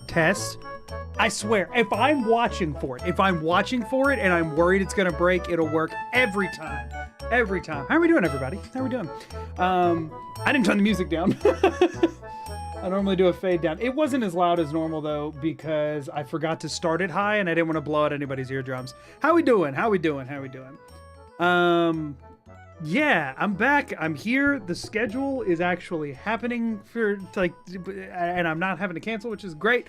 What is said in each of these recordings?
Test. I swear, if I'm watching for it and I'm worried it's gonna break, it'll work every time. Every time. How are we doing, everybody? How are we doing? I didn't turn the music down. I normally do a fade down. It wasn't as loud as normal though, because I forgot to start it high and I didn't want to blow out anybody's eardrums. How we doing? How we doing? How we doing? Yeah, I'm back. I'm here. The schedule is actually happening for like, and I'm not having to cancel, which is great.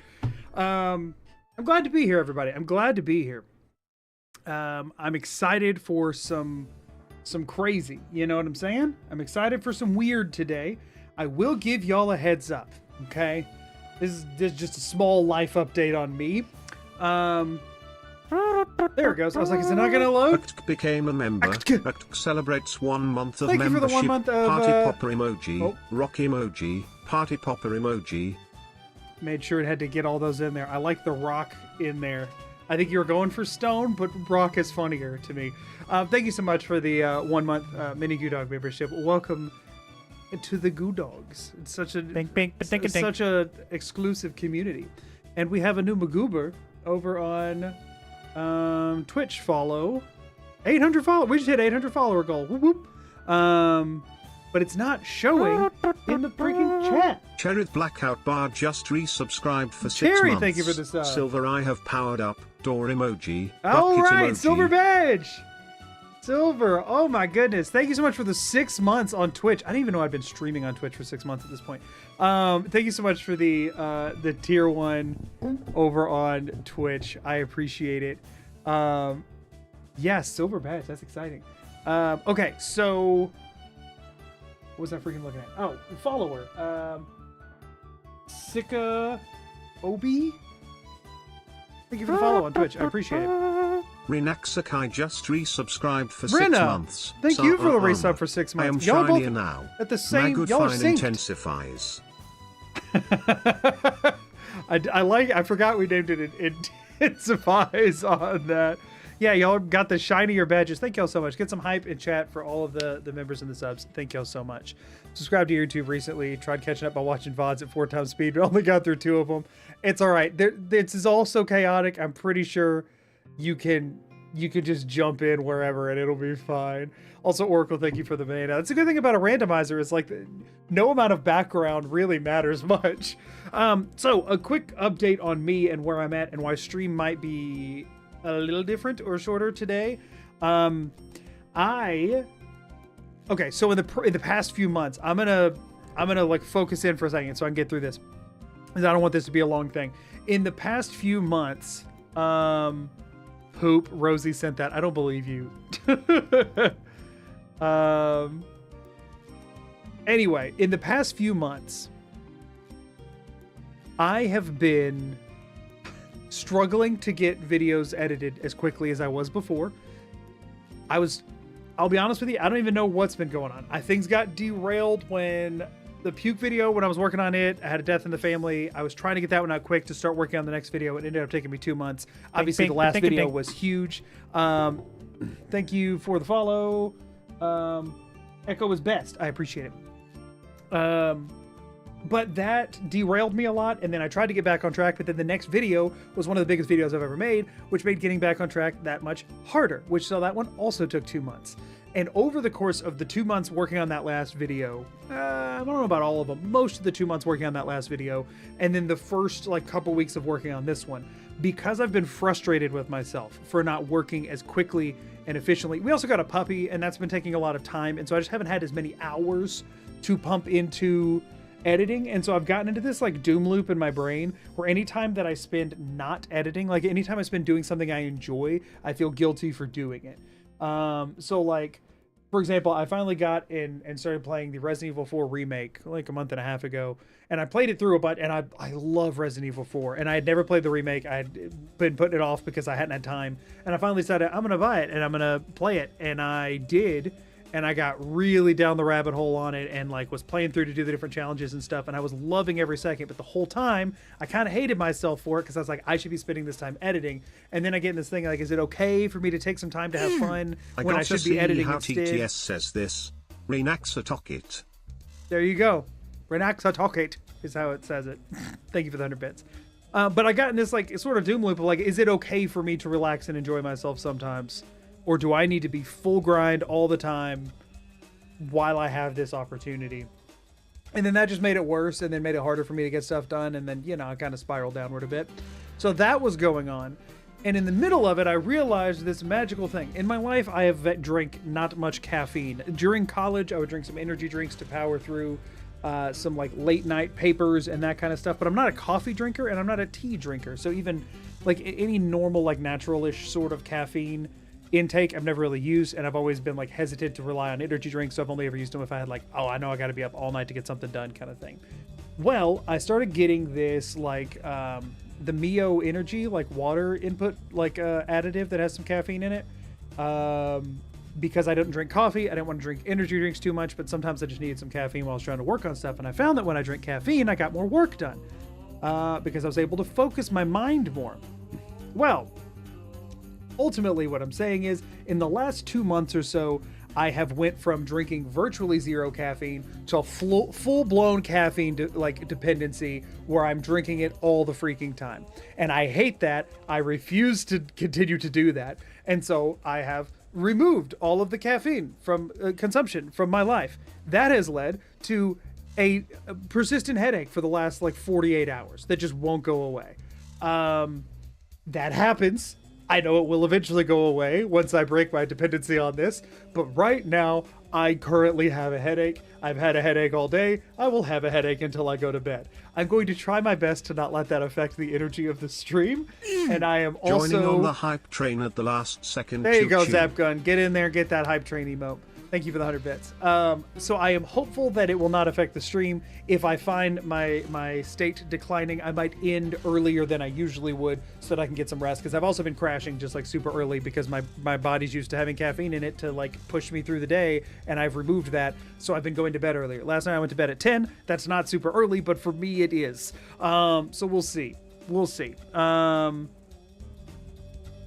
I'm glad to be here, everybody. I'm glad to be here. I'm excited for some crazy, you know what I'm saying? I'm excited for some weird today. I will give y'all a heads up, okay? This is just a small life update on me. There it goes. I was like, is it not gonna load? Became a member. Celebrates 1 month of Thank membership. You for the 1 month of, party popper emoji. Rock emoji. Party popper emoji. Made sure it had to get all those in there. I like the rock in there. I think you were going for stone, but rock is funnier to me. Thank you so much for the 1 month mini MAGOOdog membership. Welcome to the GOODogs. It's such a such a exclusive community, and we have a new MAGOOber over on Twitch. Follow 800 follow. We just hit 800 follower goal. Whoop whoop. But it's not showing in the freaking chat. Cherry Blackout Bar just resubscribed for 6 Cherry, months. thank you for the sub. Silver, I have powered up. Door emoji. All right, emoji. Silver badge. Silver. Oh my goodness. Thank you so much for the 6 months on Twitch. I didn't even know I'd been streaming on Twitch for 6 months at this point. Thank you so much for the tier 1 over on Twitch. I appreciate it. Yeah, silver badge. That's exciting. Okay, so what was I freaking looking at? Oh, follower. Sika Obi. Thank you for the follow on Twitch. I appreciate it. Rinaxakai just resubscribed for 6 Rena, months. Thank you for the resub for 6 months. I am Y'all both shinier now. At the same, MAGOOd y'all are fine synced. intensifies. I forgot we named it intensifies on that. Yeah, y'all got the shinier badges. Thank y'all so much. Get some hype in chat for all of the members and the subs. Thank y'all so much. Subscribed to YouTube recently. Tried catching up by watching VODs at 4 times speed, but only got through 2 of them. It's all right. This is all so chaotic. I'm pretty sure you could just jump in wherever and it'll be fine. Also, Oracle, thank you for the mana. That's a good thing about a randomizer is like no amount of background really matters much. So a quick update on me and where I'm at and why stream might be a little different or shorter today. Okay, so in the past few months, I'm gonna like focus in for a second so I can get through this, because I don't want this to be a long thing. In the past few months, Poop, Rosie sent that. I don't believe you. Anyway, in the past few months, I have been struggling to get videos edited as quickly as I was before. I'll be honest with you, I don't even know what's been going on. Things got derailed when the puke video, when I was working on it, I had a death in the family. I was trying to get that one out quick to start working on the next video. It ended up taking me 2 months. Obviously, the last video was huge. Thank you for the follow. Echo was best. I appreciate it. But that derailed me a lot, and then I tried to get back on track, but then the next video was one of the biggest videos I've ever made, which made getting back on track that much harder, so that one also took 2 months. And over the course of the 2 months working on that last video, I don't know about all of them, most of the 2 months working on that last video, and then the first couple weeks of working on this one, because I've been frustrated with myself for not working as quickly and efficiently. We also got a puppy, and that's been taking a lot of time, and so I just haven't had as many hours to pump into editing, and so I've gotten into this doom loop in my brain where anytime that I spend not editing, anytime I spend doing something I enjoy, I feel guilty for doing it. So for example, I finally got in and started playing the Resident Evil 4 remake like a month and a half ago, and I played it through a bunch, and I love Resident Evil 4, and I had never played the remake. I had been putting it off because I hadn't had time, and I finally decided I'm gonna buy it and I'm gonna play it, and I did. And I got really down the rabbit hole on it and like was playing through to do the different challenges and stuff. And I was loving every second, but the whole time I kind of hated myself for it because I was like, I should be spending this time editing. And then I get in this thing like, is it okay for me to take some time to have fun when I should be editing how instead? TTS says this. Renaxatokit. There you go. Renaxatokit is how it says it. Thank you for the 100 bits. But I got in this like sort of doom loop of like, is it okay for me to relax and enjoy myself sometimes? Or do I need to be full grind all the time while I have this opportunity? And then that just made it worse and then made it harder for me to get stuff done. And then, you know, I kind of spiraled downward a bit. So that was going on. And in the middle of it, I realized this magical thing. In my life, I have drank not much caffeine. During college, I would drink some energy drinks to power through some like late night papers and that kind of stuff. But I'm not a coffee drinker and I'm not a tea drinker. So even like any normal, like natural-ish sort of caffeine intake I've never really used, and I've always been like hesitant to rely on energy drinks, so I've only ever used them if I had like, oh, I know I got to be up all night to get something done kind of thing. Well, I started getting this like the Mio Energy like water input like additive that has some caffeine in it, because I don't drink coffee. I didn't want to drink energy drinks too much, but sometimes I just needed some caffeine while I was trying to work on stuff, and I found that when I drink caffeine I got more work done because I was able to focus my mind more. Well, ultimately, what I'm saying is, in the last 2 months or so, I have went from drinking virtually zero caffeine to a full-blown caffeine dependency where I'm drinking it all the freaking time. And I hate that. I refuse to continue to do that. And so I have removed all of the caffeine from consumption from my life. That has led to a persistent headache for the last like 48 hours that just won't go away. That happens. I know it will eventually go away once I break my dependency on this, but right now I currently have a headache. I've had a headache all day. I will have a headache until I go to bed. I'm going to try my best to not let that affect the energy of the stream, and I am also joining on the hype train at the last second. There you go, Zapgun. Get in there, get that hype train emote. Thank you for the 100 bits. So I am hopeful that it will not affect the stream. If I find my state declining, I might end earlier than I usually would so that I can get some rest. Because I've also been crashing just like super early because my body's used to having caffeine in it to like push me through the day, and I've removed that. So I've been going to bed earlier. Last night I went to bed at 10. That's not super early, but for me it is. So we'll see. We'll see.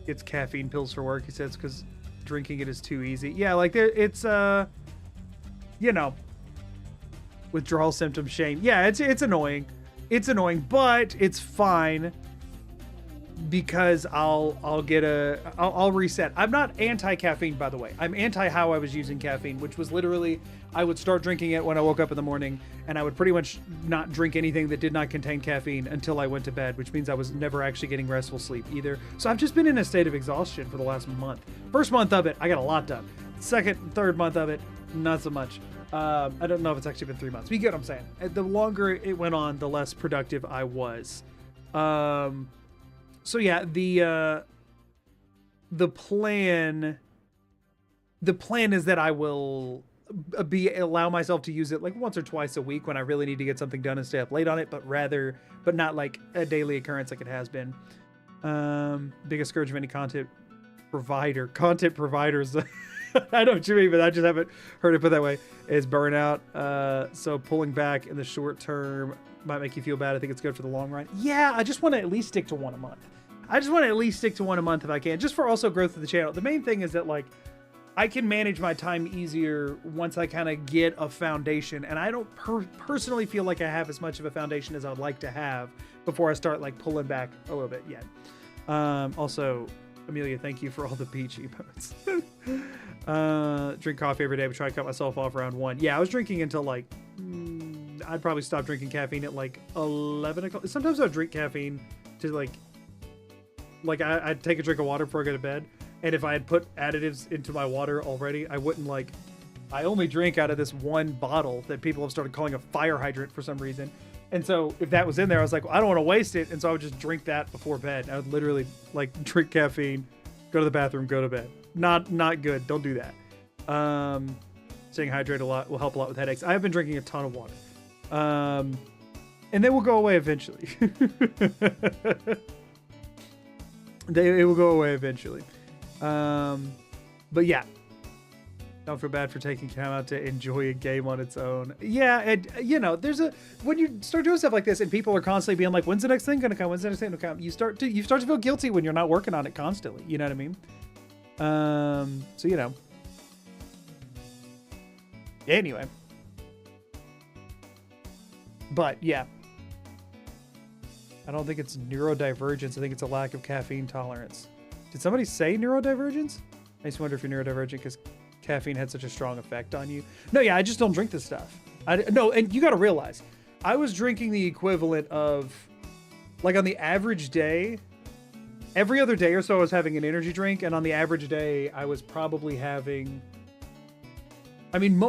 It's caffeine pills for work, he says, because drinking it is too easy. Yeah, like it's you know, withdrawal symptom shame. Yeah, it's annoying. It's annoying, but it's fine because I'll reset. I'm not anti-caffeine, by the way. I'm anti how I was using caffeine, which was literally I would start drinking it when I woke up in the morning, and I would pretty much not drink anything that did not contain caffeine until I went to bed, which means I was never actually getting restful sleep either. So I've just been in a state of exhaustion for the last month. First month of it, I got a lot done. Second, third month of it, not so much. I don't know if it's actually been 3 months, but you get what I'm saying. The longer it went on, the less productive I was. So yeah, the plan is that I will allow myself to use it like once or twice a week when I really need to get something done and stay up late on it, but not like a daily occurrence like it has been. Biggest scourge of any content providers. I know what you mean, but I just haven't heard it put that way, is burnout. So pulling back in the short term might make you feel bad. I think it's good for the long run. Yeah, I just want to at least stick to one a month. If I can, just for also growth of the channel. The main thing is that like I can manage my time easier once I kind of get a foundation, and I don't personally feel like I have as much of a foundation as I'd like to have before I start like pulling back a little bit yet. Also, Amelia, thank you for all the peach emotes. Drink coffee every day, but try to cut myself off around 1. Yeah, I was drinking until like I'd probably stop drinking caffeine at like 11 o'clock. Sometimes I'd drink caffeine to like I'd take a drink of water before I go to bed, and if I had put additives into my water already, I wouldn't like. I only drink out of this one bottle that people have started calling a fire hydrant for some reason. And so if that was in there, I was like, well, I don't want to waste it. And so I would just drink that before bed. I would literally like drink caffeine, go to the bathroom, go to bed. Not good. Don't do that. Staying hydrated a lot will help a lot with headaches. I have been drinking a ton of water. And they will go away eventually. It will go away eventually. But yeah. Don't feel bad for taking time out to enjoy a game on its own. Yeah, and you know, when you start doing stuff like this and people are constantly being like, when's the next thing gonna come? When's the next thing gonna come? You start to feel guilty when you're not working on it constantly. You know what I mean? So you know. Anyway. But yeah. I don't think it's neurodivergence. I think it's a lack of caffeine tolerance. Did somebody say neurodivergence? I just wonder if you're neurodivergent because caffeine had such a strong effect on you. No, yeah, I just don't drink this stuff. No, and you got to realize, I was drinking the equivalent of, like on the average day, every other day or so I was having an energy drink, and on the average day I was probably having, I mean,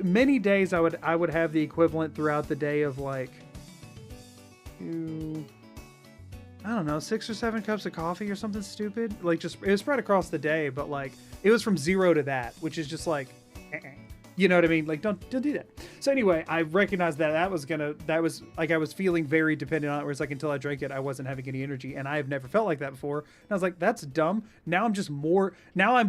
many days I would have the equivalent throughout the day of like, I don't know, 6 or 7 cups of coffee or something stupid. Like, just, it was spread across the day, but like, it was from 0 to that, which is just like, you know what I mean? Like, don't do that. So anyway, I recognized that was like, I was feeling very dependent on it, where it's like, until I drank it, I wasn't having any energy, and I have never felt like that before. And I was like, that's dumb. Now I'm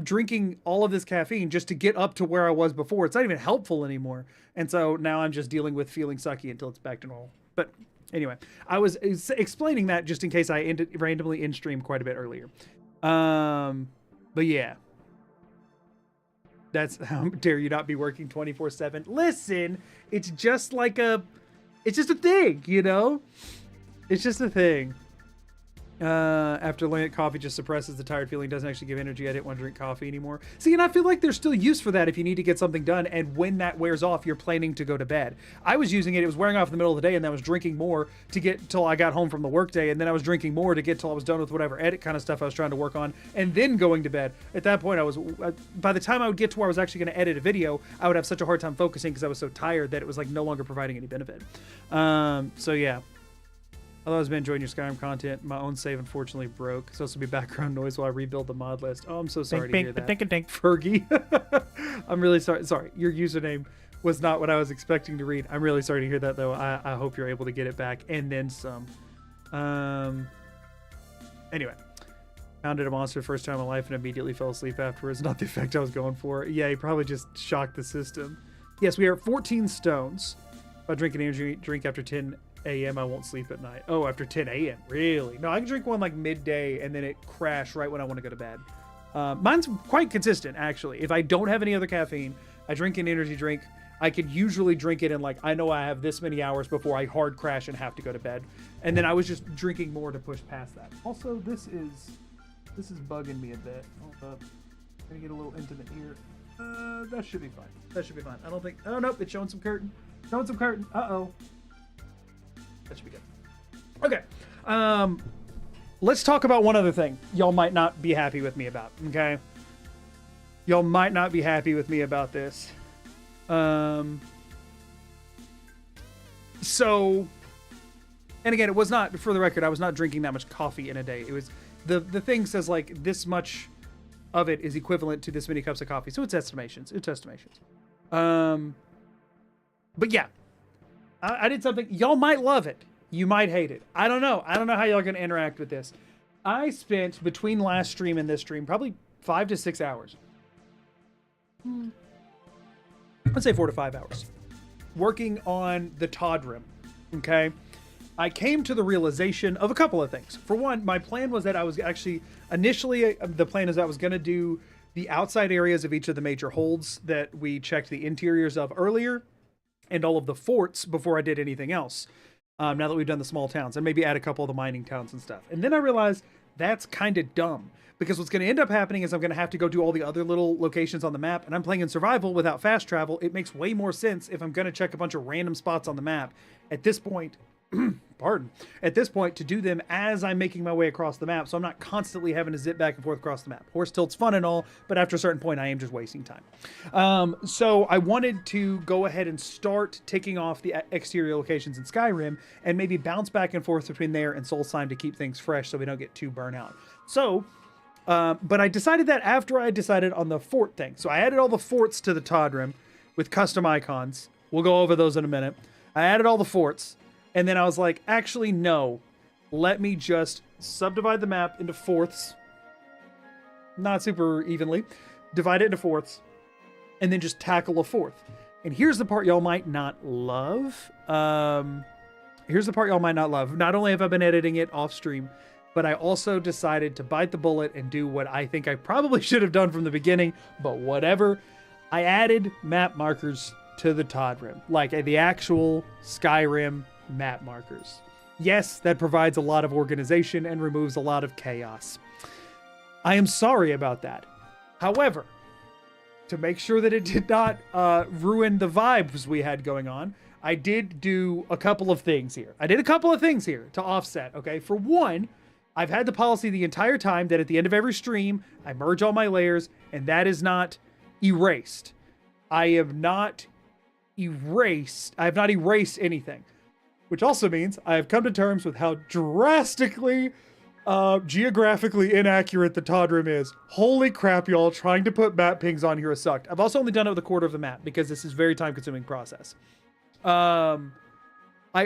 drinking all of this caffeine just to get up to where I was before. It's not even helpful anymore. And so now I'm just dealing with feeling sucky until it's back to normal. But anyway, I was explaining that just in case I randomly in stream quite a bit earlier. But yeah. That's how dare you not be working 24/7. Listen, it's just a thing, you know? It's just a thing. After learning that coffee just suppresses the tired feeling, doesn't actually give energy, I didn't want to drink coffee anymore. See, and I feel like there's still use for that if you need to get something done, and when that wears off, you're planning to go to bed. I was using it was wearing off in the middle of the day, and then I was drinking more to get till I got home from the workday, and then I was drinking more to get till I was done with whatever edit kind of stuff I was trying to work on, and then going to bed. At that point, by the time I would get to where I was actually going to edit a video, I would have such a hard time focusing because I was so tired that it was like no longer providing any benefit. So yeah. Although I've been enjoying your Skyrim content, my own save unfortunately broke. So this will be background noise while I rebuild the mod list. Oh, I'm so sorry to hear that. Fergie. I'm really sorry. Sorry, your username was not what I was expecting to read. I'm really sorry to hear that, though. I hope you're able to get it back and then some. Anyway. Pounded a monster first time in life and immediately fell asleep afterwards. Not the effect I was going for. Yeah, he probably just shocked the system. Yes, we are at 14 stones. If I drink an energy drink after 10 a.m. I won't sleep at night. Oh, after 10 a.m. Really? No, I can drink one like midday and then it crash right when I want to go to bed. Mine's quite consistent, actually. If I don't have any other caffeine, I drink an energy drink. I could usually drink it in like, I know I have this many hours before I hard crash and have to go to bed. And then I was just drinking more to push past that. Also, this is bugging me a bit. Hold up. I'm gonna get a little intimate here. That should be fine. That should be fine. I don't think, oh nope, it's showing some curtain. Showing some curtain. Uh-oh. That should be good. Okay. Let's talk about one other thing y'all might not be happy with me about, okay? Y'all might not be happy with me about this. So, and again, it was not, for the record, I was not drinking that much coffee in a day. It was, the thing says like this much of it is equivalent to this many cups of coffee. So it's estimations. But yeah. I did something. Y'all might love it. You might hate it. I don't know. I don't know how y'all are going to interact with this. I spent, between last stream and this stream, probably 5 to 6 hours. Let's say 4 to 5 hours. Working on the Todd Rim. Okay? I came to the realization of a couple of things. For one, my plan was that I was actually, initially, the plan is I was going to do the outside areas of each of the major holds that we checked the interiors of earlier, and all of the forts before I did anything else. Now that we've done the small towns, and maybe add a couple of the mining towns and stuff. And then I realized that's kind of dumb, because what's going to end up happening is I'm going to have to go do all the other little locations on the map, and I'm playing in survival without fast travel. It makes way more sense if I'm going to check a bunch of random spots on the map at this point. At this point, to do them as I'm making my way across the map, so I'm not constantly having to zip back and forth across the map. Horse tilt's fun and all, but after a certain point, I am just wasting time. So I wanted to go ahead and start ticking off the exterior locations in Skyrim, and maybe bounce back and forth between there and Soul Slime to keep things fresh so we don't get too burnt out. So But I decided that after I decided on the fort thing. So I added all the forts to the Todd Rim with custom icons. We'll go over those in a minute. I added all the forts, and then I was like, actually, no. Let me just subdivide the map into fourths. Not super evenly. Divide it into fourths, and then just tackle a fourth. And here's the part y'all might not love. Here's the part y'all might not love. Not only have I been editing it off stream, but I also decided to bite the bullet and do what I think I probably should have done from the beginning, but whatever. I added map markers to the Todd Rim, like the actual Skyrim map markers. Yes, that provides a lot of organization and removes a lot of chaos. I am sorry about that. However, to make sure that it did not ruin the vibes we had going on, I did do a couple of things here. To offset, okay? For one, I've had the policy the entire time that at the end of every stream, I merge all my layers, and that is not erased. I have not erased anything, which also means I have come to terms with how drastically geographically inaccurate the Todd Rim is. Holy crap, y'all, trying to put map pings on here has sucked. I've also only done it with a quarter of the map because this is a very time-consuming process. I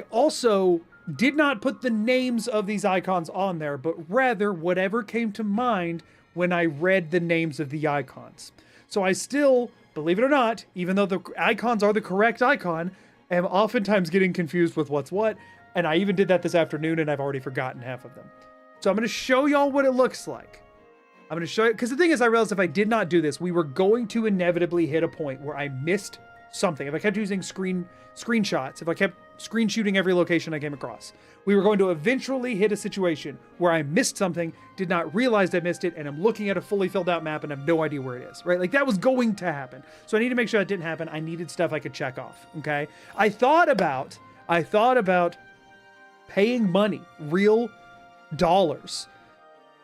also did not put the names of these icons on there, but rather whatever came to mind when I read the names of the icons. So I still, believe it or not, even though the icons are the correct icon, am oftentimes getting confused with what's what, and I even did that this afternoon, and I've already forgotten half of them. So I'm going to show y'all what it looks like. I'm going to show you, because the thing is, I realized if I did not do this, we were going to inevitably hit a point where I missed something. If I kept using screenshots, if I kept screen shooting every location I came across, we were going to eventually hit a situation where I missed something, did not realize I missed it, and I'm looking at a fully filled out map and have no idea where it is, right? Like that was going to happen. So I need to make sure that didn't happen. I needed stuff I could check off, okay? I thought about paying money, real dollars,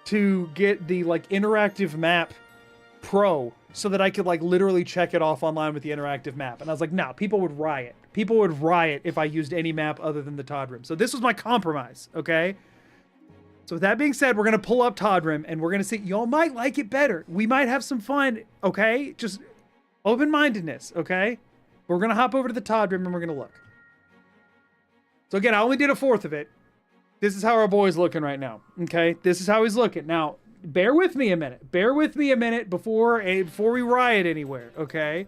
to get the like interactive map pro so that I could like literally check it off online with the interactive map. And I was like, no, people would riot. People would riot if I used any map other than the Todd Rim. So this was my compromise, okay? So with that being said, we're going to pull up Todd Rim and we're going to see, y'all might like it better. We might have some fun, okay? Just open-mindedness, okay? We're going to hop over to the Todd Rim and we're going to look. So again, I only did a fourth of it. This is how our boy's looking right now, okay? This is how he's looking. Now, bear with me a minute. Bear with me a minute before we riot anywhere, okay?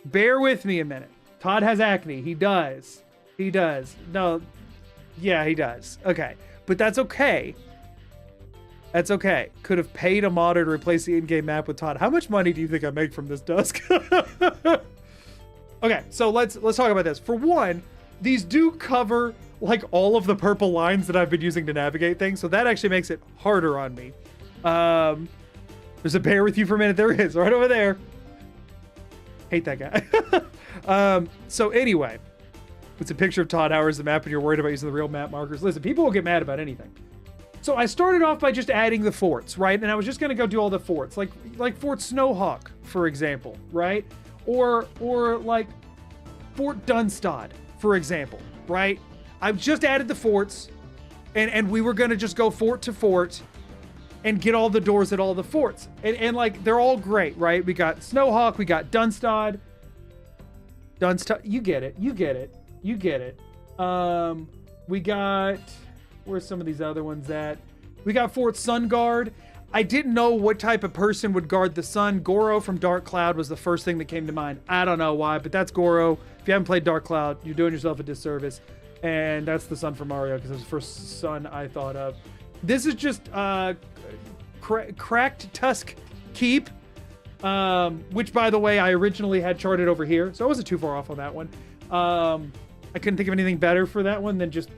Bear with me a minute. Todd has acne. He does. He does. No. Yeah, he does. Okay. But that's okay. That's okay. Could have paid a modder to replace the in-game map with Todd. How much money do you think I make from this, Dusk? Okay, so let's talk about this. For one, these do cover like all of the purple lines that I've been using to navigate things, so that actually makes it harder on me. There's a bear with you for a minute. There is, right over there. Hate that guy. So anyway, it's a picture of Todd Howard's the map and you're worried about using the real map markers. Listen, people will get mad about anything. So I started off by just adding the forts, right? And I was just gonna go do all the forts, like Fort Snowhawk, for example, right? Or like Fort Dunstad, for example, right? I've just added the forts, and we were gonna just go fort to fort and get all the doors at all the forts. And like, they're all great, right? We got Snowhawk, we got Dunstad. You get it. We got, where's some of these other ones at? We got Fort Sunguard. I didn't know what type of person would guard the sun. Goro from Dark Cloud was the first thing that came to mind. I don't know why, but that's Goro. If you haven't played Dark Cloud, you're doing yourself a disservice. And that's the sun from Mario, because it was the first sun I thought of. This is just Cracked Tusk Keep, which, by the way, I originally had charted over here, so I wasn't too far off on that one. I couldn't think of anything better for that one than just,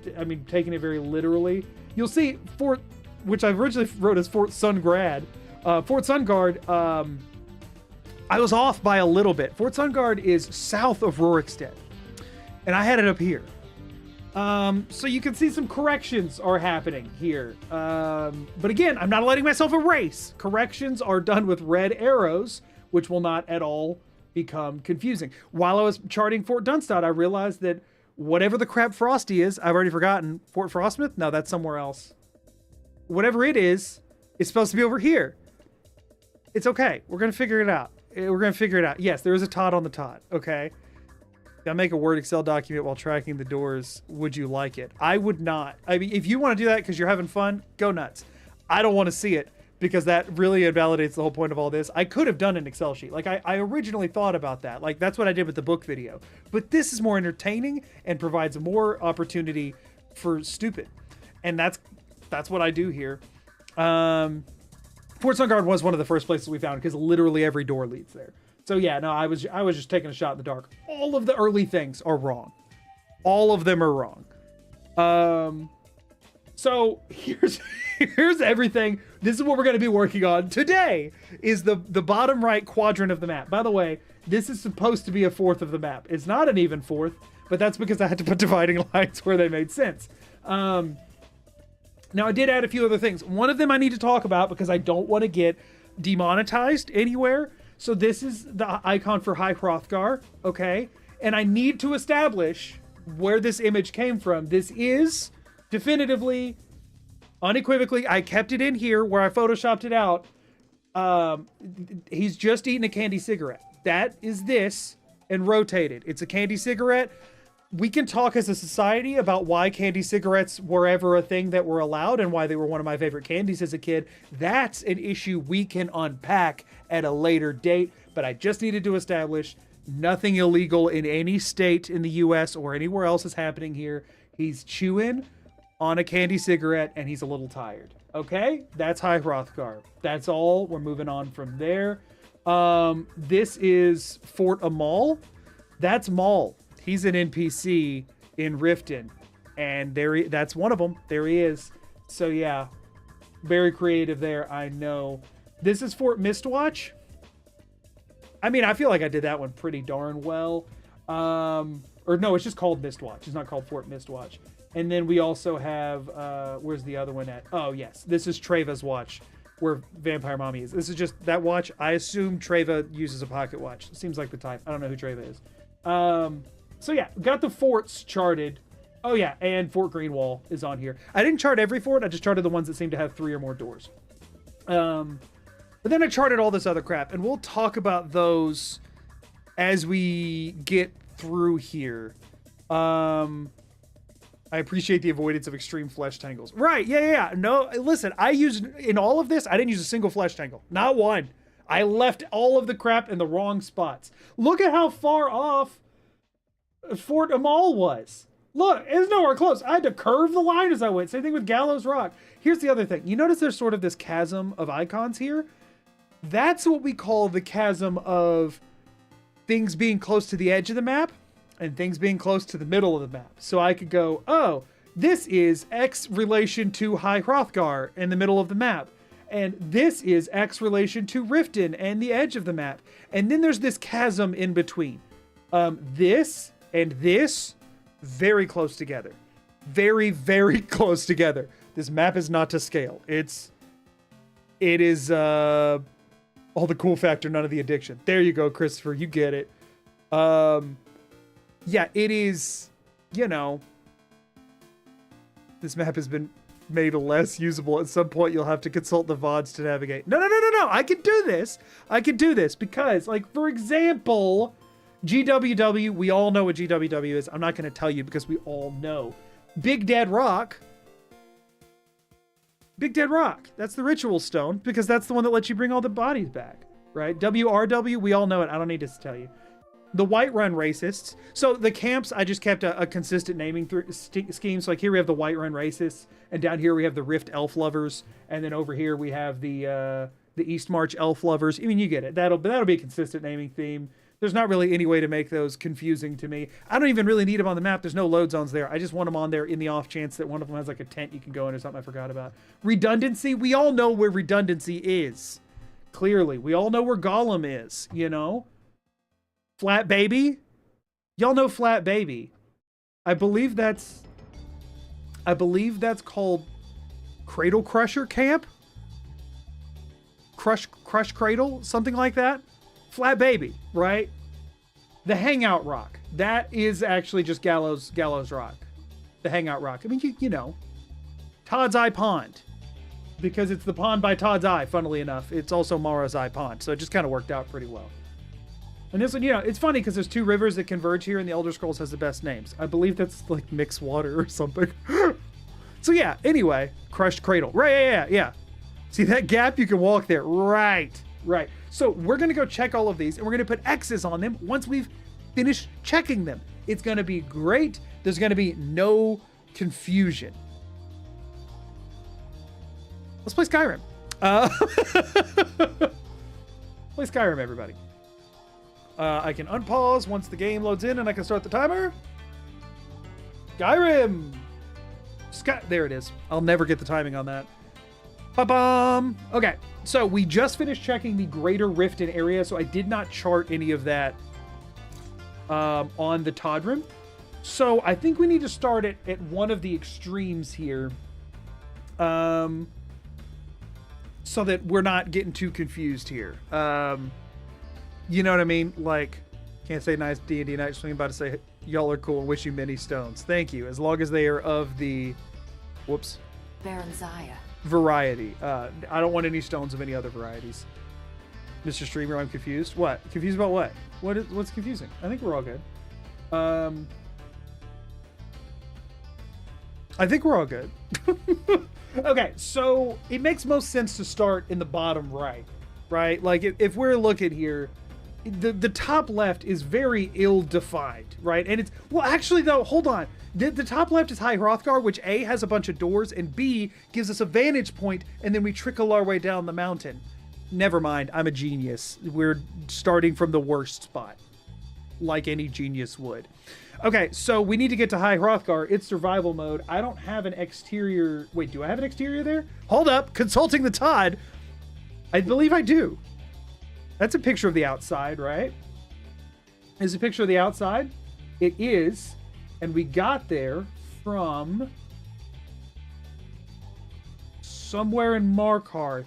taking it very literally. You'll see Fort, which I originally wrote as Fort Sunguard. Fort Sunguard, I was off by a little bit. Fort Sunguard is south of Rorikstead, and I had it up here. So you can see some corrections are happening here. But again, I'm not letting myself erase. Corrections are done with red arrows, which will not at all become confusing. While I was charting Fort Dunstad, I realized that whatever the crap Frosty is, I've already forgotten. Fort Frostmouth? No, that's somewhere else. Whatever it is, It's supposed to be over here. It's okay. We're going to figure it out. Yes, there is a Todd on the Todd. Okay. I make a Word Excel document while tracking the doors. Would you like it? I would not. I mean, if you want to do that because you're having fun, go nuts. I don't want to see it because that really invalidates the whole point of all this. I could have done an Excel sheet. Like I originally thought about that. Like that's what I did with the book video. But this is more entertaining and provides more opportunity for stupid. And that's what I do here. Fort Sun Guard was one of the first places we found because literally every door leads there. So yeah, no, I was just taking a shot in the dark. All of the early things are wrong. All of them are wrong. So here's everything. This is what we're going to be working on today is the bottom right quadrant of the map. By the way, this is supposed to be a fourth of the map. It's not an even fourth, but that's because I had to put dividing lines where they made sense. Now I did add a few other things. One of them I need to talk about because I don't want to get demonetized anywhere. So this is the icon for High Hrothgar, okay? And I need to establish where this image came from. This is definitively, unequivocally, I kept it in here where I photoshopped it out. He's just eating a candy cigarette. That is this and rotated. It's a candy cigarette. We can talk as a society about why candy cigarettes were ever a thing that were allowed and why they were one of my favorite candies as a kid. That's an issue we can unpack at a later date, but I just needed to establish nothing illegal in any state in the US or anywhere else is happening here. He's chewing on a candy cigarette and he's a little tired. Okay? That's High Hrothgar. That's all. We're moving on from there. This is Fort Amal. That's Maul. He's an NPC in Riften, and that's one of them. There he is. So yeah, very creative there, I know. This is Fort Mistwatch. I mean, I feel like I did that one pretty darn well. Or no, it's just called Mistwatch. It's not called Fort Mistwatch. And then we also have, where's the other one at? Oh yes, this is Treva's watch, where Vampire Mommy is. This is just that watch. I assume Treva uses a pocket watch. Seems like the type. I don't know who Treva is. So yeah, got the forts charted. Oh yeah, and Fort Greenwall is on here. I didn't chart every fort, I just charted the ones that seem to have 3 or more doors. But then I charted all this other crap, and we'll talk about those as we get through here. I appreciate the avoidance of extreme flesh tangles. Right, yeah. No, listen, in all of this, I didn't use a single flesh tangle. Not one. I left all of the crap in the wrong spots. Look at how far off Fort Amal was. Look, it's nowhere close. I had to curve the line as I went. Same thing with Gallows Rock. Here's the other thing. You notice there's sort of this chasm of icons here? That's what we call the chasm of things being close to the edge of the map and things being close to the middle of the map. So I could go, oh, this is X relation to High Hrothgar in the middle of the map. And this is X relation to Riften and the edge of the map. And then there's this chasm in between. This and this, very close together. Very, very close together. This map is not to scale. It is all the cool factor, none of the addiction. There you go, Christopher. You get it. Yeah, it is, this map has been made less usable. At some point, you'll have to consult the VODs to navigate. No. I can do this because, like, for example, GWW, we all know what GWW is. I'm not going to tell you because we all know. Big Dead Rock. That's the ritual stone because that's the one that lets you bring all the bodies back, right? WRW, we all know it. I don't need to tell you. The Whiterun Racists. So the camps, I just kept a consistent naming scheme. So like here we have the Whiterun Racists, and down here we have the Rift Elf Lovers, and then over here we have the East March Elf Lovers. I mean, you get it. That'll be a consistent naming theme. There's not really any way to make those confusing to me. I don't even really need them on the map. There's no load zones there. I just want them on there in the off chance that one of them has like a tent you can go in or something I forgot about. Redundancy. We all know where redundancy is. Clearly. We all know where Gollum is, Flat Baby. Y'all know Flat Baby. I believe that's called Cradle Crusher Camp. Crush Cradle, something like that. Flat Baby, right? The Hangout Rock. That is actually just Gallows Rock. The Hangout Rock. I mean, you know. Todd's Eye Pond. because it's the pond by Todd's Eye, funnily enough. It's also Mara's Eye Pond, so it just kind of worked out pretty well. And this one, you know, it's funny because there's 2 rivers that converge here, and the Elder Scrolls has the best names. I believe that's like mixed water or something. So yeah, anyway, Crushed Cradle. Right, yeah. See that gap? You can walk there. Right. So we're going to go check all of these, and we're going to put X's on them once we've finished checking them. It's going to be great. There's going to be no confusion. Let's play Skyrim. Play Skyrim, everybody. I can unpause once the game loads in, and I can start the timer. Skyrim. There it is. I'll never get the timing on that. Ba-bum. Okay, so we just finished checking the Greater Riften area, so I did not chart any of that on the Todrim. So I think we need to start it at one of the extremes here. So that we're not getting too confused here. You know what I mean? Like, can't say nice D&D night swing, about to say y'all are cool and wish you many stones. Thank you. As long as they are of the, whoops, Baron Zaya. Variety. I don't want any stones of any other varieties. Mr. Streamer, I'm confused. What? Confused about what? What's confusing? I think we're all good. I think we're all good. Okay, so it makes most sense to start in the bottom right? Like if we're looking here, the top left is very ill-defined, right? And it's, well, actually though, hold on. The top left is High Hrothgar, which A, has a bunch of doors, and B, gives us a vantage point, and then we trickle our way down the mountain. Never mind, I'm a genius. We're starting from the worst spot, like any genius would. Okay, so we need to get to High Hrothgar. It's survival mode. I don't have an exterior. Wait, do I have an exterior there? Hold up, consulting the Todd. I believe I do. That's a picture of the outside, right? Is a picture of the outside? It is. And we got there from somewhere in Markarth.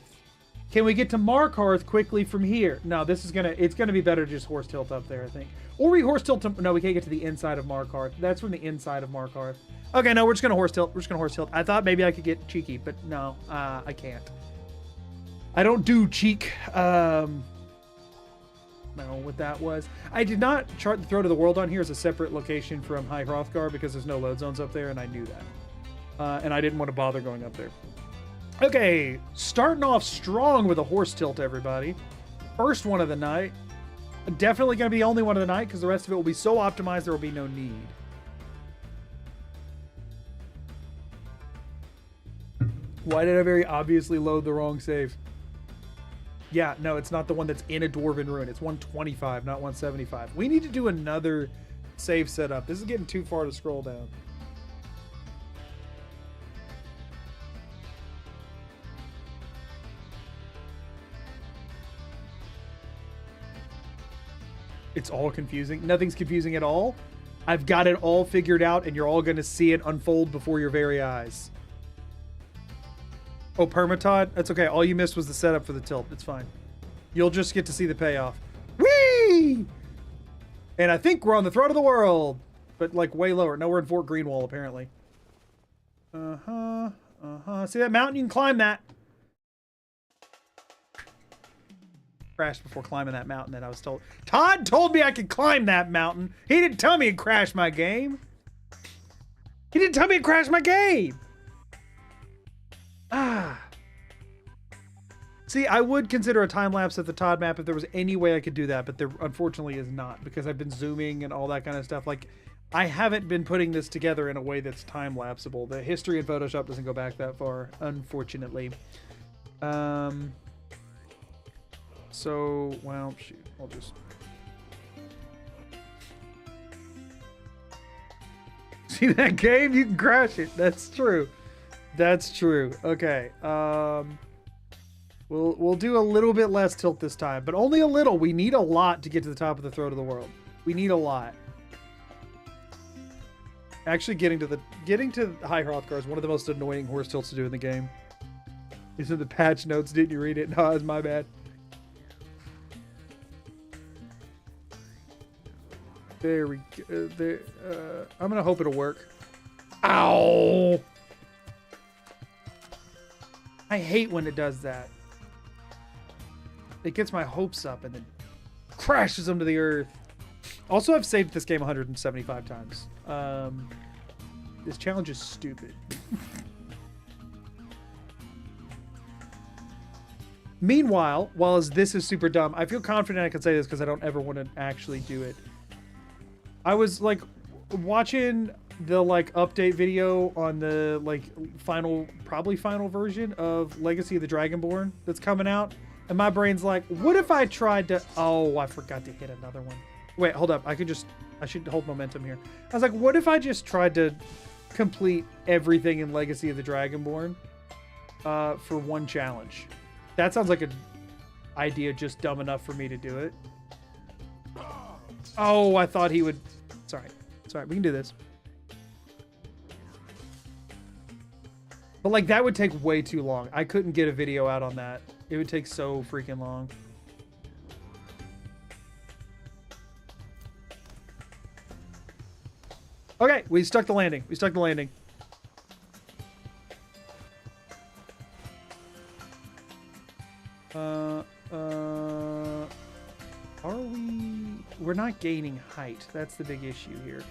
Can we get to Markarth quickly from here? No, it's gonna be better to just horse tilt up there, I think. Or we horse tilt to, no, we can't get to the inside of Markarth. That's from the inside of Markarth. Okay, no, we're just gonna horse tilt. I thought maybe I could get cheeky, but no, I can't. I don't do cheek. No, what that was. I did not chart the Throat of the World on here as a separate location from High Hrothgar because there's no load zones up there, and I knew that. And I didn't want to bother going up there. Okay, starting off strong with a horse tilt, everybody. First one of the night. Definitely going to be the only one of the night because the rest of it will be so optimized there will be no need. Why did I very obviously load the wrong save? Yeah, no, it's not the one that's in a Dwarven Ruin. It's 125, not 175. We need to do another save setup. This is getting too far to scroll down. It's all confusing. Nothing's confusing at all. I've got it all figured out, and you're all going to see it unfold before your very eyes. Oh, Permatod? That's okay. All you missed was the setup for the tilt. It's fine. You'll just get to see the payoff. Whee! And I think we're on the Throat of the World. But, like, way lower. No, we're in Fort Greenwall, apparently. See that mountain? You can climb that. Crashed before climbing that mountain that I was told. Todd told me I could climb that mountain. He didn't tell me it crashed my game. He didn't tell me it crashed my game. See, I would consider a time lapse at the Todd map if there was any way I could do that, but there unfortunately is not because I've been zooming and all that kind of stuff. Like, I haven't been putting this together in a way that's time lapseable. The history in Photoshop doesn't go back that far, unfortunately. So, well, shoot, I'll just... See that game? You can crash it. That's true. That's true. Okay. We'll do a little bit less tilt this time, but only a little. We need a lot to get to the top of the Throat of the World. We need a lot. Actually, getting to High Hrothgar is one of the most annoying horse tilts to do in the game. These are the patch notes. Didn't you read it? No, it's my bad. There we go. There. I'm gonna hope it'll work. Ow! I hate when it does that. It gets my hopes up and then crashes them to the earth. Also, I've saved this game 175 times. This challenge is stupid. Meanwhile, while this is super dumb, I feel confident I can say this because I don't ever want to actually do it. I was like watching the like update video on the like probably final version of Legacy of the Dragonborn that's coming out. And my brain's like, what if I tried to, oh, I forgot to hit another one. Wait, hold up. I should hold momentum here. I was like, what if I just tried to complete everything in Legacy of the Dragonborn for one challenge? That sounds like an idea just dumb enough for me to do it. Oh, I thought he would. Sorry, we can do this. But like that would take way too long. I couldn't get a video out on that. It would take so freaking long. Okay, we stuck the landing. Are we... We're not gaining height. That's the big issue here.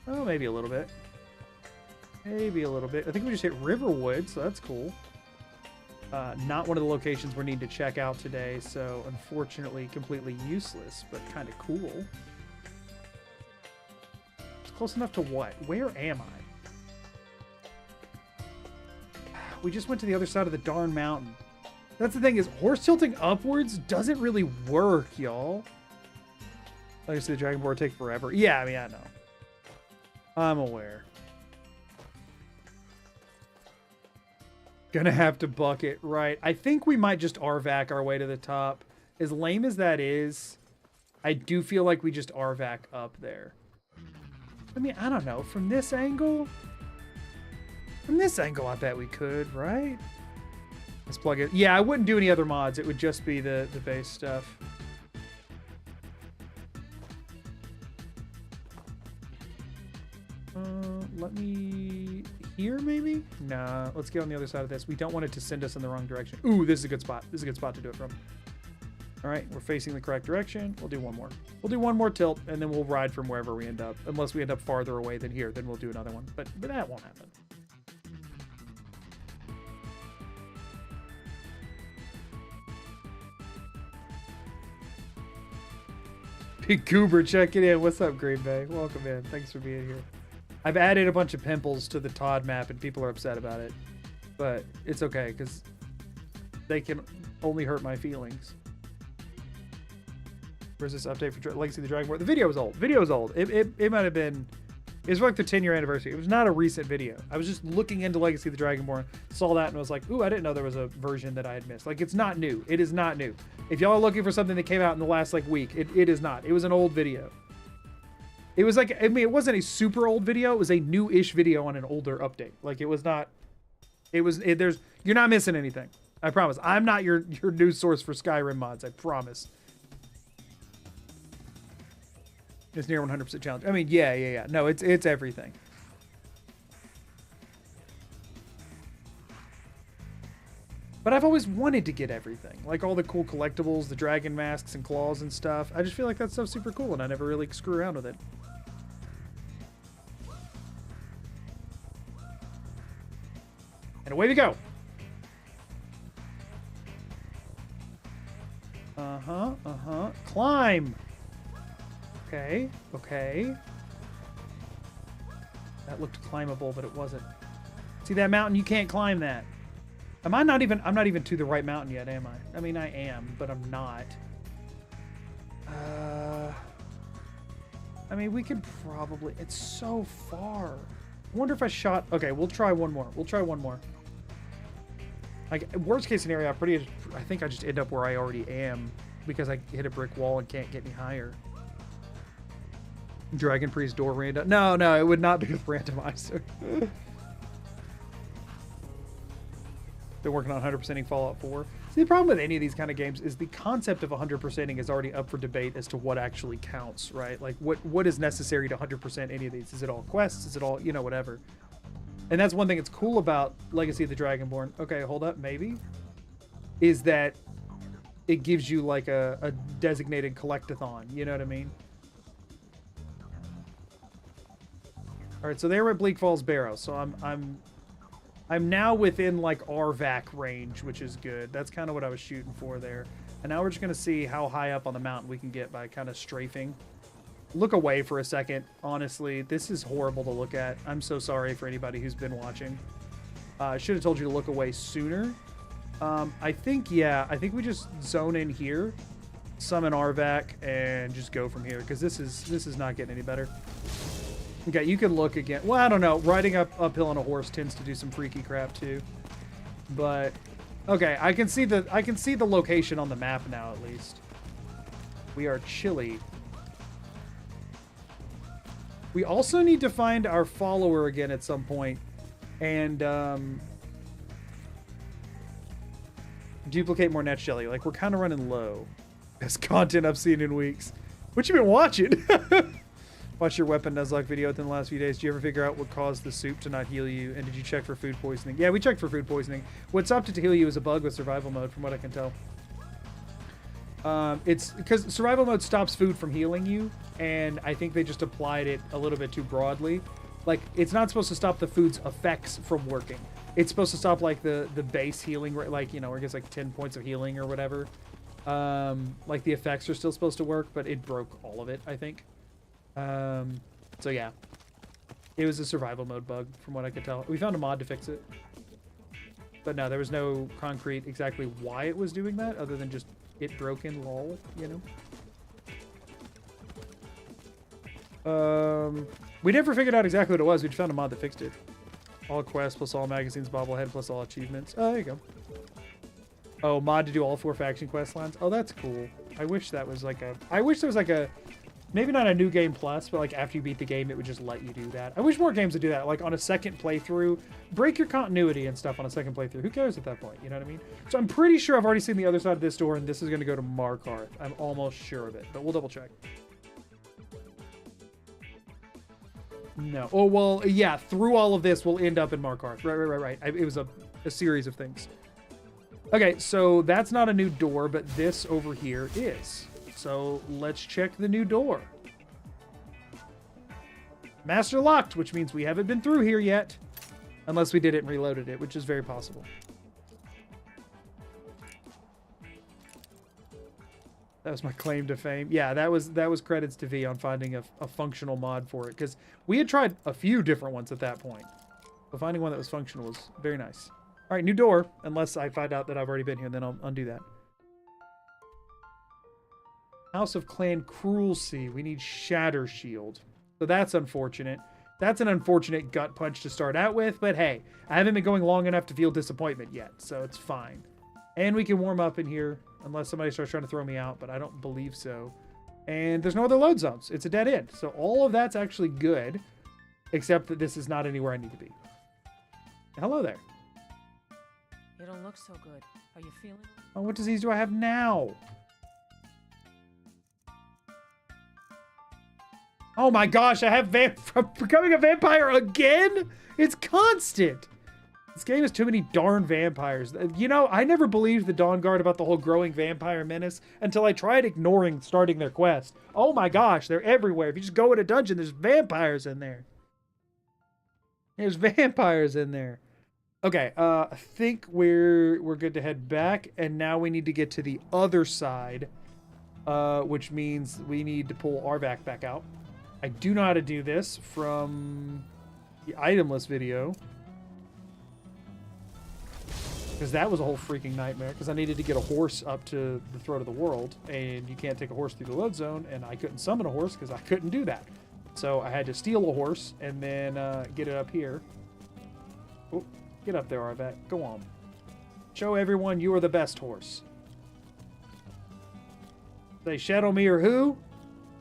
Oh, maybe a little bit. Maybe a little bit. I think we just hit Riverwood, so that's cool. Not one of the locations we need to check out today, so unfortunately completely useless, but kind of cool. It's close enough to what? Where am I? We just went to the other side of the darn mountain. That's the thing is, horse tilting upwards doesn't really work, y'all. Like I said, the Dragon Board take forever. Yeah, I mean, I know. I'm aware. Gonna have to bucket, right? I think we might just RVAC our way to the top. As lame as that is, I do feel like we just RVAC up there. I mean, I don't know. From this angle? From this angle, I bet we could, right? Let's plug it. Yeah, I wouldn't do any other mods. It would just be the base stuff. Let me... Here, maybe? Nah, let's get on the other side of this. We don't want it to send us in the wrong direction. Ooh, this is a good spot. This is a good spot to do it from. All right, we're facing the correct direction. We'll do one more. We'll do one more tilt, and then we'll ride from wherever we end up. Unless we end up farther away than here, then we'll do another one. But that won't happen. Big Goober checking in. What's up, Green Bay? Welcome in. Thanks for being here. I've added a bunch of pimples to the Todd map, and people are upset about it. But it's okay, because they can only hurt my feelings. Where's this update for Legacy of the Dragonborn? The video is old. It might have been... It was like the 10-year anniversary. It was not a recent video. I was just looking into Legacy of the Dragonborn, saw that, and was like, ooh, I didn't know there was a version that I had missed. Like, it's not new. It is not new. If y'all are looking for something that came out in the last, like, week, it is not. It was an old video. It was like, I mean, it wasn't a super old video. It was a new-ish video on an older update. Like, it was not... There's... You're not missing anything. I promise. I'm not your news source for Skyrim mods. I promise. It's near 100% challenge. I mean, yeah. No, it's everything. But I've always wanted to get everything. Like all the cool collectibles, the dragon masks and claws and stuff. I just feel like that stuff's super cool and I never really screw around with it. And away we go. Climb. Okay. That looked climbable, but it wasn't. See that mountain? You can't climb that. I'm not even to the right mountain yet, am I? I mean, I am, but I'm not. I mean, we could probably... It's so far. I wonder if I shot... Okay, we'll try one more. Like, worst case scenario, I think I just end up where I already am because I hit a brick wall and can't get any higher. Dragon Priest door random. No, it would not be with randomizer. They're working on 100%ing Fallout 4. See, the problem with any of these kind of games is the concept of 100%ing is already up for debate as to what actually counts, right? Like, what is necessary to 100% any of these? Is it all quests? Is it all, whatever? And that's one thing that's cool about Legacy of the Dragonborn. Okay, hold up, maybe. Is that it gives you like a designated collectathon. You know what I mean? All right, so they were at Bleak Falls Barrow. So I'm now within like RVAC range, which is good. That's kind of what I was shooting for there. And now we're just gonna see how high up on the mountain we can get by kind of strafing. Look away for a second. Honestly, this is horrible to look at. I'm so sorry for anybody who's been watching. I should have told you to look away sooner. I think we just zone in here, summon RVAC, and just go from here, because this is not getting any better. Okay, you can look again. Well, I don't know. Riding uphill on a horse tends to do some freaky crap too. But okay, I can see the location on the map now at least. We are chilly. We also need to find our follower again at some point, and duplicate more net jelly. Like, we're kind of running low. Best content I've seen in weeks. What you been watching? Watch your weapon Nuzlocke video within the last few days. Did you ever figure out what caused the soup to not heal you? And did you check for food poisoning? Yeah, we checked for food poisoning. What stopped it to heal you is a bug with survival mode, from what I can tell. It's because survival mode stops food from healing you, and I think they just applied it a little bit too broadly. Like, it's not supposed to stop the food's effects from working. It's supposed to stop, like, the base healing, like, you know, where it gets, like, 10 points of healing or whatever. Like, the effects are still supposed to work, but it broke all of it, I think. So yeah, it was a survival mode bug from what I could tell. We found a mod to fix it, but no, there was no concrete exactly why it was doing that other than just it broken, lol, you know. We never figured out exactly what it was. We just found a mod that fixed it. All quests plus all magazines, bobblehead plus all achievements. Oh, there you go. Oh, mod to do all 4 faction quest lines. Oh, that's cool. I wish that was like I wish there was like a, maybe not a new game plus, but like after you beat the game, it would just let you do that. I wish more games would do that. Like on a second playthrough, break your continuity and stuff on a second playthrough. Who cares at that point? You know what I mean? So I'm pretty sure I've already seen the other side of this door, and this is going to go to Markarth. I'm almost sure of it, but we'll double check. No. Oh, well, yeah, through all of this, we'll end up in Markarth. Right. It was a series of things. Okay, so that's not a new door, but this over here is. So let's check the new door. Master locked, which means we haven't been through here yet. Unless we did it and reloaded it, which is very possible. That was my claim to fame. Yeah, that was credits to V on finding a functional mod for it. Because we had tried a few different ones at that point. But finding one that was functional was very nice. All right, new door. Unless I find out that I've already been here, then I'll undo that. House of Clan Cruelty. We need Shatter Shield. So that's unfortunate. That's an unfortunate gut punch to start out with, but hey, I haven't been going long enough to feel disappointment yet, so it's fine. And we can warm up in here, unless somebody starts trying to throw me out, but I don't believe so. And there's no other load zones. It's a dead end. So all of that's actually good, except that this is not anywhere I need to be. Hello there. You don't look so good. How you feeling? Oh, what disease do I have now? Oh my gosh, I have becoming a vampire again? It's constant. This game has too many darn vampires. You know, I never believed the Dawn Guard about the whole growing vampire menace until I tried ignoring starting their quest. Oh my gosh, they're everywhere. If you just go in a dungeon, there's vampires in there. There's vampires in there. Okay, I think we're good to head back, and now we need to get to the other side, which means we need to pull RVAC back out. I do know how to do this from the itemless video, because that was a whole freaking nightmare, because I needed to get a horse up to the throat of the world, and you can't take a horse through the load zone, and I couldn't summon a horse because I couldn't do that. So I had to steal a horse and then get it up here. Oh, get up there, RVAC. Go on. Show everyone you are the best horse. Say Shadow Me or who?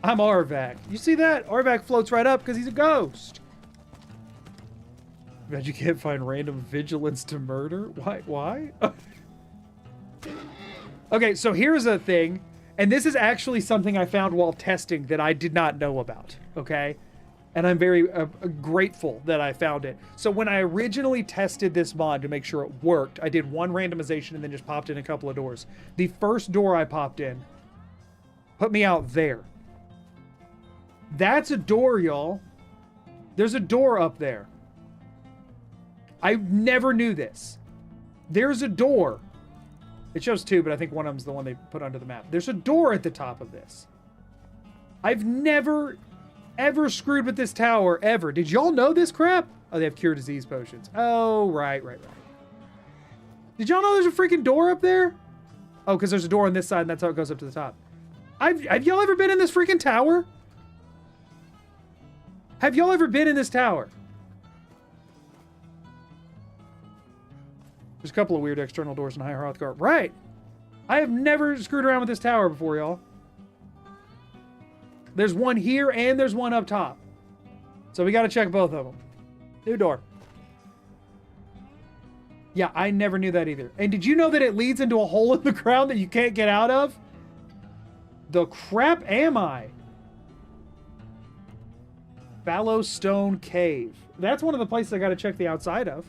I'm RVAC. You see that? RVAC floats right up because he's a ghost. Bet you can't find random vigilance to murder? Why? Okay, so here's a thing. And this is actually something I found while testing that I did not know about, okay? And I'm very grateful that I found it. So when I originally tested this mod to make sure it worked, I did one randomization and then just popped in a couple of doors. The first door I popped in put me out there. That's a door, y'all. There's a door up there. I never knew this. There's a door. It shows two, but I think one of them's the one they put onto the map. There's a door at the top of this. I've never ever screwed with this tower, ever. Did y'all know this crap? Oh, they have cure disease potions. Oh, right. Did y'all know there's a freaking door up there? Oh, because there's a door on this side, and that's how it goes up to the top. Have y'all ever been in this freaking tower? Have y'all ever been in this tower? There's a couple of weird external doors in High Hrothgar. Right. I have never screwed around with this tower before, y'all. There's one here and there's one up top. So we got to check both of them. New door. Yeah, I never knew that either. And did you know that it leads into a hole in the ground that you can't get out of? The crap am I? Fallow Stone Cave. That's one of the places I got to check the outside of.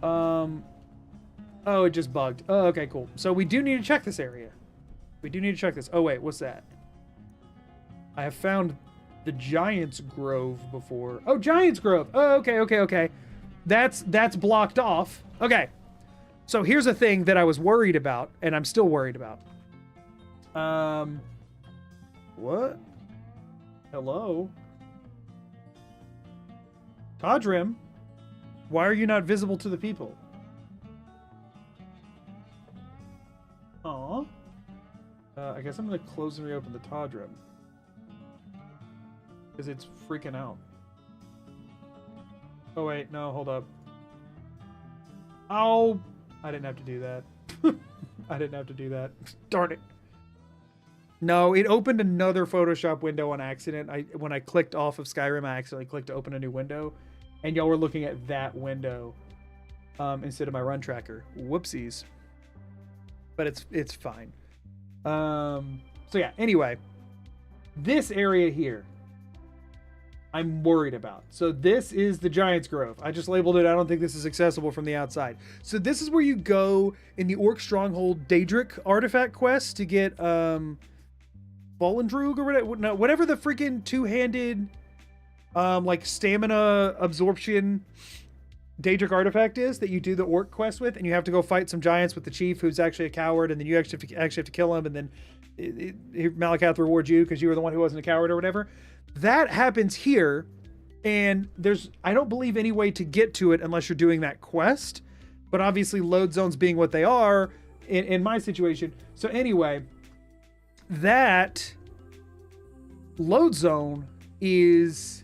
Oh, it just bugged. Oh, okay, cool. So we do need to check this area. We do need to check this. Oh, wait, what's that? I have found the Giant's Grove before. Oh, Giant's Grove. Oh, okay. That's blocked off. Okay. So here's a thing that I was worried about, and I'm still worried about. What? Hello? Todrim? Why are you not visible to the people? Aw. I guess I'm going to close and reopen the Todrim. Because it's freaking out. Oh, wait. No, hold up. Oh! I didn't have to do that. I didn't have to do that. Darn it. No, it opened another Photoshop window on accident. When I clicked off of Skyrim, I accidentally clicked to open a new window. And y'all were looking at that window instead of my run tracker. Whoopsies. But it's fine. So yeah, anyway. This area here, I'm worried about. So this is the Giant's Grove. I just labeled it. I don't think this is accessible from the outside. So this is where you go in the Orc Stronghold Daedric artifact quest to get Volendrug or whatever the freaking two-handed like stamina absorption Daedric artifact is that you do the Orc quest with, and you have to go fight some giants with the chief who's actually a coward, and then you actually have to kill him, and then Malakath rewards you because you were the one who wasn't a coward or whatever. That happens here, and I don't believe any way to get to it unless you're doing that quest, but obviously load zones being what they are in my situation. So anyway, that load zone is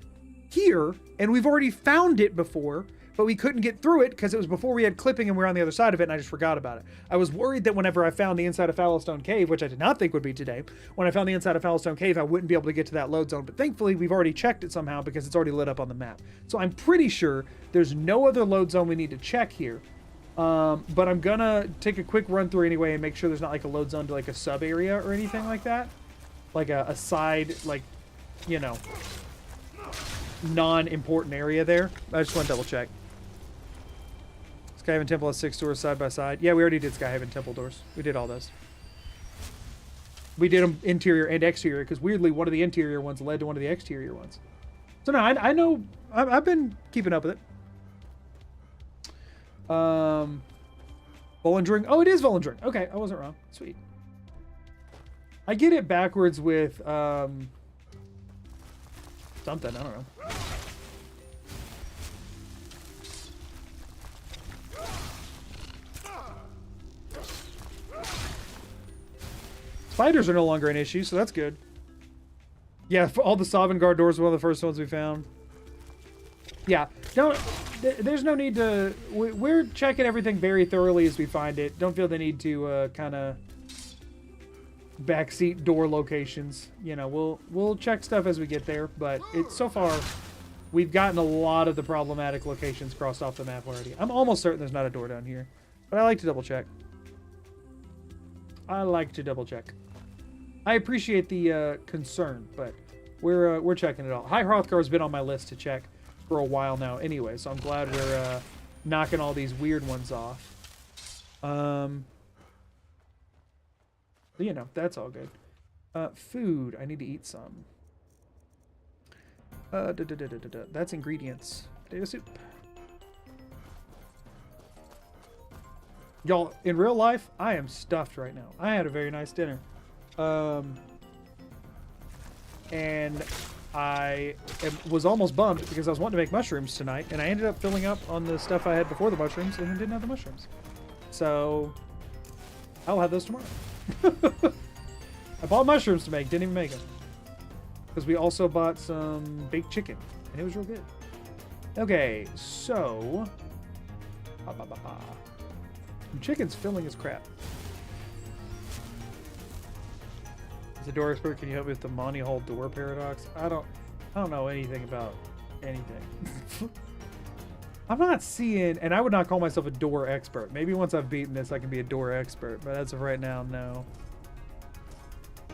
here, and we've already found it before, but we couldn't get through it because it was before we had clipping and we were on the other side of it, and I just forgot about it. I was worried that whenever I found the inside of Fallowstone Cave, which I did not think would be today, when I found the inside of Fallowstone Cave, I wouldn't be able to get to that load zone, but thankfully we've already checked it somehow because it's already lit up on the map. So I'm pretty sure there's no other load zone we need to check here, but I'm gonna take a quick run through anyway and make sure there's not like a load zone to like a sub area or anything like that. Like a side, like, you know, non-important area there. I just want to double check. Skyhaven Temple has 6 doors side by side. Yeah, we already did Skyhaven Temple doors. We did all those. We did them interior and exterior because weirdly one of the interior ones led to one of the exterior ones. So no, I know. I've been keeping up with it. Volendrug. Oh, it is Volendrug. Okay, I wasn't wrong. Sweet. I get it backwards with something. I don't know. Spiders are no longer an issue, so that's good. Yeah, all the Sovngarde doors were one of the first ones we found. Yeah, there's no need to... We're checking everything very thoroughly as we find it. Don't feel the need to kind of backseat door locations. You know, we'll check stuff as we get there, but so far, we've gotten a lot of the problematic locations crossed off the map already. I'm almost certain there's not a door down here, but I like to double check. I appreciate the concern, but we're checking it out. High Hrothgar's been on my list to check for a while now anyway, so I'm glad we're knocking all these weird ones off. You know, that's all good. Food. I need to eat some. That's ingredients. Potato soup. Y'all, in real life, I am stuffed right now. I had a very nice dinner. And I was almost bummed because I was wanting to make mushrooms tonight, and I ended up filling up on the stuff I had before the mushrooms and then didn't have the mushrooms. So, I'll have those tomorrow. I bought mushrooms to make, didn't even make them. Because we also bought some baked chicken, and it was real good. Okay, so... Chicken's filling as crap. As a door expert, can you help me with the Monty Hall door paradox? I don't know anything about anything. I'm not seeing, and I would not call myself a door expert. Maybe once I've beaten this, I can be a door expert, but as of right now, no.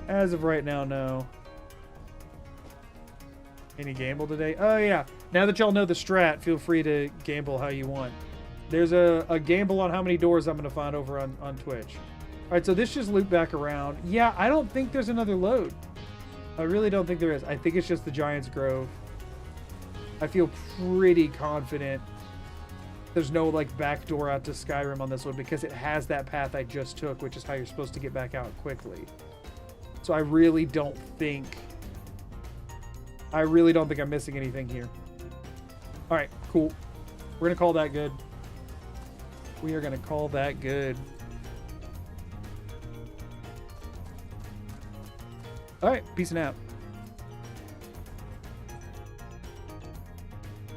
As of right now, no. Any gamble today? Oh yeah. Now that y'all know the strat, feel free to gamble how you want. There's a gamble on how many doors I'm going to find over on Twitch. Alright, so this just looped back around. Yeah, I don't think there's another load. I really don't think there is. I think it's just the Giant's Grove. I feel pretty confident there's no, like, back door out to Skyrim on this one because it has that path I just took, which is how you're supposed to get back out quickly. So I really don't think I'm missing anything here. Alright, cool. We're going to call that good. We are going to call that good. Alright, peace out.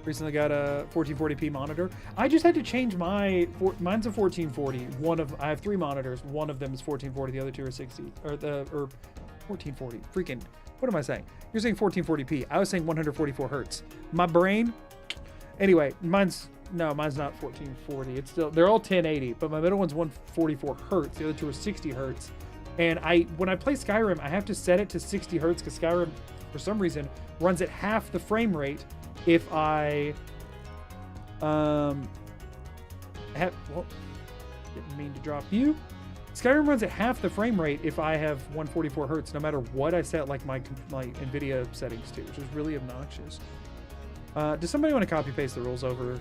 Recently got a 1440p monitor. I just had to change mine's a 1440. I have 3 monitors. One of them is 1440. The other 2 are 60 or 1440. Freaking, what am I saying? You're saying 1440p. I was saying 144 hertz. My brain. Anyway, mine's not 1440. It's still, they're all 1080, but my middle one's 144 hertz. The other 2 are 60 hertz. And when I play Skyrim, I have to set it to 60 hertz because Skyrim, for some reason, runs at half the frame rate if I didn't mean to drop you. Skyrim runs at half the frame rate if I have 144 hertz, no matter what I set like my NVIDIA settings to, which is really obnoxious. Does somebody want to copy paste the rules over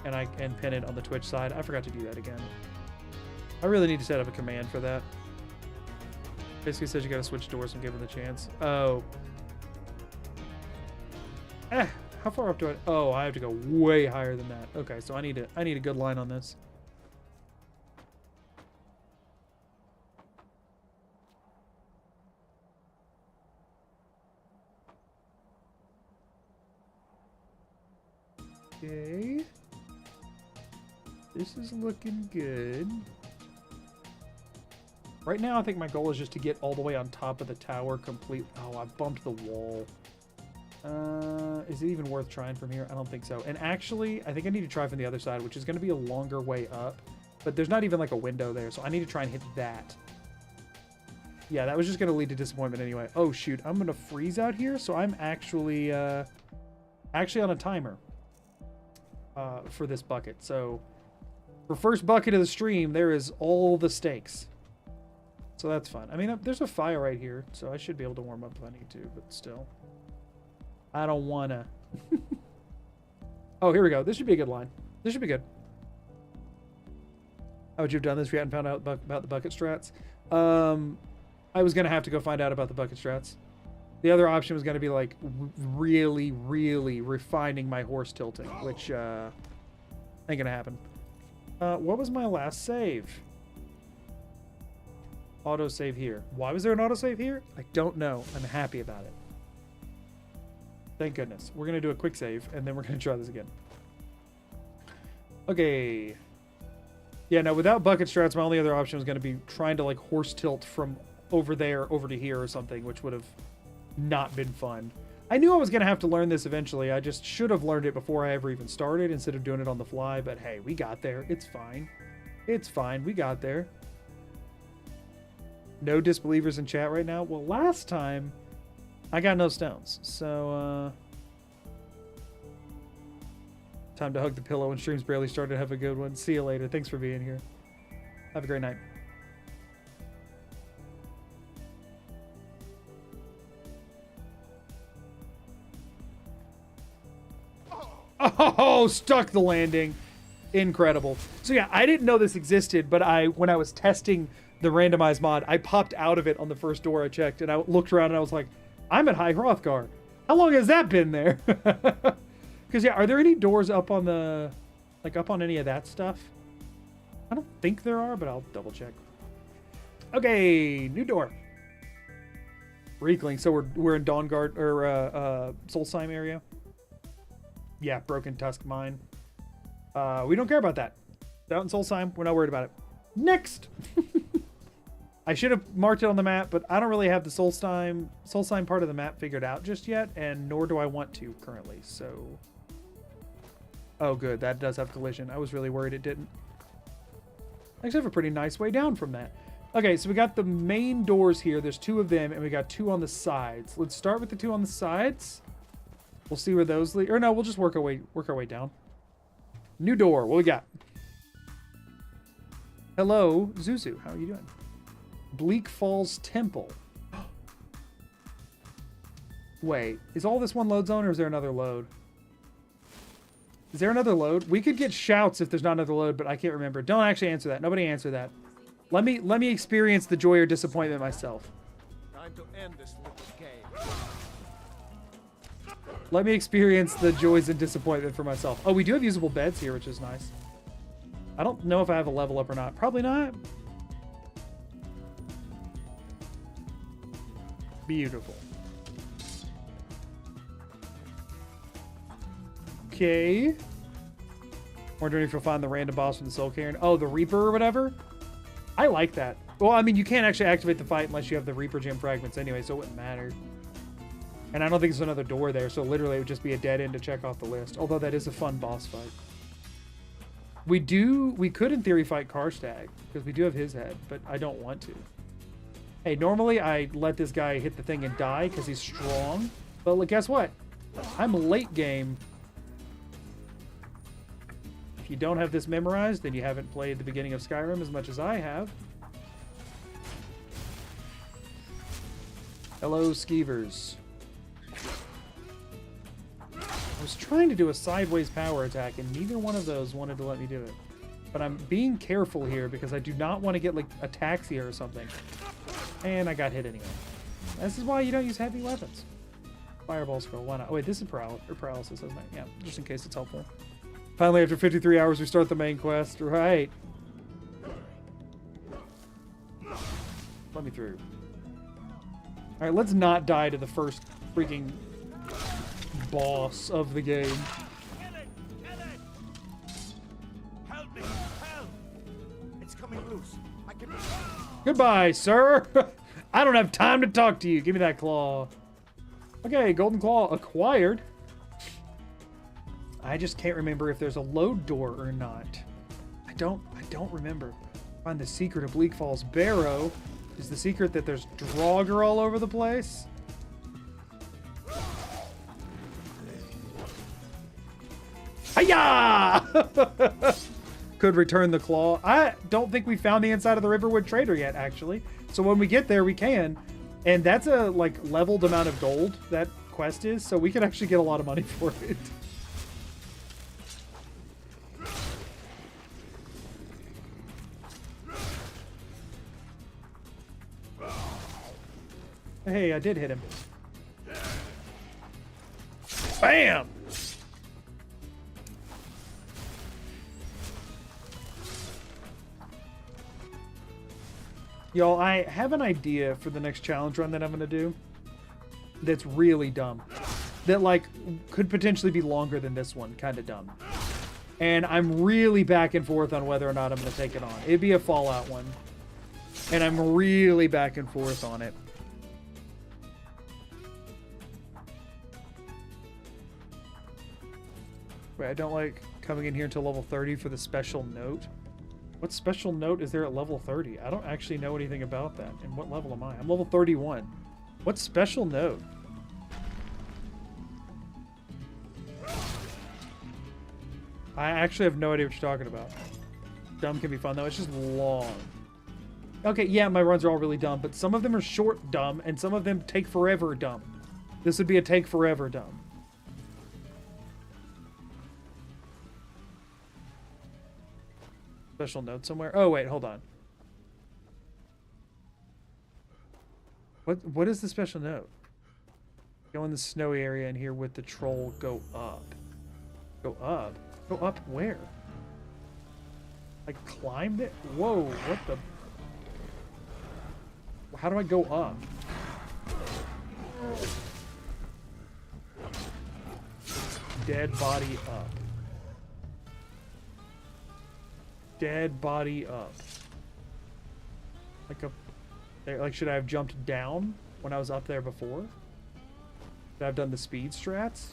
and pin it on the Twitch side? I forgot to do that again. I really need to set up a command for that. Basically says you gotta switch doors and give it the chance. Oh. How far up do I? Oh, I have to go way higher than that. Okay, so I need a good line on this. Okay. This is looking good. Right now, I think my goal is just to get all the way on top of the tower complete. Oh, I bumped the wall. Is it even worth trying from here? I don't think so. And actually, I think I need to try from the other side, which is going to be a longer way up. But there's not even like a window there, so I need to try and hit that. Yeah, that was just going to lead to disappointment anyway. Oh, shoot. I'm going to freeze out here, so I'm actually on a timer for this bucket. So for first bucket of the stream, there is all the stakes. So that's fun. I mean, there's a fire right here, so I should be able to warm up if I need to, but still. I don't want to. Oh, here we go. This should be a good line. This should be good. How would you have done this if you hadn't found out about the bucket strats? I was going to have to go find out about the bucket strats. The other option was going to be like really, really refining my horse tilting, which ain't going to happen. What was my last save? Autosave here. Why was there an autosave here? I don't know. I'm happy about it. Thank goodness. We're going to do a quick save, and then we're going to try this again. Okay. Yeah, no, without bucket strats, my only other option was going to be trying to, like, horse tilt from over there over to here or something, which would have not been fun. I knew I was going to have to learn this eventually. I just should have learned it before I ever even started instead of doing it on the fly, but hey, we got there. It's fine. It's fine. We got there. No disbelievers in chat right now. Well, last time I got no stones. So, time to hug the pillow when streams barely started. Have a good one. See you later. Thanks for being here. Have a great night. Oh, stuck the landing. Incredible. So yeah, I didn't know this existed, but when I was testing the randomized mod, I popped out of it on the first door I checked, and I looked around and I was like, I'm at High Hrothgar. How long has that been there? Because yeah, are there any doors up on the, like up on any of that stuff? I don't think there are, but I'll double check. Okay, new door. Reekling. So we're in Dawnguard or Solstheim area. Yeah, Broken Tusk Mine. We don't care about that. Out in Solstheim, we're not worried about it. Next! I should have marked it on the map, but I don't really have the Solstheim part of the map figured out just yet, and nor do I want to currently, so... Oh, good. That does have collision. I was really worried it didn't. I actually have a pretty nice way down from that. Okay, so we got the main doors here. There's 2 of them, and we got 2 on the sides. Let's start with the 2 on the sides. We'll see where those lead. Or no, we'll just work our way down. New door. What we got? Hello, Zuzu. How are you doing? Bleak Falls Temple. Wait, is all this one load zone, or is there another load? Is there another load? We could get shouts if there's not another load, but I can't remember. Don't actually answer that. Nobody answer that. Let me experience the joy or disappointment myself. Time to end this little game. Let me experience the joys and disappointment for myself. Oh, we do have usable beds here, which is nice. I don't know if I have a level up or not. Probably not. Beautiful. Okay. Wondering if you'll find the random boss from the Soul Cairn. Oh, the Reaper or whatever? I like that. Well, I mean, you can't actually activate the fight unless you have the Reaper gem fragments anyway, so it wouldn't matter. And I don't think there's another door there, so literally it would just be a dead end to check off the list. Although that is a fun boss fight. We could in theory fight Karstag, because we do have his head, but I don't want to. Hey, normally I let this guy hit the thing and die because he's strong. But look, guess what? I'm late game. If you don't have this memorized, then you haven't played the beginning of Skyrim as much as I have. Hello, Skeevers. I was trying to do a sideways power attack, and neither one of those wanted to let me do it. But I'm being careful here because I do not want to get like ataxia or something. And I got hit anyway. This is why you don't use heavy weapons. Fireball scroll, why not? Oh wait, this is paralysis, isn't it? Yeah, just in case it's helpful. Finally, after 53 hours, we start the main quest. Right. Let me through. Alright, let's not die to the first freaking boss of the game. Help me! Help! It's coming loose. I can... Goodbye, sir. I don't have time to talk to you. Give me that claw. Okay, golden claw acquired. I just can't remember if there's a load door or not. I don't remember. Find the secret of Bleak Falls Barrow. Is the secret that there's Draugr all over the place? Hiya! Could return the claw. I don't think we found the inside of the Riverwood Trader yet, actually. So when we get there, we can. And that's a, like, leveled amount of gold, that quest is. So we could actually get a lot of money for it. Hey, I did hit him. Bam! Y'all, I have an idea for the next challenge run that I'm going to do that's really dumb. That, like, could potentially be longer than this one. Kind of dumb. And I'm really back and forth on whether or not I'm going to take it on. It'd be a Fallout one. And I'm really back and forth on it. Wait, I don't like coming in here until level 30 for the special note. What special note is there at level 30? I don't actually know anything about that. And what level am I? I'm level 31. What special note? I actually have no idea what you're talking about. Dumb can be fun, though. It's just long. Okay, yeah, my runs are all really dumb, but some of them are short dumb, and some of them take forever dumb. This would be a take forever dumb. Special note somewhere. Oh, wait, hold on. What is the special note? Go in the snowy area and here with the troll, go up. Go up? Go up where? Like climb it? Whoa, what the? How do I go up? Dead body up. Dead body up. Like should I have jumped down when I was up there before? Should I have done the speed strats?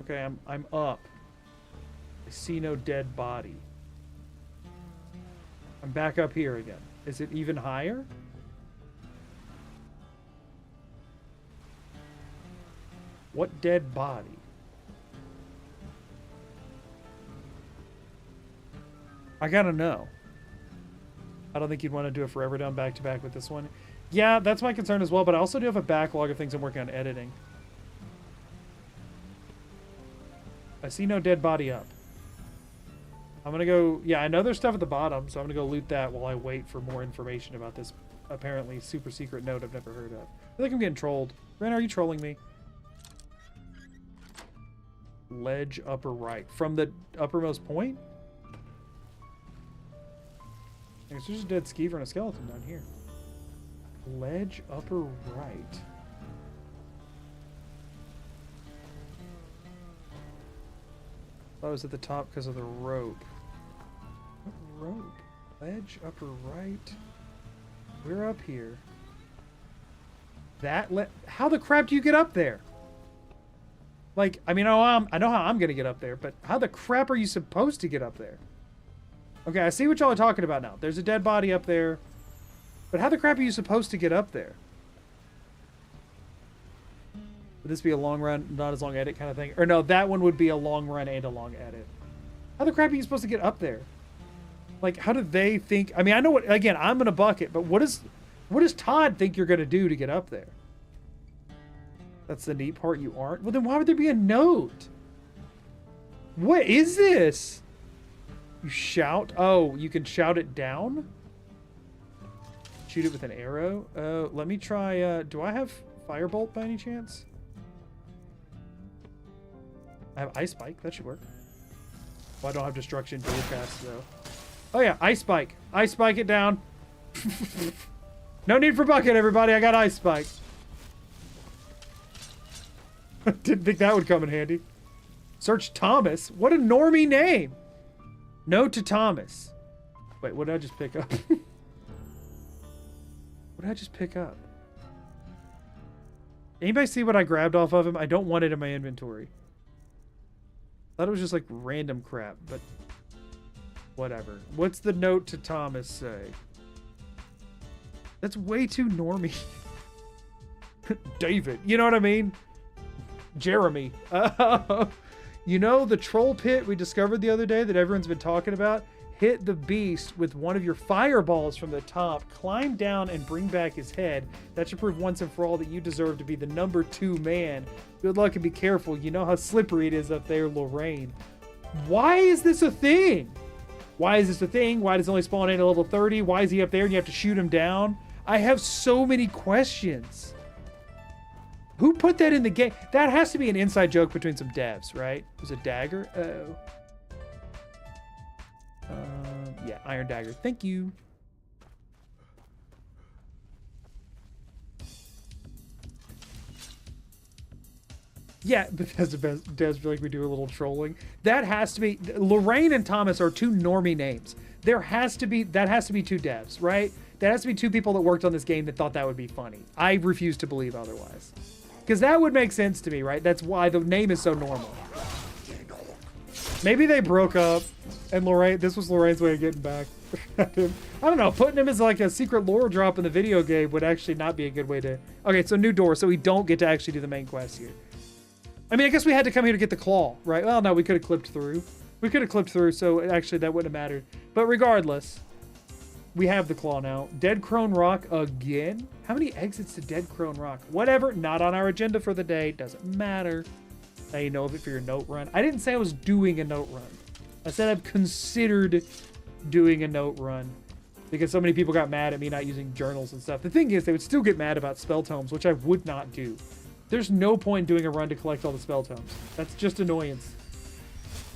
Okay, I'm up. I see no dead body. I'm back up here again. Is it even higher? What dead body? I gotta know. I don't think you'd want to do it forever down back to back with this one. Yeah, that's my concern as well, but I also do have a backlog of things I'm working on editing. I see no dead body up. I'm gonna go... Yeah, I know there's stuff at the bottom, so I'm gonna go loot that while I wait for more information about this apparently super secret node I've never heard of. I feel like I'm getting trolled. Ren, are you trolling me? Ledge upper right. From the uppermost point? There's just a dead skeever and a skeleton down here. Ledge upper right. Thought it was at the top because of the rope. What rope? Ledge upper right. We're up here. How the crap do you get up there? Like, I mean, I know how I'm gonna get up there, but how the crap are you supposed to get up there? Okay, I see what y'all are talking about now. There's a dead body up there. But how the crap are you supposed to get up there? Would this be a long run, not as long edit kind of thing? Or no, that one would be a long run and a long edit. How the crap are you supposed to get up there? Like, how do they think... I mean, I know what... Again, I'm in a bucket, but what does Todd think you're going to do to get up there? That's the neat part, you aren't? Well, then why would there be a note? What is this? You shout? Oh, you can shout it down? Shoot it with an arrow? Let me try, do I have Firebolt by any chance? I have Ice Spike. That should work. Well, I don't have Destruction Dualcast, though. Oh, yeah. Ice Spike. Ice Spike it down. No need for bucket, everybody. I got Ice Spike. Didn't think that would come in handy. Search Thomas. What a normie name. No to Thomas. Wait, what did I just pick up? What did I just pick up? Anybody see what I grabbed off of him? I don't want it in my inventory. Thought it was just like random crap, but whatever. What's the note to Thomas say? That's way too normie. David, you know what I mean? Jeremy. You know the troll pit we discovered the other day that everyone's been talking about? Hit the beast with one of your fireballs from the top, climb down and bring back his head. That should prove once and for all that you deserve to be the number 2 man. Good luck and be careful. You know how slippery it is up there, Lorraine. Why is this a thing? Why is this a thing? Why does it only spawn in at level 30? Why is he up there and you have to shoot him down? I have so many questions. Who put that in the game? That has to be an inside joke between some devs, right? There's a dagger. Oh. Yeah, iron dagger. Thank you. Yeah, Bethesda devs feel like we do a little trolling. That has to be... Lorraine and Thomas are 2 normie names. That has to be 2 devs, right? That has to be 2 people that worked on this game that thought that would be funny. I refuse to believe otherwise. Because that would make sense to me, right? That's why the name is so normal. Maybe they broke up, and Lorraine. This was Lorraine's way of getting back at him. I don't know. Putting him as like a secret lore drop in the video game would actually not be a good way to. Okay, so new door. So we don't get to actually do the main quest here. I mean, I guess we had to come here to get the claw, right? Well, no, we could have clipped through. We could have clipped through, so actually that wouldn't have mattered. But regardless, we have the claw now. Dead Crone Rock again. How many exits to Dead Crone Rock? Whatever. Not on our agenda for the day. Doesn't matter. Now you know of it for your note run. I didn't say I was doing a note run. I said I've considered doing a note run because so many people got mad at me not using journals and stuff. The thing is, they would still get mad about spell tomes, which I would not do. There's no point in doing a run to collect all the spell tomes. That's just annoyance.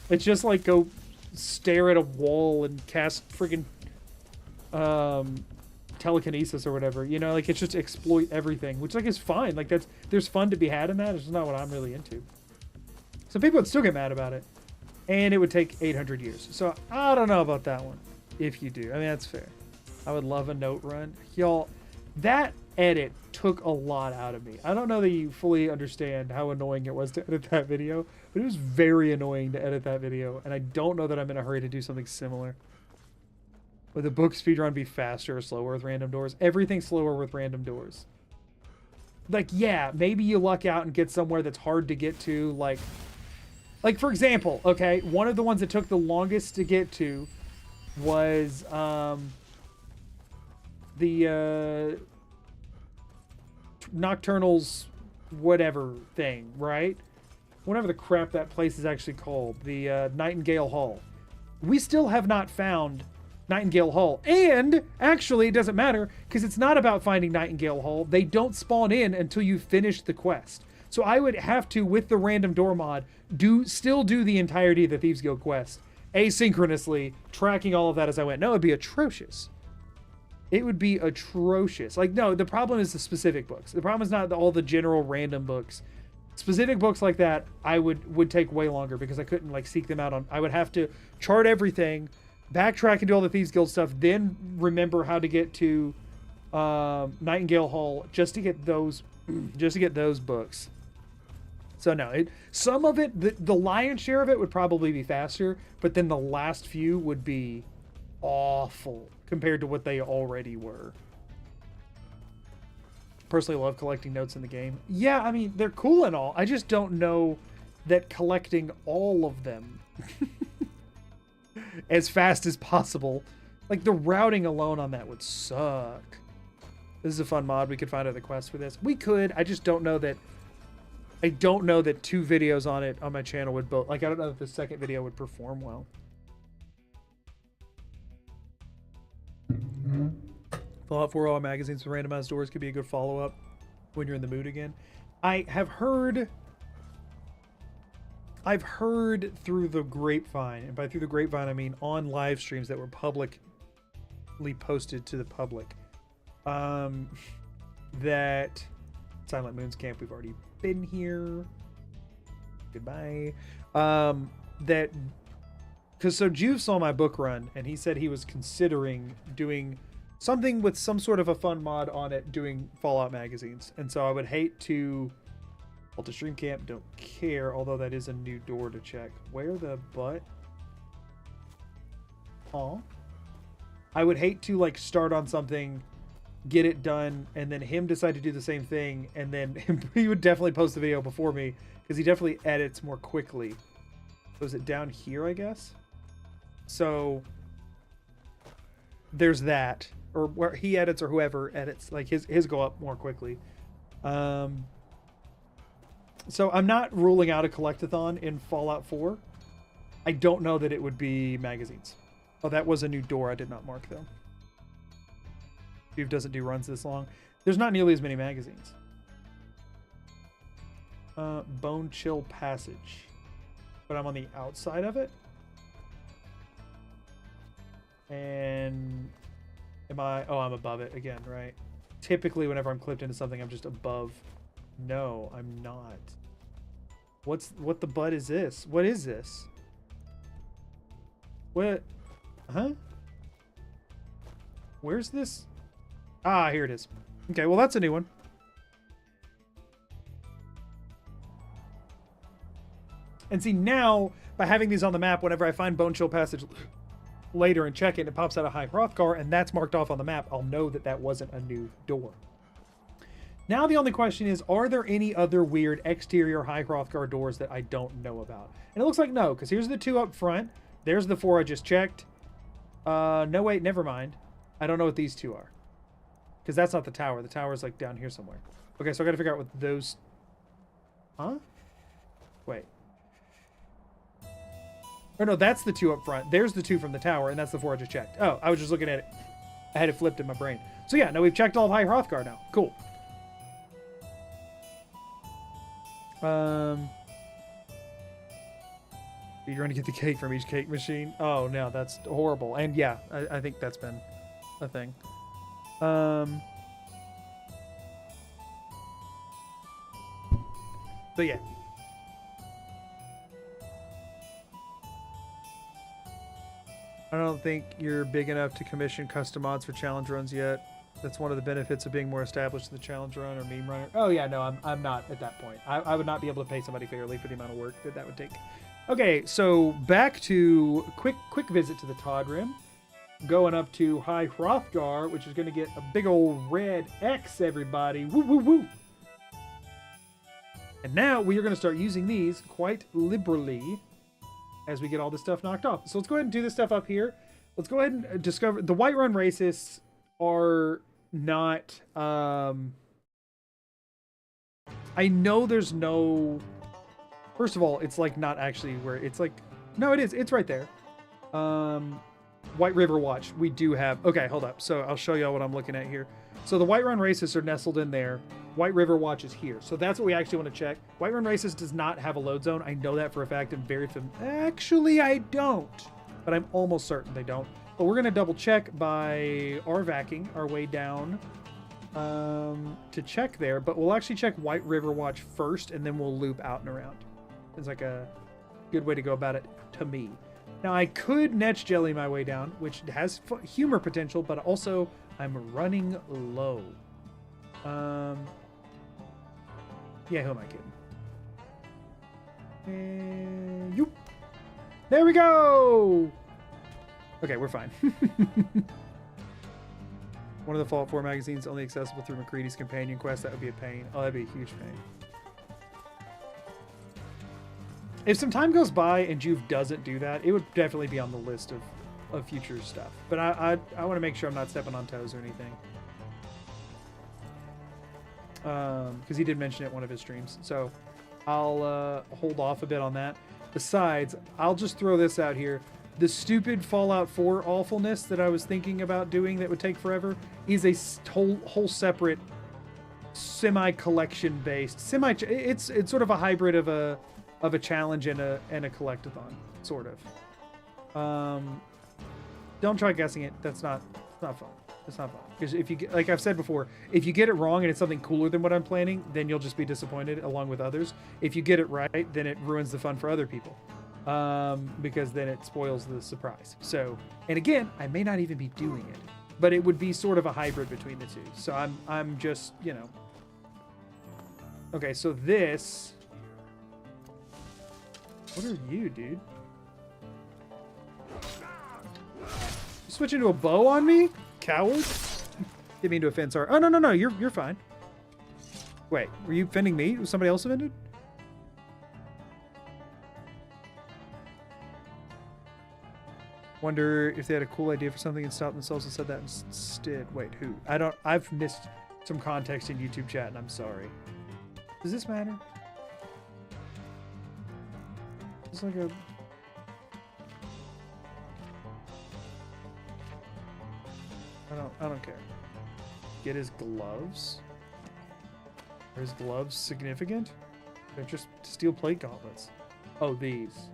It's just like go stare at a wall and cast friggin' telekinesis or whatever. You know, like it's just exploit everything, which like is fine. Like there's fun to be had in that. It's just not what I'm really into. So people would still get mad about it. And it would take 800 years. So I don't know about that one. If you do. I mean, that's fair. I would love a note run. Y'all, that edit took a lot out of me. I don't know that you fully understand how annoying it was to edit that video. But it was very annoying to edit that video. And I don't know that I'm in a hurry to do something similar. Would the book speedrun be faster or slower with random doors? Everything's slower with random doors. Like, yeah, maybe you luck out and get somewhere that's hard to get to, like, for example, okay, one of the ones that took the longest to get to was the Nocturnal's whatever thing, right? Whatever the crap that place is actually called. The Nightingale Hall. We still have not found Nightingale Hall. And, actually, it doesn't matter, because it's not about finding Nightingale Hall. They don't spawn in until you finish the quest. So I would have to, with the random door mod, still do the entirety of the Thieves Guild quest asynchronously, tracking all of that as I went. No, it'd be atrocious. It would be atrocious. Like, no, the problem is the specific books. The problem is not all the general random books. Specific books like that, I would take way longer because I couldn't like seek them out on. I would have to chart everything, backtrack and do all the Thieves Guild stuff, then remember how to get to Nightingale Hall just to get those books. So no, some of it, the lion's share of it would probably be faster, but then the last few would be awful compared to what they already were. Personally love collecting notes in the game. Yeah, I mean, they're cool and all. I just don't know that collecting all of them as fast as possible. Like, the routing alone on that would suck. This is a fun mod. We could find other quests for this. We could. I just don't know that... I don't know that 2 videos on it on my channel would both... Like, I don't know if the second video would perform well. Fallout 4 all magazines with randomized doors could be a good follow-up when you're in the mood again. I have heard... I've heard through the grapevine, and by through the grapevine I mean on live streams that were publicly posted to the public, that Silent Moon's Camp, we've already been here. Goodbye. That, because so Juve saw my book run, and he said he was considering doing something with some sort of a fun mod on it, doing Fallout magazines. And so I would hate to... Alta Stream Camp, don't care, although that is a new door to check. Where the butt? Aw. I would hate to, like, start on something, get it done, and then him decide to do the same thing, and then he would definitely post the video before me, because he definitely edits more quickly. So is it down here, I guess? So, there's that. Or where he edits or whoever edits, like, his go up more quickly. So I'm not ruling out a collectathon in Fallout 4. I don't know that it would be magazines. Oh, that was a new door I did not mark, though. Steve doesn't do runs this long. There's not nearly as many magazines. Bone Chill Passage. But I'm on the outside of it. And... am I... oh, I'm above it again, right? Typically, whenever I'm clipped into something, I'm just above... no, I'm not. What the butt is this? What is this? What? Huh? Where's this? Ah, here it is. Okay, well, that's a new one. And see, now, by having these on the map, whenever I find Bone Chill Passage later and check it, it pops out a High Hrothgar, and that's marked off on the map, I'll know that that wasn't a new door. Now the only question is, are there any other weird exterior High Hrothgar doors that I don't know about? And it looks like no, because here's the 2 up front. There's the 4 I just checked. No, wait, never mind. I don't know what these 2 are. Because that's not the tower. The tower's like down here somewhere. Okay, so I gotta figure out what those... Huh? Wait. Or no, that's the 2 up front. There's the 2 from the tower, and that's the 4 I just checked. Oh, I was just looking at it. I had it flipped in my brain. So yeah, no, we've checked all of High Hrothgar now. Cool. You're going to get the cake from each cake machine. Oh no, that's horrible. And yeah, I think that's been a thing. But yeah. I don't think you're big enough to commission custom mods for challenge runs yet. That's one of the benefits of being more established in the challenge run or meme runner. Oh yeah, no, I'm not at that point. I would not be able to pay somebody fairly for the amount of work that would take. Okay, so back to quick visit to the Todd Rim. Going up to High Hrothgar, which is going to get a big old red X, everybody. Woo, woo, woo. And now we are going to start using these quite liberally as we get all this stuff knocked off. So let's go ahead and do this stuff up here. Let's go ahead and discover... The Whiterun racists are not... I know there's no... First of all, it's like not actually where... It's like... No, it is. It's right there. White River Watch. We do have... Okay, hold up. So I'll show y'all what I'm looking at here. So the Whiterun racists are nestled in there. White River Watch is here. So that's what we actually want to check. Whiterun Races does not have a load zone. I know that for a fact. I'm very Actually, I don't. But I'm almost certain they don't. But we're going to double check by RVACing our way down to check there. But we'll actually check White River Watch first, and then we'll loop out and around. It's like a good way to go about it to me. Now, I could Netch Jelly my way down, which has humor potential, but also I'm running low. Yeah, who am I kidding? And you. There we go. Okay, we're fine. One of the Fallout 4 magazines only accessible through McCready's companion quest. That would be a pain. Oh, that'd be a huge pain. If some time goes by and Juve doesn't do that, it would definitely be on the list of future stuff. But I want to make sure I'm not stepping on toes or anything. Because he did mention it in one of his streams. So I'll hold off a bit on that. Besides, I'll just throw this out here. The stupid Fallout 4 awfulness that I was thinking about doing that would take forever is a whole separate semi-collection based it's sort of a hybrid of a challenge and a collectathon, sort of. Don't try guessing it. That's not fun. It's not fun. Because if you get, like I've said before, if you get it wrong and it's something cooler than what I'm planning, then you'll just be disappointed along with others. If you get it right, then it ruins the fun for other people. Because then it spoils the surprise. So, and again, I may not even be doing it, but it would be sort of a hybrid between the two. So I'm just, you know. Okay, so this. What are you, dude? You switch into a bow on me? Coward? Get me into a fence. Oh, no. You're fine. Wait, were you fending me? Was somebody else offended? Wonder if they had a cool idea for something and stopped themselves and said that instead. Wait, who? I've missed some context in YouTube chat and I'm sorry. Does this matter? It's like a... I don't care. Get his gloves? Are his gloves significant? They're just steel plate gauntlets. Oh, these.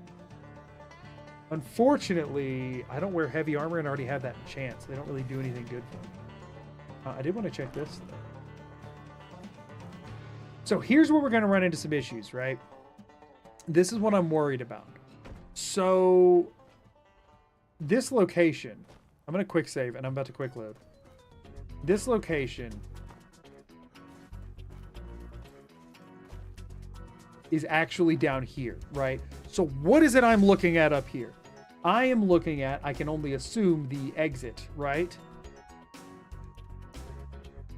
Unfortunately, I don't wear heavy armor and already have that chance. They don't really do anything good for me. I did want to check this, though. So here's where we're going to run into some issues, right? This is what I'm worried about. So this location, I'm going to quick save and I'm about to quick load. This location is actually down here, right? So what is it I'm looking at up here? I am looking at, I can only assume, the exit, right?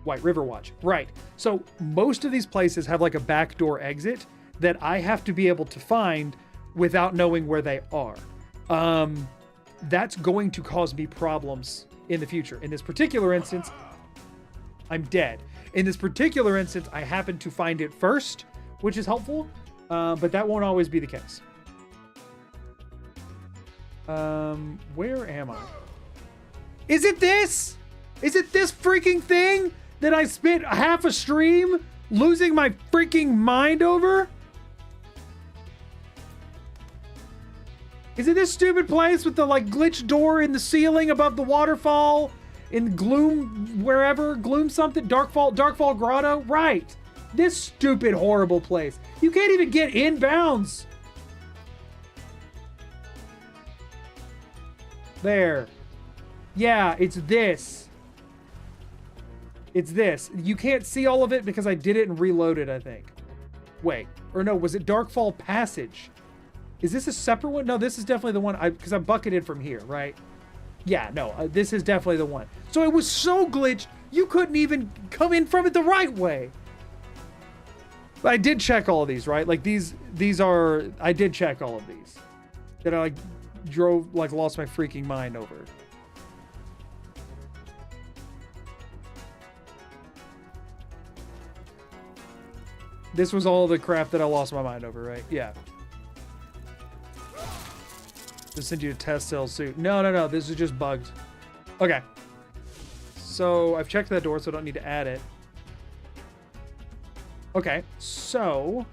White River Watch, right. So most of these places have like a backdoor exit that I have to be able to find without knowing where they are. That's going to cause me problems in the future. In this particular instance, I'm dead. In this particular instance, I happen to find it first, which is helpful, but that won't always be the case. Where am I? Is it this? Is it this freaking thing that I spent half a stream losing my freaking mind over? Is it this stupid place with the like glitch door in the ceiling above the waterfall in Gloom, wherever, Gloom something, Darkfall Grotto? Right. This stupid, horrible place. You can't even get inbounds. There. Yeah, it's this. It's this. You can't see all of it because I did it and reloaded, I think. Wait. Or no, was it Darkfall Passage? Is this a separate one? No, this is definitely the one, because I bucketed from here, right? Yeah, no, this is definitely the one. So it was so glitched, you couldn't even come in from it the right way. But I did check all of these, right? Like these are, I did check all of these. That I like lost my freaking mind over. This was all the crap that I lost my mind over, right? Yeah. To send you a test cell suit. No. This is just bugged. Okay. So I've checked that door, so I don't need to add it. Okay. So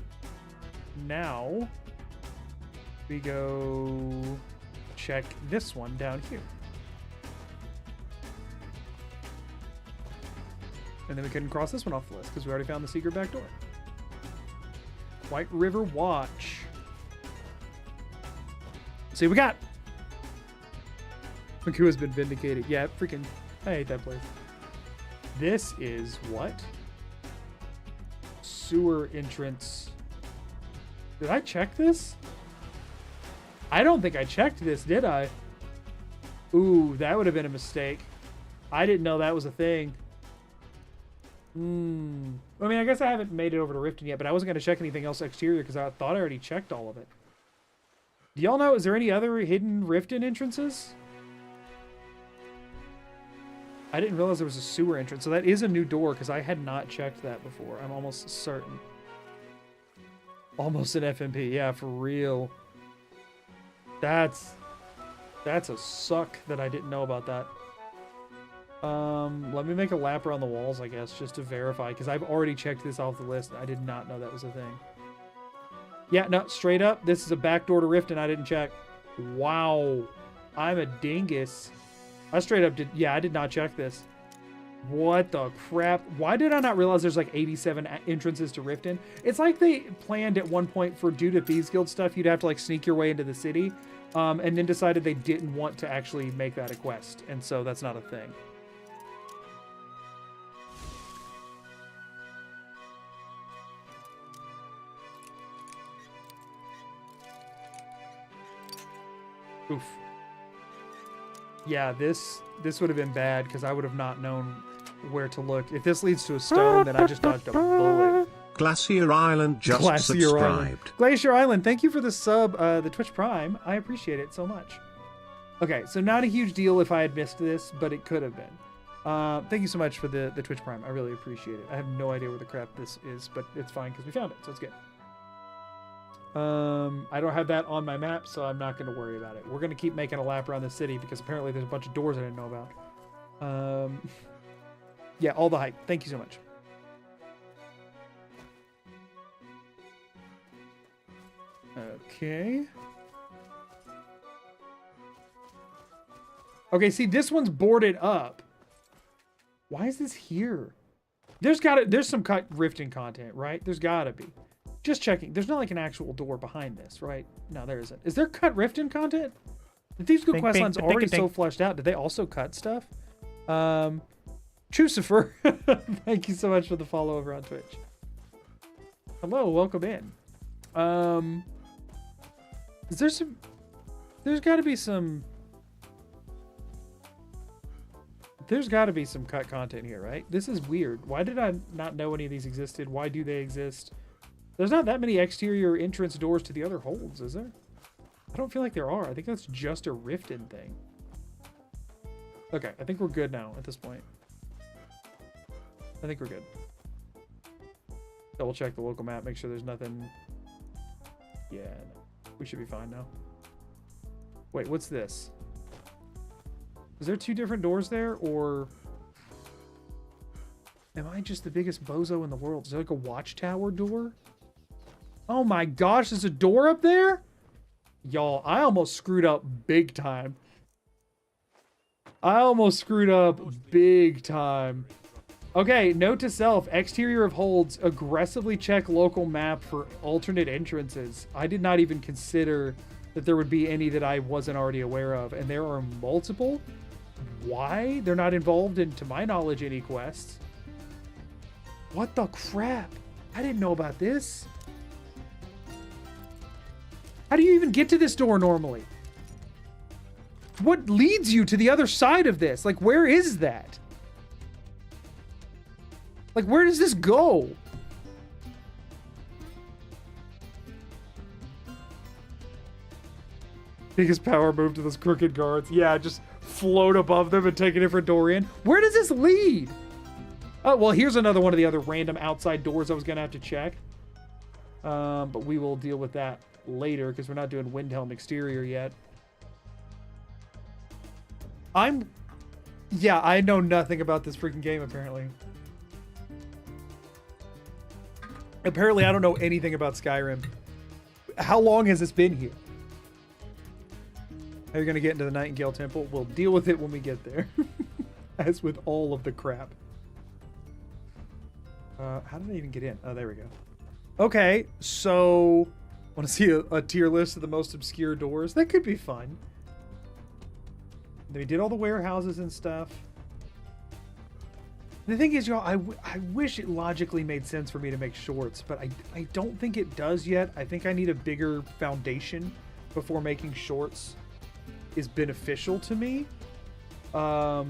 now we go check this one down here. And then we couldn't cross this one off the list because we already found the secret back door. White River Watch. See, we got. Look who has been vindicated. Yeah, freaking. I hate that place. This is what? Sewer entrance. Did I check this? I don't think I checked this, did I? Ooh, that would have been a mistake. I didn't know that was a thing. I mean, I guess I haven't made it over to Riften yet, but I wasn't going to check anything else exterior because I thought I already checked all of it. Do y'all know, is there any other hidden Riften entrances? I didn't realize there was a sewer entrance, so that is a new door because I had not checked that before. I'm almost certain. Almost an FMP, yeah, for real. That's a suck that I didn't know about that. Let me make a lap around the walls, I guess, just to verify, because I've already checked this off the list. I did not know that was a thing. Yeah, no, straight up, this is a back door to Riften. I didn't check. Wow. I'm a dingus. I straight up did, yeah, I did not check this. What the crap? Why did I not realize there's like 87 entrances to Riften? It's like they planned at one point for due to Thieves Guild stuff, you'd have to like sneak your way into the city, and then decided they didn't want to actually make that a quest, and so that's not a thing. Oof. Yeah, this would have been bad because I would have not known where to look. If this leads to a stone, then I just dodged a bullet. Glacier Island just subscribed. Glacier Island, thank you for the sub, the Twitch Prime. I appreciate it so much. Okay, so not a huge deal if I had missed this, but it could have been. Thank you so much for the Twitch Prime. I really appreciate it. I have no idea where the crap this is, but it's fine because we found it, so it's good. I don't have that on my map, so I'm not going to worry about it. We're going to keep making a lap around the city because apparently there's a bunch of doors I didn't know about. Yeah, all the hype. Thank you so much. Okay. Okay, see, this one's boarded up. Why is this here? There's some cut Riften content, right? There's gotta be. Just checking. There's not like an actual door behind this, right? No, there isn't. Is there cut Riften content? The Thieves Guild questline's already so fleshed out. Did they also cut stuff? Chucifer, thank you so much for the follow over on Twitch. Hello, welcome in. Is there some... There's got to be some... There's got to be some cut content here, right? This is weird. Why did I not know any of these existed? Why do they exist? There's not that many exterior entrance doors to the other holds, is there? I don't feel like there are. I think that's just a Riften thing. Okay, I think we're good now at this point. I think we're good. Double check the local map, make sure there's nothing... Yeah, no. We should be fine now. Wait, what's this? Is there two different doors there, or... Am I just the biggest bozo in the world? Is there like a watchtower door? Oh my gosh, there's a door up there? Y'all, I almost screwed up big time. I almost screwed up big time. Okay, note to self, exterior of holds, aggressively check local map for alternate entrances. I did not even consider that there would be any that I wasn't already aware of, and there are multiple. Why? They're not involved in, to my knowledge, any quests. What the crap? I didn't know about this. How do you even get to this door normally? What leads you to the other side of this? Like, where is that? Like, where does this go? Biggest power move to those crooked guards. Yeah, just float above them and take a different door in. Where does this lead? Oh, well, here's another one of the other random outside doors I was going to have to check. But we will deal with that later because we're not doing Windhelm exterior yet. Yeah, I know nothing about this freaking game, apparently. Apparently, I don't know anything about Skyrim. How long has this been here? How are you going to get into the Nightingale Temple? We'll deal with it when we get there. As with all of the crap. How did I even get in? Oh, there we go. Okay, so... Want to see a tier list of the most obscure doors? That could be fun. They did all the warehouses and stuff. The thing is, y'all, I wish it logically made sense for me to make shorts, but I don't think it does yet. I think I need a bigger foundation before making shorts is beneficial to me. But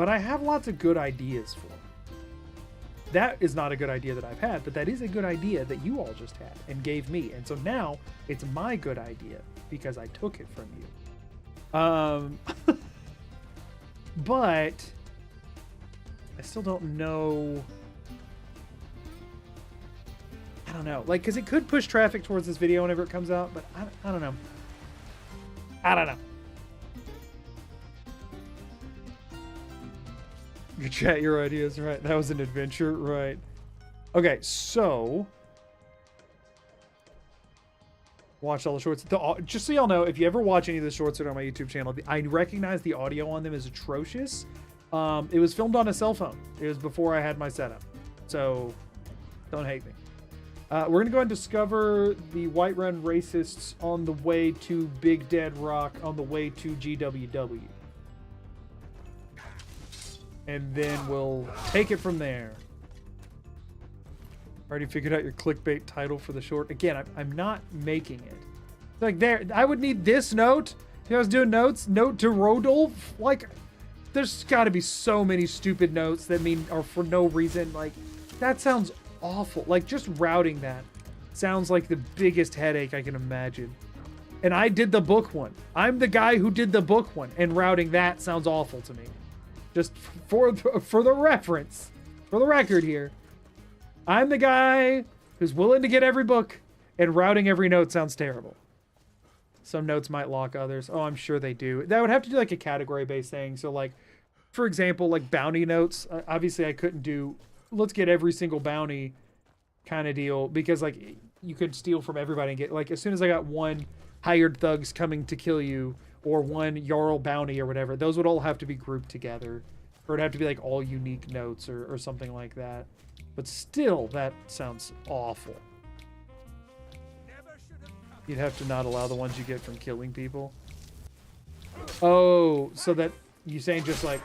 I have lots of good ideas for them. That is not a good idea that I've had, but that is a good idea that you all just had and gave me. And so now it's my good idea because I took it from you. But I still don't know. I don't know. Like, because it could push traffic towards this video whenever it comes out, but I don't know. I don't know. Your chat, your ideas, right? That was an adventure, right? Okay, so watch all the shorts. Just so y'all know, if you ever watch any of the shorts that are on my YouTube channel, I recognize the audio on them is atrocious. It was filmed on a cell phone. It was before I had my setup, so don't hate me. We're gonna go and discover the Whiterun racists on the way to Big Dead Rock, on the way to GWW. And then we'll take it from there. Already figured out your clickbait title for the short. Again, I'm not making it. Like there, I would need this note. If I was doing notes, note to Rodolph. Like, there's got to be so many stupid notes that are for no reason. Like, that sounds awful. Like, just routing that sounds like the biggest headache I can imagine. And I did the book one. I'm the guy who did the book one, and routing that sounds awful to me. Just for the reference, for the record here, I'm the guy who's willing to get every book, and routing every note sounds terrible. Some notes might lock others. Oh, I'm sure they do. That would have to do like a category-based thing. So like, for example, like bounty notes. Obviously, I couldn't do, let's get every single bounty kind of deal, because like you could steal from everybody and get, like, as soon as I got one hired thugs coming to kill you, or one Jarl bounty or whatever, those would all have to be grouped together. Or it'd have to be like all unique notes or something like that. But still, that sounds awful. You'd have to not allow the ones you get from killing people. Oh, so that you saying just like...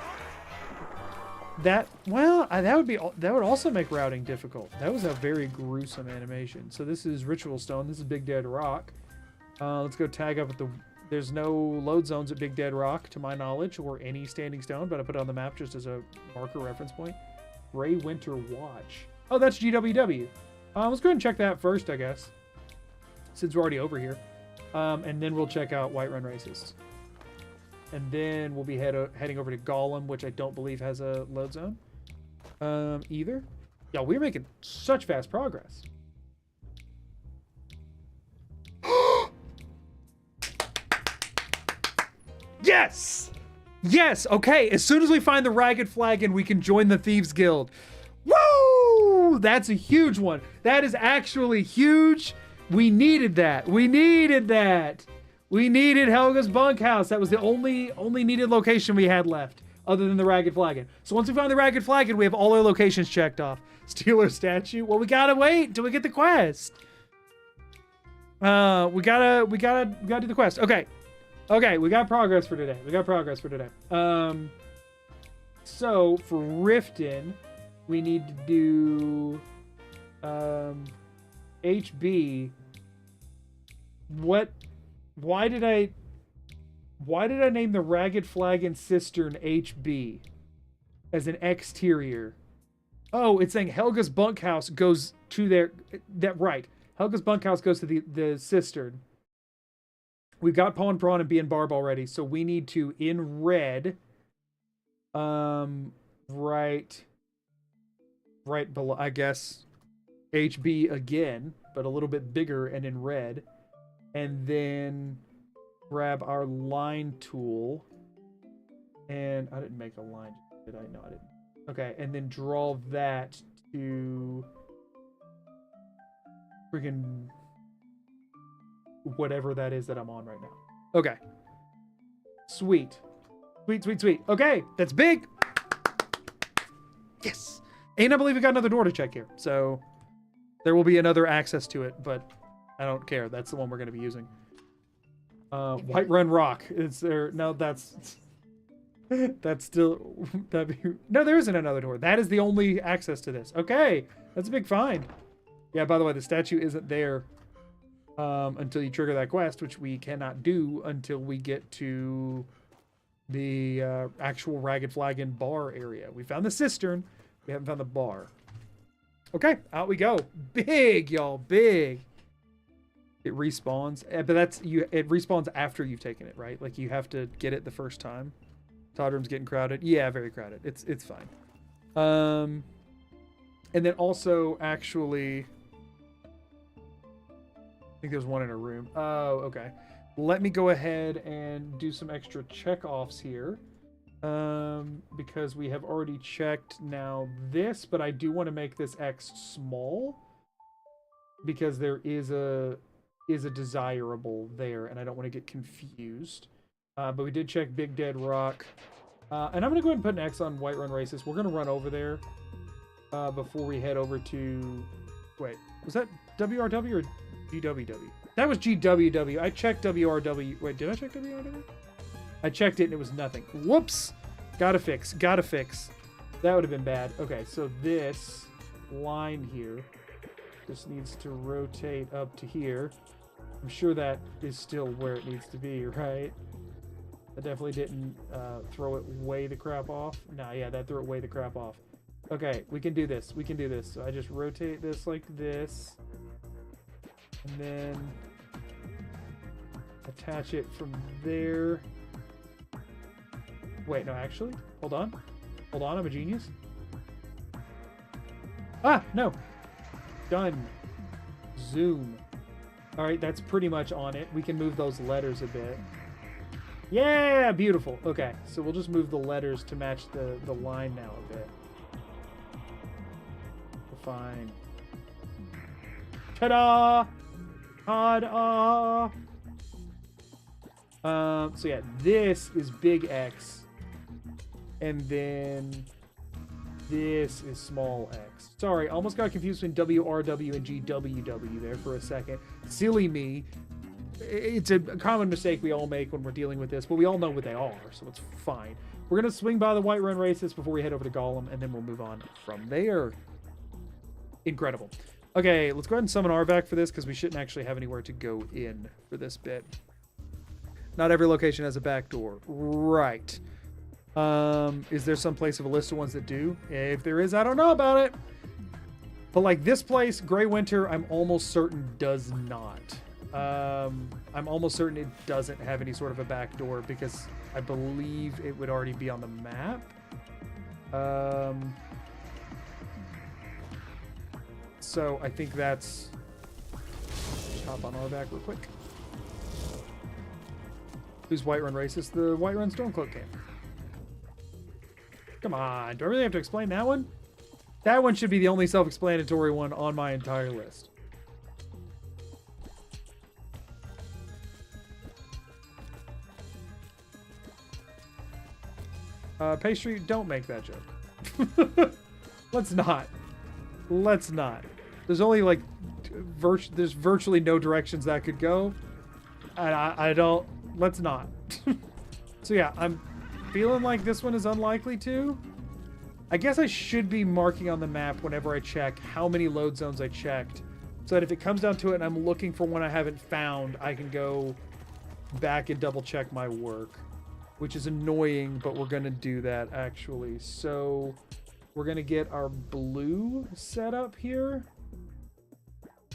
that would also make routing difficult. That was a very gruesome animation. So this is Ritual Stone. This is Big Dead Rock. Let's go tag up at the... There's no load zones at Big Dead Rock, to my knowledge, or any Standing Stone, but I put it on the map just as a marker reference point. Gray Winter Watch. Oh, that's GWW. Let's go ahead and check that first, I guess, since we're already over here. And then we'll check out Whiterun Racists. And then we'll be heading over to Gollum, which I don't believe has a load zone either. Yeah, we're making such fast progress. Yes! Yes! Okay, as soon as we find the Ragged Flagon, we can join the Thieves Guild. Woo! That's a huge one. That is actually huge. We needed that. We needed that. We needed Helga's bunkhouse. That was the only needed location we had left, other than the Ragged Flagon. So once we find the Ragged Flagon, we have all our locations checked off. Steeler statue. Well, we gotta wait till we get the quest. We gotta do the quest. Okay. Okay, we got progress for today. So for Riften, we need to do HB. Why did I name the Ragged Flagon Cistern HB as an exterior? Oh, it's saying Helga's bunkhouse goes to their... That right. Helga's bunkhouse goes to the cistern. We've got Paw and Prawn and B and Barb already, so we need to, in red, right below, I guess, HB again, but a little bit bigger and in red. And then grab our line tool. And I didn't make a line, did I? No, I didn't. Okay, and then draw that to freaking whatever that is that I'm on right now. Okay. Sweet. Sweet. Okay, that's big. Yes. And I believe we got another door to check here. So there will be another access to it, but I don't care. That's the one we're going to be using. Whiterun Rock. Is there... No, that's still... No, there isn't another door. That is the only access to this. Okay. That's a big find. Yeah, by the way, the statue isn't there until you trigger that quest, which we cannot do until we get to the actual Ragged Flagon bar area. We found the cistern. We haven't found the bar. Okay, out we go. Big, y'all, big. It respawns, but it respawns after you've taken it, right? Like you have to get it the first time. Todd Room's getting crowded. Yeah, very crowded. It's fine. And then also actually, I think there's one in a room. Oh, okay. Let me go ahead and do some extra check-offs here. Because we have already checked now this, but I do want to make this X small because there is a desirable there, and I don't want to get confused. But we did check Big Dead Rock. And I'm going to go ahead and put an X on Whiterun Racist. We're going to run over there before we head over to... Wait, was that WRW or GWW? That was GWW. I checked WRW. Wait, did I check WRW? I checked it and it was nothing. Whoops! Gotta fix. That would have been bad. Okay, so this line here just needs to rotate up to here. I'm sure that is still where it needs to be, right? I definitely didn't throw it way the crap off. Nah, yeah, that threw it way the crap off. Okay, we can do this. So I just rotate this like this. And then attach it from there. Wait, no, actually, hold on, I'm a genius. Ah, no, done. Zoom. All right, that's pretty much on it. We can move those letters a bit. Yeah, beautiful. Okay, so we'll just move the letters to match the line now a bit. Fine. Ta-da! Ta-da! So yeah, this is big X. And then this is small x. Sorry, almost got confused between WRW and GWW there for a second. Silly me. it's a common mistake we all make when we're dealing with this, but we all know what they are, so it's fine. We're going to swing by the Whiterun races before we head over to Gollum, and then we'll move on from there. Incredible. Okay, let's go ahead and summon Arvac for this, because we shouldn't actually have anywhere to go in for this bit. Not every location has a back door. Right. Is there some place of a list of ones that do? If there is, I don't know about it. But like this place, Grey Winter, I'm almost certain does not. I'm almost certain it doesn't have any sort of a back door because I believe it would already be on the map. So I think that's... Hop on Arvac real quick. Who's Whiterun racist? The Whiterun Stormcloak camp. Come on, do I really have to explain that one? That one should be the only self-explanatory one on my entire list. Pastry, don't make that joke. Let's not. Let's not. There's only like there's virtually no directions that could go. And I don't. Let's not. So yeah, I'm feeling like this one is unlikely to. I guess I should be marking on the map whenever I check how many load zones I checked, so that if it comes down to it and I'm looking for one I haven't found, I can go back and double check my work, which is annoying, but we're gonna do that actually. So we're gonna get our blue set up here.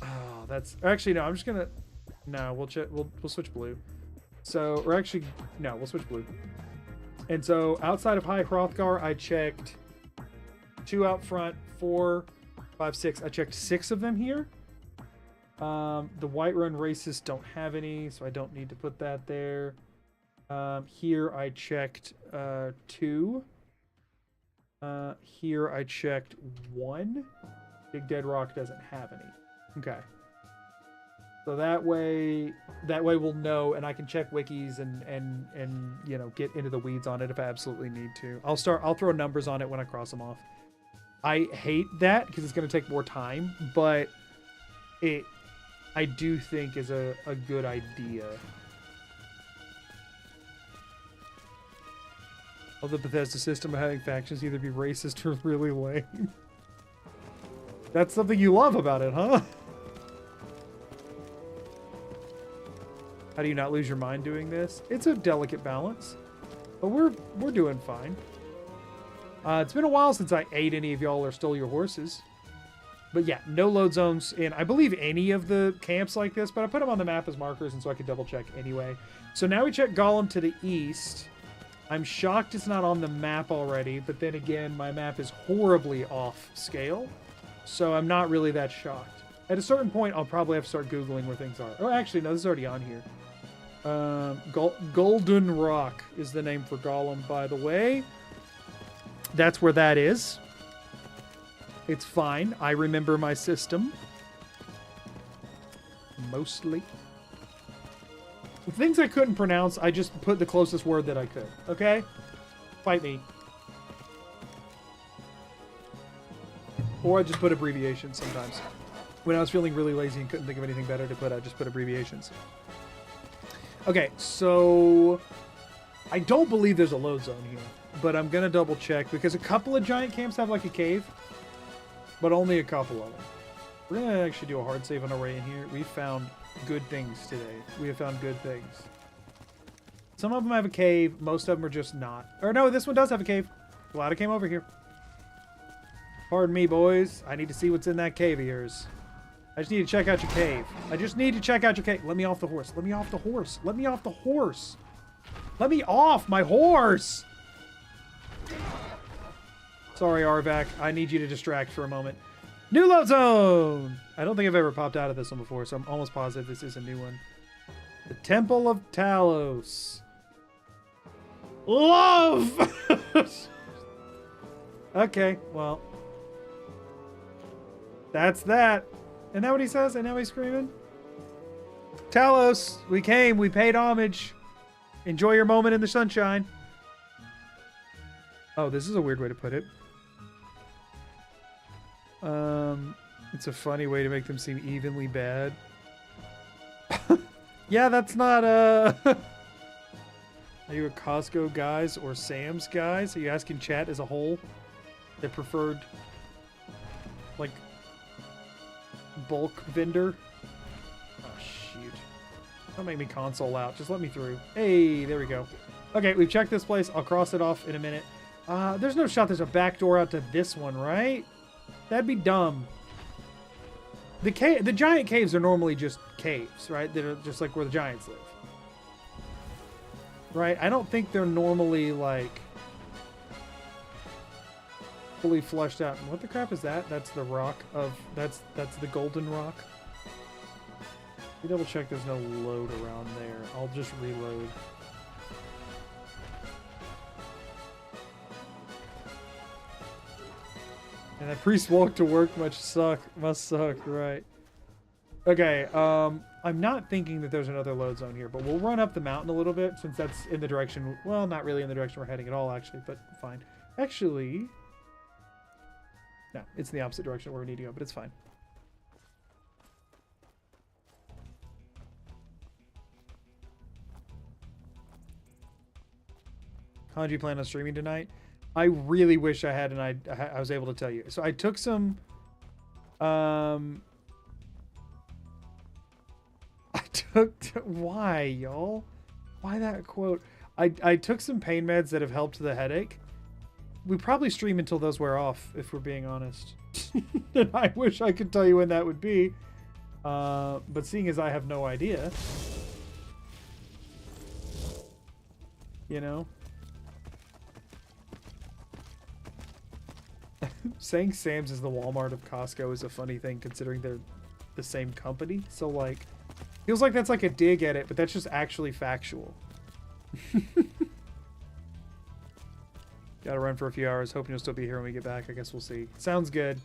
Oh, that's actually no. I'm just gonna we'll check. We'll switch blue. So we're actually we'll switch blue. And so outside of High Hrothgar, I checked 2 out front, 4, 5, 6. I checked 6 of them here. The Whiterun racists don't have any, so I don't need to put that there. Here I checked 2. Here I checked 1. Big Dead Rock doesn't have any. Okay. So that way we'll know, and I can check wikis and you know, get into the weeds on it if I absolutely need to. I'll throw numbers on it when I cross them off. I hate that because it's going to take more time, but I do think is a good idea. Of the Bethesda system of having factions either be racist or really lame. That's something you love about it, huh? How do you not lose your mind doing this? It's a delicate balance, but we're doing fine. It's been a while since I ate any of y'all or stole your horses. But yeah, no load zones in, I believe, any of the camps like this, but I put them on the map as markers, and so I could double check anyway. So now we check Gollum to the east. I'm shocked it's not on the map already, but then again, my map is horribly off scale, so I'm not really that shocked. At a certain point, I'll probably have to start Googling where things are. Oh, actually, no, this is already on here. Golden Rock is the name for Gollum, by the way. That's where that is. It's fine. I remember my system. Mostly. The things I couldn't pronounce, I just put the closest word that I could. Okay? Fight me. Or I just put abbreviations sometimes. When I was feeling really lazy and couldn't think of anything better to put, I just put abbreviations. Okay, so I don't believe there's a load zone here, but I'm going to double check because a couple of giant camps have like a cave, but only a couple of them. We're going to actually do a hard save on our way in here. We found good things today. We have found good things. Some of them have a cave. Most of them are just not. Or no, this one does have a cave. Glad I came over here. Pardon me, boys. I need to see what's in that cave of yours. I just need to check out your cave. I just need to check out your cave. Let me off the horse. Let me off the horse. Let me off the horse. Let me off my horse. Sorry, Arvac. I need you to distract for a moment. New load zone! I don't think I've ever popped out of this one before, so I'm almost positive this is a new one. The Temple of Talos. Love! Okay, well. That's that. Isn't that what he says? And now he's screaming? Talos, we came, we paid homage. Enjoy your moment in the sunshine. Oh, this is a weird way to put it. It's a funny way to make them seem evenly bad. Yeah, that's not Are you a Costco guys or Sam's guys? Are you asking chat as a whole? Their preferred, like, bulk vendor? Oh, shoot. Don't make me console out. Just let me through. Hey, there we go. Okay, we've checked this place. I'll cross it off in a minute. There's no shot there's a back door out to this one, right? That'd be dumb. The giant caves are normally just caves, right? They're just like where the giants live. Right? I don't think they're normally, like, fully flushed out. What the crap is that? That's the rock of... That's the golden rock. Let me double check there's no load around there. I'll just reload. And that priest walk to work must suck, right? Okay, I'm not thinking that there's another load zone here, but we'll run up the mountain a little bit since that's in the direction, well, not really in the direction we're heading at all, actually, but fine. Actually, no, it's in the opposite direction where we need to go, but it's fine. How do you plan on streaming tonight? I really wish I had, and I was able to tell you. So I took some, why, y'all? Why that quote? I took some pain meds that have helped the headache. We probably stream until those wear off, if we're being honest. And I wish I could tell you when that would be. But seeing as I have no idea, you know? Saying Sam's is the Walmart of Costco is a funny thing considering they're the same company. So, like, feels like that's like a dig at it, but that's just actually factual. Gotta run for a few hours, hoping you'll still be here when we get back. I guess we'll see. Sounds good.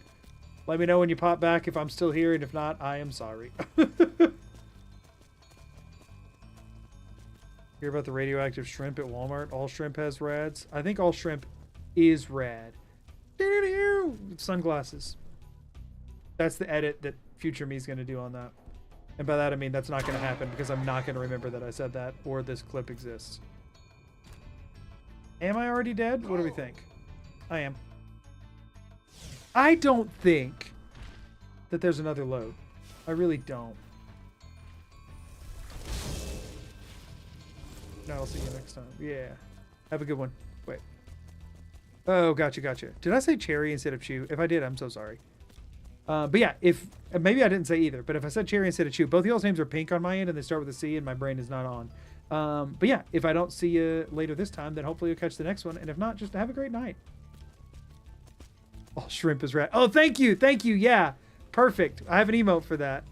Let me know when you pop back if I'm still here, and if not, I am sorry. Hear about the radioactive shrimp at Walmart? All shrimp has rads? I think all shrimp is rad. Sunglasses. That's the edit that future me is going to do on that. And by that I mean that's not going to happen because I'm not going to remember that I said that or this clip exists. Am I already dead? What do we think? I am. I don't think that there's another load. I really don't. No, I'll see you next time. Yeah. Have a good one. Wait. Oh, gotcha. Did I say cherry instead of chew? If I did, I'm so sorry. But yeah, if maybe I didn't say either, but if I said cherry instead of chew, both of y'all's names are pink on my end and they start with a C and my brain is not on. But yeah, if I don't see you later this time, then hopefully you'll catch the next one. And if not, just have a great night. Oh, shrimp is rat. Oh, thank you. Yeah, perfect. I have an emote for that.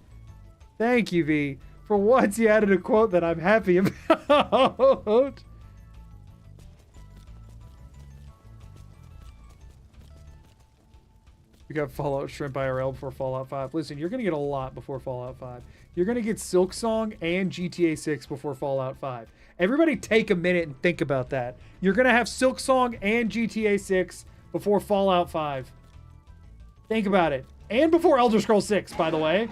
Thank you, V. For once, you added a quote that I'm happy about. We got Fallout Shrimp IRL before Fallout 5. Listen, you're going to get a lot before Fallout 5. You're going to get Silksong and GTA 6 before Fallout 5. Everybody take a minute and think about that. You're going to have Silksong and GTA 6 before Fallout 5. Think about it. And before Elder Scrolls 6, by the way.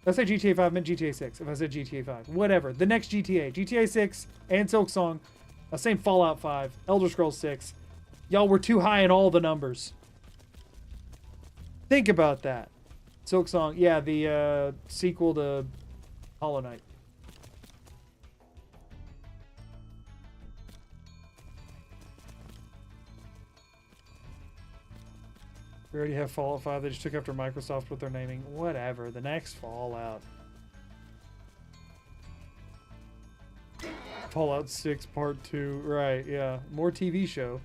If I said GTA 5, I meant GTA 6. If I said GTA 5. Whatever. The next GTA. GTA 6 and Silksong. Same Fallout 5. Elder Scrolls 6. Y'all were too high in all the numbers. Think about that. Silksong. Yeah, the sequel to Hollow Knight. We already have Fallout 5. They just took after Microsoft with their naming. Whatever. The next Fallout. Fallout 6 Part 2. Right, yeah. More TV show.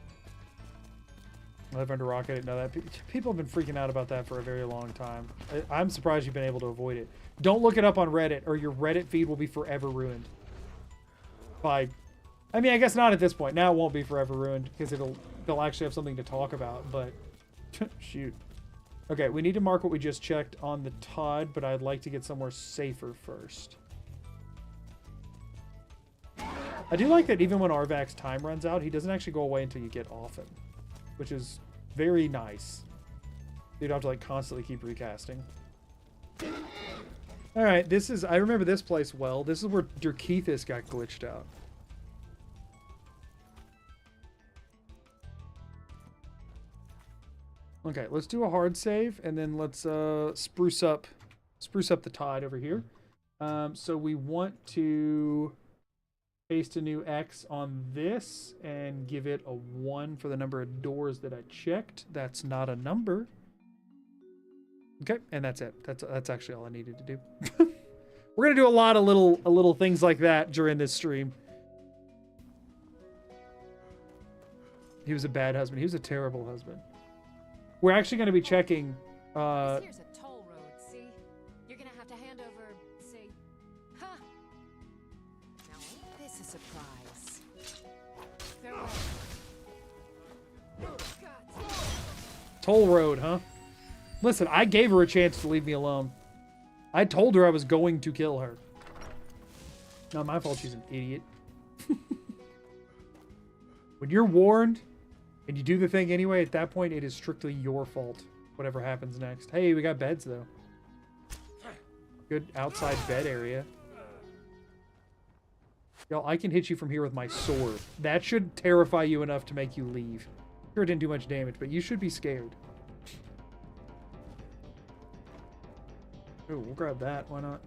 Live Under Rock, I didn't know that. People have been freaking out about that for a very long time. I'm surprised you've been able to avoid it. Don't look it up on Reddit, or your Reddit feed will be forever ruined. I mean, I guess not at this point. Now it won't be forever ruined, because they'll actually have something to talk about, but... Shoot. Okay, we need to mark what we just checked on the Todd, but I'd like to get somewhere safer first. I do like that even when Arvak's time runs out, he doesn't actually go away until you get off him. Which is very nice. You don't have to like constantly keep recasting. All right, this is, I remember this place well. This is where Dirkethis got glitched out. Okay, let's do a hard save, and then let's spruce up the tide over here. So we want to paste a new X on this and give it a 1 for the number of doors that I checked. That's not a number. Okay, and that's it. That's actually all I needed to do. We're gonna do a lot of little things like that during this stream. He was a bad husband. He was a terrible husband. We're actually gonna be checking. This here's a toll road. See, you're gonna have to hand over. See, huh? Now ain't this a surprise? Farewell. God. Toll road, huh? Listen, I gave her a chance to leave me alone. I told her I was going to kill her. Not my fault she's an idiot. When you're warned and you do the thing anyway, at that point, it is strictly your fault. Whatever happens next. Hey, we got beds, though. Good outside bed area. Y'all, I can hit you from here with my sword. That should terrify you enough to make you leave. Sure, it didn't do much damage, but you should be scared. Ooh, we'll grab that. Why not?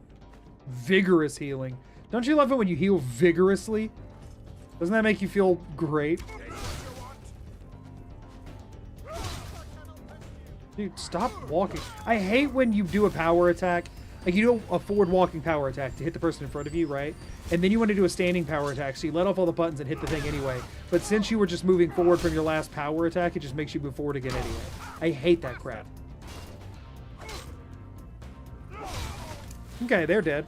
Vigorous healing. Don't you love it when you heal vigorously? Doesn't that make you feel great? Dude, stop walking. I hate when you do a power attack. Like, you do a forward walking power attack to hit the person in front of you, right? And then you want to do a standing power attack, so you let off all the buttons and hit the thing anyway. But since you were just moving forward from your last power attack, it just makes you move forward again anyway. I hate that crap. Okay, they're dead.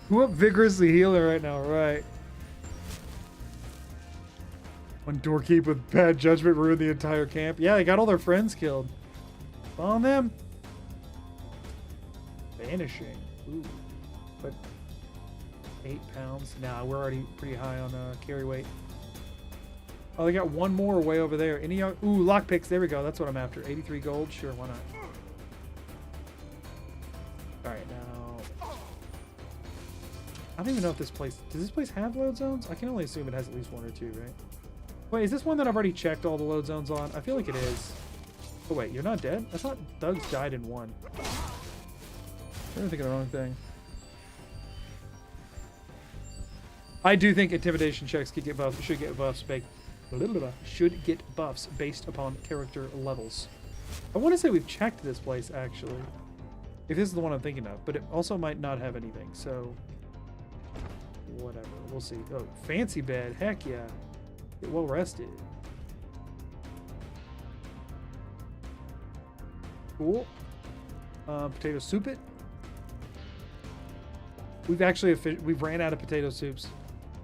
Who up vigorously healing right now, right? One doorkeep with bad judgment ruined the entire camp. Yeah, they got all their friends killed. On them. Vanishing. Ooh. But 8 pounds. Nah, we're already pretty high on carry weight. Oh, they got one more way over there. Any ooh, lockpicks. There we go. That's what I'm after. 83 gold. Sure, why not? Alright, now. I don't even know if this place... Does this place have load zones? I can only assume it has at least 1 or 2, right? Wait, is this one that I've already checked all the load zones on? I feel like it is. Oh, wait, you're not dead? I thought Doug's died in 1. I'm thinking the wrong thing. I do think intimidation checks should get buffs based upon character levels. I want to say we've checked this place, actually. If this is the one I'm thinking of, but it also might not have anything, so... Whatever, we'll see. Oh, fancy bed, heck yeah. Get well rested. Cool. Potato soup it. We've ran out of potato soups.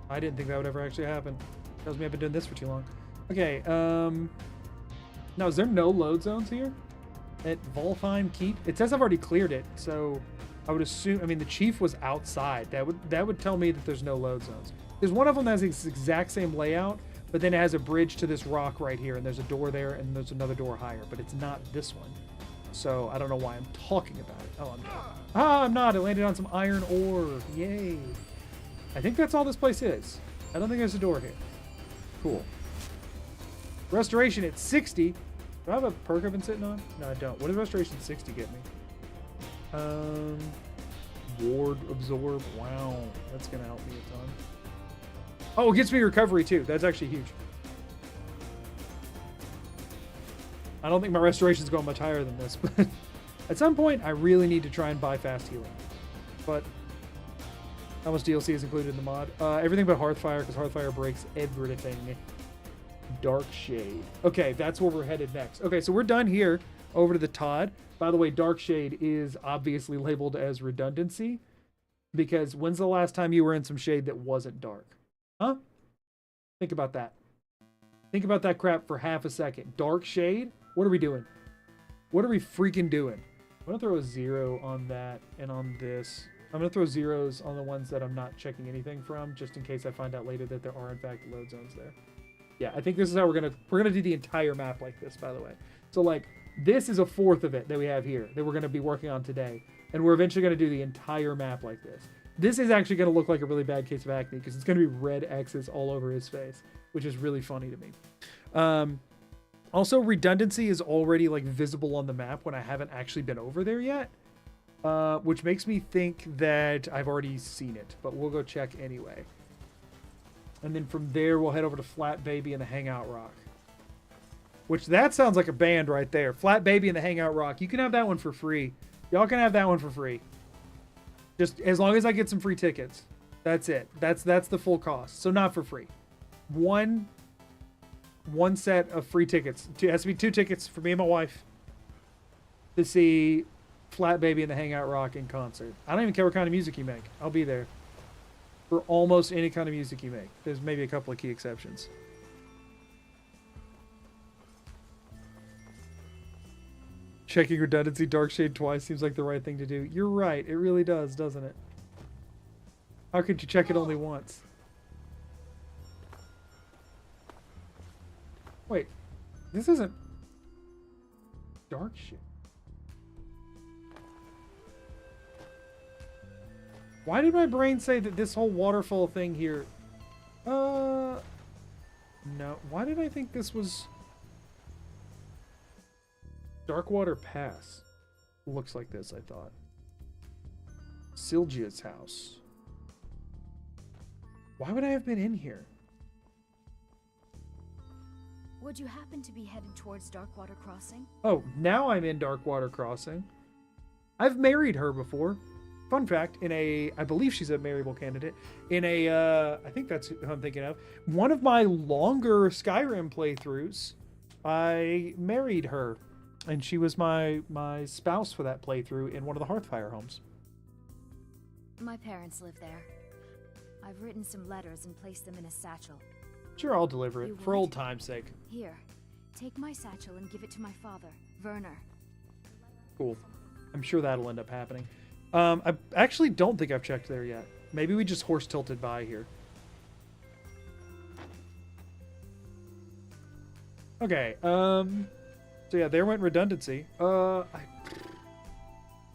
I didn't think that would ever actually happen. Tells me I've been doing this for too long. Okay, now is there no load zones here? At Volfine Keep? It says I've already cleared it, so I would assume, I mean, the chief was outside. That would tell me that there's no load zones. There's one of them that has the exact same layout, but then it has a bridge to this rock right here, and there's a door there, and there's another door higher, but it's not this one. So I don't know why I'm talking about it. Oh, I'm not. Ah, I'm not. It landed on some iron ore. Yay. I think that's all this place is. I don't think there's a door here. Cool. Restoration at 60. Do I have a perk I've been sitting on? No, I don't. What does Restoration 60 get me? Ward Absorb. Wow. That's going to help me a ton. Oh, it gets me recovery too. That's actually huge. I don't think my restoration's going much higher than this, but at some point I really need to try and buy fast healing. But how much DLC is included in the mod? Everything but Hearthfire, because Hearthfire breaks everything. Dark Shade. Okay, that's where we're headed next. Okay, so we're done here. Over to the Todd. By the way, Dark Shade is obviously labeled as redundancy, because when's the last time you were in some shade that wasn't dark? Huh? Think about that. Think about that crap for half a second. Dark Shade? What are we doing? What are we freaking doing? I'm going to throw a 0 on that and on this. I'm going to throw 0s on the ones that I'm not checking anything from, just in case I find out later that there are, in fact, load zones there. Yeah, I think this is how we're going to do the entire map like this, by the way. So, like, this is a fourth of it that we have here that we're going to be working on today. And we're eventually going to do the entire map like this. This is actually going to look like a really bad case of acne because it's going to be red X's all over his face, which is really funny to me. Also, redundancy is already like visible on the map when I haven't actually been over there yet, which makes me think that I've already seen it, but we'll go check anyway. And then from there, we'll head over to Flat Baby and the Hangout Rock, which that sounds like a band right there. Flat Baby and the Hangout Rock. You can have that one for free. Y'all can have that one for free. Just as long as I get some free tickets. That's it. That's the full cost. So not for free. One set of free tickets. It has to be 2 tickets for me and my wife to see Flat Baby and the Hangout Rock in concert. I don't even care what kind of music you make. I'll be there for almost any kind of music you make. There's maybe a couple of key exceptions. Checking redundancy dark shade twice seems like the right thing to do. You're right. It really does, doesn't it? How could you check it only once? Wait. This isn't dark shade. Why did my brain say that this whole waterfall thing here... No. Why did I think this was... Darkwater Pass. Looks like this, I thought. Sylgia's house. Why would I have been in here? Would you happen to be headed towards Darkwater Crossing? Oh, now I'm in Darkwater Crossing. I've married her before. Fun fact, I believe she's a marryable candidate. I think that's who I'm thinking of. One of my longer Skyrim playthroughs, I married her. And she was my spouse for that playthrough in one of the Hearthfire homes. My parents live there. I've written some letters and placed them in a satchel. Sure, I'll deliver it, You for would? old time's sake. Here, take my satchel and give it to my father, Werner. Cool. I'm sure that'll end up happening. I actually don't think I've checked there yet. Maybe we just horse tilted by here. Okay, so yeah, there went redundancy.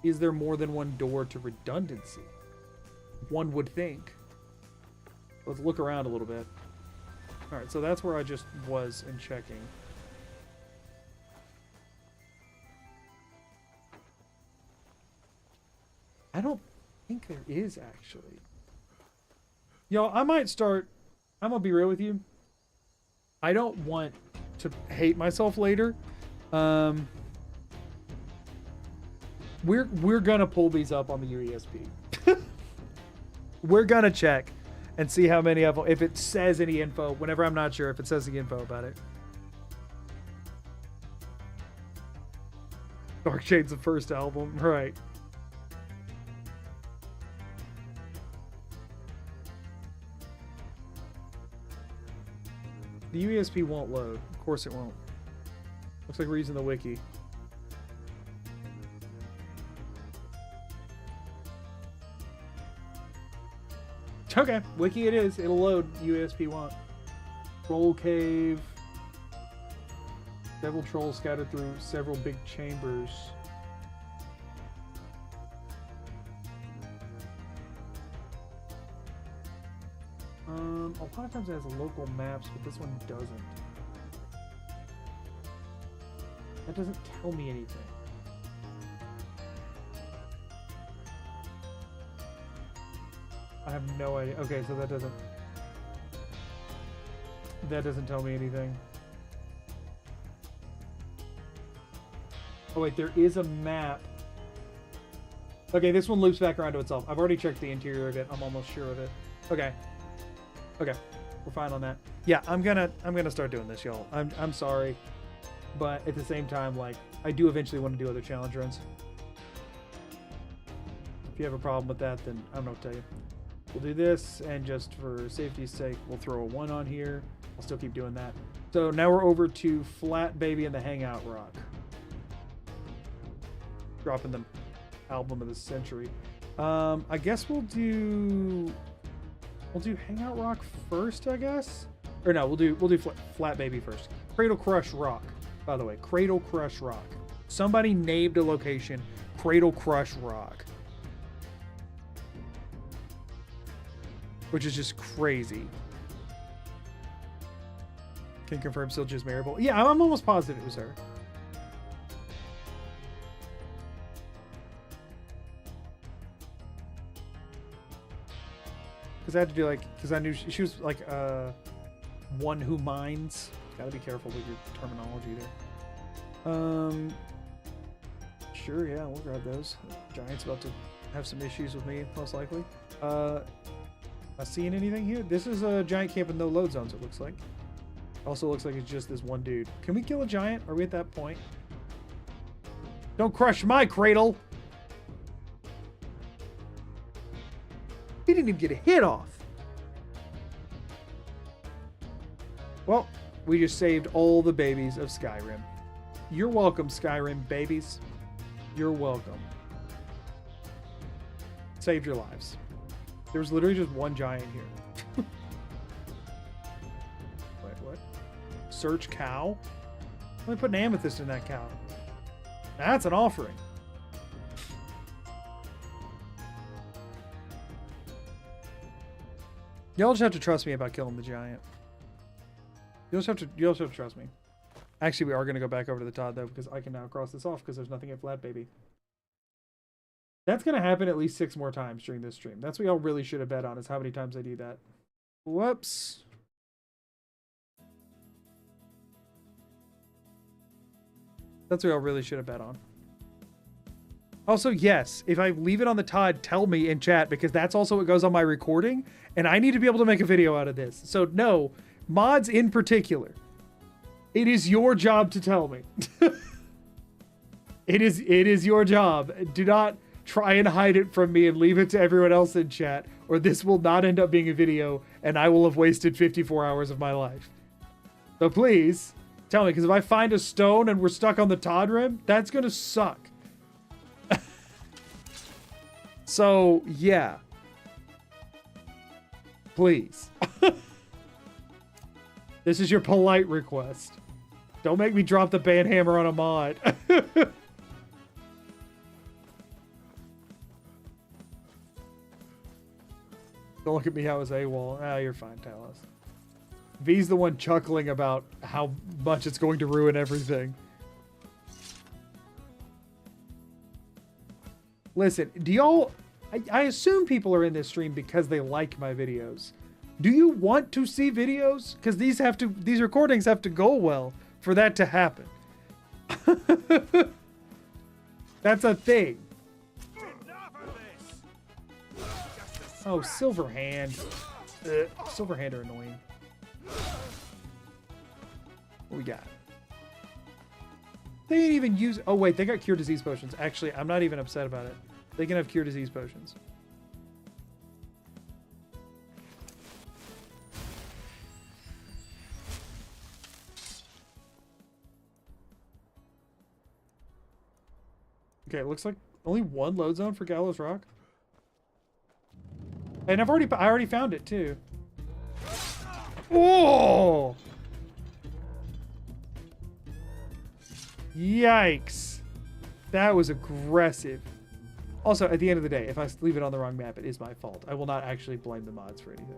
Is there more than one door to redundancy? One would think. Let's look around a little bit. Alright, so that's where I just was in checking. I don't think there is, actually. Yo, I might start... I'm gonna be real with you. I don't want to hate myself later. We're gonna pull these up on the UESP. We're gonna check and see how many of them, if it says any info, whenever I'm not sure if it says the info about it. Dark Shade's the first album, right? The UESP won't load. Of course it won't. Looks like we're using the wiki. Okay, wiki it is. It'll load. UESP won't. Troll cave. Several trolls scattered through several big chambers. A lot of times it has local maps, but this one doesn't. That doesn't tell me anything. I have no idea. Okay, so that doesn't tell me anything. Oh wait, there is a map. Okay, this one loops back around to itself. I've already checked the interior of it. I'm almost sure of it. Okay. Okay, we're fine on that. Yeah, I'm gonna start doing this, y'all. I'm sorry, but at the same time, like, I do eventually want to do other challenge runs. If you have a problem with that, then I don't know what to tell you. We'll do this, and just for safety's sake, we'll throw a 1 on here. I'll still keep doing that. So now we're over to Flat Baby and the Hangout Rock. Dropping the album of the century. I guess we'll do Hangout Rock first, I guess. Or no, we'll do Flat Baby first. Cradle Crush Rock, by the way. Cradle Crush Rock. Somebody named a location Cradle Crush Rock. Which is just crazy. Can confirm still just Maribel. Yeah, I'm almost positive it was her. Because I had to do like, because I knew she was like one who mines. Gotta be careful with your terminology there. Sure, yeah, we'll grab those. Giant's about to have some issues with me, most likely. Am I seeing anything here? This is a giant camp with no load zones, it looks like. Also looks like it's just this one dude. Can we kill a giant? Are we at that point? Don't crush my cradle! He didn't even get a hit off. Well, we just saved all the babies of Skyrim. You're welcome, Skyrim babies. You're welcome. Saved your lives. There was literally just one giant here. Wait, what? Search cow? Let me put an amethyst in that cow. That's an offering. Y'all just have to trust me about killing the giant. You'll just have to trust me. Actually, we are going to go back over to the Todd, though, because I can now cross this off because there's nothing at Flat Baby. That's going to happen at least 6 more times during this stream. That's what y'all really should have bet on, is how many times I do that. Whoops. That's what y'all really should have bet on. Also, yes, if I leave it on the Todd, tell me in chat, because that's also what goes on my recording, and I need to be able to make a video out of this. So, no, mods in particular, it is your job to tell me. It is your job. Do not try and hide it from me and leave it to everyone else in chat, or this will not end up being a video, and I will have wasted 54 hours of my life. So please, tell me, because if I find a stone and we're stuck on the Todd rim, that's going to suck. So, yeah. Please. This is your polite request. Don't make me drop the ban hammer on a mod. Don't look at me how it's AWOL. Ah, you're fine, Talos. V's the one chuckling about how much it's going to ruin everything. Listen, do y'all... I assume people are in this stream because they like my videos. Do you want to see videos? Because these recordings have to go well for that to happen. That's a thing. Oh, Silverhand. Silverhand are annoying. What we got? They didn't even use... Oh, wait, they got cure disease potions. Actually, I'm not even upset about it. They can have cure disease potions. Okay, it looks like only one load zone for Gallows Rock. And I already found it too. Oh! Yikes. That was aggressive. Also, at the end of the day, if I leave it on the wrong map, it is my fault. I will not actually blame the mods for anything.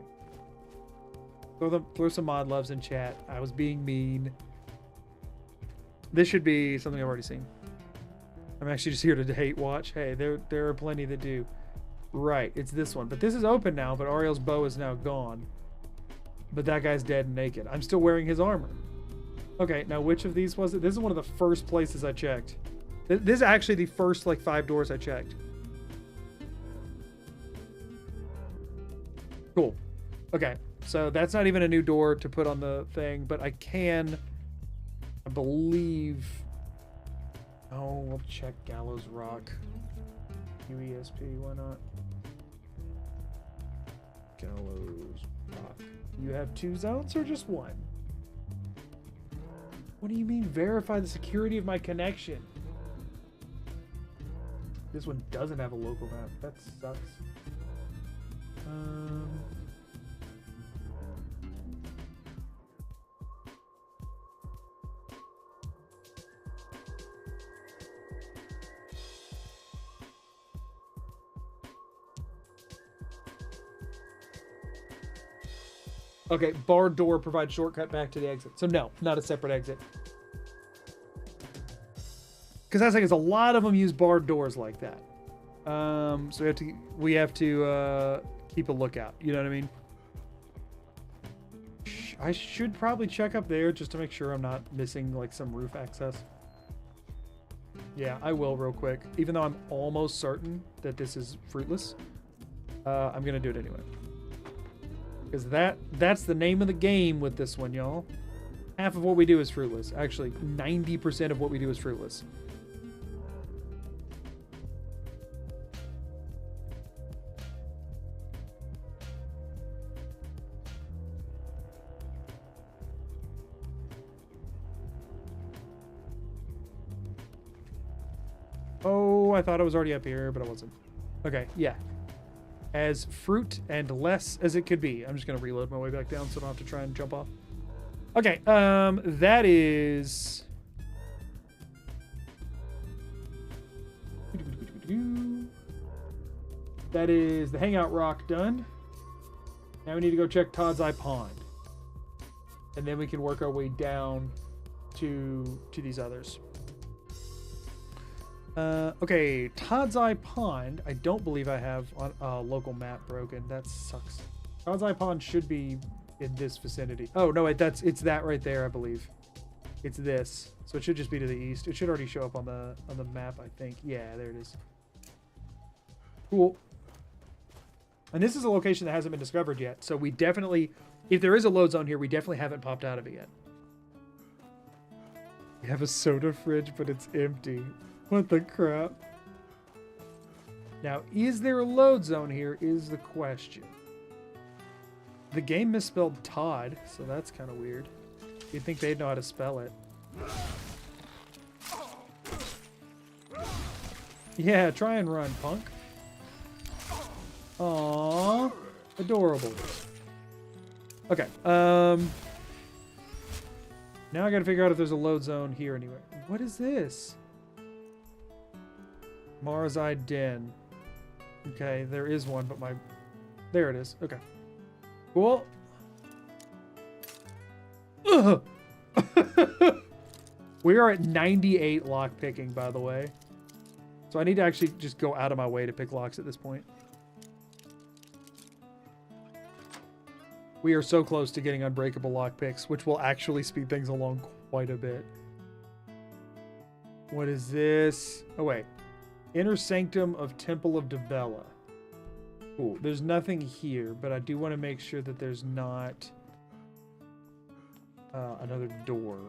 Throw some mod loves in chat. I was being mean. This should be something I've already seen. I'm actually just here to hate watch. Hey, there are plenty that do. Right, it's this one. But this is open now, but Ariel's bow is now gone. But that guy's dead and naked. I'm still wearing his armor. Okay, now which of these was it? This is one of the first places I checked. This is actually the first, like, 5 doors I checked. Cool. Okay, so that's not even a new door to put on the thing, but I can, I believe... Oh, we'll check Gallows Rock. UESP, why not? Gallows Rock. You have 2 zones or just 1? What do you mean verify the security of my connection? This one doesn't have a local map. That sucks. Okay, barred door provides shortcut back to the exit. So no, not a separate exit. Because that's like, it's a lot of them use barred doors like that. So we have to keep a lookout. You know what I mean? I should probably check up there just to make sure I'm not missing like some roof access. Yeah, I will real quick. Even though I'm almost certain that this is fruitless, I'm gonna do it anyway. Because that's the name of the game with this one, y'all. Half of what we do is fruitless. Actually, 90% of what we do is fruitless. Oh, I thought I was already up here, but I wasn't. Okay, yeah. As fruit and less as it could be. I'm just going to reload my way back down so I don't have to try and jump off. Okay, that is... That is the Hangout Rock done. Now we need to go check Todd's Eye Pond. And then we can work our way down to these others. Okay, Todd's Eye Pond. I don't believe I have on a local map broken. That sucks. Todd's Eye Pond should be in this vicinity. Oh no, it's that right there, I believe. It's this, so it should just be to the east. It should already show up on the map, I think. Yeah, there it is. Cool. And this is a location that hasn't been discovered yet, so we definitely, if there is a load zone here, we definitely haven't popped out of it yet. We have a soda fridge, but it's empty. What the crap? Now, is there a load zone here is the question. The game misspelled Todd, so that's kind of weird. You'd think they'd know how to spell it. Yeah, try and run, punk. Aww. Adorable. Okay, now I gotta figure out if there's a load zone here anywhere. What is this? Mara's Eye Den. Okay, there is one, but there it is. Okay. Cool. Ugh. We are at 98 lock picking, by the way. So I need to actually just go out of my way to pick locks at this point. We are so close to getting unbreakable lock picks, which will actually speed things along quite a bit. What is this? Oh, wait. Inner Sanctum of Temple of Debella. Cool. There's nothing here, but I do want to make sure that there's not another door.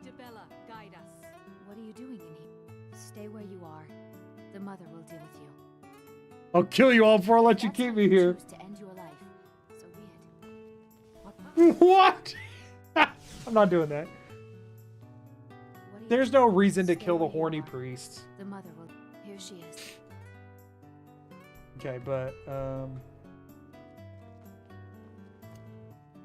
Debella, guide us. What are you doing in here? Stay where you are. The mother will deal with you. I'll kill you all before I let you That's keep how me you here. choose to end your life. So be it. What? I'm not doing that. What are you There's doing? no reason to Stay kill the where you horny are. priests. The mother will. Here she is. Okay, but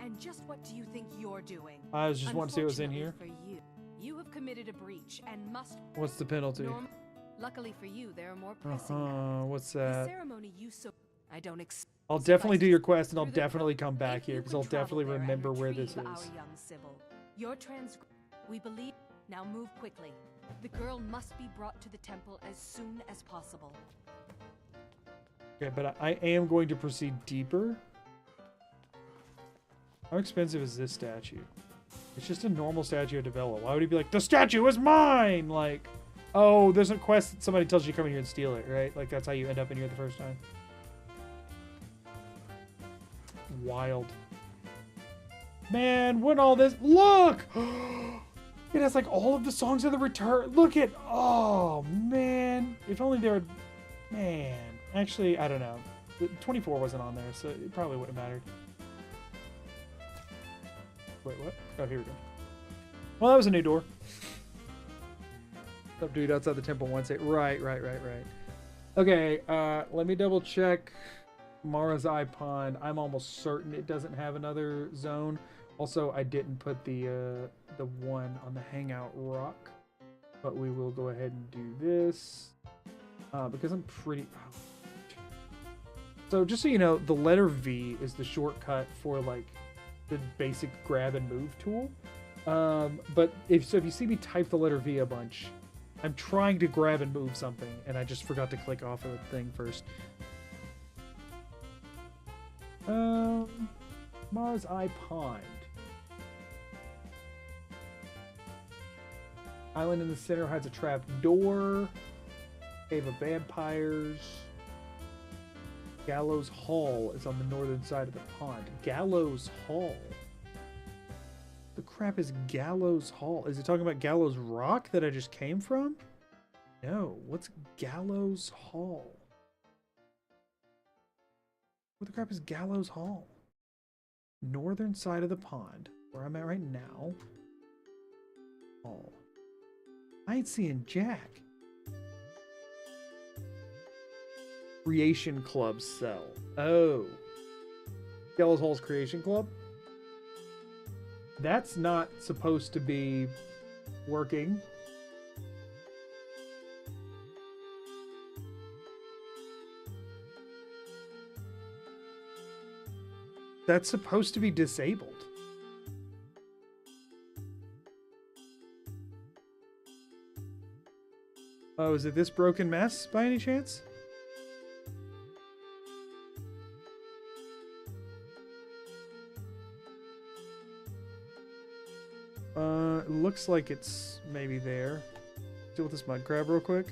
And just what do you think you're doing? I was just wanting to see what was in here. Unfortunately for you, you have committed a breach and must. What's the penalty? Luckily for you, there are more pressing matters. What's The that? ceremony you so. I don't I'll definitely do your quest, and I'll Through the definitely pro- come back if here you because could I'll travel definitely there and remember where this retrieve is. Our young Sybil. Your we believe. Now move quickly. The girl must be brought to the temple as soon as possible. Okay, but I am going to proceed deeper. How expensive is this statue? It's just a normal statue of Debella. Why would he be like, the statue is mine? Like, oh, there's a quest that somebody tells you to come in here and steal it, right? Like, that's how you end up in here the first time. Wild. Man, when all this... Look! It has, like, all of the songs of the return. Look at... Oh, man. If only there were... Man. Actually, I don't know. The 24 wasn't on there, so it probably wouldn't have mattered. Wait, what? Oh, here we go. Well, that was a new door. Some dude outside the temple wants it. Right. Okay, let me double check Mara's Eye Pond. I'm almost certain it doesn't have another zone. Also, I didn't put the one on the Hangout Rock, but we will go ahead and do this because I'm pretty... So just so you know, the letter V is the shortcut for like the basic grab and move tool. But if you see me type the letter V a bunch, I'm trying to grab and move something, and I just forgot to click off of the thing first. Mars Eye Pond. Island in the center hides a trap door. Cave of Vampires. Gallows Hall is on the northern side of the pond. Gallows Hall? The crap is Gallows Hall? Is it talking about Gallows Rock that I just came from? No. What's Gallows Hall? What the crap is Gallows Hall? Northern side of the pond, where I'm at right now. Hall. I ain't seeing Jack. Creation Club cell. Oh. Gallows Hall's Creation Club? That's not supposed to be working. That's supposed to be disabled. Oh, is it this broken mess by any chance? It looks like it's maybe there. Deal with this mud crab real quick.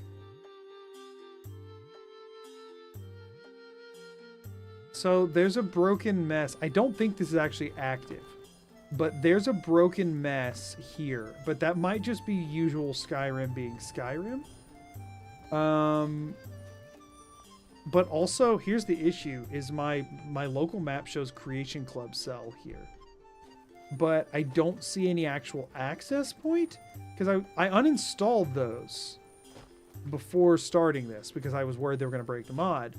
So there's a broken mess. I don't think this is actually active, but there's a broken mess here. But that might just be usual Skyrim being Skyrim. But also here's the issue: is my local map shows Creation Club cell here, but I don't see any actual access point because I uninstalled those before starting this because I was worried they were going to break the mod.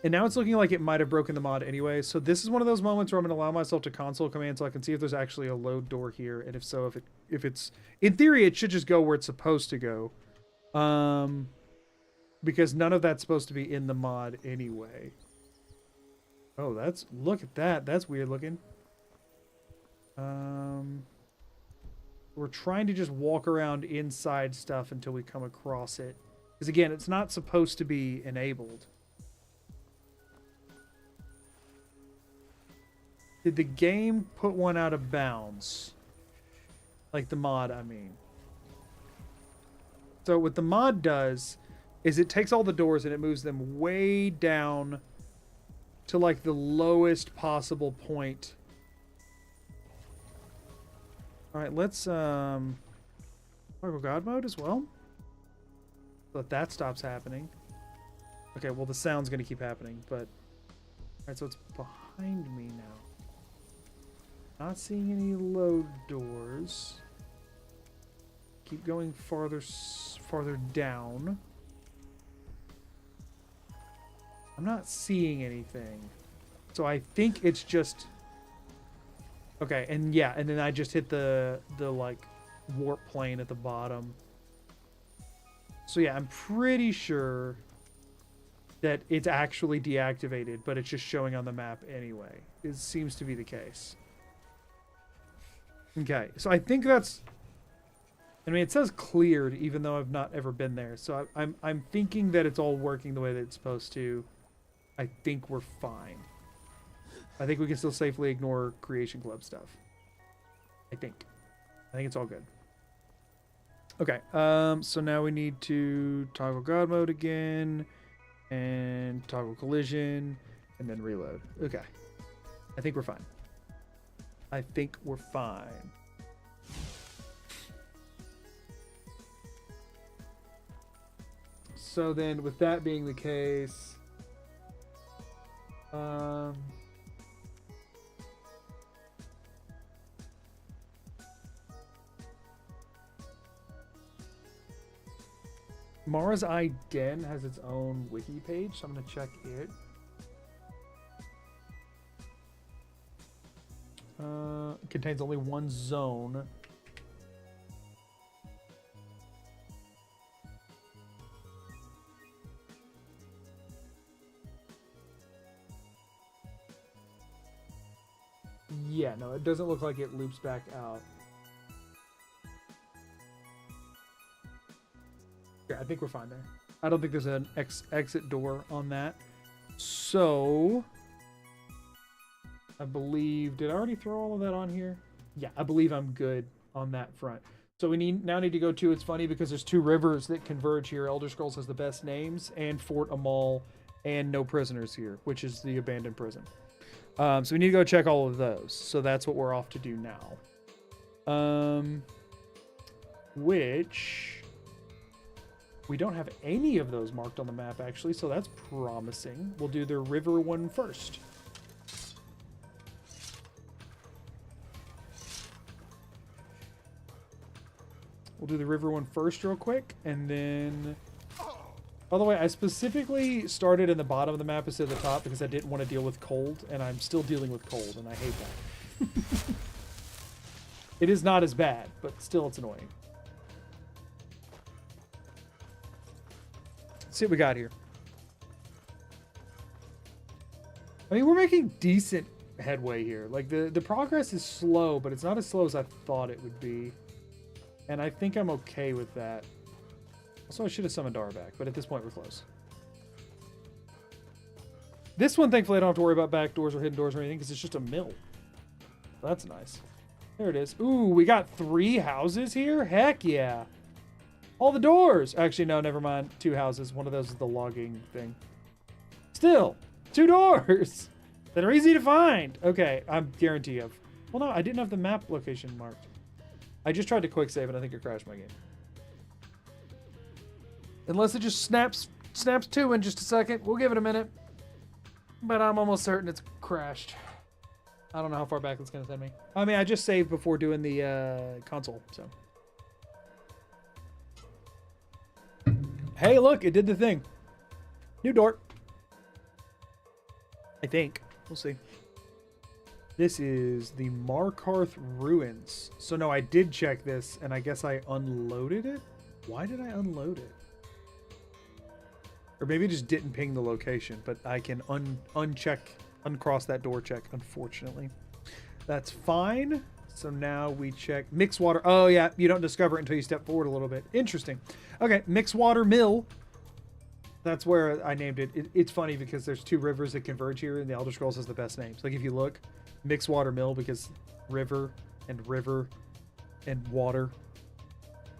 And now it's looking like it might have broken the mod anyway. So this is one of those moments where I'm going to allow myself to console command so I can see if there's actually a load door here. And if so, if it's in theory, it should just go where it's supposed to go. Because none of that's supposed to be in the mod anyway. Oh, look at that. That's weird looking. We're trying to just walk around inside stuff until we come across it. Because again, it's not supposed to be enabled. Did the game put one out of bounds? Like the mod, I mean. So what the mod does is it takes all the doors and it moves them way down to like the lowest possible point. All right, let's toggle God mode as well. So that stops happening. Okay, well the sound's gonna keep happening, but all right, so it's behind me now. Not seeing any load doors. Keep going farther down. I'm not seeing anything. So I think it's just... Okay, and yeah, and then I just hit the like warp plane at the bottom. So yeah, I'm pretty sure that it's actually deactivated, but it's just showing on the map anyway. It seems to be the case. Okay, so I think that's... I mean, it says cleared, even though I've not ever been there. So I'm thinking that it's all working the way that it's supposed to. I think we're fine. I think we can still safely ignore Creation Club stuff. I think it's all good. Okay, so now we need to toggle God mode again, and toggle collision, and then reload. Okay, I think we're fine. I think we're fine. So then, with that being the case, Mara's Eye Den has its own wiki page, so I'm going to check it. It contains only one zone. Yeah, no, it doesn't look like it loops back out. Yeah, I think we're fine there. I don't think there's an exit door on that. So, I believe, did I already throw all of that on here? Yeah, I believe I'm good on that front. So we now need to go to, it's funny because there's 2 rivers that converge here. Elder Scrolls has the best names, and Fort Amal, and no prisoners here, which is the abandoned prison. So we need to go check all of those. So that's what we're off to do now. Which we don't have any of those marked on the map actually, so that's promising. We'll do the river one first. We'll do the river one first real quick, and then... By the way, I specifically started in the bottom of the map instead of the top because I didn't want to deal with cold, and I'm still dealing with cold, and I hate that. It is not as bad, but still it's annoying. Let's see what we got here. I mean, we're making decent headway here. Like, the progress is slow, but it's not as slow as I thought it would be. And I think I'm okay with that. Also, I should have summoned Dara back, but at this point, we're close. This one, thankfully, I don't have to worry about back doors or hidden doors or anything, because it's just a mill. That's nice. There it is. Ooh, we got 3 houses here? Heck yeah. All the doors. Actually, no, never mind. 2 houses. One of those is the logging thing. Still, 2 doors that are easy to find. Okay, I'm guarantee of. Well, no, I didn't have the map location marked. I just tried to quick save, and I think it crashed my game. Unless it just snaps 2 in just a second. We'll give it a minute. But I'm almost certain it's crashed. I don't know how far back it's going to send me. I mean, I just saved before doing the console, so. Hey, look, it did the thing. New door. I think. We'll see. This is the Markarth Ruins. So no, I did check this, and I guess I unloaded it? Why did I unload it? Or maybe it just didn't ping the location, but I can uncross that door check, unfortunately. That's fine. So now we check mixed water. Oh yeah, you don't discover it until you step forward a little bit. Interesting. Okay, mixed water mill. That's where I named it. It's funny because there's 2 rivers that converge here, and the Elder Scrolls has the best names. Like if you look, mixed water mill because river and water.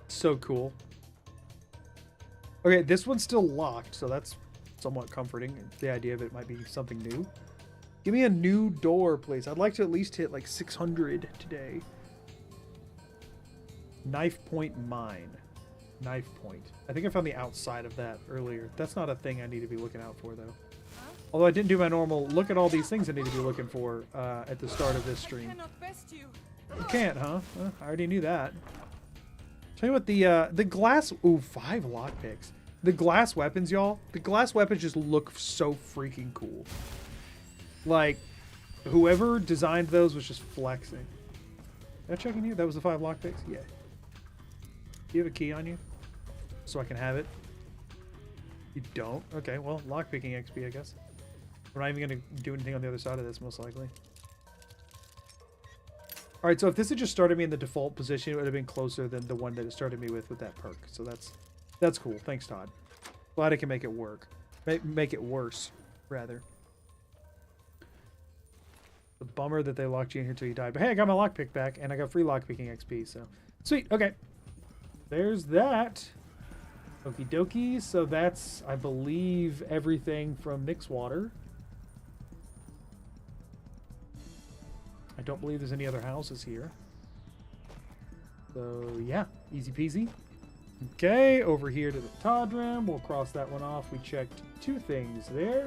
So cool. Okay, this one's still locked, so that's somewhat comforting. The idea of it might be something new. Give me a new door, please. I'd like to at least hit like 600 today. Knife point mine. Knife point. I think I found the outside of that earlier. That's not a thing I need to be looking out for, though. Although I didn't do my normal look at all these things I need to be looking for at the start of this stream. You can't, huh? Well, I already knew that. Tell you what, the glass... Ooh, 5 lockpicks. The glass weapons, y'all. The glass weapons just look so freaking cool. Like, whoever designed those was just flexing. Did I check in here? That was the 5 lockpicks? Yeah. Do you have a key on you? So I can have it? You don't? Okay, well, lockpicking XP, I guess. We're not even going to do anything on the other side of this, most likely. Alright, so if this had just started me in the default position, it would have been closer than the one that it started me with that perk. So that's cool. Thanks, Todd. Glad I can make it work. Make it worse, rather. The bummer that they locked you in here until you died. But hey, I got my lockpick back, and I got free lockpicking XP, so... Sweet, okay. There's that. Okie dokie. So that's, I believe, everything from Mixwater. I don't believe there's any other houses here. So, yeah. Easy peasy. Okay, over here to the Todram. We'll cross that one off. We checked 2 things there.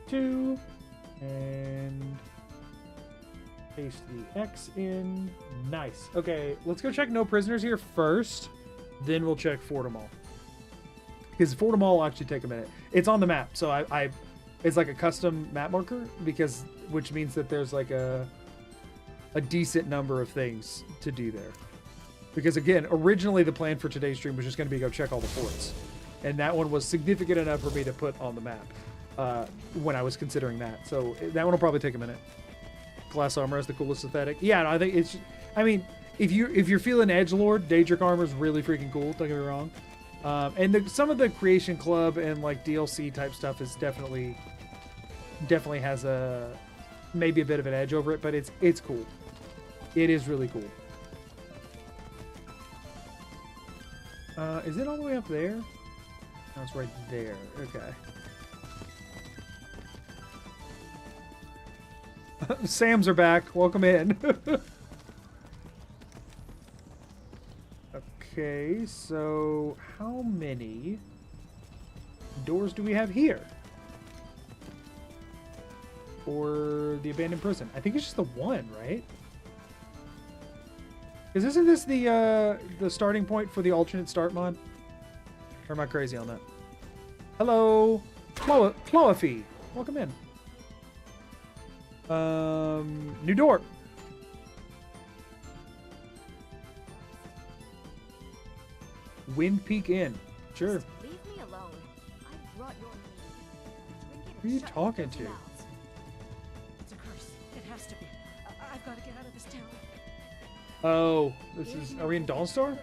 2. And paste the X in. Nice. Okay, let's go check no prisoners here first. Then we'll check Fort Amal. Because Fort Amal will actually take a minute. It's on the map, so it's like a custom map marker, which means that there's like a decent number of things to do there. Because again, originally the plan for today's stream was just going to be go check all the forts. And that one was significant enough for me to put on the map when I was considering that. So that one will probably take a minute. glass armor has the coolest aesthetic. Yeah, no, I think it's. I mean, if you're feeling edgelord, Daedric armor is really freaking cool. Don't get me wrong. And some of the Creation Club and like DLC type stuff is definitely has maybe a bit of an edge over it, but it's cool. It is really cool. Is it all the way up there? No, it's right there. Okay. Sam's are back. Welcome in. Okay, so how many doors do we have here? For the abandoned prison? I think it's just the one, right? Because isn't this the starting point for the alternate start mod? Or am I crazy on that? Hello, Chloe. Welcome in. New door. Wind Peak Inn. Sure. Just leave me alone. I brought your meat. Who are you talking to? It's a curse. It has to be. I've got to get out of this town. Oh, are we in Dawnstar?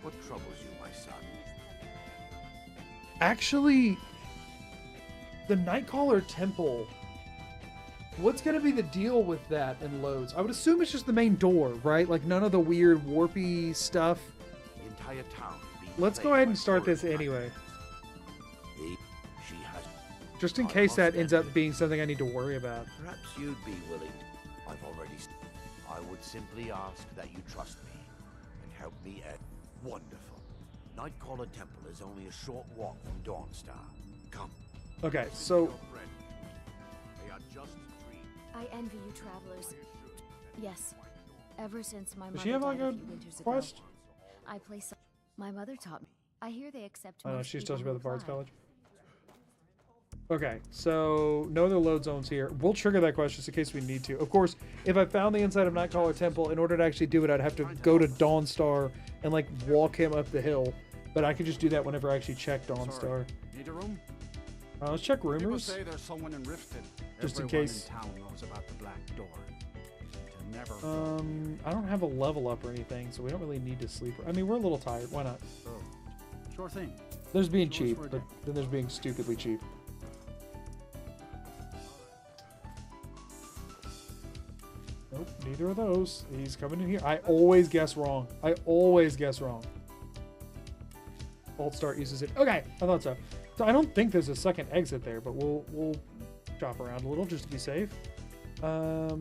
What troubles you, my son? Actually, the Nightcaller Temple. What's going to be the deal with that in loads? I would assume it's just the main door, right? Like none of the weird warpy stuff. The entire town. Let's go ahead and start this anyway. She has. Just in case that ends up being something I need to worry about. Perhaps you'd be willing. I've already. I would simply ask that you trust me and help me at. Wonderful. Nightcaller Temple is only a short walk from Dawnstar. Come. Okay, so They are just dreams. I envy you travelers. Yes. Ever since my does mother she have died like a a few winters ago, quest? I play some. My mother taught me. I hear they accept. I know most she's people talking about the who Bard's apply. College. Okay, so no other load zones here. We'll trigger that quest just in case we need to. Of course, if I found the inside of Nightcaller Temple, in order to actually do it, I'd have to go to Dawnstar and like walk him up the hill. But I can just do that whenever I actually check Dawnstar. Need a room? Let's check People rumors. say there's someone in Rifted. Just in Everyone case. in town knows about the Black Door. To never. I don't have a level up or anything, so we don't really need to sleep. I mean, we're a little tired. Why not? Sure thing. There's being Yours cheap, for a but day. then there's being stupidly cheap. Nope, neither of those. He's coming in here. I always guess wrong. I always guess wrong. Alt Start uses it. Okay, I thought so. So I don't think there's a second exit there, but we'll shop around a little just to be safe. Are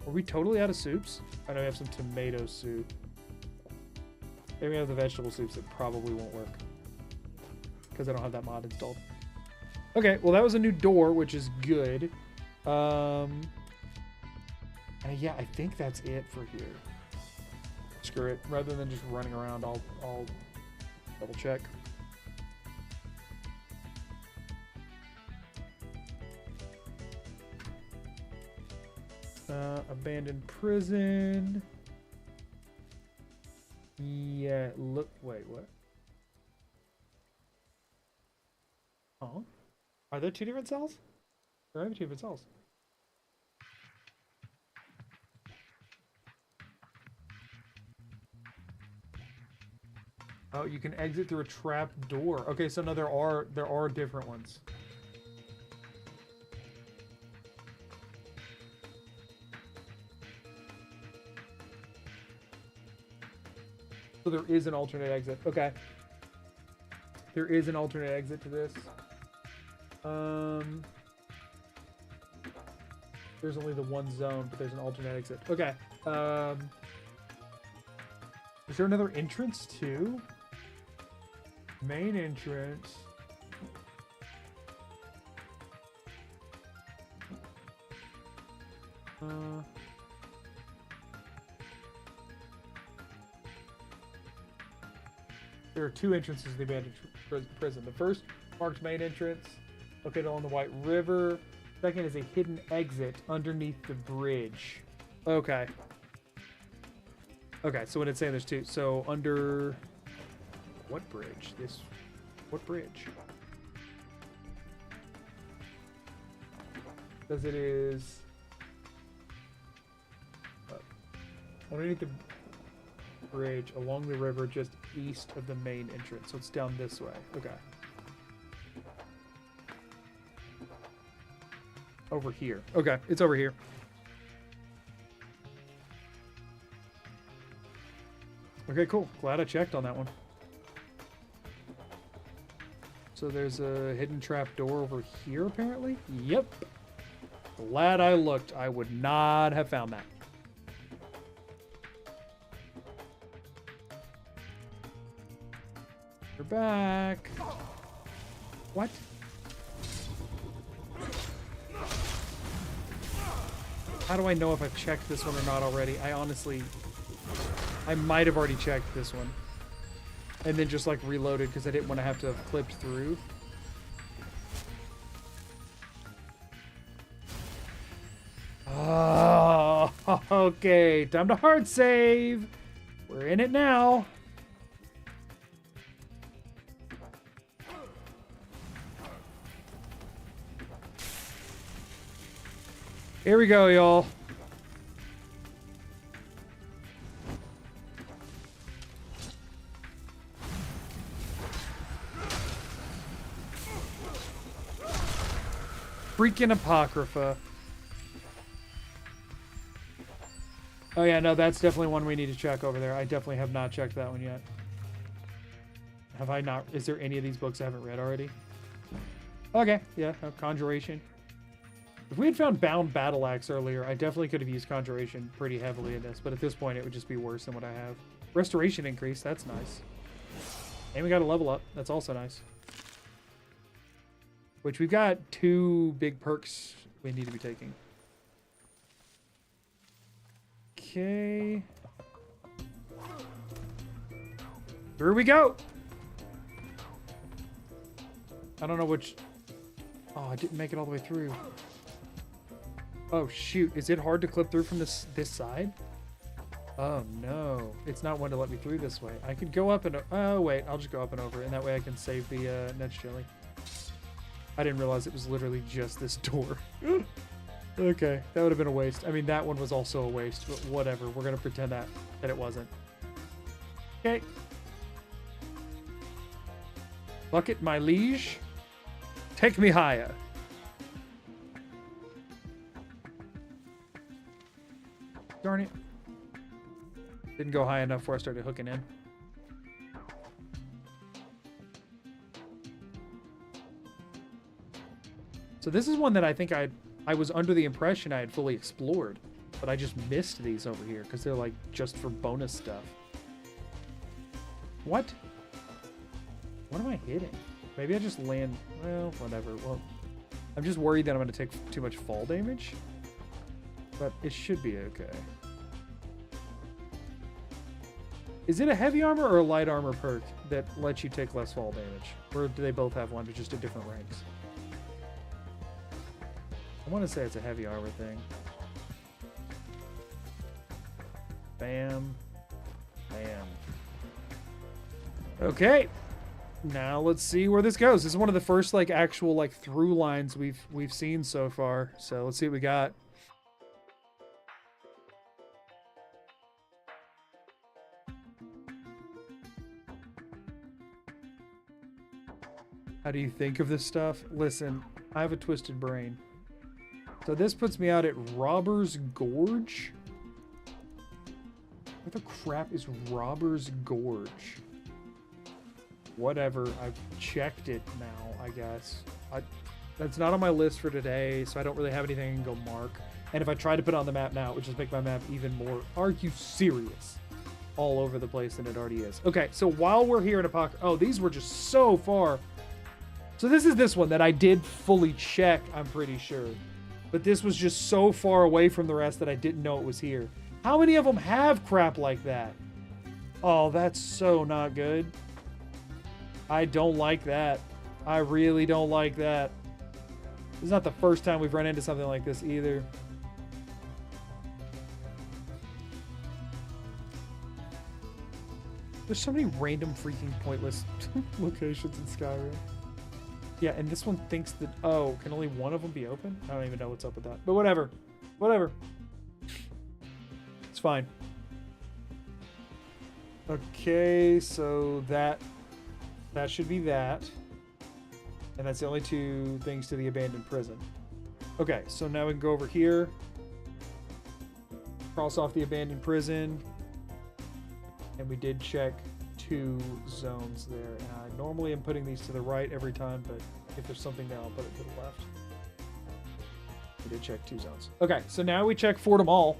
we totally out of soups? I know we have some tomato soup. Maybe we have the vegetable soups that probably won't work because I don't have that mod installed. Okay, well that was a new door, which is good. Yeah, I think that's it for here. Screw it. Rather than just running around, I'll double check. Abandoned prison. Yeah, look, wait, what? Oh, are there two different cells? There are two different cells. Oh, you can exit through a trap door. Okay, so no, there are different ones. So there is an alternate exit. Okay. There is an alternate exit to this. There's only the one zone, but there's an alternate exit. Okay. Is there another entrance too? Main entrance. There are two entrances to the abandoned prison. The first marked main entrance, located along the White River. Second is a hidden exit underneath the bridge. Okay. Okay, so when it's saying there's two, so under what bridge? What bridge? Because it is underneath the bridge along the river just east of the main entrance. So it's down this way. Okay. Over here. Okay, it's over here. Okay, cool. Glad I checked on that one. So there's a hidden trap door over here, apparently? Yep. Glad I looked. I would not have found that. We're back. What? How do I know if I've checked this one or not already? I might have already checked this one. And then just like reloaded because I didn't want to have to have clipped through. Oh, okay. Time to hard save. We're in it now. Here we go, y'all. Freaking Apocrypha. Oh yeah, no, that's definitely one we need to check over there. I definitely have not checked that one yet. Have I not? Is there any of these books I haven't read already? Okay, yeah, Conjuration. If we had found Bound Battle Axe earlier, I definitely could have used Conjuration pretty heavily in this, but at this point it would just be worse than what I have. Restoration increase, that's nice. And we got a level up, that's also nice. Which we've got 2 big perks we need to be taking. Okay. Here we go! I don't know which... Oh, I didn't make it all the way through. Oh shoot, is it hard to clip through from this side? Oh no, it's not one to let me through this way. I could go up and... Oh wait, I'll just go up and over, and that way I can save the Nudge Jelly. I didn't realize it was literally just this door. Okay, that would have been a waste. I mean, that one was also a waste, but whatever. We're gonna pretend that it wasn't. Okay. Bucket, my liege. Take me higher. Darn it. Didn't go high enough before I started hooking in. So this is one that I think I was under the impression I had fully explored, but I just missed these over here because they're like just for bonus stuff. What? What am I hitting? Maybe I just land... Well, whatever. Well, I'm just worried that I'm going to take too much fall damage. But it should be okay. Is it a heavy armor or a light armor perk that lets you take less fall damage? Or do they both have one, but just at different ranks? I want to say it's a heavy armor thing. Bam. Bam. Okay. Now let's see where this goes. This is one of the first like actual like through lines we've seen so far. So let's see what we got. How do you think of this stuff? Listen, I have a twisted brain. So this puts me out at Robber's Gorge. What the crap is Robber's Gorge? Whatever, I've checked it now, I guess. That's not on my list for today, so I don't really have anything I can go mark. And if I tried to put it on the map now, it would just make my map even more, are you serious? All over the place than it already is. Okay, so while we're here in Apocrypha, oh, these were just so far. So this is this one that I did fully check, I'm pretty sure. But this was just so far away from the rest that I didn't know it was here. How many of them have crap like that? Oh, that's so not good. I don't like that. I really don't like that. This is not the first time we've run into something like this either. There's so many random freaking pointless locations in Skyrim. Yeah, and this one thinks that, oh, can only one of them be open? I don't even know what's up with that. But whatever. Whatever. It's fine. Okay, so that should be that. And that's the only two things to the abandoned prison. Okay, so now we can go over here. Cross off the abandoned prison. And we did check 2 zones there. And I normally am putting these to the right every time, but if there's something there, I'll put it to the left. We did check 2 zones. Okay, so now we check Fordham Mall.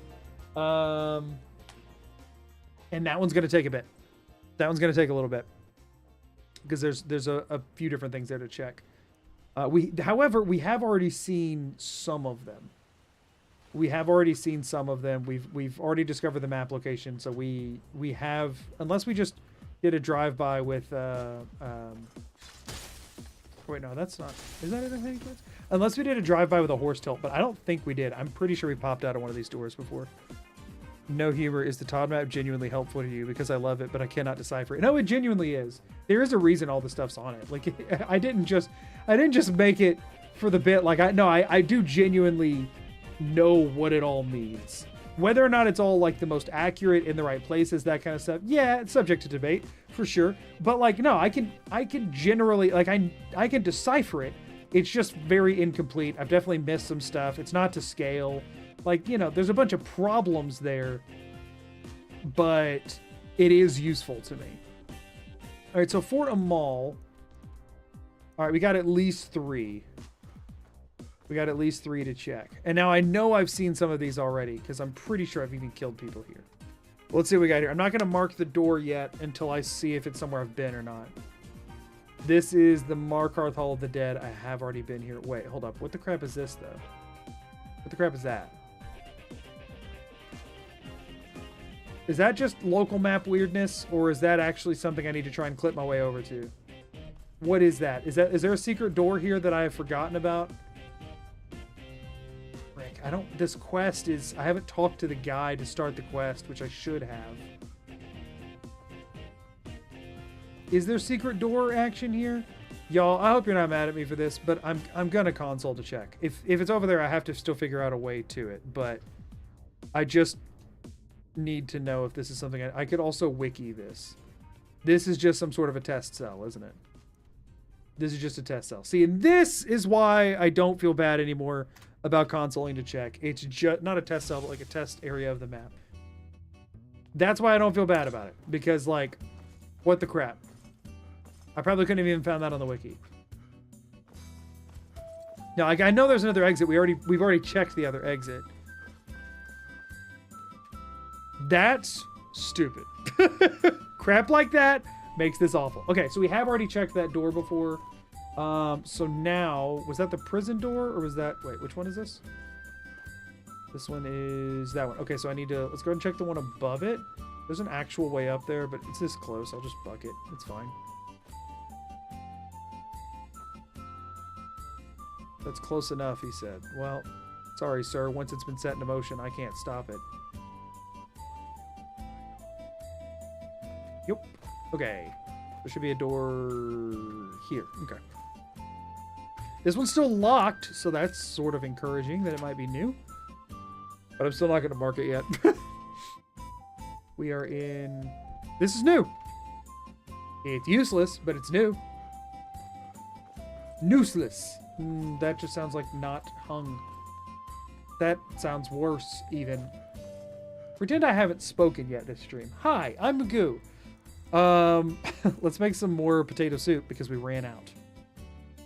And that one's going to take a bit. That one's going to take a little bit. Because there's a few different things there to check. However, we have already seen some of them. We've already discovered the map location, so we have, unless we just did a drive-by with wait, no, that's not, is that anything? Unless we did a drive-by with a horse tilt, but I don't think we did. I'm pretty sure we popped out of one of these doors before. No humor. Is the Todd map genuinely helpful to you? Because I love it, but I cannot decipher it. No, it genuinely is. There is a reason all the stuff's on it. Like, I didn't just make it for the bit. Like, I do genuinely know what it all means. Whether or not it's all like the most accurate in the right places, that kind of stuff. Yeah, it's subject to debate for sure. But like, no, I can generally, like, I can decipher it. It's just very incomplete. I've definitely missed some stuff. It's not to scale. Like, you know, there's a bunch of problems there, but it is useful to me. All right, so Fordham Mall. All right, we got at least 3. We got at least 3 to check. And now I know I've seen some of these already because I'm pretty sure I've even killed people here. Let's see what we got here. I'm not going to mark the door yet until I see if it's somewhere I've been or not. This is the Markarth Hall of the Dead. I have already been here. Wait, hold up. What the crap is this, though? What the crap is that? Is that just local map weirdness, or is that actually something I need to try and clip my way over to? What is that? Is there a secret door here that I have forgotten about? Rick, this quest is, I haven't talked to the guy to start the quest, which I should have. Is there secret door action here? Y'all, I hope you're not mad at me for this, but I'm gonna console to check. If it's over there, I have to still figure out a way to it, but I just need to know if this is something I could also wiki this. This is just some sort of a test cell, isn't it? This is just a test cell. See, and this is why I don't feel bad anymore about consoling to check. It's just not a test cell, but like a test area of the map. That's why I don't feel bad about it, because like, what the crap? I probably couldn't have even found that on the wiki. Now, like, I know there's another exit. We've already checked the other exit. That's stupid. Crap like that makes this awful. Okay, so we have already checked that door before. So now, was that the prison door, or was that, wait, which one is this? This one is that one. Okay, so I need to, let's go ahead and check the one above it. There's an actual way up there, but it's this close. I'll just buck it. It's fine. That's close enough, he said. Well, sorry, sir. Once it's been set into motion, I can't stop it. Yep. Okay. There should be a door here. Okay. This one's still locked, so that's sort of encouraging that it might be new. But I'm still not going to mark it yet. We are in... This is new. It's useless, but it's new. Nooseless. That just sounds like not hung. That sounds worse, even. Pretend I haven't spoken yet this stream. Hi, I'm Magoo. Let's make some more potato soup because we ran out.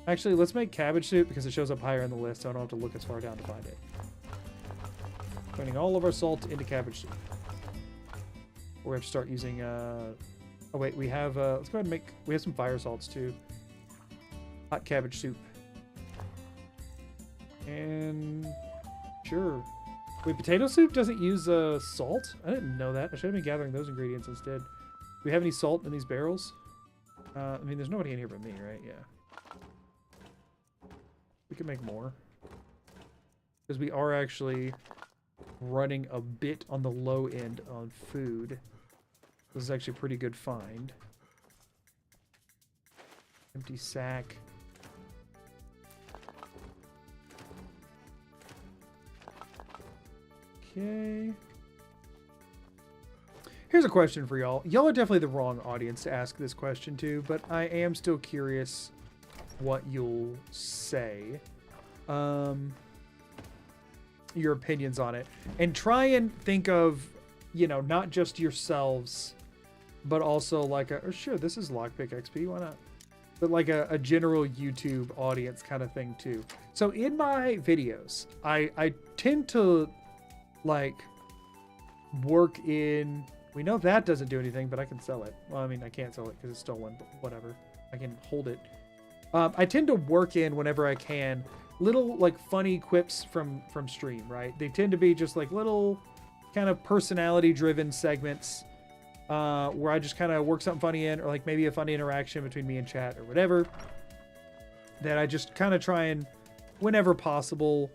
Actually, let's make cabbage soup because it shows up higher in the list, so I don't have to look as far down to find it. Putting all of our salt into cabbage soup. Or we have to start using, oh wait, we have, let's go ahead and make, we have some fire salts too. Hot cabbage soup. And sure. Wait, potato soup doesn't use salt? I didn't know that. I should have been gathering those ingredients instead. Do we have any salt in these barrels? I mean, there's nobody in here but me, right? Yeah. We can make more. Because we are actually running a bit on the low end on food. This is actually a pretty good find. Empty sack. Okay. Here's a question for y'all. Y'all are definitely the wrong audience to ask this question to, but I am still curious what you'll say. Your opinions on it. And try and think of, you know, not just yourselves, but also like a, or sure, this is Lockpick XP, why not? But like a general YouTube audience kind of thing too. So in my videos, I tend to like work in, we know that doesn't do anything, but I can sell it. Well, I mean, I can't sell it because it's stolen, but whatever. I can hold it. I tend to work in whenever I can little like funny quips from stream, right? They tend to be just like little kind of personality driven segments where I just kind of work something funny in, or like maybe a funny interaction between me and chat or whatever, that I just kind of try and, whenever possible,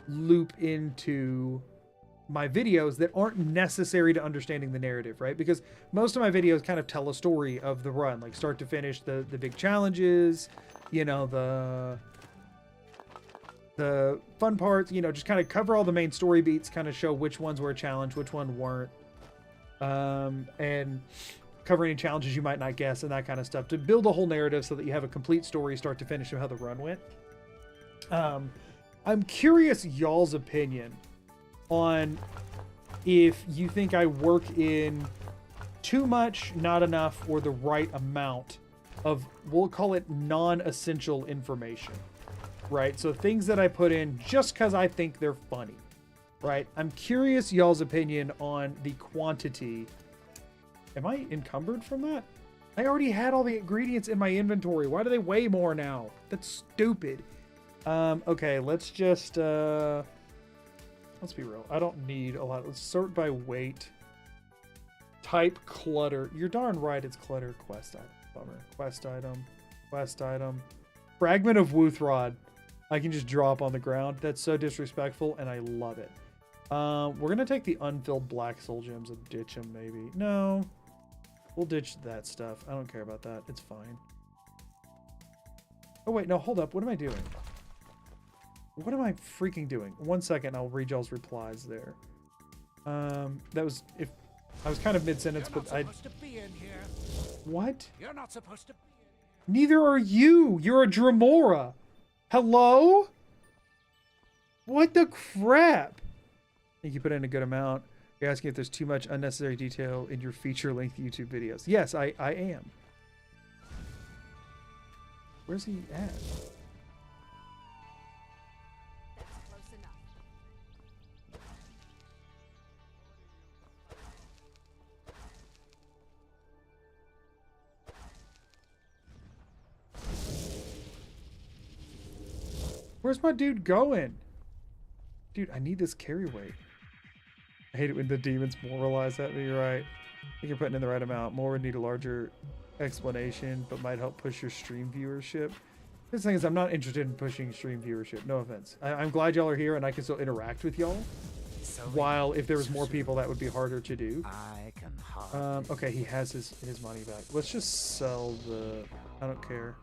loop into my videos that aren't necessary to understanding the narrative, right? Because most of my videos kind of tell a story of the run, like start to finish, the big challenges, you know, the fun parts, you know, just kind of cover all the main story beats, kind of show which ones were a challenge, which one weren't, and cover any challenges you might not guess and that kind of stuff to build a whole narrative so that you have a complete story start to finish of how the run went. I'm curious y'all's opinion on if you think I work in too much, not enough, or the right amount of, we'll call it non-essential information, right? So things that I put in just because I think they're funny, right? I'm curious y'all's opinion on the quantity. Am I encumbered from that? I already had all the ingredients in my inventory. Why do they weigh more now? That's stupid. Okay, let's just, let's be real. I don't need a lot. Let's sort by weight. Type clutter. You're darn right it's clutter. Quest item. Bummer. Quest item. Quest item. Fragment of Wuthrod. I can just drop on the ground. That's so disrespectful, and I love it. We're going to take the unfilled black soul gems and ditch them, maybe. No. We'll ditch that stuff. I don't care about that. It's fine. Oh, wait. No, hold up. What am I doing? What am I freaking doing? 1 second, I'll read y'all's replies there. That was, if I was kind of mid-sentence, but I... What? You're not supposed to be Neither are you. You're a Dremora. Hello? What the crap? I think you put in a good amount. You're asking if there's too much unnecessary detail in your feature-length YouTube videos. Yes, I am. Where's he at? Where's my dude going? Dude, I need this carry weight. I hate it when the demons moralize at me, right? I think you're putting in the right amount. More would need a larger explanation, but might help push your stream viewership. This thing is, I'm not interested in pushing stream viewership. No offense. I'm glad y'all are here and I can still interact with y'all. While if there was more people, that would be harder to do. I can okay, he has his money back. Let's just sell the... I don't care.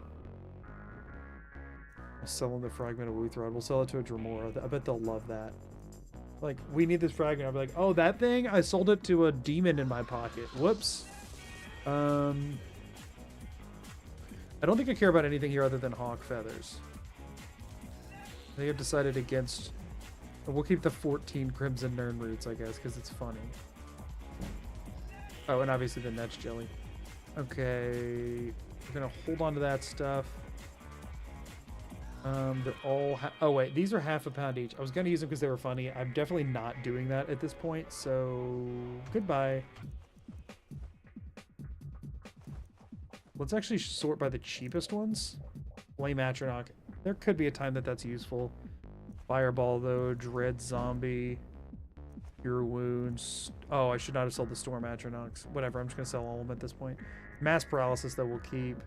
I'll sell him the fragment of Wuthrod. We'll sell it to a Dremora. I bet they'll love that. Like, we need this fragment. I'll be like, oh, that thing? I sold it to a demon in my pocket. Whoops. I don't think I care about anything here other than hawk feathers. They have decided against... We'll keep the 14 Crimson Nern roots, I guess, because it's funny. Oh, and obviously the Netch Jelly. Okay. We're going to hold on to that stuff. They're all... oh, wait. These are half a pound each. I was going to use them because they were funny. I'm definitely not doing that at this point, so... Goodbye. Let's actually sort by the cheapest ones. Flame Atronach. There could be a time that that's useful. Fireball, though. Dread Zombie. Cure Wounds. Oh, I should not have sold the Storm Atronachs. Whatever, I'm just going to sell all of them at this point. Mass Paralysis, though, we'll keep.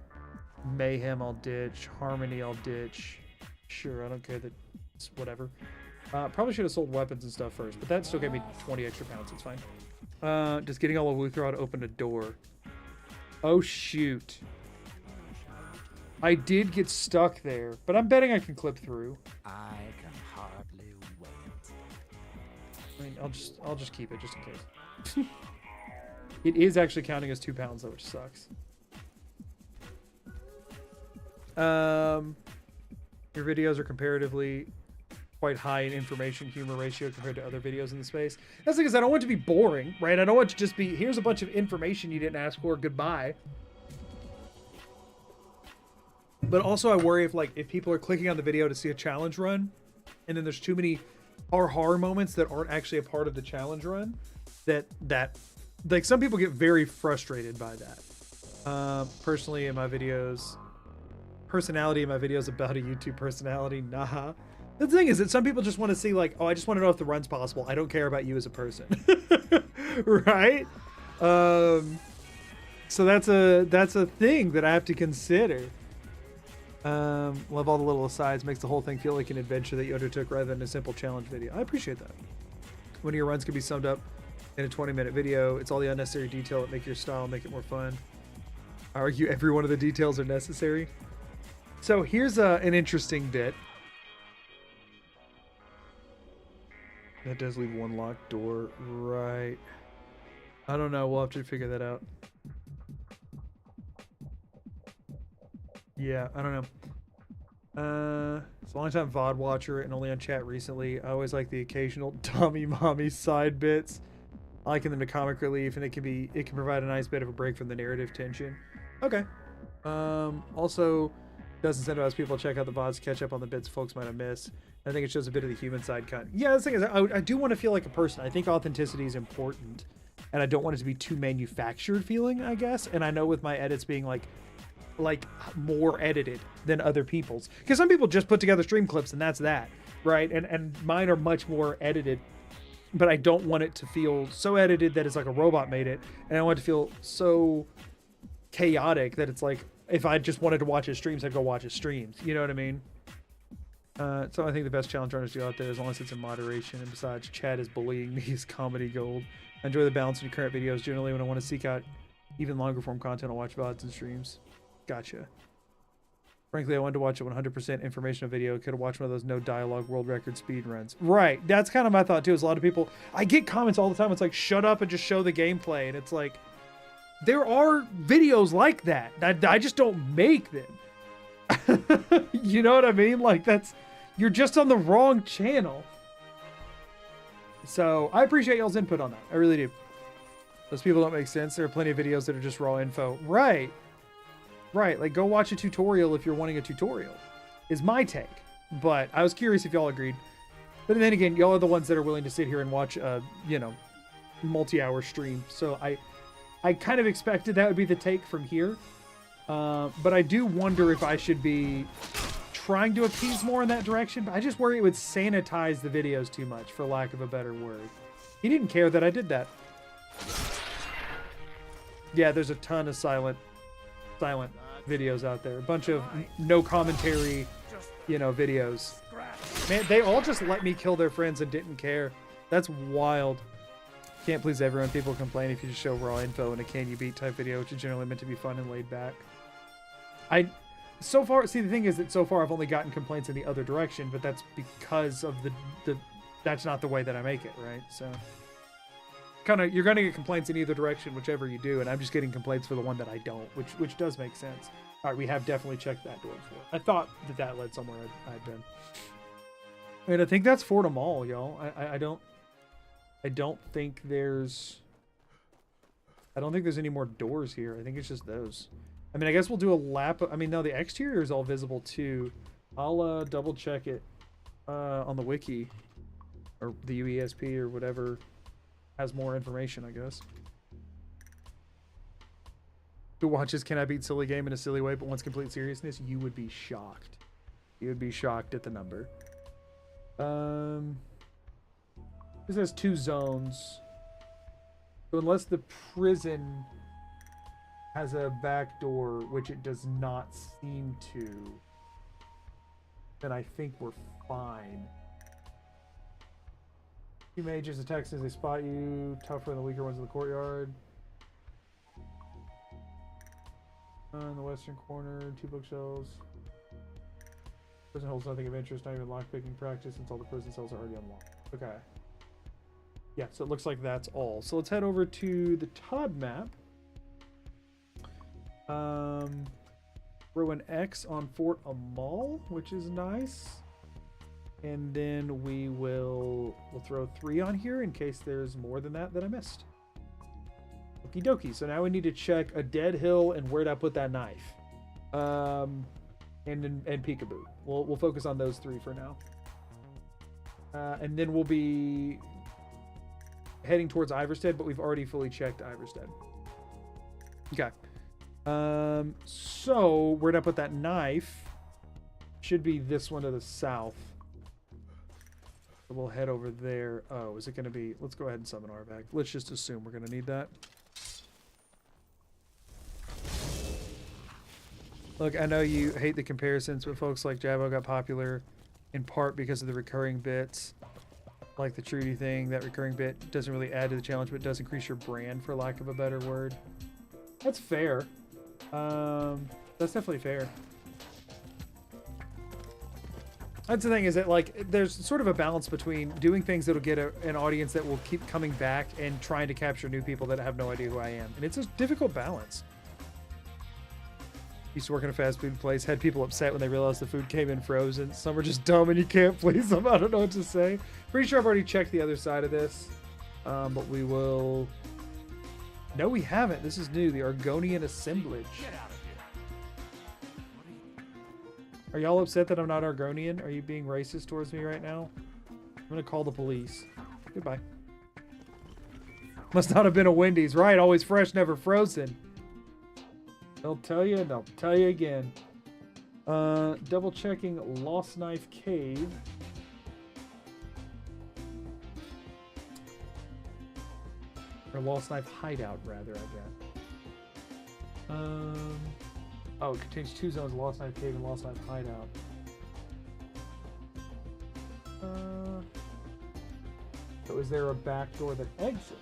Mayhem, I'll ditch. Harmony, I'll ditch. Sure, I don't care that... It's whatever. Probably should have sold weapons and stuff first, but that still gave me 20 extra pounds. It's fine. Just getting all of Wuthrod opened a door. Oh, shoot. I did get stuck there, but I'm betting I can clip through. I can hardly wait. Let mean, I'll just keep it just in case. It is actually counting as 2 pounds though, which sucks. Your videos are comparatively quite high in information humor ratio compared to other videos in the space. That's because I don't want it to be boring, right? I don't want it to just be, here's a bunch of information you didn't ask for, goodbye. But also I worry if people are clicking on the video to see a challenge run, and then there's too many horror moments that aren't actually a part of the challenge run, that like some people get very frustrated by that. Personally in my videos, personality in my videos about a YouTube personality, nah. The thing is that some people just want to see like, oh, I just want to know if the run's possible. I don't care about you as a person. Right? So that's a thing that I have to consider. Love all the little asides. Makes the whole thing feel like an adventure that you undertook rather than a simple challenge video. I appreciate that. One of your runs can be summed up in a 20-minute video. It's all the unnecessary detail that make your style, make it more fun. I argue every one of the details are necessary. So here's an interesting bit. That does leave one locked door, right? I don't know. We'll have to figure that out. Yeah, I don't know. It's a long time VOD watcher and only on chat recently. I always like the occasional Tommy Mommy side bits. I liken them to comic relief, and it can provide a nice bit of a break from the narrative tension. Okay. Also does incentivize people to check out the VODs to catch up on the bits folks might have missed. I think it shows a bit of the human side cut. Yeah, the thing is, I do want to feel like a person. I think authenticity is important, and I don't want it to be too manufactured feeling, I guess. And I know with my edits being like more edited than other people's, because some people just put together stream clips and that's that, right? And mine are much more edited, but I don't want it to feel so edited that it's like a robot made it, and I want it to feel so chaotic that it's like if I just wanted to watch his streams, I'd go watch his streams. You know what I mean? So I think the best challenge runners do out there, as long as it's in moderation. And besides, Chad is bullying me as comedy gold. I enjoy the balance in your current videos. Generally, when I want to seek out even longer form content, I'll watch VODs and streams. Gotcha. Frankly, I wanted to watch a 100% informational video. Could have watched one of those no dialogue world record speed runs. Right. That's kind of my thought too. Is a lot of people, I get comments all the time. It's like, shut up and just show the gameplay. And it's like, there are videos like that. I just don't make them. You know what I mean? Like you're just on the wrong channel. So I appreciate y'all's input on that. I really do. Those people don't make sense. There are plenty of videos that are just raw info. Right. Right. Like go watch a tutorial if you're wanting a tutorial is my take. But I was curious if y'all agreed. But then again, y'all are the ones that are willing to sit here and watch a, multi-hour stream. So I kind of expected that would be the take from here. But I do wonder if I should be trying to appease more in that direction. But I just worry it would sanitize the videos too much, for lack of a better word. He didn't care that I did that. Yeah, there's a ton of silent videos out there. A bunch of no commentary, videos. Man, they all just let me kill their friends and didn't care. That's wild. Can't please everyone. People complain if you just show raw info in a can you beat type video, which is generally meant to be fun and laid back. So far, see, the thing is that so far I've only gotten complaints in the other direction, but that's because of that's not the way that I make it, right? So you're gonna get complaints in either direction, whichever you do, and I'm just getting complaints for the one that I don't, which does make sense. All right, we have definitely checked that door before. I thought that led somewhere I'd been. And I think that's Fordham Mall, y'all. I don't think there's any more doors here. I think it's just those. I mean, I guess we'll do a lap. No, the exterior is all visible too. I'll double check it on the wiki or the UESP or whatever has more information, I guess. Who watches Can I Beat Silly Game in a silly way but wants complete seriousness? You would be shocked. You would be shocked at the number. This has 2 zones. So unless the prison has a back door, which it does not seem to, then I think we're fine. Few mages attack as they spot you. Tougher than the weaker ones in the courtyard. In the western corner, 2 bookshelves. Prison holds nothing of interest, not even lockpicking practice, since all the prison cells are already unlocked. Okay. Yeah, so it looks like that's all. So let's head over to the Todd map. Throw an X on Fort Amal, which is nice. And then we'll throw 3 on here in case there's more than that I missed. Okie dokie. So now we need to check a dead hill and where did I put that knife. And peekaboo. We'll focus on those 3 for now. And then we'll be heading towards Iverstead, but we've already fully checked Iverstead. Okay. So where did I put that knife? Should be this one to the south. So we'll head over there. Oh, is it going to be... Let's go ahead and summon Arvag. Let's just assume we're going to need that. Look, I know you hate the comparisons, but folks like Jabbo got popular in part because of the recurring bits. Like the Trudy thing, that recurring bit doesn't really add to the challenge, but does increase your brand, for lack of a better word. That's fair. That's definitely fair. That's the thing, is that like there's sort of a balance between doing things that'll get an audience that will keep coming back and trying to capture new people that have no idea who I am. And it's a difficult balance. Used to work in a fast food place, had people upset when they realized the food came in frozen. Some are just dumb and you can't please them. I don't know what to say. Pretty sure I've already checked the other side of this. But we will... No, we haven't. This is new. The Argonian Assemblage. Get out of here. Are y'all upset that I'm not Argonian? Are you being racist towards me right now? I'm gonna call the police. Goodbye. Must not have been a Wendy's. Right, always fresh, never frozen. They'll tell you and they'll tell you again. Double checking Lost Knife Cave. Or Lost Knife Hideout, rather, I guess. Oh, it contains 2 zones, Lost Knife Cave and Lost Knife Hideout. So is there a back door that exits?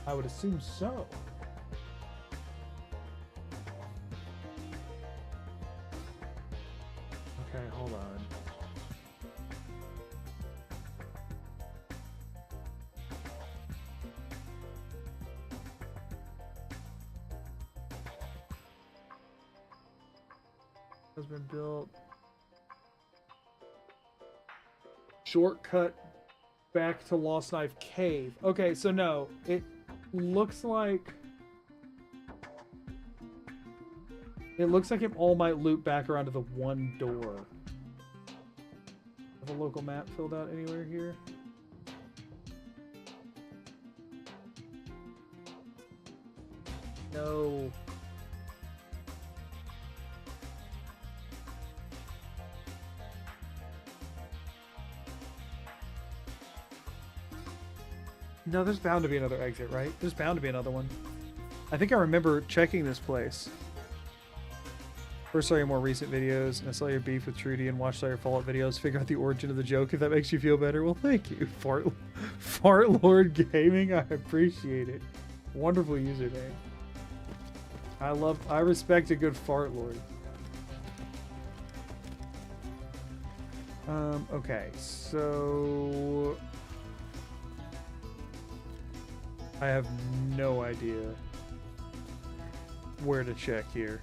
I would assume so. Okay, hold on. Has been built. Shortcut back to Lost Knife Cave. Okay, so no, it looks like it all might loop back around to the one door. Have a local map filled out anywhere here? No. No, there's bound to be another exit, right? There's bound to be another one. I think I remember checking this place. First saw your more recent videos, and I saw your beef with Trudy and watched all your Fallout videos. Figure out the origin of the joke if that makes you feel better. Well, thank you, Fart Lord Gaming. I appreciate it. Wonderful username. I respect a good Fart Lord. Okay, so I have no idea where to check here.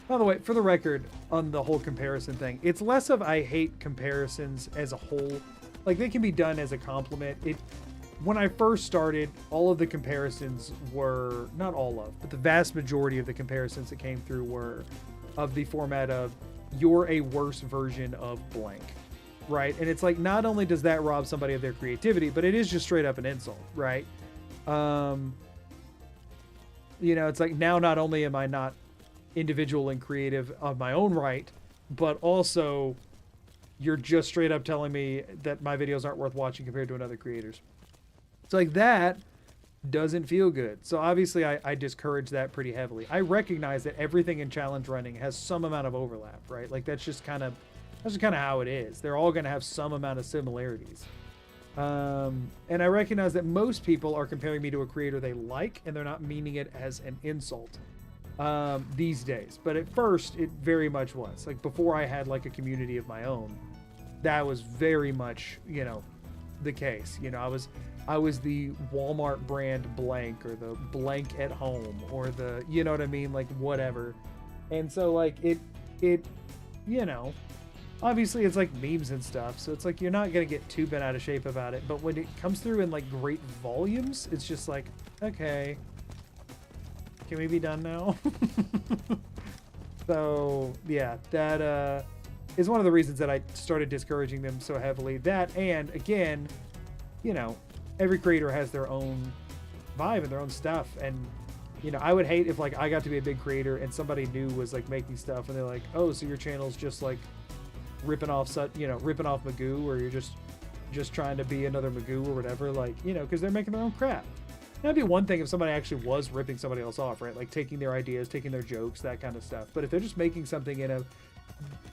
By the way, for the record, on the whole comparison thing, it's less of I hate comparisons as a whole. Like, they can be done as a compliment. When I first started, all of the comparisons were, not all of, but the vast majority of the comparisons that came through were of the format of, you're a worse version of blank, right? And it's like, not only does that rob somebody of their creativity, but it is just straight up an insult, right? You know, it's like, now not only am I not individual and creative of my own right, but also you're just straight up telling me that my videos aren't worth watching compared to another creator's. It's like, that doesn't feel good. So obviously I discourage that pretty heavily. I recognize that everything in challenge running has some amount of overlap, right? Like, that's just kind of how it is. They're all going to have some amount of similarities. And I recognize that most people are comparing me to a creator they like, and they're not meaning it as an insult. these days. But at first, it very much was. Like, before I had, like, a community of my own, that was very much, you know, the case. You know, I was the Walmart brand blank, or the blank at home, or the, you know what I mean? Like, whatever. And so, like, it, you know, obviously it's like memes and stuff, so it's like you're not gonna get too bent out of shape about it. But when it comes through in like great volumes, it's just like, okay, can we be done now? So yeah, that is one of the reasons that I started discouraging them so heavily. That, and again, you know, every creator has their own vibe and their own stuff, and you know, I would hate if like I got to be a big creator and somebody new was like making stuff and they're like, oh, so your channel's just like ripping off Magoo, or you're just trying to be another Magoo or whatever, like, you know, because they're making their own crap. That'd be one thing if somebody actually was ripping somebody else off, right? Like taking their ideas, taking their jokes, that kind of stuff. But if they're just making something in a,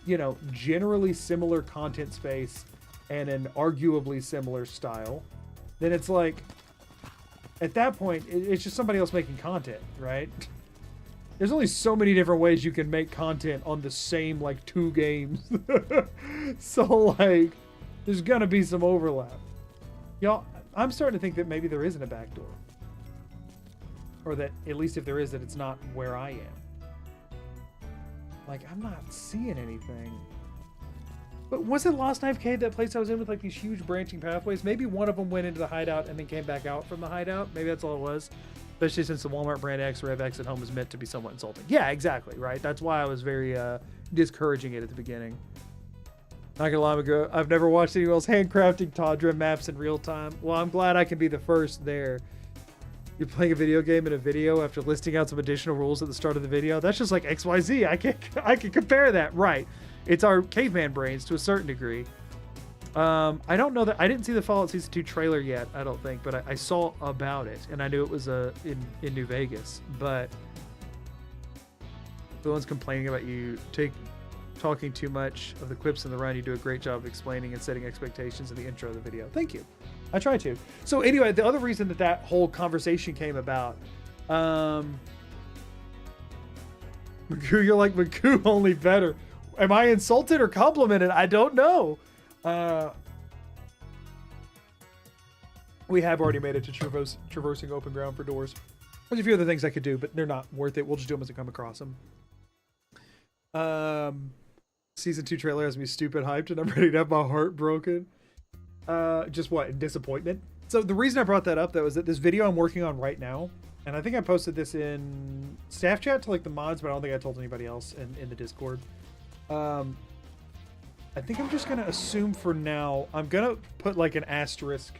you know, generally similar content space and an arguably similar style, then it's like, at that point, it's just somebody else making content, right? There's only so many different ways you can make content on the same, like, 2 games. So, like, there's gonna be some overlap. Y'all, I'm starting to think that maybe there isn't a backdoor. Or that, at least if there is, that it's not where I am. Like, I'm not seeing anything. But was it Lost Knife Cave, that place I was in with, like, these huge branching pathways? Maybe one of them went into the hideout and then came back out from the hideout. Maybe that's all it was. Especially since the Walmart brand X or X at home is meant to be somewhat insulting. Yeah, exactly, right? That's why I was very discouraging it at the beginning. Not gonna lie, Magoo, I've never watched anyone else handcrafting Tawdrim maps in real time. Well, I'm glad I can be the first there. You're playing a video game in a video after listing out some additional rules at the start of the video. That's just like XYZ. I can compare that, right? It's our caveman brains to a certain degree. I don't know that I didn't see the Fallout Season 2 trailer yet, I don't think, but I saw about it, and I knew it was in New Vegas. But the one's complaining about you talking too much of the quips in the run. You do a great job of explaining and setting expectations in the intro of the video. Thank you. I try to. So anyway, the other reason that whole conversation came about, Magoo, you're like Magoo, only better. Am I insulted or complimented? I don't know. We have already made it to traversing open ground for doors. There's a few other things I could do, but they're not worth it. We'll just do them as I come across them. Season 2 trailer has me stupid hyped, and I'm ready to have my heart broken. Just what? Disappointment? So the reason I brought that up, though, is that this video I'm working on right now, and I think I posted this in staff chat to like the mods, but I don't think I told anybody else in the Discord. I think I'm just gonna assume for now, I'm gonna put like an asterisk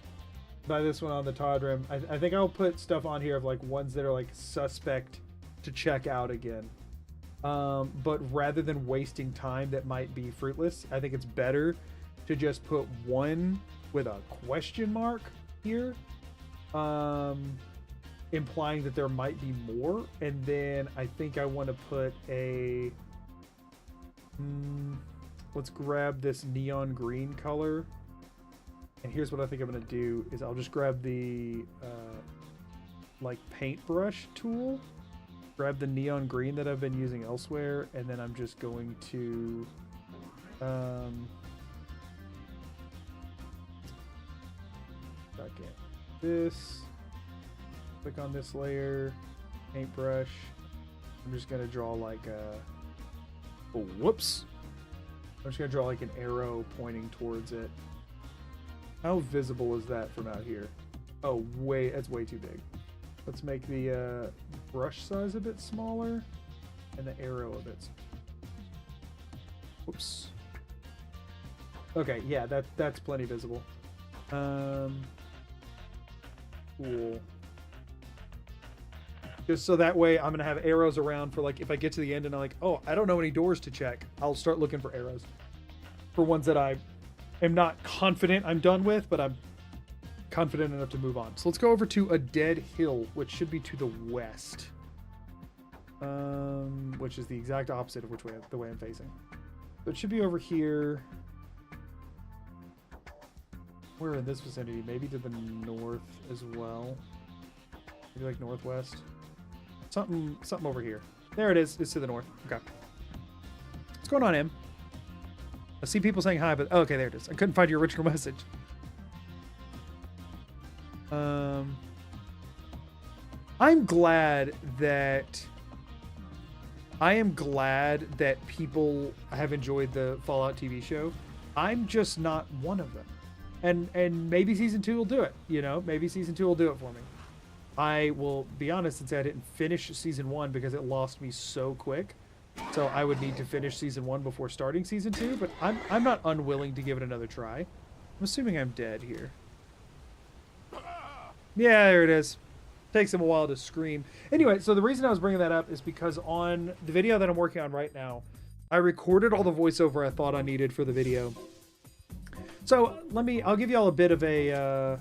by this one on the Tawdrim. I think I'll put stuff on here of like ones that are like suspect to check out again. But rather than wasting time that might be fruitless, I think it's better to just put one with a question mark here, implying that there might be more. And then I think I want to put a, let's grab this neon green color. And here's what I think I'm going to do is I'll just grab the like paintbrush tool, grab the neon green that I've been using elsewhere, and then I'm just going to back in this, click on this layer, paintbrush. I'm just going to draw like a, oh, whoops. I'm just going to draw like an arrow pointing towards it. How visible is that from out here? Oh, that's way too big. Let's make the brush size a bit smaller and the arrow a bit. Whoops. Okay, yeah, that's plenty visible. Cool. Just so that way I'm gonna have arrows around for like if I get to the end and I'm like, oh, I don't know any doors to check, I'll start looking for arrows for ones that I am not confident I'm done with, but I'm confident enough to move on. So let's go over to a dead hill, which should be to the west, which is the exact opposite of the way I'm facing. So it should be over here. We're in this vicinity, maybe to the north as well. Maybe like northwest. Something over here. There it is. It's to the north. Okay. What's going on, Em? I see people saying hi, but oh, okay, there it is. I couldn't find your original message. I'm glad that people have enjoyed the Fallout TV show. I'm just not one of them. And maybe season 2 will do it, you know? Maybe season 2 will do it for me. I will be honest and say I didn't finish season 1 because it lost me so quick. So I would need to finish season 1 before starting season 2, but I'm not unwilling to give it another try. I'm assuming I'm dead here. Yeah, there it is. Takes him a while to scream. Anyway, so the reason I was bringing that up is because on the video that I'm working on right now, I recorded all the voiceover I thought I needed for the video. So I'll give you all a bit of a,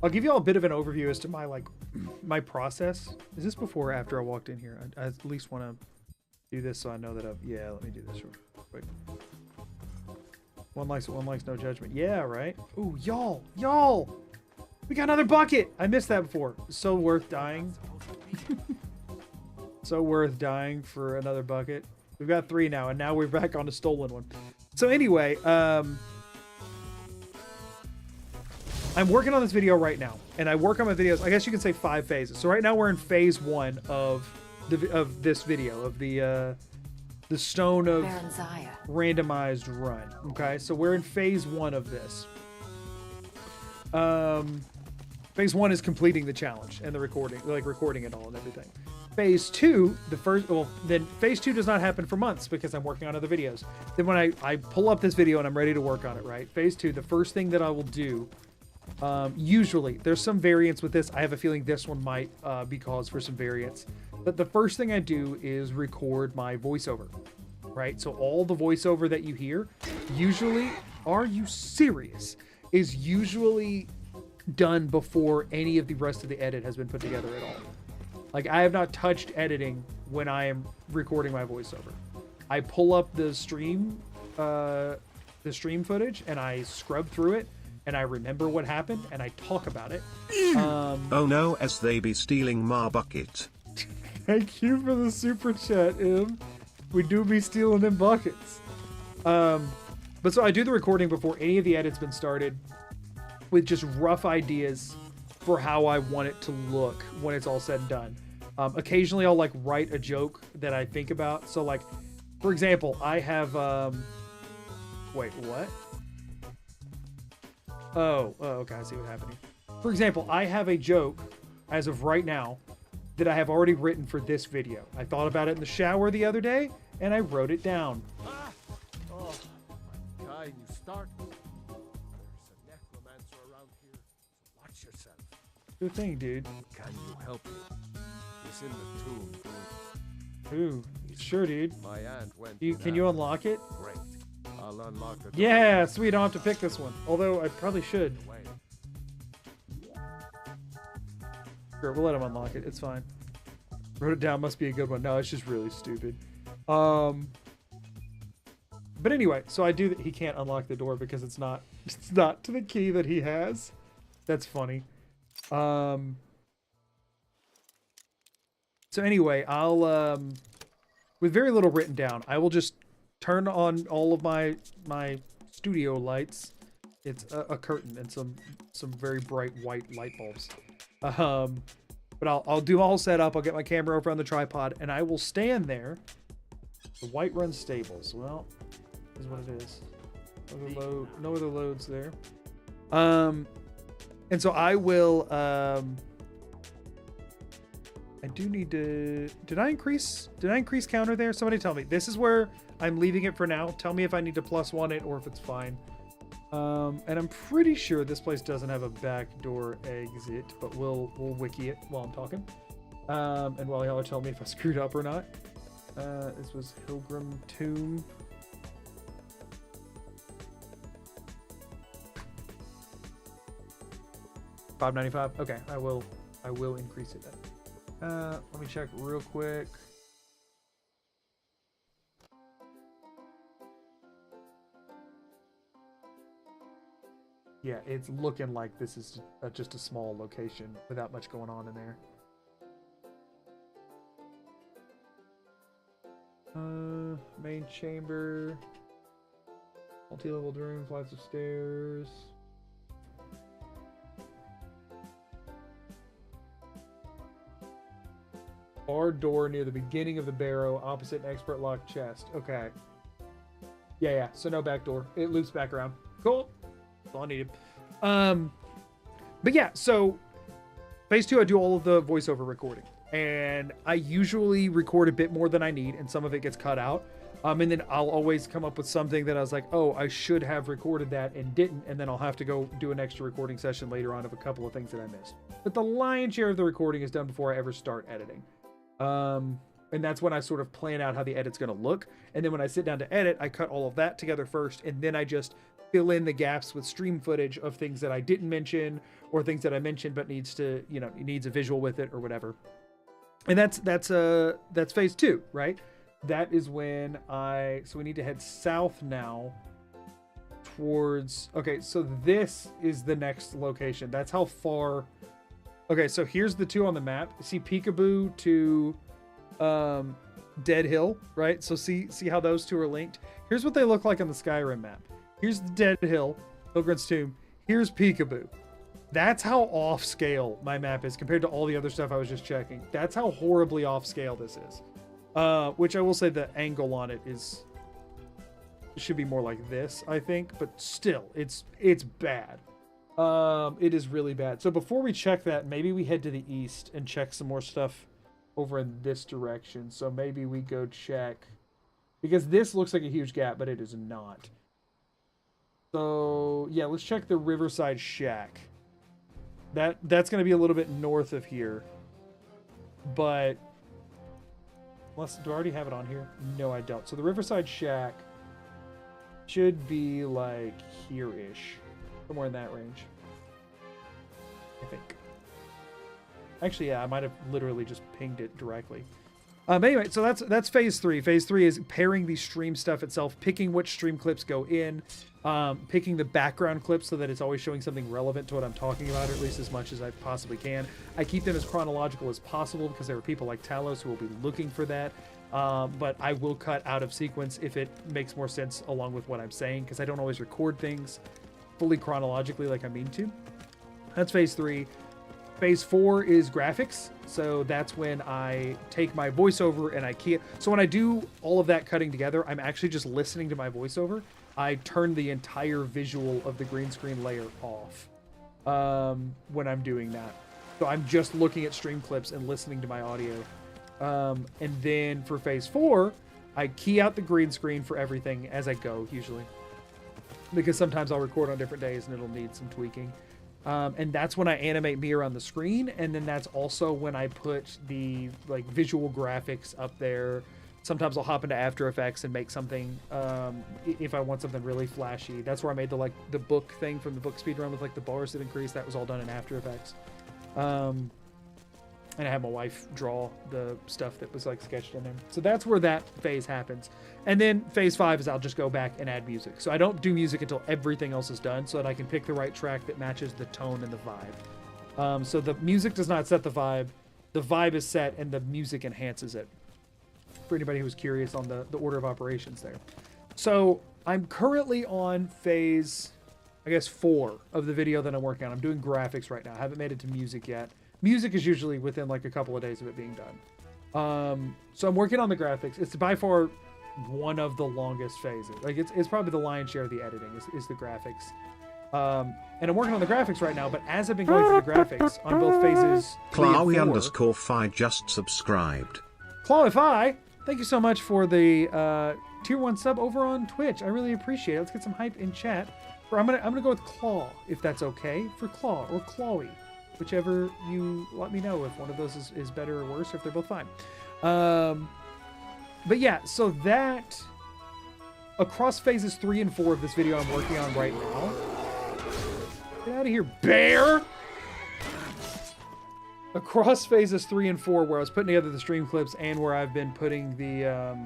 I'll give you all a bit of an overview as to my process. Is this before or after I walked in here? I at least want to do this so I know that yeah, let me do this real quick. One likes no judgment. Yeah, right? Ooh, y'all! We got another bucket! I missed that before. So worth dying. So worth dying for another bucket. We've got 3 now, and now we're back on a stolen one. So anyway, I'm working on this video right now, and I work on my videos, I guess you can say 5 phases. So right now we're in phase 1 of this video, of the Stone of randomized run. Okay, so we're in phase 1 of this. Phase 1 is completing the challenge and the recording, recording it all and everything. Phase 2, then phase 2 does not happen for months because I'm working on other videos. Then when I pull up this video and I'm ready to work on it, right? Phase 2, the first thing that I will do, usually there's some variance with this. I have a feeling this one might be cause for some variance. But the first thing I do is record my voiceover, right? So all the voiceover that you hear, usually, are you serious, is usually done before any of the rest of the edit has been put together at all. Like, I have not touched editing when I am recording my voiceover. I pull up the stream footage and I scrub through it and I remember what happened and I talk about it. Oh no, as they be stealing my bucket. Thank you for the super chat, Im. We do be stealing them buckets. But so I do the recording before any of the edits been started with just rough ideas for how I want it to look when it's all said and done. Occasionally I'll write a joke that I think about. So for example, I have, wait, what? Oh, okay, I see what happened here. For example, I have a joke as of right now that I have already written for this video. I thought about it in the shower the other day and I wrote it down. Oh, my God, you start. There's a necromancer around here, so watch yourself. Good thing, dude. Can you help me? He's in the tomb. Ooh, sure, dude. My aunt went. Can you unlock it? Great. I'll unlock it. Yeah, sweet. I don't have to pick this one. Although I probably should. Sure, we'll let him unlock it. It's fine. Wrote it down. Must be a good one. No, it's just really stupid. But anyway, so I do that. He can't unlock the door because it's not to the key that he has. That's funny. So anyway, I'll with very little written down, I will just turn on all of my studio lights. It's a curtain and some very bright white light bulbs. But I'll do all setup. I'll get my camera over on the tripod and I will stand there. The Whiterun Stables. Well, is what it is. No other loads there. And so I will, I do need to, did I increase counter there? Somebody tell me. This is where I'm leaving it for now. Tell me if I need to +1 it or if it's fine. And I'm pretty sure this place doesn't have a backdoor exit, but we'll wiki it while I'm talking. And while y'all are telling me if I screwed up or not. This was Pilgrim Tomb. $5.95. Okay, I will increase it then. Let me check real quick. Yeah, it's looking like this is just a small location without much going on in there. Main chamber. Multi-leveled room, flights of stairs. Barred door near the beginning of the barrow, opposite an expert lock chest. Okay. Yeah. So no back door. It loops back around. Cool. That's all I needed. But yeah, so phase 2, I do all of the voiceover recording. And I usually record a bit more than I need, and some of it gets cut out. And then I'll always come up with something that I was like, oh, I should have recorded that and didn't. And then I'll have to go do an extra recording session later on of a couple of things that I missed. But the lion's share of the recording is done before I ever start editing. And that's when I sort of plan out how the edit's going to look. And then when I sit down to edit, I cut all of that together first. And then I just fill in the gaps with stream footage of things that I didn't mention or things that I mentioned but needs a visual with it or whatever. And that's phase 2, right? That is when so we need to head south now towards, okay, so this is the next location. That's how far, okay, so here's the 2 on the map. See Peekaboo to Dead Hill, right? So see how those 2 are linked. Here's what they look like on the Skyrim map. Here's the Dead Hill, Pilgrim's Tomb. Here's Peekaboo. That's how off scale my map is compared to all the other stuff I was just checking. That's how horribly off scale this is. Which I will say the angle on it should be more like this, I think, but still, it's bad. It is really bad. So before we check that, maybe we head to the east and check some more stuff over in this direction. So maybe we go check, because this looks like a huge gap, but it is not. So yeah, let's check the Riverside Shack. That's going to be a little bit north of here, but do I already have it on here? No, I don't. So the Riverside Shack should be like here-ish, somewhere in that range, I think. Actually, yeah, I might have literally just pinged it directly. Anyway, so that's phase 3. Phase 3 is pairing the stream stuff itself, picking which stream clips go in, picking the background clips so that it's always showing something relevant to what I'm talking about, or at least as much as I possibly can. I keep them as chronological as possible because there are people like Talos who will be looking for that. But I will cut out of sequence if it makes more sense along with what I'm saying, because I don't always record things fully chronologically like I mean to. That's phase 3. Phase 4 is graphics. So that's when I take my voiceover and I key it. So when I do all of that cutting together, I'm actually just listening to my voiceover. I turn the entire visual of the green screen layer off when I'm doing that. So I'm just looking at stream clips and listening to my audio. And then for phase 4, I key out the green screen for everything as I go, usually. Because sometimes I'll record on different days and it'll need some tweaking. And that's when I animate me around the screen, and then that's also when I put the visual graphics up there. Sometimes I'll hop into After Effects and make something if I want something really flashy. That's where I made the book thing from the book speedrun with the bars that increase. That was all done in After Effects. And I had my wife draw the stuff that was sketched in there. So that's where that phase happens. And then phase 5 is I'll just go back and add music. So I don't do music until everything else is done so that I can pick the right track that matches the tone and the vibe. So the music does not set the vibe. The vibe is set and the music enhances it. For anybody who's curious on the order of operations there. So I'm currently on phase, 4 of the video that I'm working on. I'm doing graphics right now. I haven't made it to music yet. Music is usually within a couple of days of it being done. So I'm working on the graphics. It's by far one of the longest phases. It's probably the lion's share of the editing is the graphics. And I'm working on the graphics right now, but as I've been going through the graphics on both phases 3 and 4... Clawy_Fi just subscribed. Clawify, thank you so much for the tier 1 sub over on Twitch. I really appreciate it. Let's get some hype in chat. I'm gonna go with Claw, if that's okay, for Claw or Clawy. Whichever you let me know if one of those is better or worse, or if they're both fine. But yeah, so that across phases 3 and 4 of this video I'm working on right now. Get out of here, bear! Across phases 3 and 4, where I was putting together the stream clips and where I've been putting the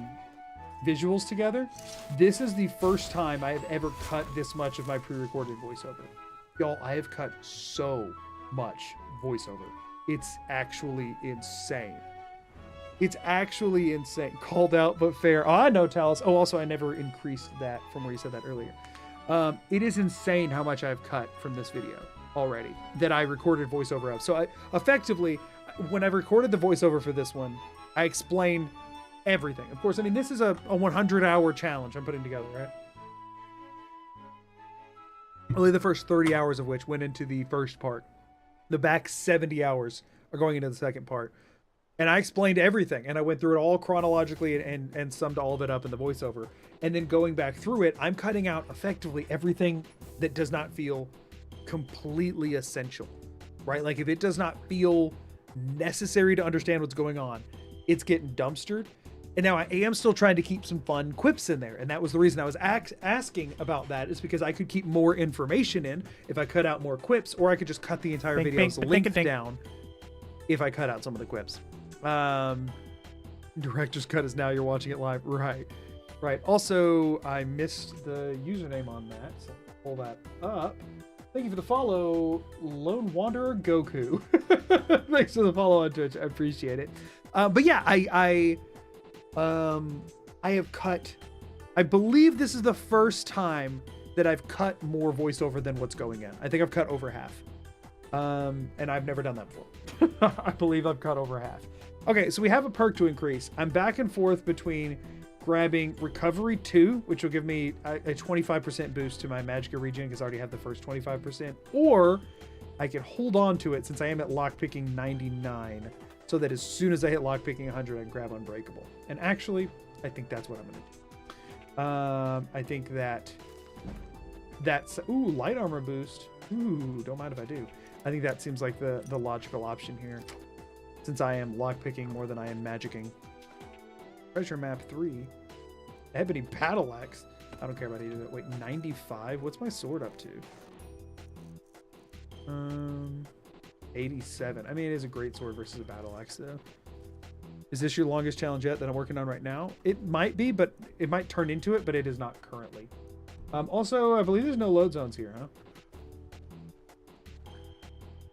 visuals together, this is the first time I have ever cut this much of my pre-recorded voiceover. Y'all, I have cut so much voiceover. It's actually insane. It's actually insane. Called out, but fair. Oh, I know, Talos. Oh, also, I never increased that from where you said that earlier. It is insane how much I've cut from this video already that I recorded voiceover of. So I effectively, when I recorded the voiceover for this one, I explained everything. Of course, I mean, this is a 100-hour challenge I'm putting together, right? Only the first 30 hours of which went into the first part. The back 70 hours are going into the second part. And I explained everything, and I went through it all chronologically and summed all of it up in the voiceover. And then going back through it, I'm cutting out effectively everything that does not feel completely essential, right? Like if it does not feel necessary to understand what's going on, it's getting dumpstered. And now I am still trying to keep some fun quips in there. And that was the reason I was asking about that, is because I could keep more information in if I cut out more quips, or I could just cut the entire video's length down if I cut out some of the quips. Director's cut is now you're watching it live. Right. Also, I missed the username on that, so pull that up. Thank you for the follow, Lone Wanderer Goku. Thanks for the follow on Twitch. I appreciate it. But yeah, I have cut, I believe this is the first time that I've cut more voiceover than what's going in. I think I've cut over half. And I've never done that before. I believe I've cut over half. Okay, so we have a perk to increase. I'm back and forth between grabbing Recovery 2, which will give me a 25% boost to my Magicka regen because I already have the first 25%, or I can hold on to it since I am at lockpicking 99, so that as soon as I hit lockpicking 100, I can grab Unbreakable. And actually, I think that's what I'm going to do. I think that's... Ooh, light armor boost. Ooh, don't mind if I do. I think that seems like the logical option here, since I am lockpicking more than I am magicking. Treasure map 3. Ebony battle axe. I don't care about either. Wait, 95? What's my sword up to? 87. I mean, it is a great sword versus a battle axe, though. Is this your longest challenge yet that I'm working on right now? It might be, but it might turn into it, but it is not currently. Also, I believe there's no load zones here, huh?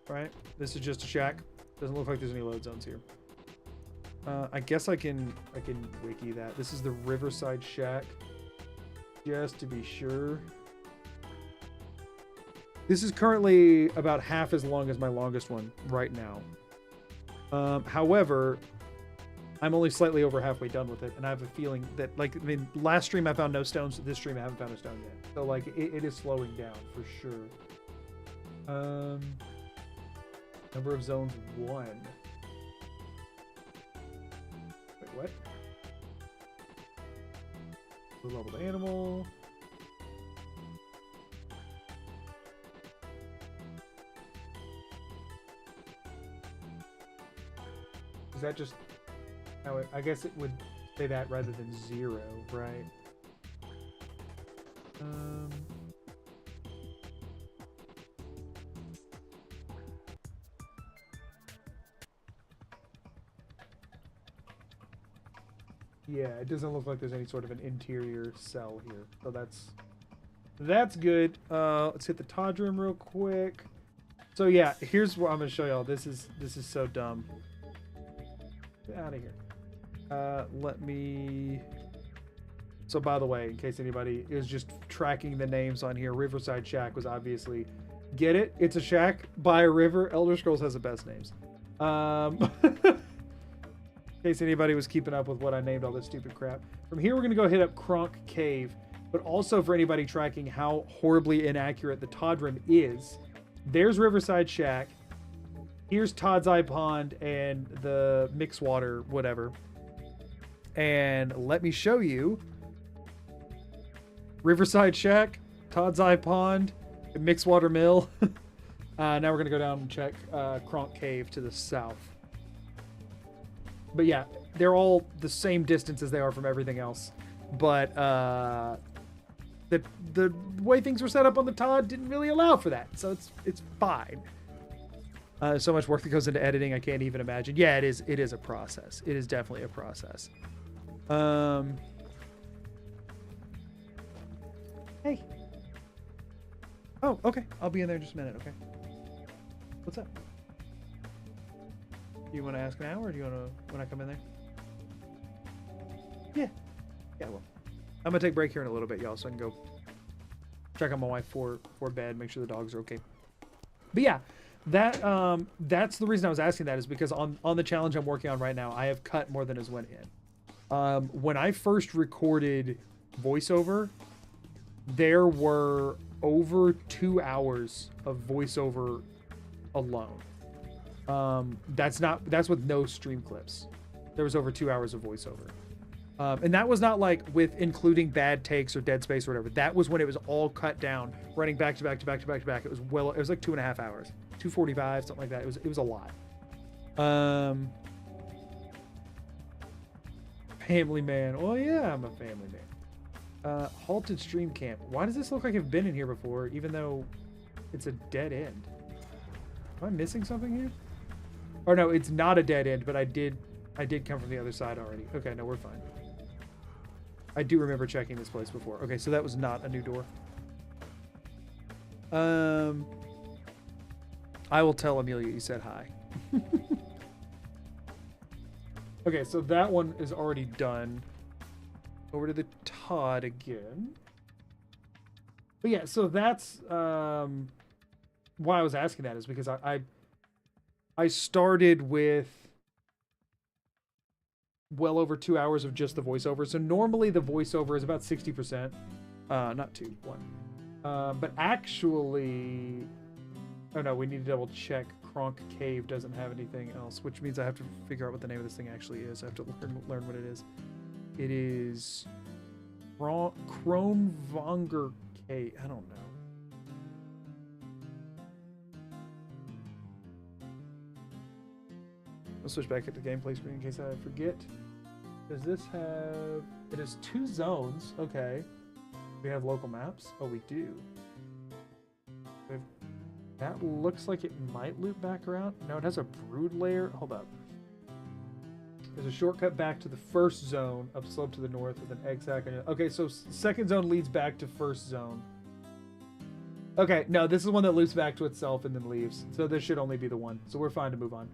Right? This is just a shack. Doesn't look like there's any load zones here. I guess I can wiki that. This is the Riverside Shack, just to be sure. This is currently about half as long as my longest one right now. However, I'm only slightly over halfway done with it, and I have a feeling that, like, I mean, last stream I found no stones. This stream I haven't found a stone yet. So, like, it is slowing down for sure. Number of zones 1. Wait, what? Blue leveled animal. Is that just how I guess it would say that rather than 0, right? Yeah, it doesn't look like there's any sort of an interior cell here, so that's good. Let's hit the Todd room real quick. So yeah, here's what I'm gonna show y'all. This is so dumb. Get out of here. Let me. So by the way, in case anybody is just tracking the names on here, Riverside Shack was obviously, get it? It's a shack by a river. Elder Scrolls has the best names. In case anybody was keeping up with what I named all this stupid crap. From here, we're going to go hit up Kronk Cave, but also for anybody tracking how horribly inaccurate the Todd Rim is, there's Riverside Shack. Here's Todd's Eye Pond and the mix water, whatever. And let me show you Riverside Shack, Todd's Eye Pond, and mix water mill. Now we're going to go down and check Kronk Cave to the south. But yeah, they're all the same distance as they are from everything else. But the way things were set up on the Todd didn't really allow for that. So it's fine. So much work that goes into editing, I can't even imagine. Yeah, it is a process. It is definitely a process. Hey. Oh, okay. I'll be in there in just a minute, okay? What's up? Do you want to ask now, or do you want to when I come in there? Yeah. Yeah, well. I'm going to take a break here in a little bit, y'all, so I can go check on my wife for bed, make sure the dogs are okay. But yeah, that's the reason I was asking that, is because on the challenge I'm working on right now, I have cut more than has went in. When I first recorded voiceover, there were over 2 hours of voiceover alone. That's with no stream clips. There was over 2 hours of voiceover. And that was not like with including bad takes or dead space or whatever. That was when it was all cut down, running back to back to back to back to back. It was like 2.5 hours, 2:45, something like that. It was a lot. Family man. Oh yeah, I'm a family man. Halted stream camp. Why does this look like I've been in here before, even though it's a dead end? Am I missing something here? Or no, it's not a dead end, but I did come from the other side already. Okay, no, we're fine. I do remember checking this place before. Okay, so that was not a new door. I will tell Amelia you said hi. Okay, so that one is already done. Over to the Todd again. But yeah, so that's why I was asking that, is because I started with well over 2 hours of just the voiceover. So normally the voiceover is about 60%. Not 2, 1. But actually, oh no, we need to double check. Kronk Cave doesn't have anything else, which means I have to figure out what the name of this thing actually is. I have to learn what it is. It is Kronvonger Cave. I don't know. I'll switch back at the gameplay screen in case I forget. Does this have... It has 2 zones. Okay. We have local maps. Oh, we do. That looks like it might loop back around. No, it has a brood layer. Hold up. There's a shortcut back to the first zone, up slope to the north with an egg sack. Okay, so second zone leads back to first zone. Okay, no, this is one that loops back to itself and then leaves. So this should only be the one. So we're fine to move on.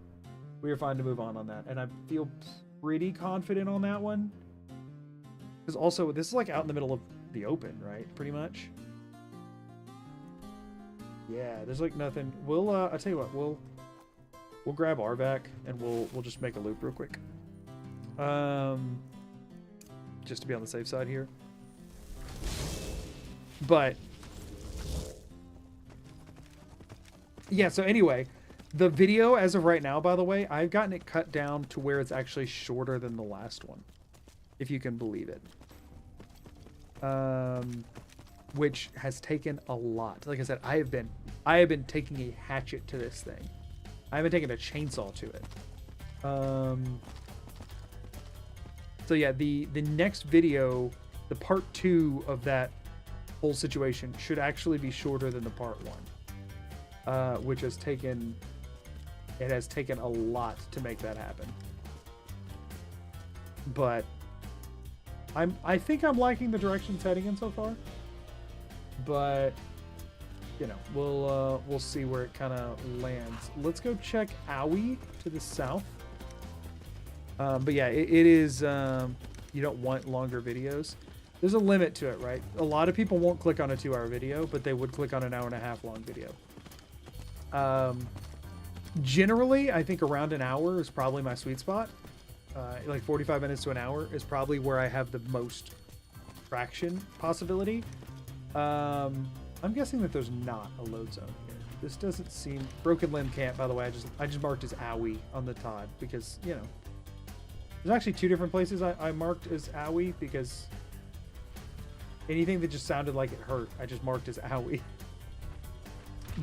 We are fine to move on that. And I feel pretty confident on that one. Because also, this is like out in the middle of the open, right? Pretty much. Yeah, there's like nothing. We'll, I'll tell you what, we'll grab RVAC and we'll just make a loop real quick. Just to be on the safe side here. But yeah, so anyway, the video as of right now, by the way, I've gotten it cut down to where it's actually shorter than the last one, if you can believe it. Which has taken a lot. Like I said, I have been taking a hatchet to this thing. I haven't taken a chainsaw to it. So yeah, the next video, the part 2 of that whole situation should actually be shorter than the part 1, which has taken a lot to make that happen. But I think I'm liking the direction it's heading in so far. But you know, we'll see where it kind of lands. Let's go check Owie to the south. But yeah, it is, you don't want longer videos. There's a limit to it, right? A lot of people won't click on a 2-hour video, but they would click on an 1.5-hour long video. Generally, I think around an hour is probably my sweet spot. Like 45 minutes to an hour is probably where I have the most traction possibility. I'm guessing that there's not a load zone here. This doesn't seem... Broken Limb Camp, by the way, I just marked as Owie on the Todd because, you know, there's actually 2 different places I marked as Owie because anything that just sounded like it hurt, I just marked as Owie.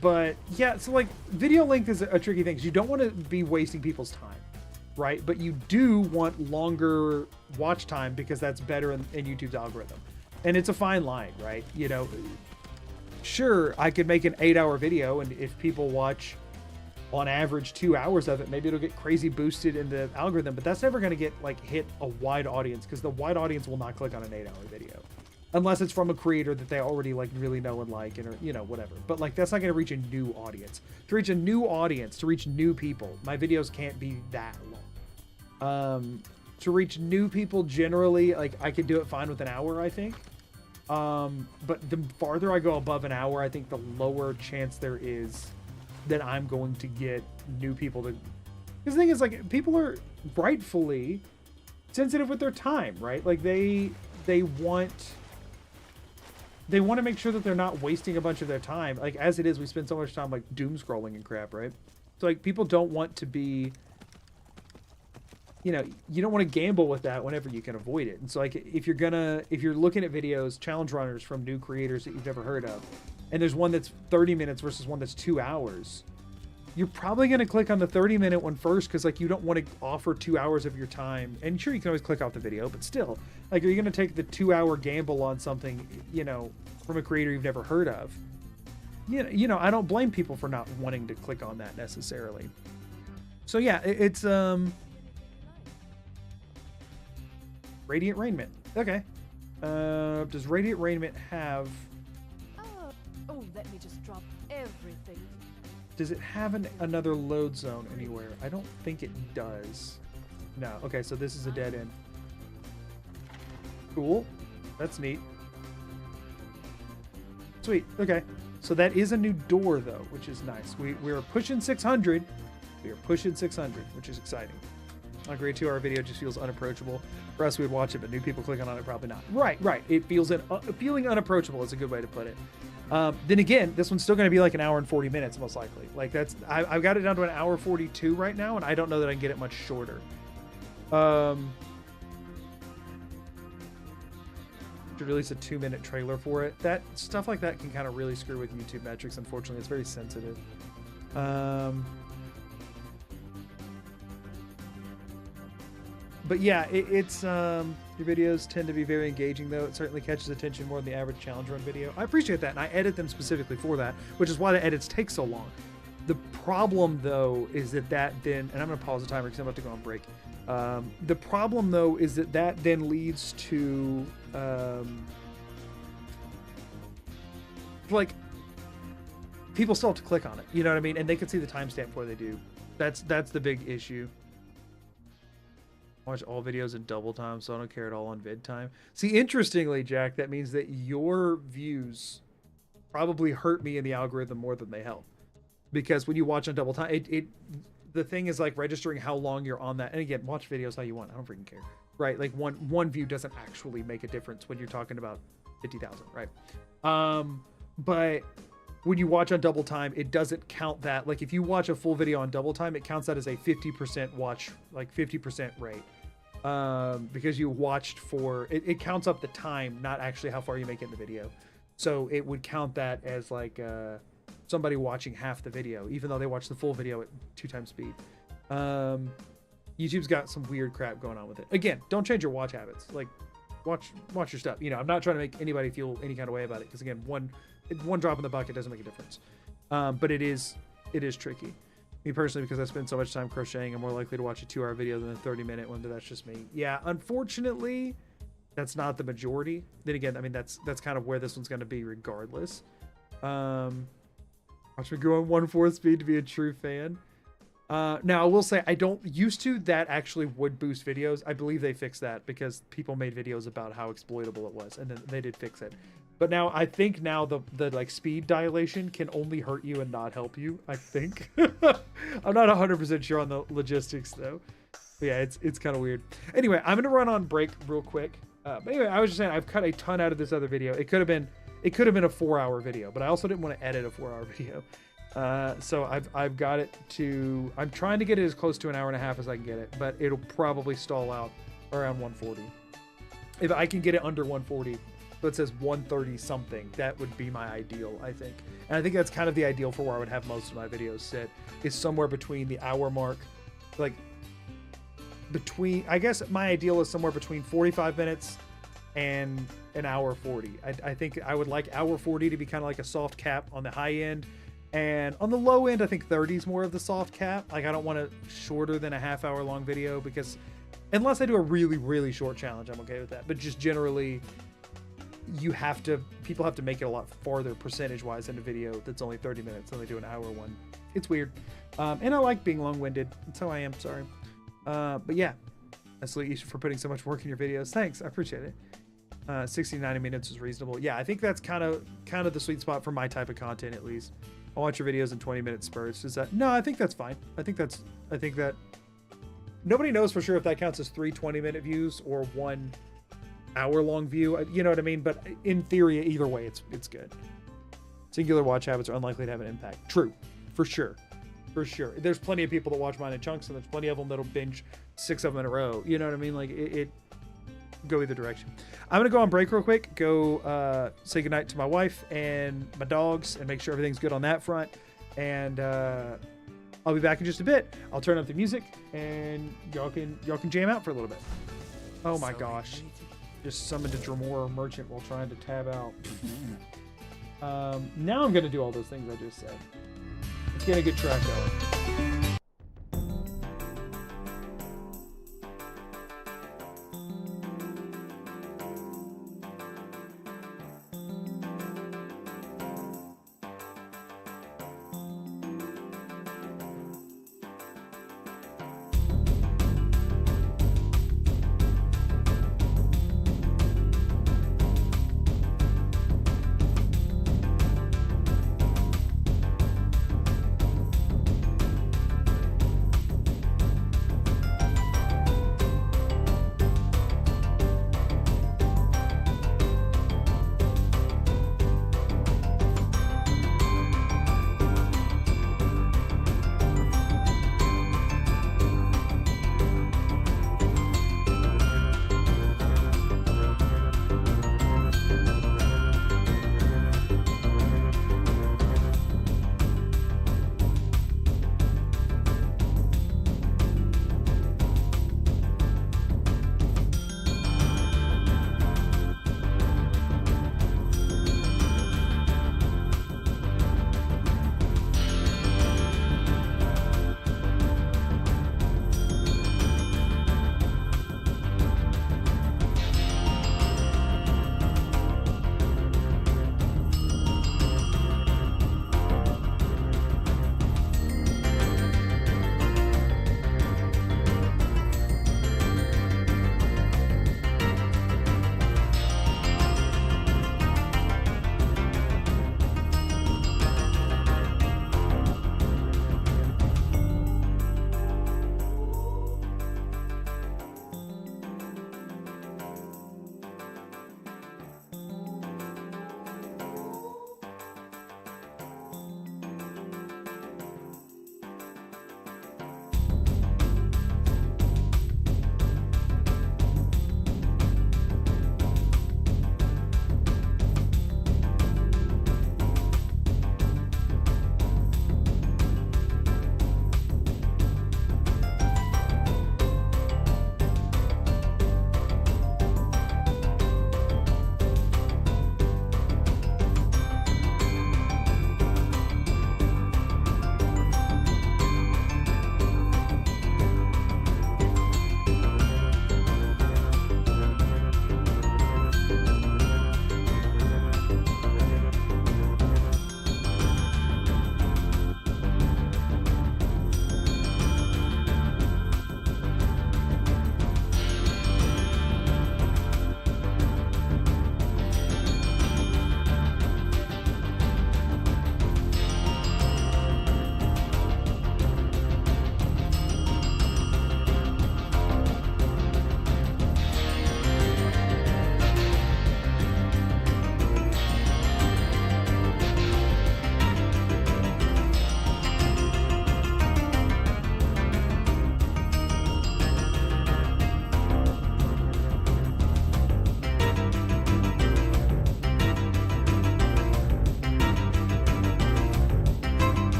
But yeah, so like video length is a tricky thing because you don't want to be wasting people's time, right? But you do want longer watch time because that's better in YouTube's algorithm. And it's a fine line, right? You know, sure, I could make an 8-hour video, and if people watch on average 2 hours of it, maybe it'll get crazy boosted in the algorithm, but that's never going to get like hit a wide audience because the wide audience will not click on an 8-hour video unless it's from a creator that they already like really know and like, and or, you know, whatever. But like that's not going to reach a new audience. To reach a new audience, to reach new people, my videos can't be that long. to reach new people generally, like I could do it fine with an hour, I think. But the farther I go above an hour, I think the lower chance there is that I'm going to get new people to. Because the thing is, like, people are rightfully sensitive with their time, right? Like they want to make sure that they're not wasting a bunch of their time. Like, as it is, we spend so much time like doom scrolling and crap, right? So like people don't want to be, you know, you don't want to gamble with that whenever you can avoid it. And so like if you're looking at videos, challenge runners from new creators that you've never heard of, and there's one that's 30 minutes versus one that's 2 hours, you're probably going to click on the 30-minute one first because like you don't want to offer 2 hours of your time. And sure, you can always click off the video, but still, like, are you going to take the 2-hour gamble on something, you know, from a creator you've never heard of? You know, I don't blame people for not wanting to click on that necessarily. So yeah, it's Radiant Raiment. Okay. Does Radiant Raiment have? Oh, let me just drop everything. Does it have another load zone anywhere? I don't think it does. No. Okay, so this is a dead end. Cool. That's neat. Sweet. Okay. So that is a new door, though, which is nice. We're pushing 600. We are pushing 600, which is exciting. I agree, 2-hour video just feels unapproachable. For us, we would watch it, but new people clicking on it, probably not. Right. It feels feeling unapproachable is a good way to put it. Then again, this one's still going to be like an hour and 40 minutes, most likely. Like I've got it down to an hour 42 right now, and I don't know that I can get it much shorter. To release a 2-minute trailer for it. That stuff like that can kind of really screw with YouTube metrics. Unfortunately, it's very sensitive. But yeah, it's your videos tend to be very engaging, though. It certainly catches attention more than the average challenge run video. I appreciate that, and I edit them specifically for that, which is why the edits take so long. The problem, though, is that then, and I'm going to pause the timer because I'm about to go on break. The problem, though, is that then leads to like people still have to click on it. You know what I mean? And they can see the timestamp before they do. That's the big issue. Watch all videos in double time, so I don't care at all on vid time. See, interestingly, Jack, that means that your views probably hurt me in the algorithm more than they help. Because when you watch on double time, the thing is like registering how long you're on that. And again, watch videos how you want. I don't freaking care. Right? Like one view doesn't actually make a difference when you're talking about 50,000, right? But when you watch on double time, it doesn't count that. Like if you watch a full video on double time, it counts that as a 50% watch, like 50% rate. Because you watched for it counts up the time, not actually how far you make it in the video. So it would count that as like somebody watching half the video, even though they watched the full video at 2 times speed. YouTube's got some weird crap going on with it. Again, don't change your watch habits. Like watch your stuff. You know, I'm not trying to make anybody feel any kind of way about it, because again, one drop in the bucket doesn't make a difference. But it is tricky. Me personally, because I spend so much time crocheting, I'm more likely to watch a 2-hour video than a 30-minute one, but that's just me. Yeah, unfortunately, that's not the majority. Then again, I mean, that's kind of where this one's going to be regardless. Watch me go on 1/4 speed to be a true fan. Now, I will say, I don't used to. That actually would boost videos. I believe they fixed that because people made videos about how exploitable it was, and then they did fix it. But now, I think now the like speed dilation can only hurt you and not help you, I think. I'm not 100% sure on the logistics, though. But yeah, it's kind of weird. Anyway, I'm going to run on break real quick. But anyway, I was just saying, I've cut a ton out of this other video. It could have been a 4-hour video, but I also didn't want to edit a 4-hour video. So I've got it to, I'm trying to get it as close to an hour and a half as I can get it, but it'll probably stall out around 140. If I can get it under 140, so it says 130 something, that would be my ideal, I think. And I think that's kind of the ideal for where I would have most of my videos sit, is somewhere between the hour mark, like between, I guess my ideal is somewhere between 45 minutes and an hour 40. I think I would like hour 40 to be kind of like a soft cap on the high end. And on the low end, I think 30 is more of the soft cap. Like, I don't want a shorter than a half-hour long video, because unless I do a really, really short challenge, I'm okay with that. But just generally, people have to make it a lot farther percentage-wise in a video that's only 30 minutes than they do an hour one. It's weird. And I like being long-winded. That's how I am, sorry. But yeah, Leslie, for putting so much work in your videos. Thanks, I appreciate it. 60 to 90 minutes is reasonable. Yeah, I think that's kind of the sweet spot for my type of content, at least. I'll watch your videos in 20-minute spurts. Is that? No, I think that's fine. I think that nobody knows for sure if that counts as 3 20-minute views or 1 hour-long view. You know what I mean? But in theory, either way, it's good. Singular watch habits are unlikely to have an impact. True, for sure. For sure. There's plenty of people that watch mine in chunks, and there's plenty of them that'll binge 6 of them in a row. You know what I mean? Like, it go either direction. I'm going to go on break real quick, go say goodnight to my wife and my dogs and make sure everything's good on that front. And I'll be back in just a bit. I'll turn up the music, and y'all can jam out for a little bit. Oh my gosh. Just summoned a Dremora merchant while trying to tab out. Now I'm going to do all those things I just said. Let's get a good track going.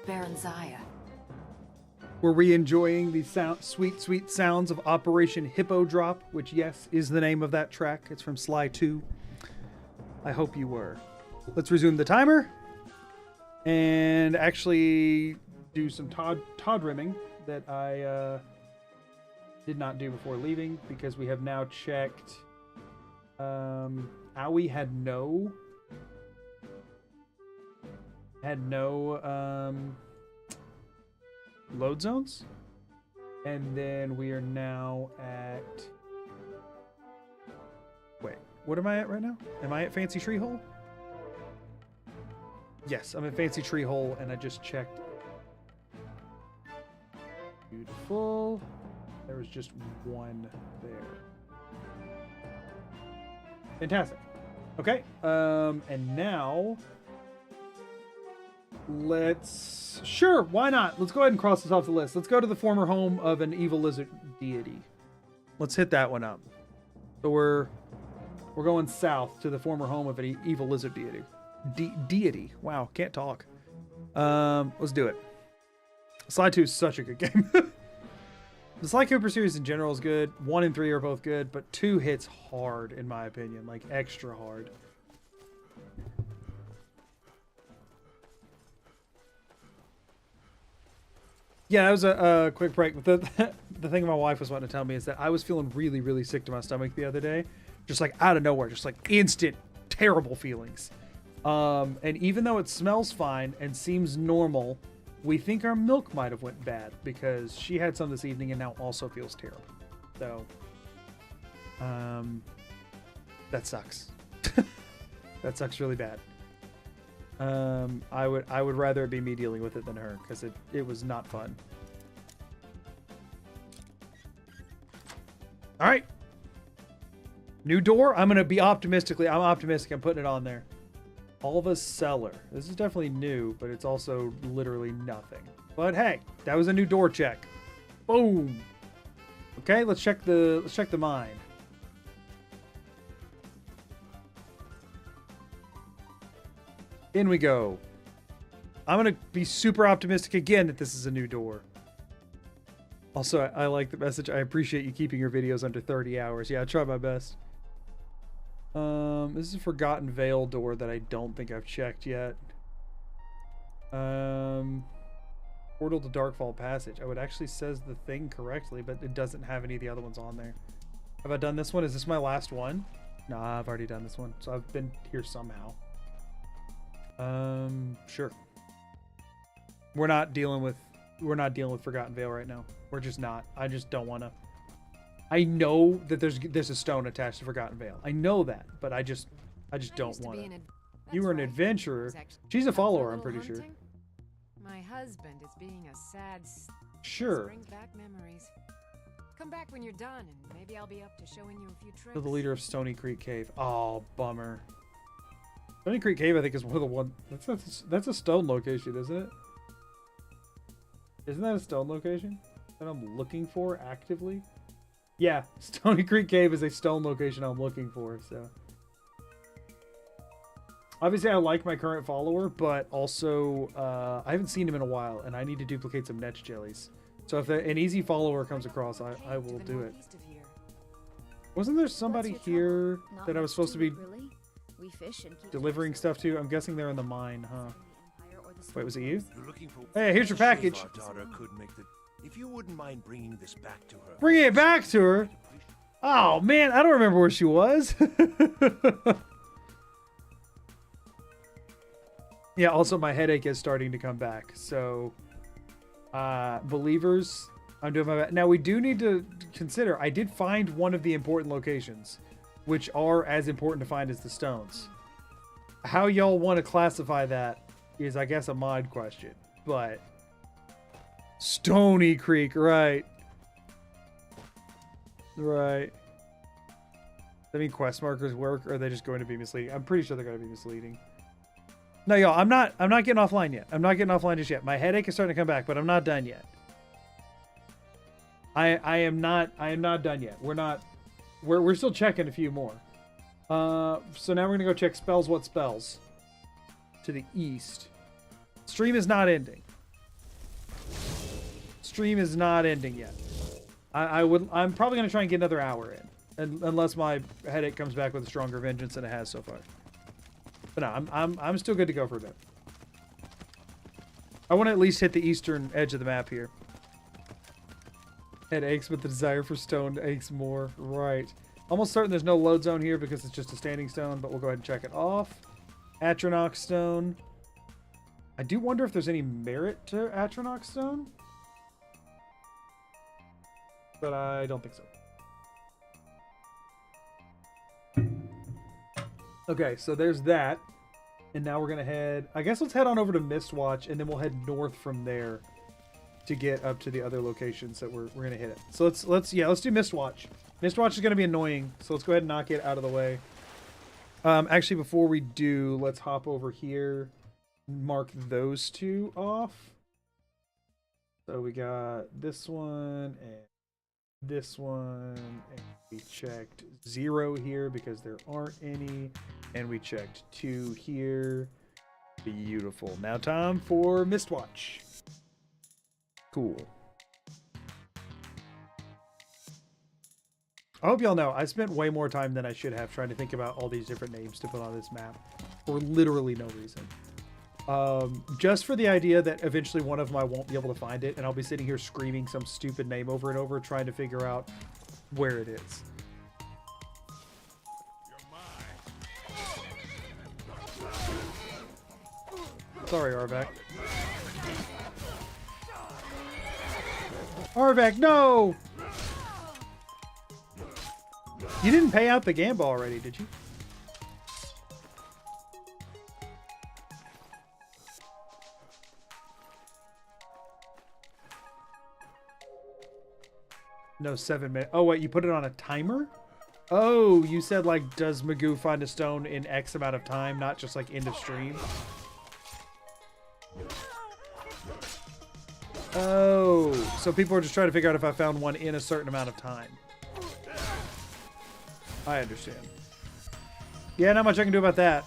Baron Zaya. Were we enjoying the sweet, sweet sounds of Operation Hippo Drop, which, yes, is the name of that track. It's from Sly 2. I hope you were. Let's resume the timer and actually do some Todd rimming that I did not do before leaving, because we have now checked. Aoi had no load zones, and then we are now at, wait, what am I at right now? Am I at Fancy Tree Hole? Yes, I'm at Fancy Tree Hole, and I just checked. Beautiful. There was just one there. Fantastic. Okay, and now sure, why not? Let's go ahead and cross this off the list. Let's go to the former home of an evil lizard deity. Let's hit that one up. So we're going south to the former home of an evil lizard deity. Deity. Wow, can't talk. Let's do it. Sly 2 is such a good game. The Sly Cooper series in general is good. 1 and 3 are both good, but 2 hits hard, in my opinion. Like, extra hard. Yeah, that was a quick break. The thing my wife was wanting to tell me is that I was feeling really, really sick to my stomach the other day. Just like out of nowhere. Just like instant, terrible feelings. And even though it smells fine and seems normal, we think our milk might have went bad because she had some this evening and now also feels terrible. So, that sucks. That sucks really bad. I would rather it be me dealing with it than her, because it was not fun. All right. New door. I'm optimistic. I'm putting it on there. Alva's Cellar. This is definitely new, but it's also literally nothing. But hey, that was a new door check. Boom. Okay, let's check the mine. In we go. I'm going to be super optimistic again that this is a new door. Also, I like the message. I appreciate you keeping your videos under 30 hours. Yeah, I try my best. This is a Forgotten Vale door that I don't think I've checked yet. Portal to Darkfall Passage. Oh, it actually says the thing correctly, but it doesn't have any of the other ones on there. Have I done this one? Is this my last one? Nah, I've already done this one. So I've been here somehow. Sure. We're not dealing with Forgotten Vale right now. We're just not. I just don't want to. I know that there's a stone attached to Forgotten Vale. I know that, but I just don't want to. You were an adventurer. She's a follower, I'm pretty sure. My husband is being a sad. Sure. Brings back memories. Come back when you're done, and maybe I'll be up to showing you a few tricks. To the leader of Stony Creek Cave. Oh, bummer. Stony Creek Cave, I think, is one of the one. That's a stone location, isn't it? Isn't that a stone location that I'm looking for actively? Yeah, Stony Creek Cave is a stone location I'm looking for. So obviously, I like my current follower, but also I haven't seen him in a while, and I need to duplicate some Netch jellies. So if an easy follower comes across, I will do it. Wasn't there somebody here that I was supposed to be delivering stuff to? I'm guessing they're in the mine, huh? Wait, was it you? Hey, here's your package. If you wouldn't mind bringing this back to her. Bringing it back to her? Oh, man, I don't remember where she was. Yeah, also my headache is starting to come back. So, believers, I'm doing my best. Now, we do need to consider, I did find one of the important locations, which are as important to find as the stones. How y'all want to classify that is, I guess, a mod question. But Stony Creek, right. Right. I mean, quest markers work, or are they just going to be misleading? I'm pretty sure they're going to be misleading. No, y'all, I'm not getting offline yet. I'm not getting offline just yet. My headache is starting to come back, but I'm not done yet. I am not done yet. We're still checking a few more. So now we're gonna go check spells. What spells? To the east. Stream is not ending. Stream is not ending yet. I'm probably gonna try and get another hour in, unless my headache comes back with a stronger vengeance than it has so far. But no, I'm still good to go for a bit. I want to at least hit the eastern edge of the map here. Head aches, but the desire for stone aches more. Right. Almost certain there's no load zone here because it's just a standing stone, but we'll go ahead and check it off. Atronach stone. I do wonder if there's any merit to Atronach stone. But I don't think so. Okay, so there's that. And now we're going to head... I guess let's head on over to Mistwatch, and then we'll head north from there to get up to the other locations that we're going to hit it. So let's do Mistwatch. Mistwatch is going to be annoying, so let's go ahead and knock it out of the way. Actually, before we do, let's hop over here. Mark those two off. So we got this one and this one, and we checked 0 here because there aren't any, and we checked 2 here. Beautiful. Now time for Mistwatch. Cool. I hope y'all know I spent way more time than I should have trying to think about all these different names to put on this map for literally no reason. Just for the idea that eventually one of them I won't be able to find it, and I'll be sitting here screaming some stupid name over and over trying to figure out where it is. Sorry, Arvak. Arvak, no! You didn't pay out the Gamba already, did you? No, 7 minutes. Oh, wait, you put it on a timer? Oh, you said, like, does Magoo find a stone in X amount of time, not just, like, end of stream? Oh, so people are just trying to figure out if I found one in a certain amount of time. I understand. Yeah, not much I can do about that.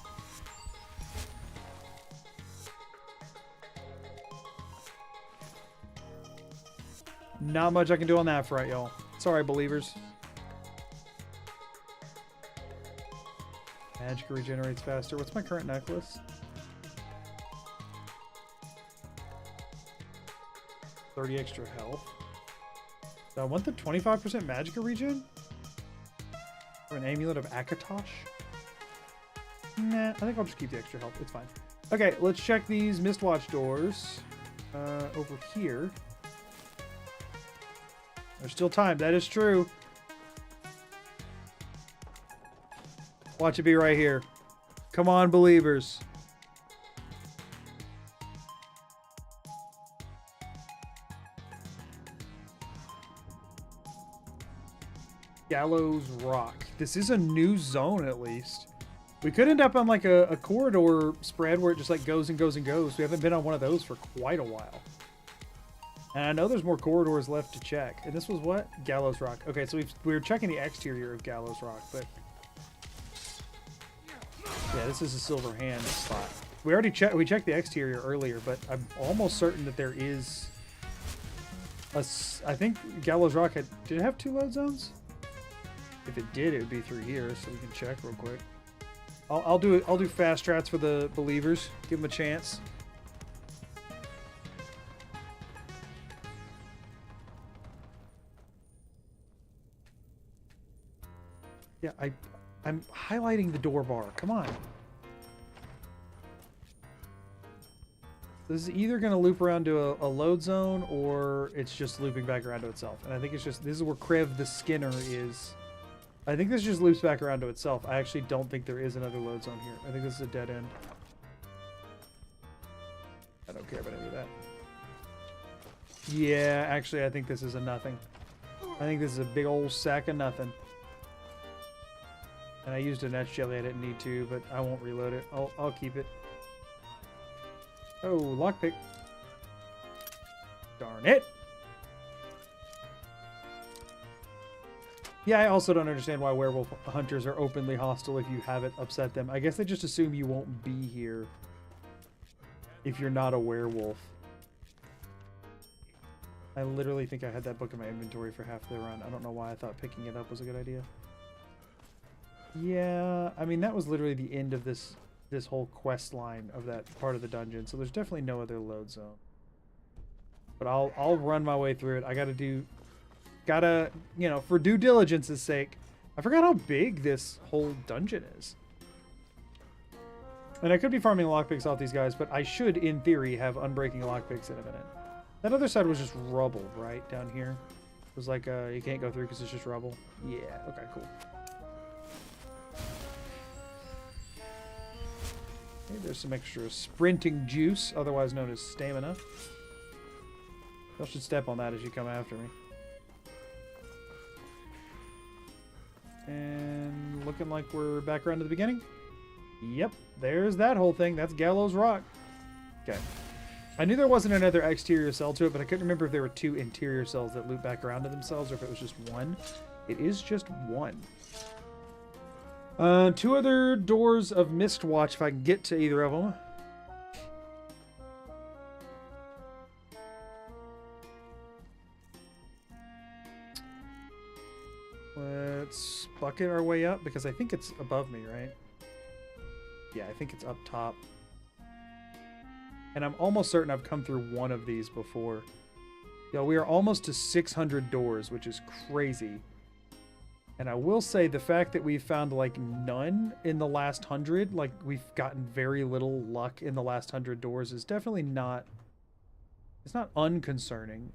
Not much I can do on that front, y'all. Sorry, believers. Magic regenerates faster. What's my current necklace? 30 extra health. Do I want the 25% magic regen? Or an amulet of Akatosh? Nah, I think I'll just keep the extra health. It's fine. Okay, let's check these Mistwatch doors. Over here. There's still time. That is true. Watch it be right here. Come on, believers. Gallows Rock. This is a new zone, at least. We could end up on like a corridor spread where it just like goes and goes and goes. We haven't been on one of those for quite a while. And I know there's more corridors left to check. And this was what? Gallows Rock. Okay, so we were checking the exterior of Gallows Rock, but... yeah, this is a Silver Hand spot. We already checked the exterior earlier, but I'm almost certain that there is... I think Gallows Rock did it have 2 load zones? If it did, it would be through here, so we can check real quick. I'll do fast strats for the believers. Give them a chance. Yeah, I'm highlighting the door bar. Come on. This is either going to loop around to a load zone, or it's just looping back around to itself. And I think it's just... this is where Krev the Skinner is. I think this just loops back around to itself. I actually don't think there is another load zone here. I think this is a dead end. I don't care about any of that. Yeah, actually, I think this is a nothing. I think this is a big old sack of nothing. And I used an etch jelly I didn't need to, but I won't reload it. I'll keep it. Oh, lockpick. Darn it. Yeah, I also don't understand why werewolf hunters are openly hostile if you haven't upset them. I guess they just assume you won't be here if you're not a werewolf. I literally think I had that book in my inventory for half the run. I don't know why I thought picking it up was a good idea. Yeah, I mean, that was literally the end of this whole quest line of that part of the dungeon, so there's definitely no other load zone. But I'll run my way through it. I gotta, you know, for due diligence's sake. I forgot how big this whole dungeon is. And I could be farming lockpicks off these guys, but I should, in theory, have unbreaking lockpicks in a minute. That other side was just rubble, right? Down here. It was like, you can't go through because it's just rubble. Yeah, okay, cool. Okay, there's some extra sprinting juice, otherwise known as stamina. Y'all should step on that as you come after me. And looking like we're back around to the beginning. Yep, there's that whole thing. That's Gallows Rock. Okay. I knew there wasn't another exterior cell to it, but I couldn't remember if there were 2 interior cells that loop back around to themselves or if it was just one. It is just one. 2 other doors of Mistwatch if I can get to either of them. Let's bucket our way up because I think it's above me, right? Yeah, I think it's up top. And I'm almost certain I've come through one of these before. Yeah, we are almost to 600 doors, which is crazy. And I will say the fact that we've found like none in the last 100, like we've gotten very little luck in the last 100 doors is definitely not, it's not unconcerning.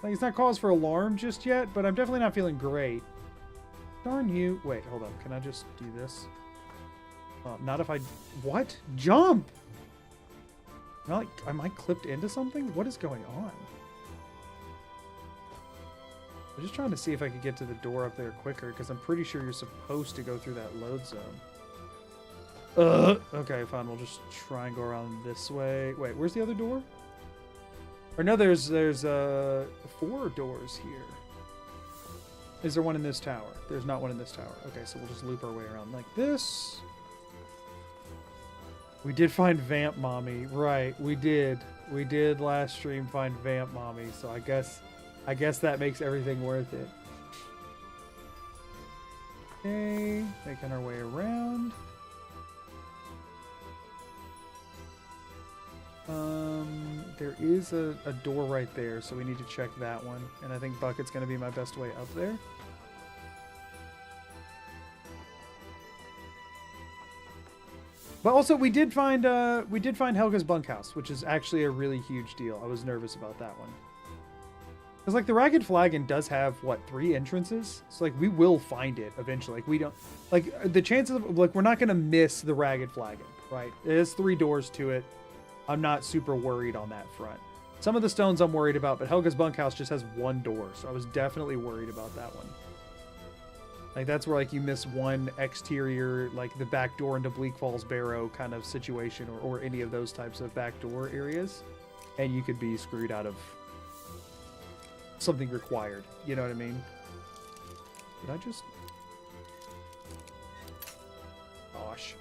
Like, it's not cause for alarm just yet, but I'm definitely not feeling great. Darn you. Wait, hold up. Can I just do this? Not if I... What? Jump! Am I clipped into something? What is going on? I'm just trying to see if I could get to the door up there quicker, because I'm pretty sure you're supposed to go through that load zone. Okay, fine. We'll just try and go around this way. Wait, where's the other door? Or no, there's 4 doors here. Is there one in this tower? There's not one in this tower. Okay, so we'll just loop our way around like this. We did find Vamp Mommy. Right, we did. We did last stream find Vamp Mommy, so I guess that makes everything worth it. Okay, making our way around. There is a door right there, so we need to check that one. And I think Bucket's going to be my best way up there. But also, we did find Helga's bunkhouse, which is actually a really huge deal. I was nervous about that one. Because, like, the Ragged Flagon does have, what, 3 entrances? So, like, we will find it eventually. Like, we don't... Like, the chances of... Like, we're not going to miss the Ragged Flagon, right? It has 3 doors to it. I'm not super worried on that front. Some of the stones I'm worried about, but Helga's bunkhouse just has 1 door, so I was definitely worried about that one. Like, that's where, like, you miss one exterior, like, the back door into Bleak Falls Barrow kind of situation, or any of those types of back door areas, and you could be screwed out of something required. You know what I mean? Did I just... Gosh.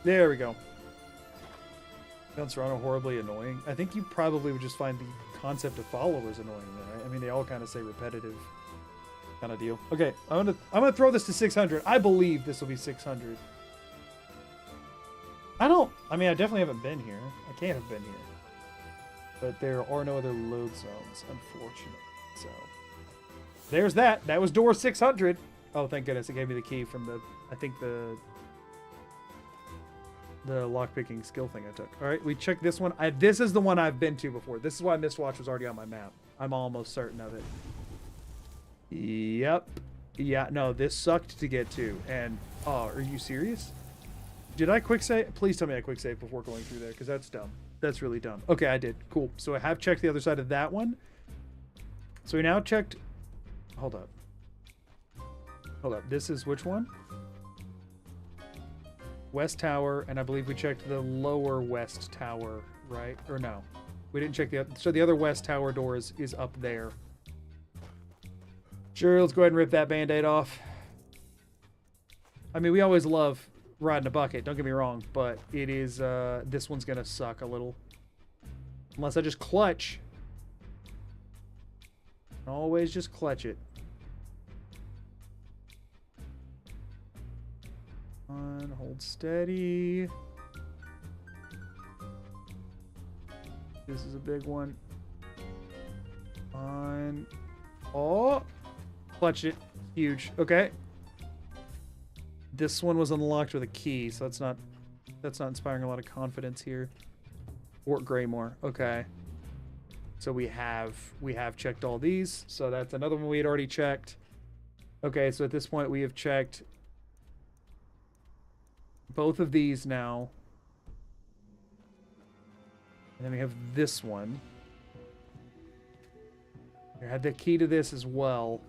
There we go. Don't Serrano horribly annoying? I think you probably would just find the concept of followers annoying, right? I mean, they all kind of say repetitive kind of deal. Okay, I'm gonna throw this to 600. I believe this will be 600. I mean, I definitely haven't been here. I can't have been here. But there are no other load zones, unfortunately. So there's that. That was door 600. Oh, thank goodness. It gave me the key from the, I think the lockpicking skill thing I took. All right, we checked this one. This is the one I've been to before. This is why Mistwatch was already on my map. I'm almost certain of it. Yep. Yeah, no, this sucked to get to. And, oh, are you serious? Did I quick save? Please tell me I quick save before going through there, because that's dumb. That's really dumb. Okay, I did. Cool. So I have checked the other side of that one. So we now checked... Hold up. Hold up. This is which one? West Tower, and I believe we checked the lower West Tower, right? Or no, we didn't check the other. So the other West Tower door is up there. Sure, let's go ahead and rip that Band-Aid off. I mean, we always love riding a bucket, don't get me wrong, but it is, this one's gonna suck a little. Unless I just clutch. Always just clutch it. On, hold steady. This is a big one. On. Oh! Clutch it. Huge. Okay. This one was unlocked with a key, so that's not inspiring a lot of confidence here. Fort Greymore. Okay. So we have checked all these. So that's another one we had already checked. Okay, so at this point we have checked both of these now. And then we have this one. I had the key to this as well.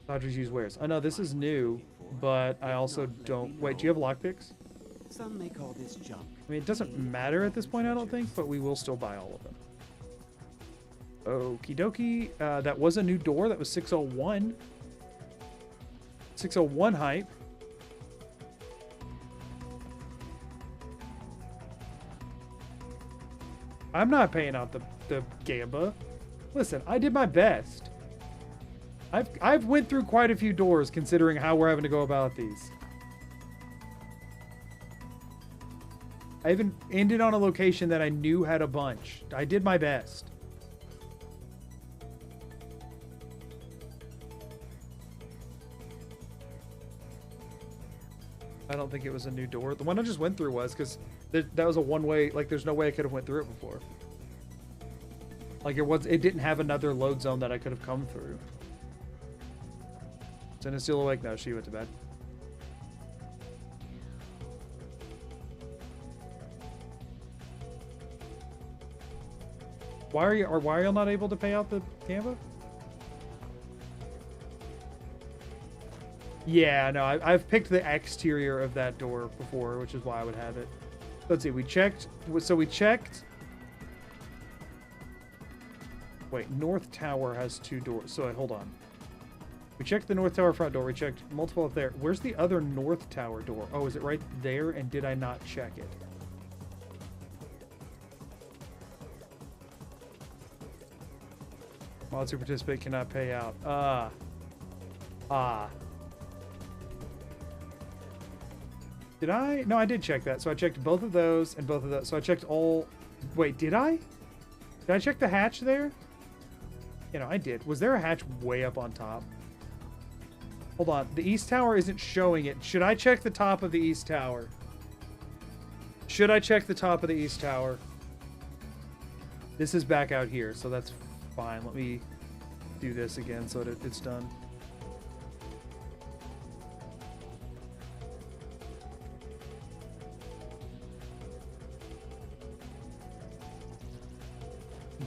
Dodgers use wares. Oh no, this is new, but I also don't... Wait, do you have lockpicks? Some may call this junk. I mean, it doesn't matter at this point, I don't think, but we will still buy all of them. Okie dokie. That was a new door. That was 601. 601 hype. I'm not paying out the gamba. Listen, I did my best. I've went through quite a few doors considering how we're having to go about these. I even ended on a location that I knew had a bunch. I did my best. I don't think it was a new door. The one I just went through was, because that was a one-way, like there's no way I could have went through it before. Like it didn't have another load zone that I could have come through. Is Anna still awake? No, she went to bed. Why are y'all not able to pay out the Canva? Yeah, no, I've picked the exterior of that door before, which is why I would have it. Let's see, we checked. So we checked. Wait, North Tower has 2 doors. So hold on. We checked the North Tower front door. We checked multiple up there. Where's the other North Tower door? Oh, is it right there? And did I not check it? Mod to participate cannot pay out. Did I? No, I did check that. So I checked both of those and both of those. So I checked all... Wait, did I? Did I check the hatch there? You know, I did. Was there a hatch way up on top? Hold on. The East Tower isn't showing it. Should I check the top of the East Tower? Should I check the top of the East Tower? This is back out here, so that's fine. Let me do this again so that it's done.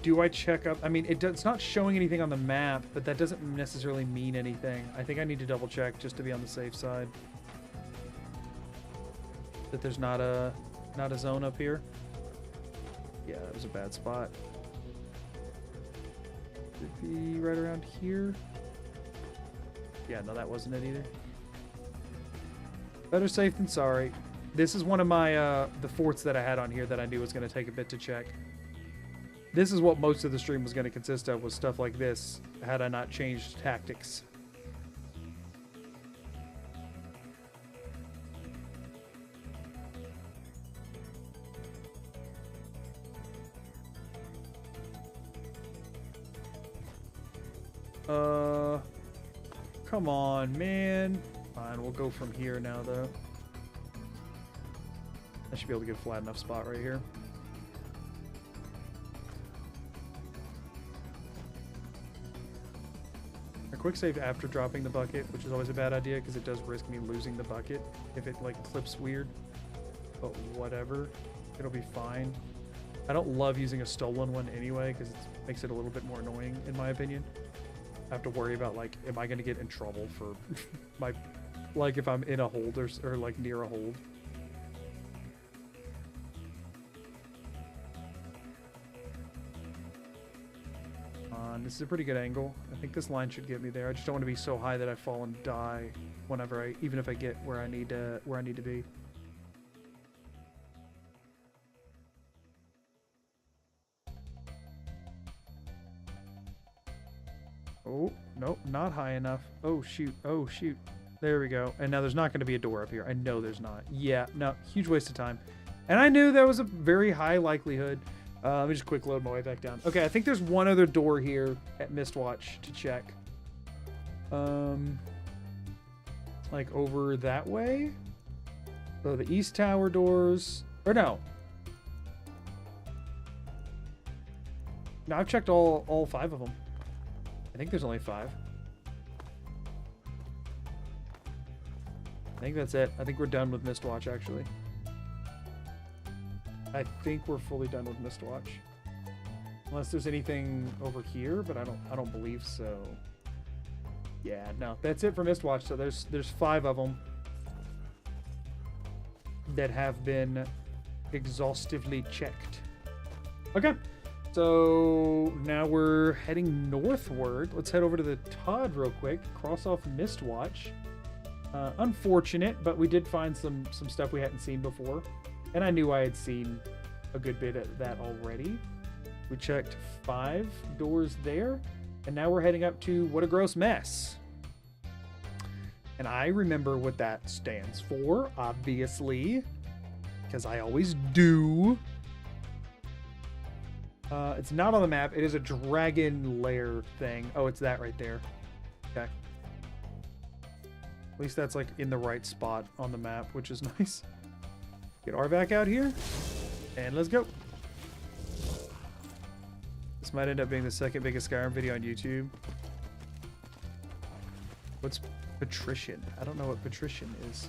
Do I check up? I mean, it's not showing anything on the map, but that doesn't necessarily mean anything. I think I need to double check just to be on the safe side. That there's not a zone up here. Yeah, that was a bad spot. Could be right around here. Yeah, no, that wasn't it either. Better safe than sorry. This is one of my the forts that I had on here that I knew was going to take a bit to check. This is what most of the stream was going to consist of, was stuff like this, had I not changed tactics. Come on, man. Fine, we'll go from here now, though. I should be able to get a flat enough spot right here. A quick save after dropping the bucket, which is always a bad idea because it does risk me losing the bucket if it like clips weird. But whatever, it'll be fine. I don't love using a stolen one anyway because it makes it a little bit more annoying in my opinion. I have to worry about like, am I going to get in trouble for my, like if I'm in a hold or like near a hold. on. This is a pretty good angle. I think this line should get me there. I just don't want to be so high that I fall and die whenever even if I get where I need to be. Oh, nope, not high enough. Oh, shoot. Oh, shoot. There we go. And now there's not going to be a door up here. I know there's not. Yeah, no, huge waste of time. And I knew there was a very high likelihood. Let me just quick load my way back down. Okay, I think there's one other door here at Mistwatch to check. Like over that way? So the East Tower doors. Or no. No, I've checked all 5 of them. I think there's only 5. I think that's it. I think we're done with Mistwatch, actually. I think we're fully done with Mistwatch. Unless there's anything over here, but I don't believe so. Yeah, no, that's it for Mistwatch. So there's 5 of them that have been exhaustively checked. Okay. So now we're heading northward. Let's head over to the Todd real quick. Cross off Mistwatch. Unfortunate, but we did find some stuff we hadn't seen before. And I knew I had seen a good bit of that already. We checked 5 doors there. And now we're heading up to What a Gross Mess. And I remember what that stands for, obviously. Because I always do. It's not on the map. It is a dragon lair thing. Oh, it's that right there. Okay. At least that's like in the right spot on the map, which is nice. Get Arvac out here. And let's go. This might end up being the second biggest Skyrim video on YouTube. What's patrician? I don't know what patrician is.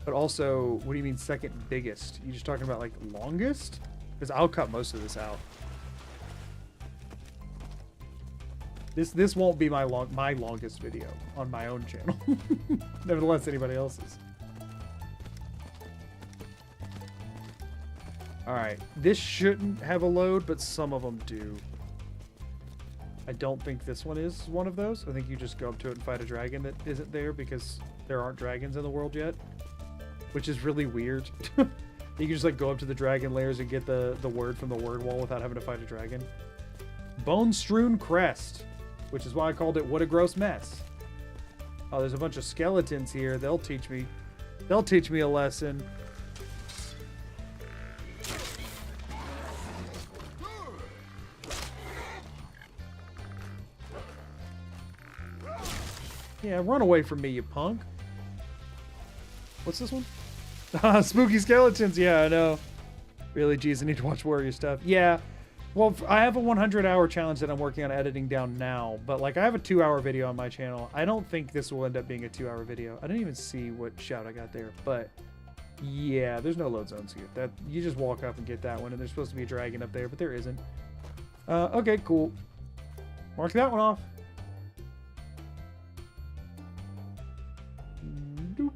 But also, what do you mean second biggest? You just talking about like longest? Because I'll cut most of this out. This won't be my longest video on my own channel. Nevertheless, anybody else's. Alright, this shouldn't have a load, but some of them do. I don't think this one is one of those. I think you just go up to it and fight a dragon that isn't there because there aren't dragons in the world yet. Which is really weird. You can just like go up to the dragon layers and get the word from the word wall without having to fight a dragon. Bone Strewn Crest, which is why I called it What a Gross Mess. Oh, there's a bunch of skeletons here. They'll teach me a lesson. Yeah, run away from me, you punk. What's this one? Spooky skeletons. Yeah, I know. Really, geez, I need to watch more of your stuff. Yeah. Well, I have a 100-hour challenge that I'm working on editing down now, but like I have a 2-hour video on my channel. I don't think this will end up being a 2-hour video. I didn't even see what shout I got there, but yeah, there's no load zones here. That you just walk up and get that one, and there's supposed to be a dragon up there, but there isn't. Okay, cool. Mark that one off. Doop.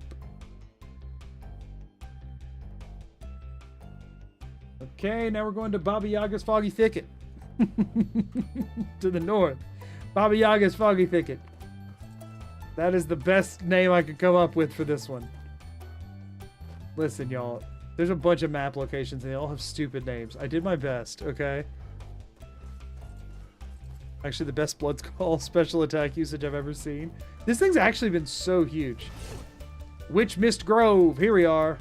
Okay, now we're going to Baba Yaga's Foggy Thicket. To the north. Baba Yaga's Foggy Thicket. That is the best name I could come up with for this one. Listen, y'all. There's a bunch of map locations and they all have stupid names. I did my best, okay? Actually, the best Bloodskull special attack usage I've ever seen. This thing's actually been so huge. Witch Mist Grove. Here we are.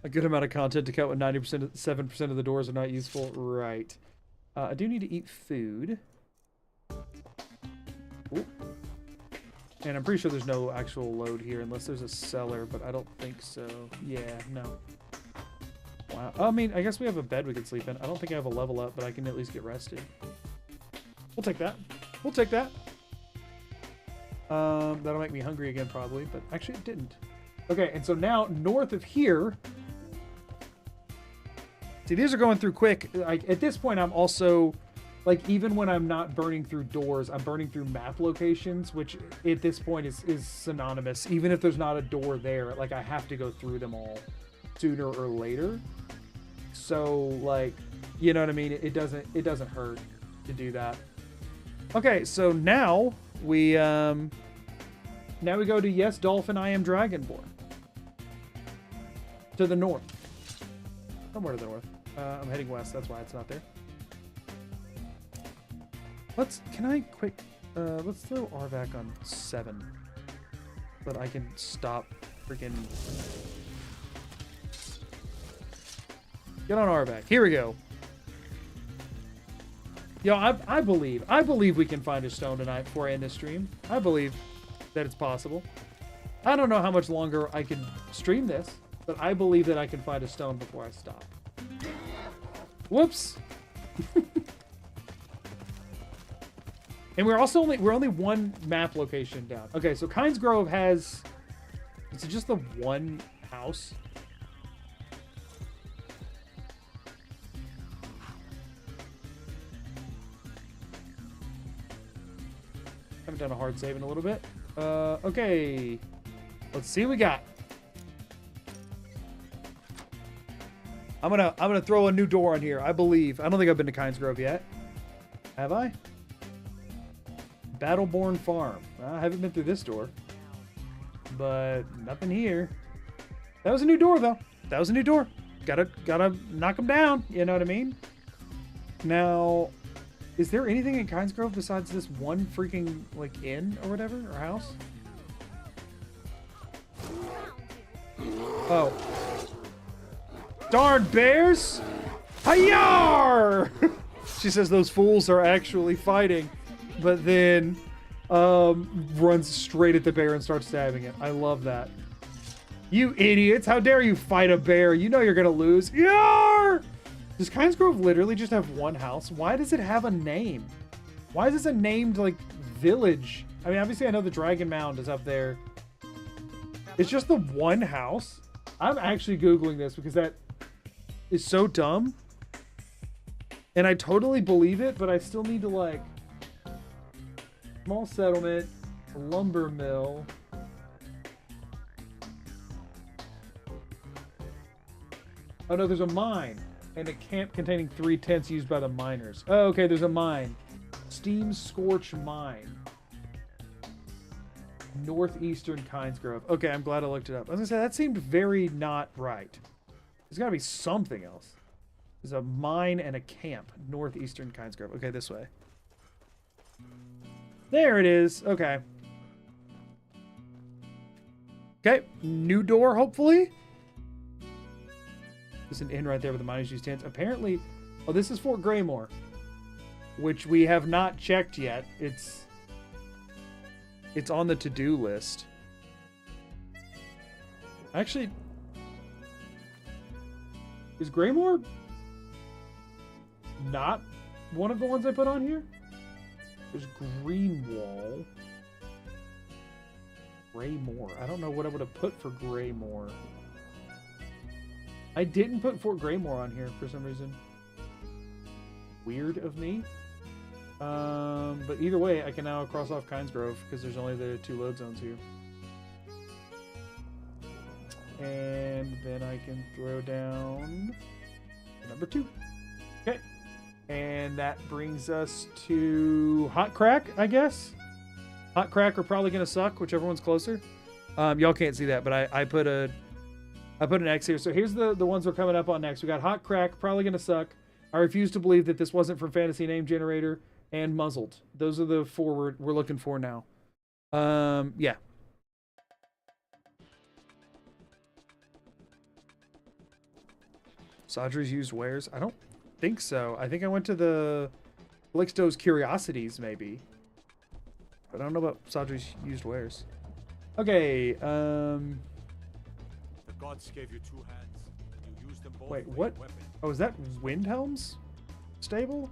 A good amount of content to cut when 7% of the doors are not useful. Right. I do need to eat food. Ooh. And I'm pretty sure there's no actual load here unless there's a cellar, but I don't think so. Yeah, no. Wow. I mean, I guess we have a bed we can sleep in. I don't think I have a level up, but I can at least get rested. We'll take that. We'll take that. That'll make me hungry again probably, but actually it didn't. Okay, and so now north of here, see, these are going through quick. At this point, I'm also like even when I'm not burning through doors, I'm burning through map locations, which at this point is synonymous. Even if there's not a door there, like I have to go through them all sooner or later. So like, you know what I mean? It doesn't hurt to do that. Okay, so now we go to Yes Dolphin I Am Dragonborn. To the north. Somewhere to the north. I'm heading west, that's why it's not there. Let's throw Arvac on 7. So that I can stop freaking... Get on Arvac. Here we go. Yo, I believe we can find a stone tonight before I end this stream. I believe that it's possible. I don't know how much longer I can stream this, but I believe that I can find a stone before I stop. Whoops. And we're only one map location down. Okay, so Kynes Grove has... Is it just the one house? Haven't done a hard save in a little bit. Okay. Let's see what we got. I'm gonna throw a new door on here, I believe. I don't think I've been to Kynes Grove yet. Have I? Battleborn Farm. I haven't been through this door. But nothing here. That was a new door, though. That was a new door. Gotta knock them down. You know what I mean? Now, is there anything in Kynes Grove besides this one freaking, like, inn or whatever? Or house? Oh. Darn bears! Hayar! She says those fools are actually fighting. But then runs straight at the bear and starts stabbing it. I love that. You idiots! How dare you fight a bear? You know you're gonna lose. Yar! Does Kynes Grove literally just have one house? Why does it have a name? Why is this a named, like, village? I mean, obviously I know the Dragon Mound is up there. It's just the one house? I'm actually Googling this because that is so dumb. And I totally believe it, but I still need to, like... Small settlement, lumber mill. Oh no, there's a mine and a camp containing 3 tents used by the miners. Oh, okay, there's a mine. Steam Scorch Mine. Northeastern Kynes Grove. Okay, I'm glad I looked it up. I was gonna say, that seemed very not right. There's gotta be something else. There's a mine and a camp. Northeastern Kynes Grove. Okay, this way. There it is. Okay. Okay. New door, hopefully. There's an inn right there with the miners use tents. Apparently... Oh, this is Fort Greymore. Which we have not checked yet. It's on the to-do list. Actually... Is Greymore not one of the ones I put on here? There's Greenwall. Greymore. I don't know what I would have put for Greymore. I didn't put Fort Greymore on here for some reason. Weird of me. But either way, I can now cross off Kynes Grove because there's only the 2 load zones here. And then I can throw down number 2. Okay. And that brings us to Hot Crack, I guess. Hot Crack are probably going to suck, whichever one's closer. Y'all can't see that, but I put an X here. So here's the ones we're coming up on next. We got Hot Crack, probably going to suck. I refuse to believe that this wasn't from Fantasy Name Generator, and Muzzled. Those are the 4 we're looking for now. Yeah. Sadri's used wares? I don't think so. I think I went to the Blixto's Curiosities, maybe. But I don't know about Sadri's used wares. Okay, The gods gave you 2 hands. You used them both. Wait, for what? your weapon. Oh, is that Windhelm's stable?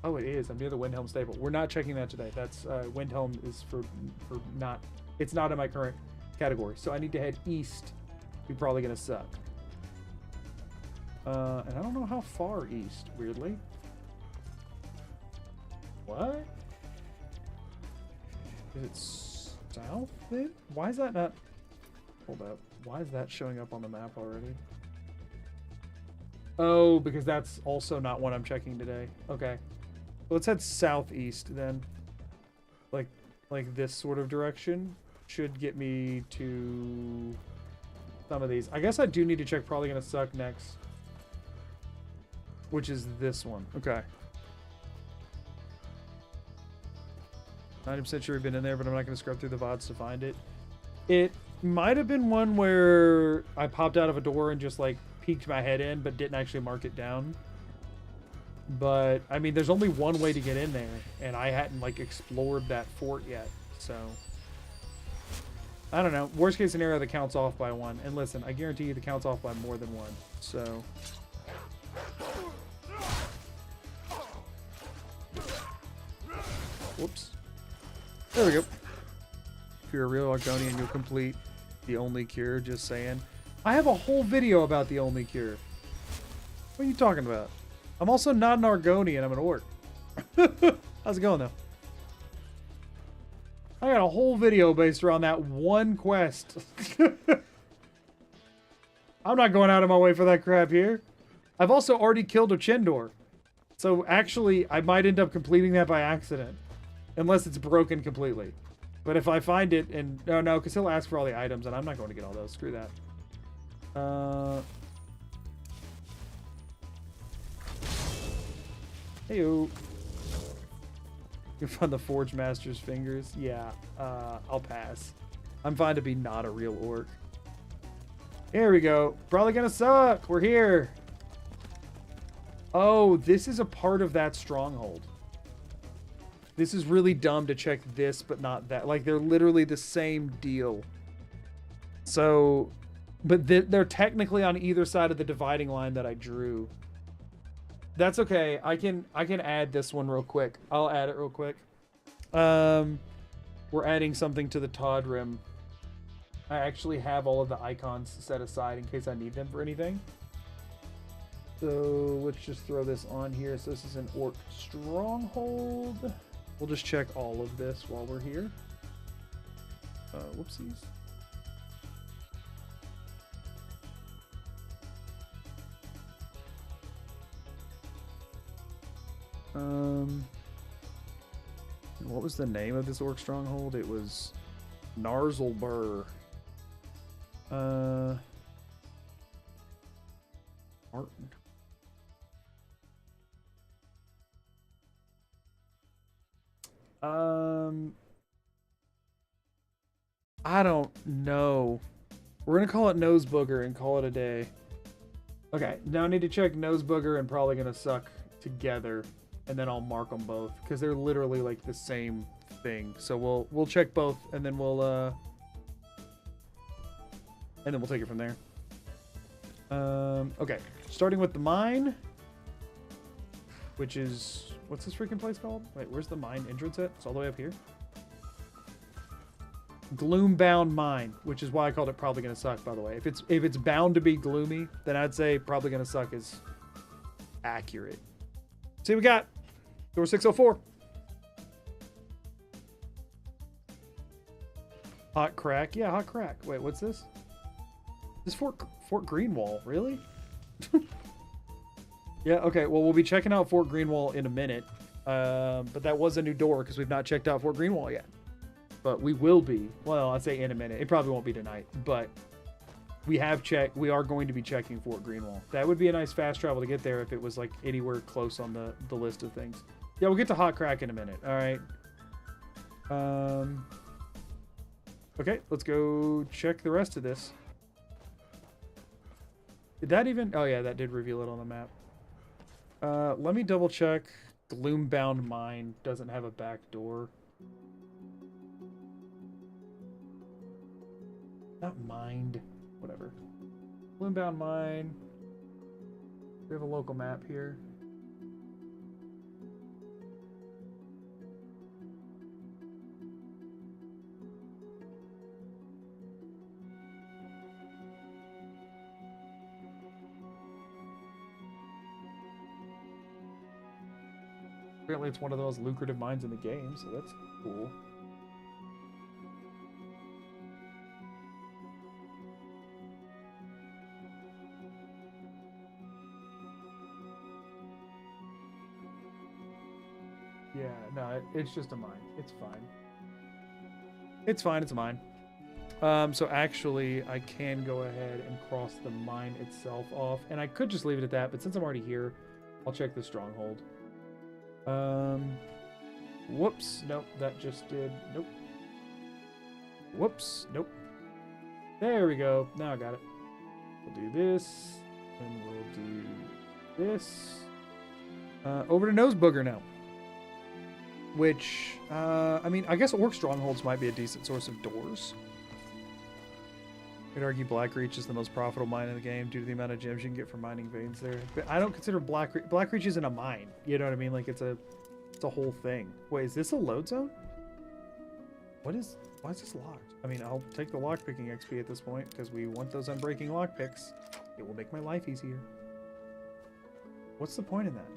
Oh, it is. I'm near the Windhelm stable. We're not checking that today. That's Windhelm is for not. It's not in my current category. So I need to head east. We're probably gonna suck. And I don't know how far east. Weirdly. What? Is it south then? Why is that not... Hold up. Why is that showing up on the map already? Oh, because that's also not one I'm checking today. Okay. Let's head southeast then. Like this sort of direction should get me to some of these. I guess I do need to check Probably Gonna Suck next, which is this one. Okay. 90% sure we've been in there, but I'm not going to scrub through the VODs to find it. It might have been one where I popped out of a door and just like peeked my head in, but didn't actually mark it down. But I mean, there's only one way to get in there, and I hadn't like explored that fort yet, so I don't know. Worst case scenario, the count's off by one. And listen, I guarantee you the count's off by more than one. So whoops. There we go. If you're a real Argonian, you'll complete the only cure. Just saying. I have a whole video about the only cure. What are you talking about? I'm also not an Argonian. I'm an orc. How's it going, though? I got a whole video based around that one quest. I'm not going out of my way for that crap here. I've also already killed a Chindor. So actually, I might end up completing that by accident. Unless it's broken completely. But if I find it and... No, because he'll ask for all the items, and I'm not going to get all those. Screw that. Heyo. You find the Forge Master's fingers? Yeah, I'll pass. I'm fine to be not a real orc. Here we go. Probably gonna suck. We're here. Oh, this is a part of that stronghold. This is really dumb to check this, but not that. Like, they're literally the same deal. So, but they're technically on either side of the dividing line that I drew. That's okay. I can add this one real quick. I'll add it real quick. We're adding something to the Todd Rim. I actually have all of the icons set aside in case I need them for anything. So let's just throw this on here. So this is an orc stronghold. We'll just check all of this while we're here. Whoopsies. What was the name of this orc stronghold? It was Narzlbur. Martin. I don't know. We're gonna call it Nose Booger and call it a day. Okay, now I need to check Nose Booger and Probably Gonna Suck together, and then I'll mark them both because they're literally like the same thing. So we'll check both, and then we'll take it from there. Okay, starting with the mine, which is, what's this freaking place called? Wait, where's the mine entrance at? It's all the way up here. Gloombound Mine, which is why I called it Probably Gonna Suck, by the way. If it's bound to be gloomy, then I'd say Probably Gonna Suck is accurate. See what we got. Door 604. Hot crack. Yeah, hot crack. Wait, what's this? This Fort Greenwall, really? Yeah, okay. Well, we'll be checking out Fort Greenwall in a minute. But that was a new door because we've not checked out Fort Greenwall yet. But we will be. Well, I'd say in a minute. It probably won't be tonight. But we have checked. We are going to be checking Fort Greenwall. That would be a nice fast travel to get there if it was like anywhere close on the list of things. Yeah, we'll get to hot crack in a minute. All right. Okay, let's go check the rest of this. Did that even... Oh, yeah, that did reveal it on the map. Let me double check. Gloombound Mine doesn't have a back door. Not Mind. Whatever. Gloombound Mine. We have a local map here. Apparently it's one of the most lucrative mines in the game, so that's cool. Yeah, no, it's just a mine. It's fine. It's fine, it's a mine. So actually, I can go ahead and cross the mine itself off. And I could just leave it at that, but since I'm already here, I'll check the stronghold. Whoops. Nope, that just did. Nope. Whoops. Nope. There we go. Now I got it. We'll do this. And we'll do this. Over to Nose Booger now. Which, I mean, I guess Orc Strongholds might be a decent source of doors. I'd argue Blackreach is the most profitable mine in the game due to the amount of gems you can get from mining veins there. But I don't consider Blackreach isn't a mine. You know what I mean? Like it's a whole thing. Wait, is this a load zone? Why is this locked? I mean, I'll take the lockpicking XP at this point because we want those unbreaking lockpicks. It will make my life easier. What's the point in that?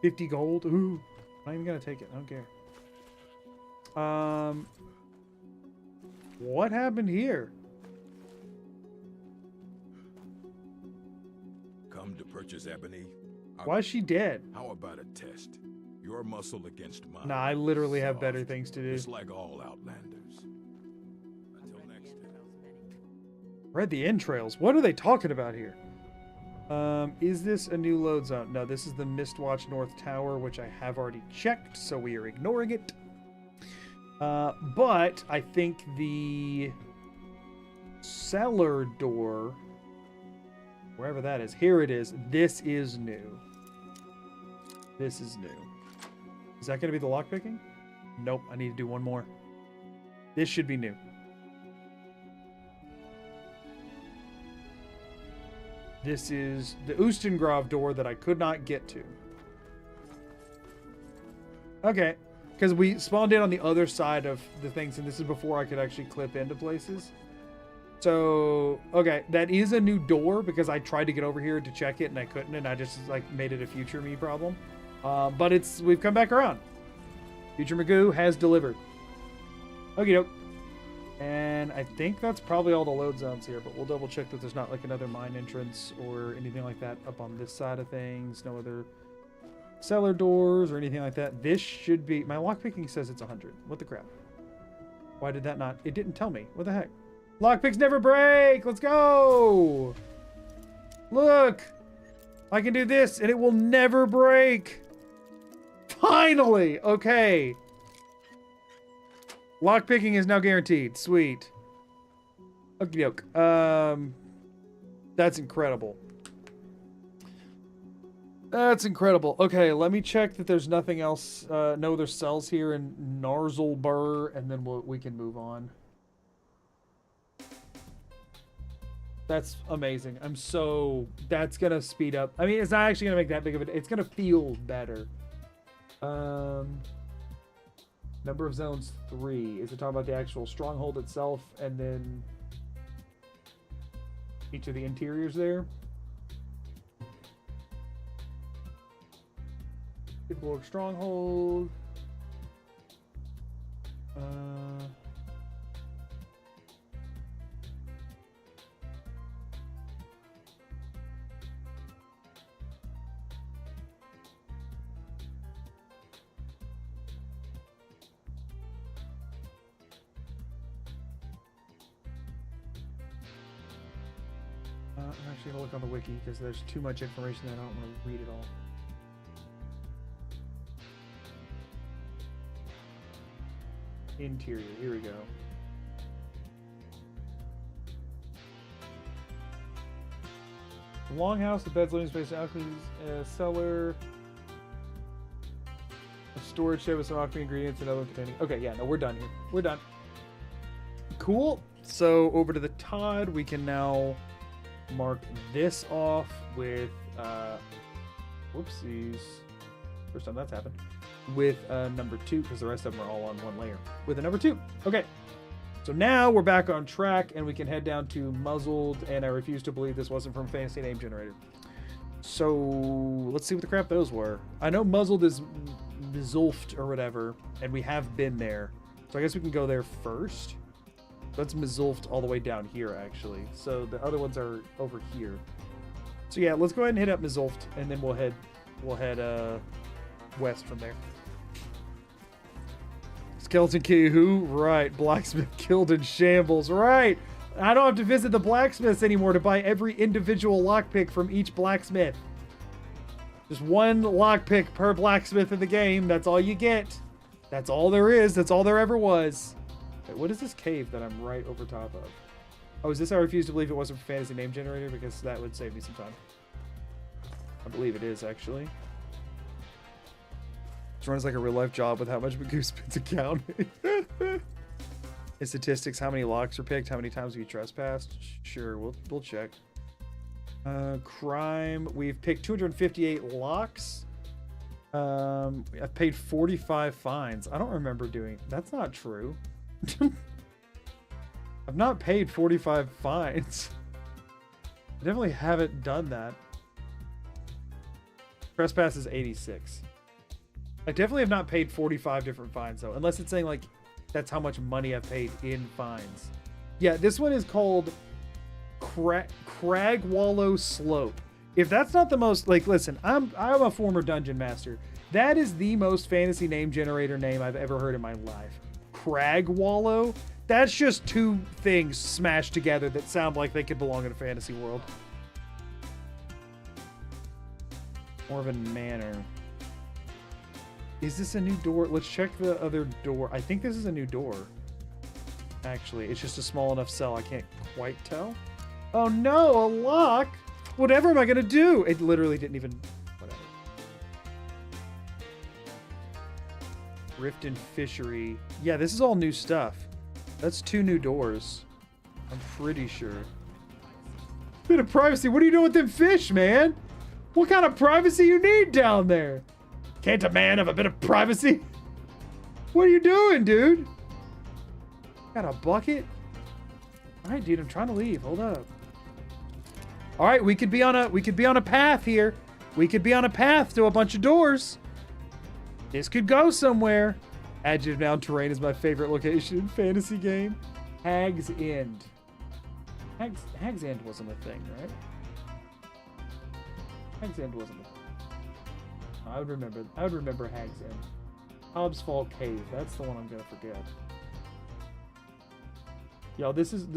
50 gold? Ooh, I'm not even gonna take it. I don't care. What happened here? Come to purchase ebony? Why is she dead? How about a test? Your muscle against mine. Nah, I literally have better things to do. Just like all Outlanders. Until next time. Read the entrails. What are they talking about here? Is this a new load zone? No, this is the Mistwatch North Tower, which I have already checked, so we are ignoring it. But I think the cellar door, wherever that is, here it is. This is new. This is new. Is that going to be the lockpicking? Nope, I need to do one more. This should be new. This is the Oostengrav door that I could not get to. Okay. Because we spawned in on the other side of the things, and this is before I could actually clip into places. So, okay, that is a new door because I tried to get over here to check it and I couldn't, and I just like made it a future me problem. But we've come back around. Future Magoo has delivered. Okie doke. And I think that's probably all the load zones here, but we'll double check that there's not like another mine entrance or anything like that up on this side of things. No other cellar doors or anything like that. This should be... My lockpicking says it's 100. What the crap? Why did that not... It didn't tell me. What the heck? Lockpicks never break! Let's go! Look! I can do this and it will never break! Finally! Okay. Lockpicking is now guaranteed. Sweet. Okie doke. That's incredible. That's incredible. Okay, let me check that there's nothing else, no other cells here in Narzlbur, and then we can move on. That's amazing. That's gonna speed up. I mean, it's not actually gonna make that big of it. It's gonna feel better. Number of zones 3. Is it talking about the actual stronghold itself and then each of the interiors there? Typical stronghold. I'm actually gonna look on the wiki because there's too much information that I don't want to read it all. Interior, here we go. The longhouse, the beds, living space, alchemy, cellar, a storage shed with some alchemy ingredients, another one containing. Okay, yeah, no, we're done here. We're done. Cool. So over to the Todd, we can now mark this off with whoopsies. First time that's happened. With number 2, because the rest of them are all on one layer. With a number 2. Okay. So now we're back on track, and we can head down to Muzzled, and I refuse to believe this wasn't from Fantasy Name Generator. So let's see what the crap those were. I know muzzled is Mizulft or whatever, and we have been there. So I guess we can go there first. That's Mizulft all the way down here, actually. So the other ones are over here. So yeah, let's go ahead and hit up Mizulft, and then we'll head west from there. Skeleton Key, who? Right, blacksmith killed in shambles. Right, I don't have to visit the blacksmiths anymore to buy every individual lockpick from each blacksmith. Just one lockpick per blacksmith in the game. That's all you get. That's all there is. That's all there ever was. Wait, what is this cave that I'm right over top of? Oh, is this I refuse to believe it wasn't for fantasy name generator? Because that would save me some time. I believe it is, actually. This runs like a real life job with how much MAGOO spends accounting. In statistics, how many locks are picked? How many times have you trespassed? Sure, we'll check. Crime, we've picked 258 locks. I've paid 45 fines. I don't remember doing... That's not true. I've not paid 45 fines. I definitely haven't done that. Trespass is 86. I definitely have not paid 45 different fines, though. Unless it's saying, like, that's how much money I've paid in fines. Yeah, this one is called Cragwallow Slope. If that's not the most... Like, listen, I'm a former dungeon master. That is the most fantasy name generator name I've ever heard in my life. Cragwallow? That's just two things smashed together that sound like they could belong in a fantasy world. Morven Manor. Is this a new door? Let's check the other door. I think this is a new door. Actually, it's just a small enough cell. I can't quite tell. Oh no, a lock! Whatever am I gonna do? It literally didn't even... Whatever. Rift and Fishery. Yeah, this is all new stuff. That's 2 new doors. I'm pretty sure. Bit of privacy. What are you doing with them fish, man? What kind of privacy you need down there? Can't a man have a bit of privacy? What are you doing, dude? Got a bucket? All right, dude, I'm trying to leave. Hold up. All right, we could be on a path here. We could be on a path to a bunch of doors. This could go somewhere. Adjective noun terrain is my favorite location in fantasy game. Hag's End. Hag's End wasn't a thing, right? Hag's End wasn't a thing. I would remember Hag's End. Hobbs Fall Cave. That's the one I'm gonna forget. Yo,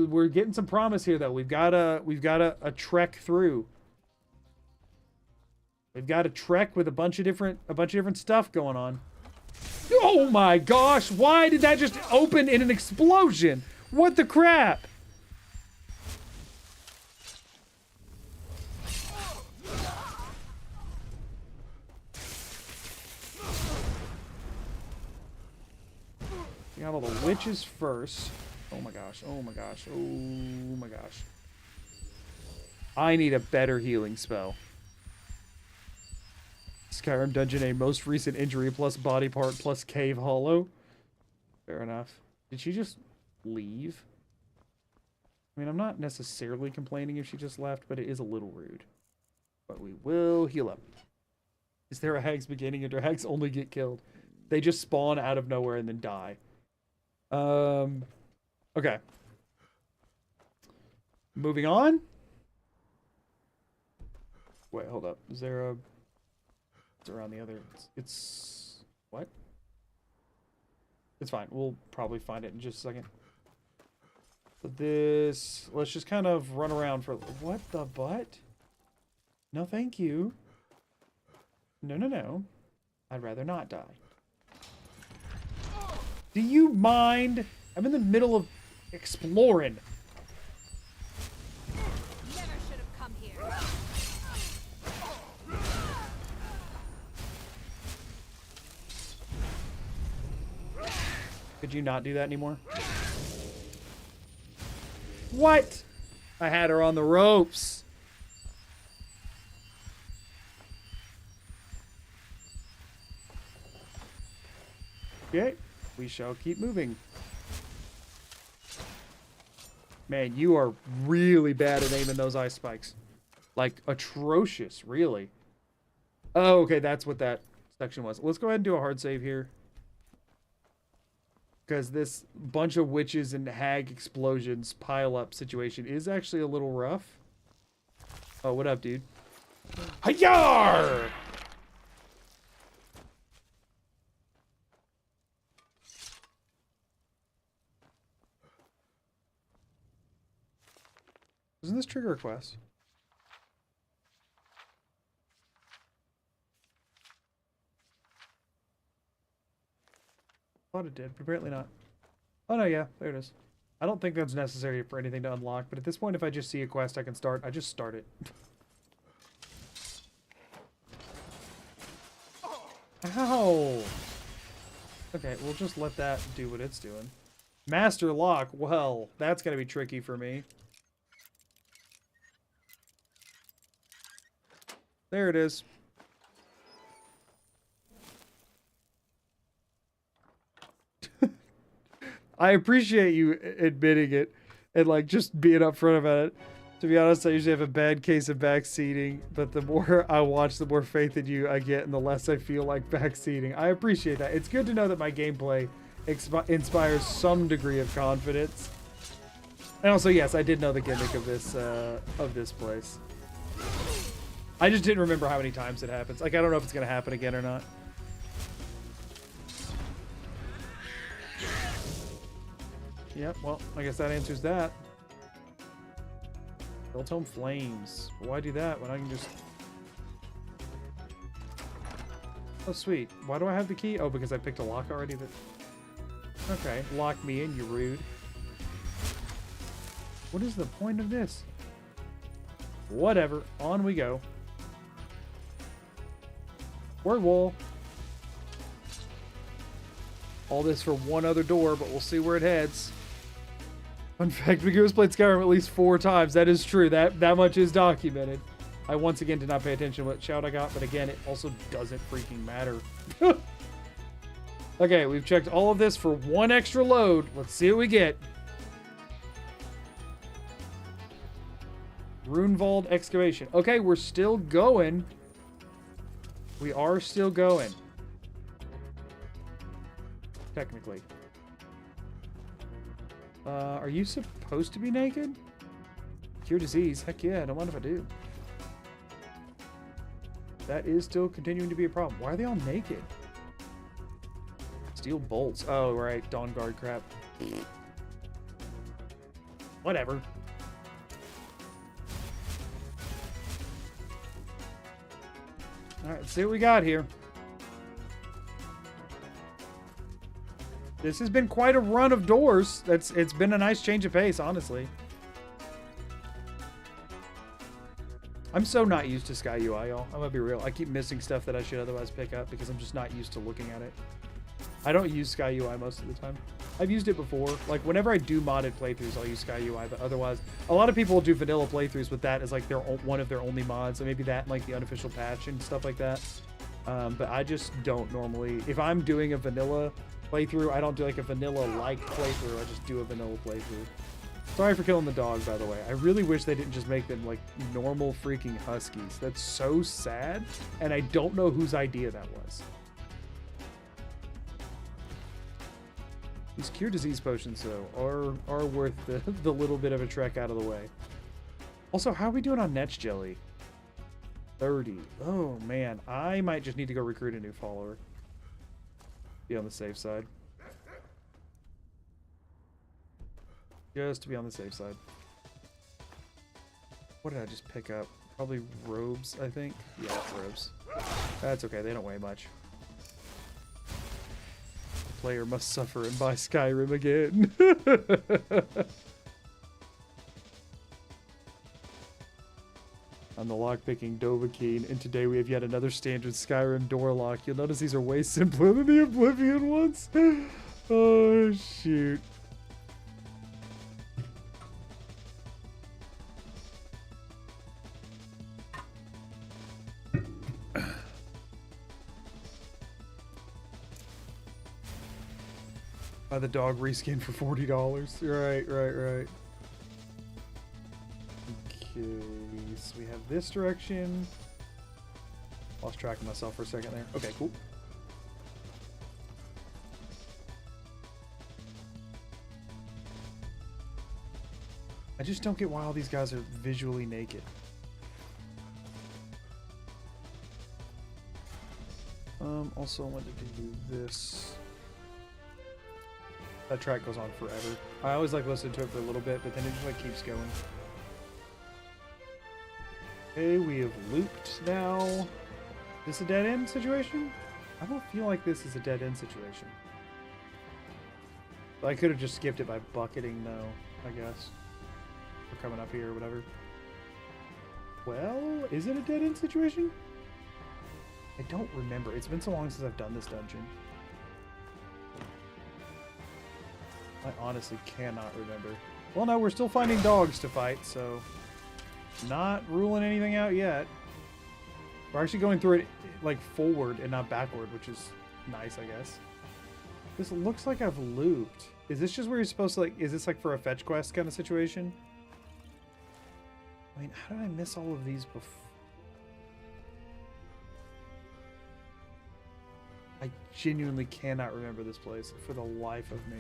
we're getting some promise here though. We've got a trek through. We've got a trek with a bunch of different stuff going on. Oh my gosh, why did that just open in an explosion? What the crap? We got all the witches first. Oh my gosh, oh my gosh, oh my gosh. I need a better healing spell. Skyrim Dungeon, a most recent injury plus body part plus cave hollow. Fair enough. Did she just leave? I mean, I'm not necessarily complaining if she just left, but it is a little rude. But we will heal up. Is there a hag's beginning, or do hags only get killed? They just spawn out of nowhere and then die. Okay. Moving on. Wait, hold up. Is there a... It's around the other... It's... What? It's fine. We'll probably find it in just a second. But this... Let's just kind of run around for... What the butt? No, thank you. No, no, no. I'd rather not die. Do you mind? I'm in the middle of exploring. Never should have come here. Could you not do that anymore? What? I had her on the ropes. Okay. We shall keep moving. Man, you are really bad at aiming those ice spikes. Like, atrocious, really. Oh, okay, that's what that section was. Let's go ahead and do a hard save here. Because this bunch of witches and hag explosions pile up situation is actually a little rough. Oh, what up, dude? Hayar! Doesn't this trigger a quest? Thought it did, but apparently not. Oh no, yeah, there it is. I don't think that's necessary for anything to unlock, but at this point, if I just see a quest I can start, I just start it. Ow! Okay, we'll just let that do what it's doing. Master lock, well, that's gonna be tricky for me. There it is. I appreciate you admitting it and like just being upfront about it. To be honest, I usually have a bad case of backseating, but the more I watch, the more faith in you I get and the less I feel like backseating. I appreciate that. It's good to know that my gameplay inspires some degree of confidence. And also, yes, I did know the gimmick of this place. I just didn't remember how many times it happens. Like, I don't know if it's going to happen again or not. Yep, well, I guess that answers that. Telltale Flames. Why do that when I can just... Oh, sweet. Why do I have the key? Oh, because I picked a lock already? Okay, lock me in, you rude. What is the point of this? Whatever. On we go. Word wall. All this for one other door, but we'll see where it heads. Fun fact, MAGOO's played Skyrim at least 4 times. That is true. That much is documented. I once again did not pay attention to what shout I got, but again, it also doesn't freaking matter. Okay, we've checked all of this for 1 extra load. Let's see what we get. Runevald excavation. Okay, we're still going. We are still going. Technically. Are you supposed to be naked? Cure disease. Heck yeah, I don't mind if I do. That is still continuing to be a problem. Why are they all naked? Steel bolts. Oh, right. Dawn Guard crap. Whatever. Alright, let's see what we got here. This has been quite a run of doors. It's been a nice change of pace, honestly. I'm so not used to Sky UI, y'all. I'm gonna be real. I keep missing stuff that I should otherwise pick up because I'm just not used to looking at it. I don't use Sky UI most of the time. I've used it before. Like, whenever I do modded playthroughs, I'll use Sky UI, but otherwise... A lot of people will do vanilla playthroughs with that as, like, one of their only mods, so maybe that and, like, the unofficial patch and stuff like that. But I just don't normally... If I'm doing a vanilla playthrough, I don't do, like, a vanilla-like playthrough. I just do a vanilla playthrough. Sorry for killing the dog, by the way. I really wish they didn't just make them, like, normal freaking huskies. That's so sad, and I don't know whose idea that was. These cure disease potions, though, are worth the little bit of a trek out of the way. Also, how are we doing on Netch Jelly? 30. Oh, man. I might just need to go recruit a new follower. Be on the safe side. Just to be on the safe side. What did I just pick up? Probably robes, I think. Yeah, it's robes. That's okay. They don't weigh much. Player must suffer and buy Skyrim again. I'm the lockpicking Dovahkiin, and today we have yet another standard Skyrim door lock. You'll notice these are way simpler than the Oblivion ones. Oh, shoot. Buy the dog reskin for $40. Right. so we have this direction. Lost track of myself for a second there. Okay, cool. I just don't get why all these guys are visually naked. Also, I wanted to do this. That track goes on forever. I always like listening to it for a little bit, but then it just like keeps going. Okay, we have looped now. Is this a dead end situation? I don't feel like this is a dead end situation. I could have just skipped it by bucketing though, I guess. Or coming up here or whatever. Well, is it a dead end situation? I don't remember. It's been so long since I've done this dungeon. I honestly cannot remember. Well, no, we're still finding dogs to fight, so not ruling anything out yet. We're actually going through it like forward and not backward, which is nice, I guess. This looks like I've looped. Is this just where you're supposed to like, is this like for a fetch quest kind of situation? I mean, how did I miss all of these before? I genuinely cannot remember this place for the life of me.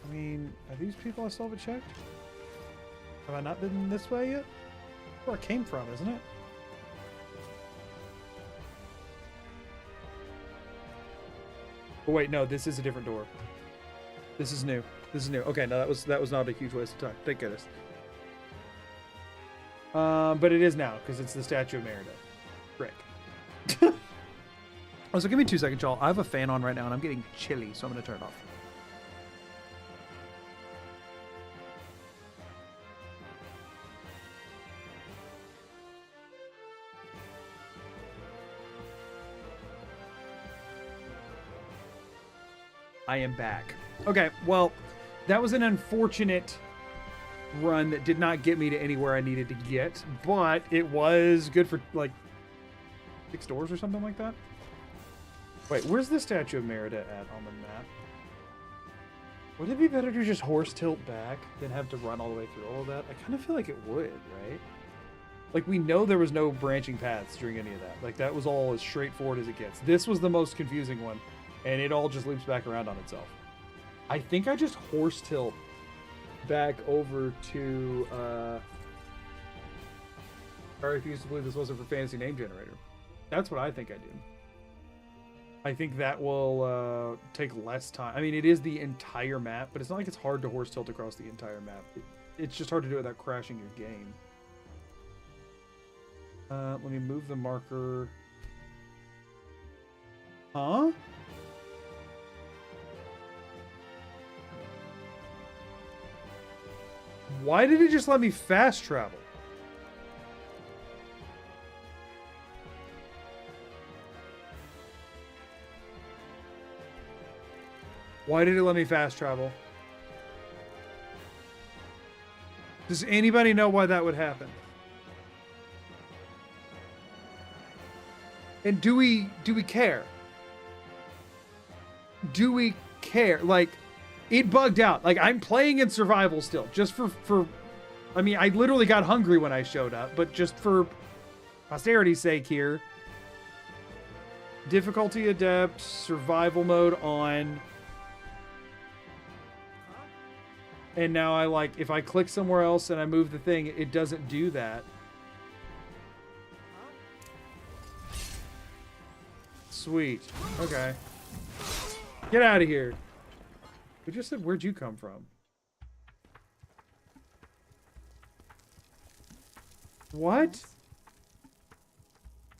I mean, are these people I still haven't checked? Have I not been this way yet? Where I came from, isn't it? Oh wait, no, this is a different door. This is new. This is new. Okay, no, that was not a huge waste of time. Thank goodness. But it is now, because it's the Statue of Merida. Frick. Oh, so give me 2 seconds, y'all. I have a fan on right now, and I'm getting chilly, so I'm going to turn it off. I am back. Okay, well, that was an unfortunate run that did not get me to anywhere I needed to get, but it was good for, like, 6 doors or something like that. Wait, where's the Statue of Merida at on the map? Would it be better to just horse tilt back than have to run all the way through all of that? I kind of feel like it would, right? Like, we know there was no branching paths during any of that. Like, that was all as straightforward as it gets. This was the most confusing one, and it all just loops back around on itself. I think I just horse tilt back over to, I refuse to believe this wasn't for Fantasy Name Generator. That's what I think I did. I think that will take less time. I mean, it is the entire map, but it's not like it's hard to horse tilt across the entire map. It's just hard to do it without crashing your game. Let me move the marker. Huh? Why did it just let me fast travel? Why did it let me fast travel? Does anybody know why that would happen? And do we care? Do we care? Like, it bugged out. Like, I'm playing in survival still, just for I mean, I literally got hungry when I showed up, but just for posterity's sake here. Difficulty adept, survival mode on. And now I like, if I click somewhere else and I move the thing, it doesn't do that. Sweet. Okay. Get out of here. We just said, where'd you come from? What?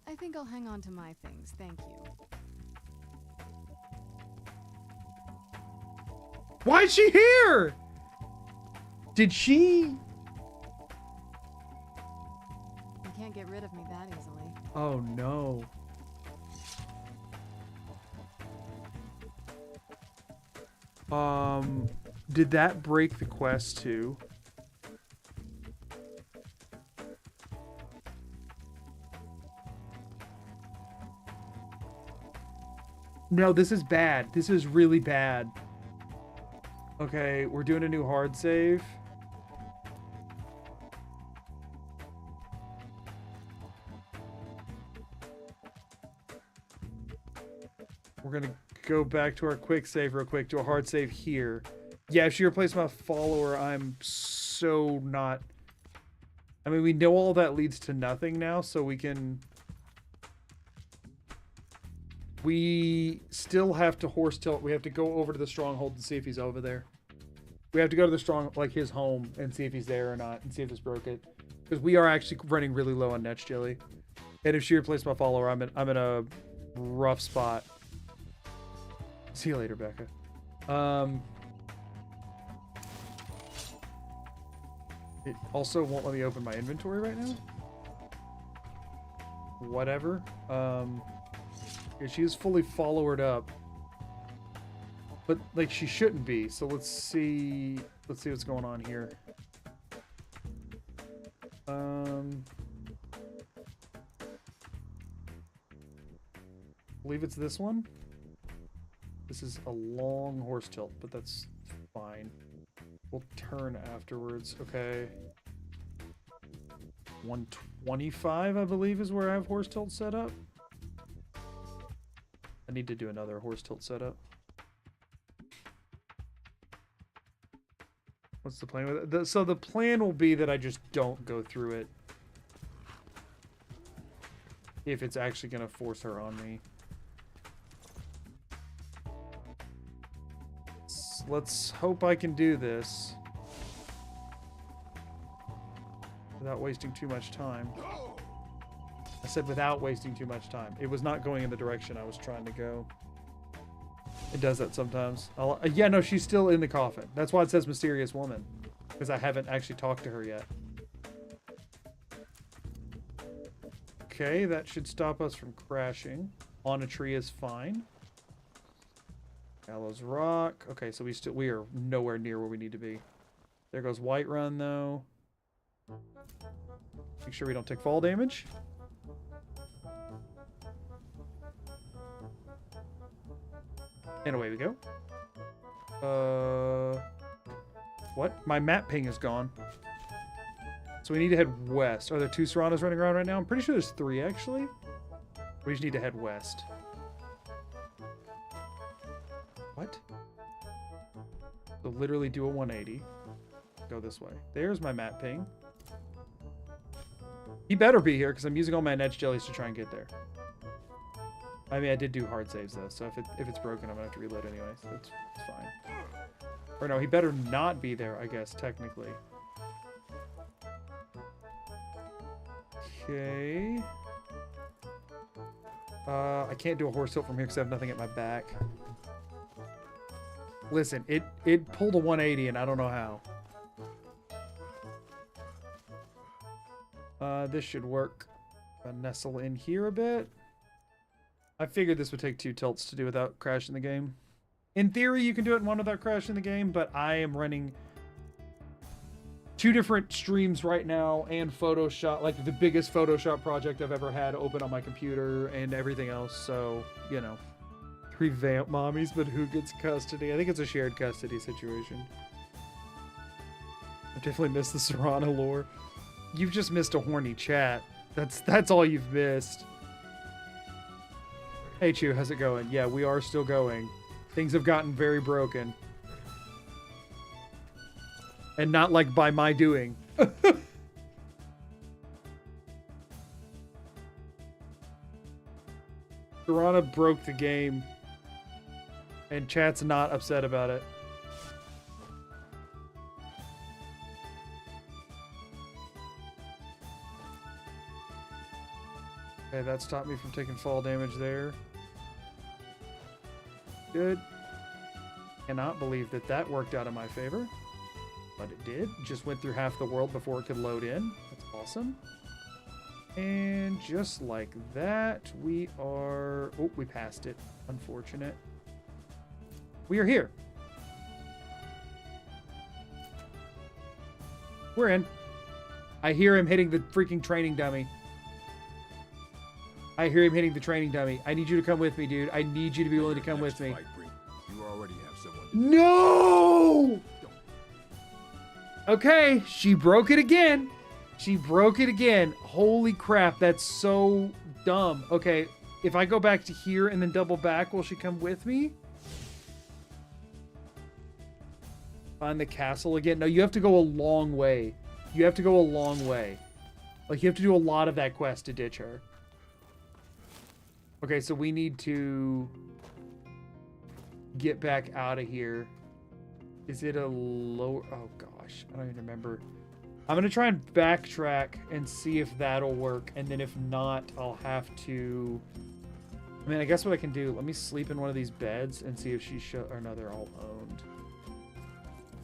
I think I'll hang on to my things, thank you. Why is she here? Did she? You can't get rid of me that easily. Oh no. Did that break the quest too? No, this is bad. This is really bad. Okay, we're doing a new hard save. We're gonna go back to our quick save real quick, do a hard save here. Yeah, if she replaced my follower, I'm so not... I mean, we know all that leads to nothing now, so we can... We still have to horse tilt. We have to go over to the stronghold and see if he's over there. We have to go to the like his home and see if he's there or not and see if it's broken. Because we are actually running really low on Netch Jelly. And if she replaced my follower, I'm in a rough spot. See you later, Becca. It also won't let me open my inventory right now. Whatever. Yeah, she is fully followered up. But like she shouldn't be. So let's see what's going on here. I believe it's this one. This is a long horse tilt, but that's fine. We'll turn afterwards. Okay. 125, I believe, is where I have horse tilt set up. I need to do another horse tilt setup. What's the plan with it? So the plan will be that I just don't go through it. If it's actually going to force her on me. Let's hope I can do this without wasting too much time. I said without wasting too much time. It was not going in the direction I was trying to go. It does that sometimes. Yeah, no, she's still in the coffin. That's why it says mysterious woman. Because I haven't actually talked to her yet. Okay, that should stop us from crashing. On a tree is fine. Gallows Rock. Okay, so we are nowhere near where we need to be. There goes Whiterun, though. Make sure we don't take fall damage. And away we go. What? My map ping is gone. So we need to head west. Are there 2 Serranos running around right now? I'm pretty sure there's 3, actually. We just need to head west. What? So literally do a 180. Go this way. There's my map ping. He better be here because I'm using all my Netch Jellies to try and get there. I mean, I did do hard saves though, so if it's broken, I'm gonna have to reload anyway. So it's fine. Or no, he better not be there, I guess, technically. Okay. I can't do a horse tilt from here because I have nothing at my back. Listen, it pulled a 180 and I don't know how. This should work. Nestle in here a bit. I figured this would take 2 tilts to do without crashing the game. In theory, you can do it in one without crashing the game, but I am running 2 different streams right now and Photoshop, like the biggest Photoshop project I've ever had open on my computer and everything else. So, you know, 3 vamp mommies, but who gets custody? I think it's a shared custody situation. I definitely missed the Serrano lore. You've just missed a horny chat. That's all you've missed. Hey Chew, how's it going? Yeah, we are still going. Things have gotten very broken. And not like by my doing. Serrano broke the game. And chat's not upset about it. Okay, that stopped me from taking fall damage there. Good. Cannot believe that worked out in my favor. But it did. Just went through half the world before it could load in. That's awesome. And just like that, we are... Oh, we passed it. Unfortunate. We are here. We're in. I hear him hitting the freaking training dummy. I hear him hitting the training dummy. I need you to come with me, dude. I need you to be willing to come with me. You already have someone. No! Okay, she broke it again. She broke it again. Holy crap, that's so dumb. Okay, if I go back to here and then double back, will she come with me? Find the castle again. No, you have to go a long way. You have to go a long way. Like, you have to do a lot of that quest to ditch her. Okay, so we need to get back out of here. Is it a lower... Oh, gosh. I don't even remember. I'm going to try and backtrack and see if that'll work. And then if not, I'll have to... I mean, I guess what I can do... Let me sleep in one of these beds and see if she show... Or no, they're all owned.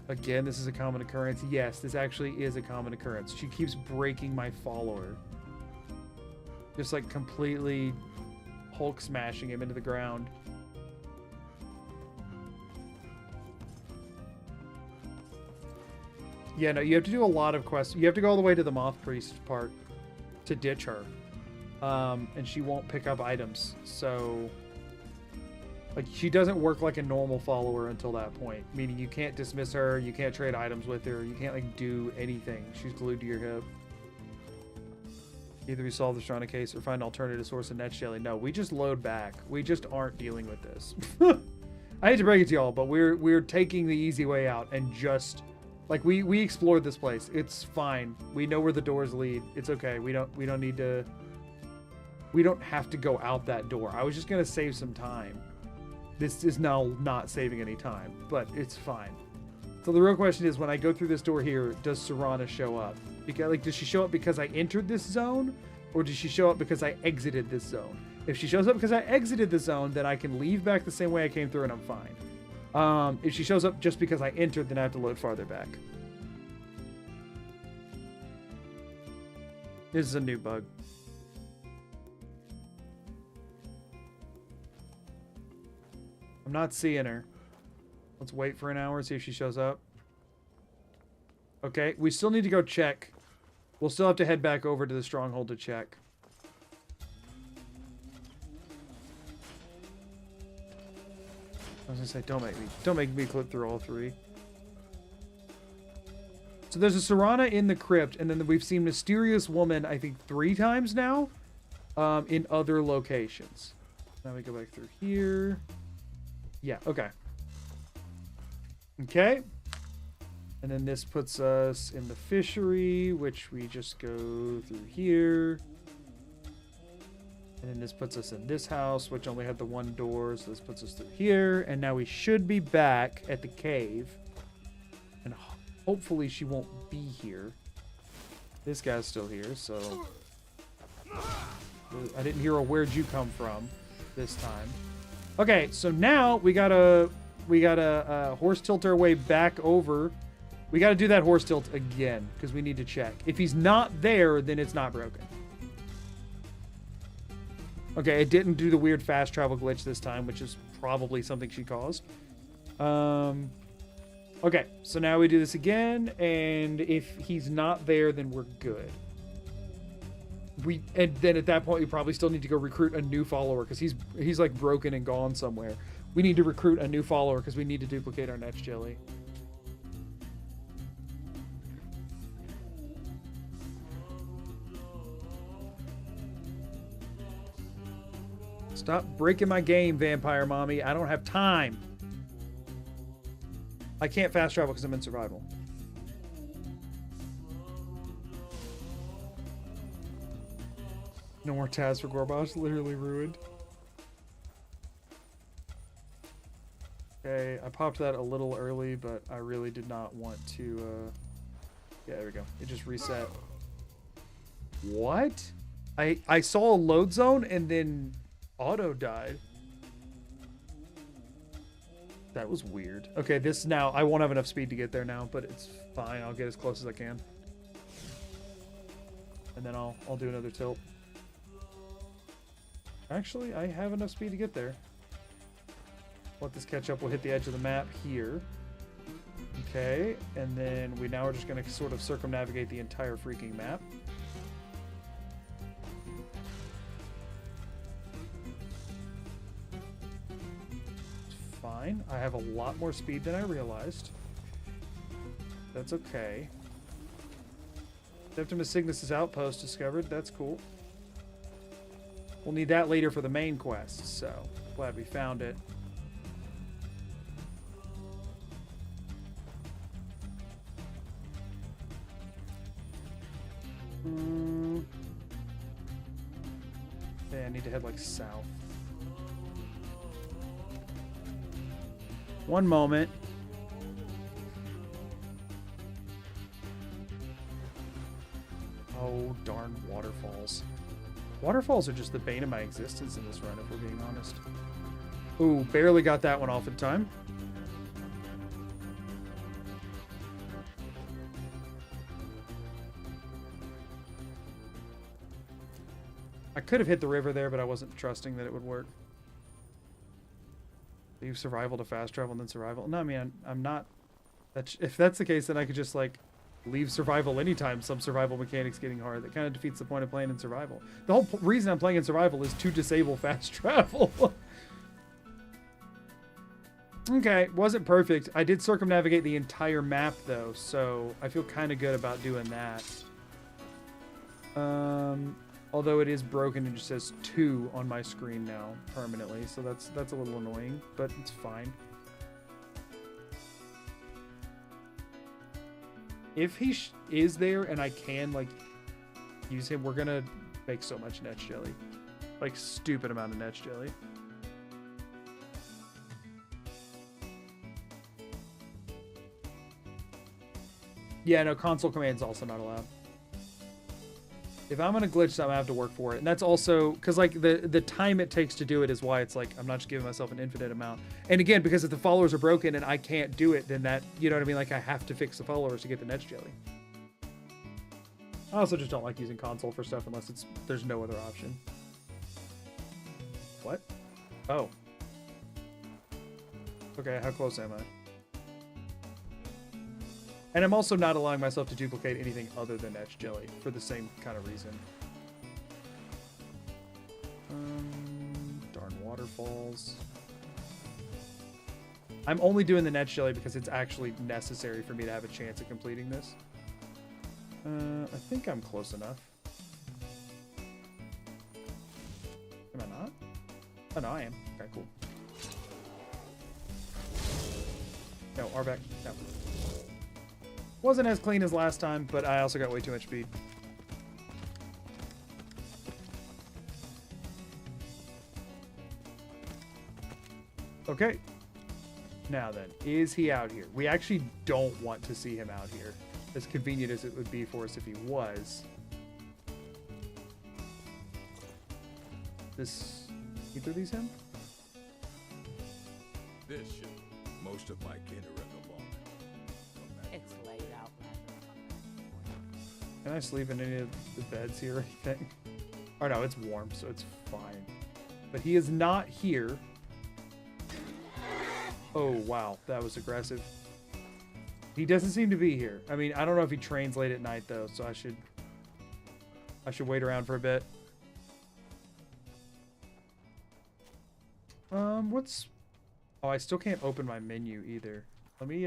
Again, this is a common occurrence. Yes, this actually is a common occurrence. She keeps breaking my follower. Just like completely Hulk smashing him into the ground. Yeah, no, you have to do a lot of quests. You have to go all the way to the Moth Priest part to ditch her. And she won't pick up items. So... Like, she doesn't work like a normal follower until that point. Meaning you can't dismiss her, you can't trade items with her, you can't, like, do anything. She's glued to your hip. Either we solve the Strana case or find an alternative source of net jelly. No, we just load back. We just aren't dealing with this. I hate to break it to y'all, but we're taking the easy way out and just... Like, we explored this place. It's fine. We know where the doors lead. It's okay. We don't need to... We don't have to go out that door. I was just gonna save some time. This is now not saving any time, but it's fine. So the real question is, when I go through this door here, does Serana show up? Because, like, does she show up because I entered this zone? Or does she show up because I exited this zone? If she shows up because I exited the zone, then I can leave back the same way I came through and I'm fine. If she shows up just because I entered, then I have to load farther back. This is a new bug. I'm not seeing her. Let's wait for an hour, see if she shows up. Okay, we still need to go check. We'll still have to head back over to the stronghold to check. I was gonna say, don't make me clip through all three. So there's a Serana in the crypt, and then we've seen Mysterious Woman, I think 3 times now, in other locations. Now we go back through here. Yeah, okay. Okay. And then this puts us in the fishery, which we just go through here. And then this puts us in this house, which only had the one door, so this puts us through here. And now we should be back at the cave. And hopefully she won't be here. This guy's still here, so... I didn't hear a "where'd you come from" this time. Okay, so now we gotta horse tilt our way back over. We gotta do that horse tilt again, because we need to check. If he's not there, then it's not broken. Okay, it didn't do the weird fast travel glitch this time, which is probably something she caused. Okay, so now we do this again, and if he's not there, then we're good. And then at that point, we probably still need to go recruit a new follower, because he's like broken and gone somewhere. We need to recruit a new follower, because we need to duplicate our next jelly. Stop breaking my game, Vampire Mommy. I don't have time. I can't fast travel because I'm in survival. No more tabs for Gorbash. Literally ruined. Okay, I popped that a little early, but I really did not want to... Yeah, there we go. It just reset. What? I saw a load zone and then auto died. That was weird. Okay, this now... I won't have enough speed to get there now, but it's fine. I'll get as close as I can. And then I'll do another tilt. Actually, I have enough speed to get there. Let this catch up. We'll hit the edge of the map here. Okay, and then we now are just going to sort of circumnavigate the entire freaking map. Fine. I have a lot more speed than I realized. That's okay. Septimus Cygnus' outpost discovered. That's cool. We'll need that later for the main quest, so glad we found it. Yeah, I need to head like south. One moment. Oh, darn waterfalls. Waterfalls are just the bane of my existence in this run, if we're being honest. Ooh, barely got that one off in time. I could have hit the river there, but I wasn't trusting that it would work. Leave survival to fast travel and then survival. No, I mean, I'm not... if that's the case, then I could just, like, leave survival anytime some survival mechanic's getting hard. That kind of defeats the point of playing in survival. The whole reason I'm playing in survival is to disable fast travel. Okay, wasn't perfect. I did circumnavigate the entire map, though, so I feel kind of good about doing that. Although it is broken and just says 2 on my screen now permanently, so that's a little annoying, but it's fine. If he is there and I can like use him, we're gonna make so much Netch jelly, like stupid amount of Netch jelly. Yeah, no, console command's also not allowed. If I'm gonna glitch something, I have to work for it. And that's also because like the time it takes to do it is why it's like I'm not just giving myself an infinite amount. And again, because if the followers are broken and I can't do it, then that, you know what I mean? Like I have to fix the followers to get the Netch jelly. I also just don't like using console for stuff unless there's no other option. What? Oh. Okay, how close am I? And I'm also not allowing myself to duplicate anything other than Netch jelly for the same kind of reason. Darn waterfalls. I'm only doing the Netch jelly because it's actually necessary for me to have a chance at completing this. I think I'm close enough. Am I not? Oh no, I am. Okay, cool. No, Arbeck. No. Wasn't as clean as last time, but I also got way too much speed. Okay. Now then, is he out here? We actually don't want to see him out here, as convenient as it would be for us if he was. Either of these him? This ship, most of my kin are in the lawn. It's laid out. Can I sleep in any of the beds here or anything? Oh no, it's warm, so it's fine. But he is not here. Oh wow, that was aggressive. He doesn't seem to be here. I mean, I don't know if he trains late at night though, so I should wait around for a bit. Oh, I still can't open my menu either. Let me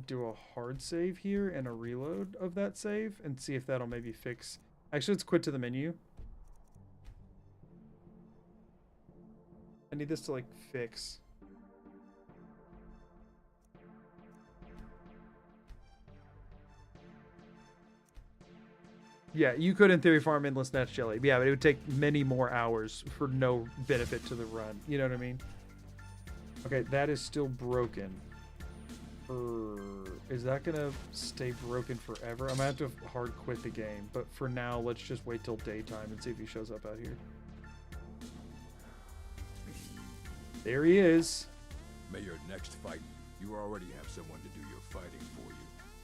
do a hard save here and a reload of that save and see if that'll maybe fix. Actually, let's quit to the menu. I need this to like fix. Yeah, you could in theory farm endless Netch jelly. Yeah, but it would take many more hours for no benefit to the run. You know what I mean? Okay, that is still broken. Is that gonna stay broken forever? I'm gonna have to hard quit the game, but for now, let's just wait till daytime and see if he shows up out here. There he is. May your next fight, you already have someone to do your fighting for you.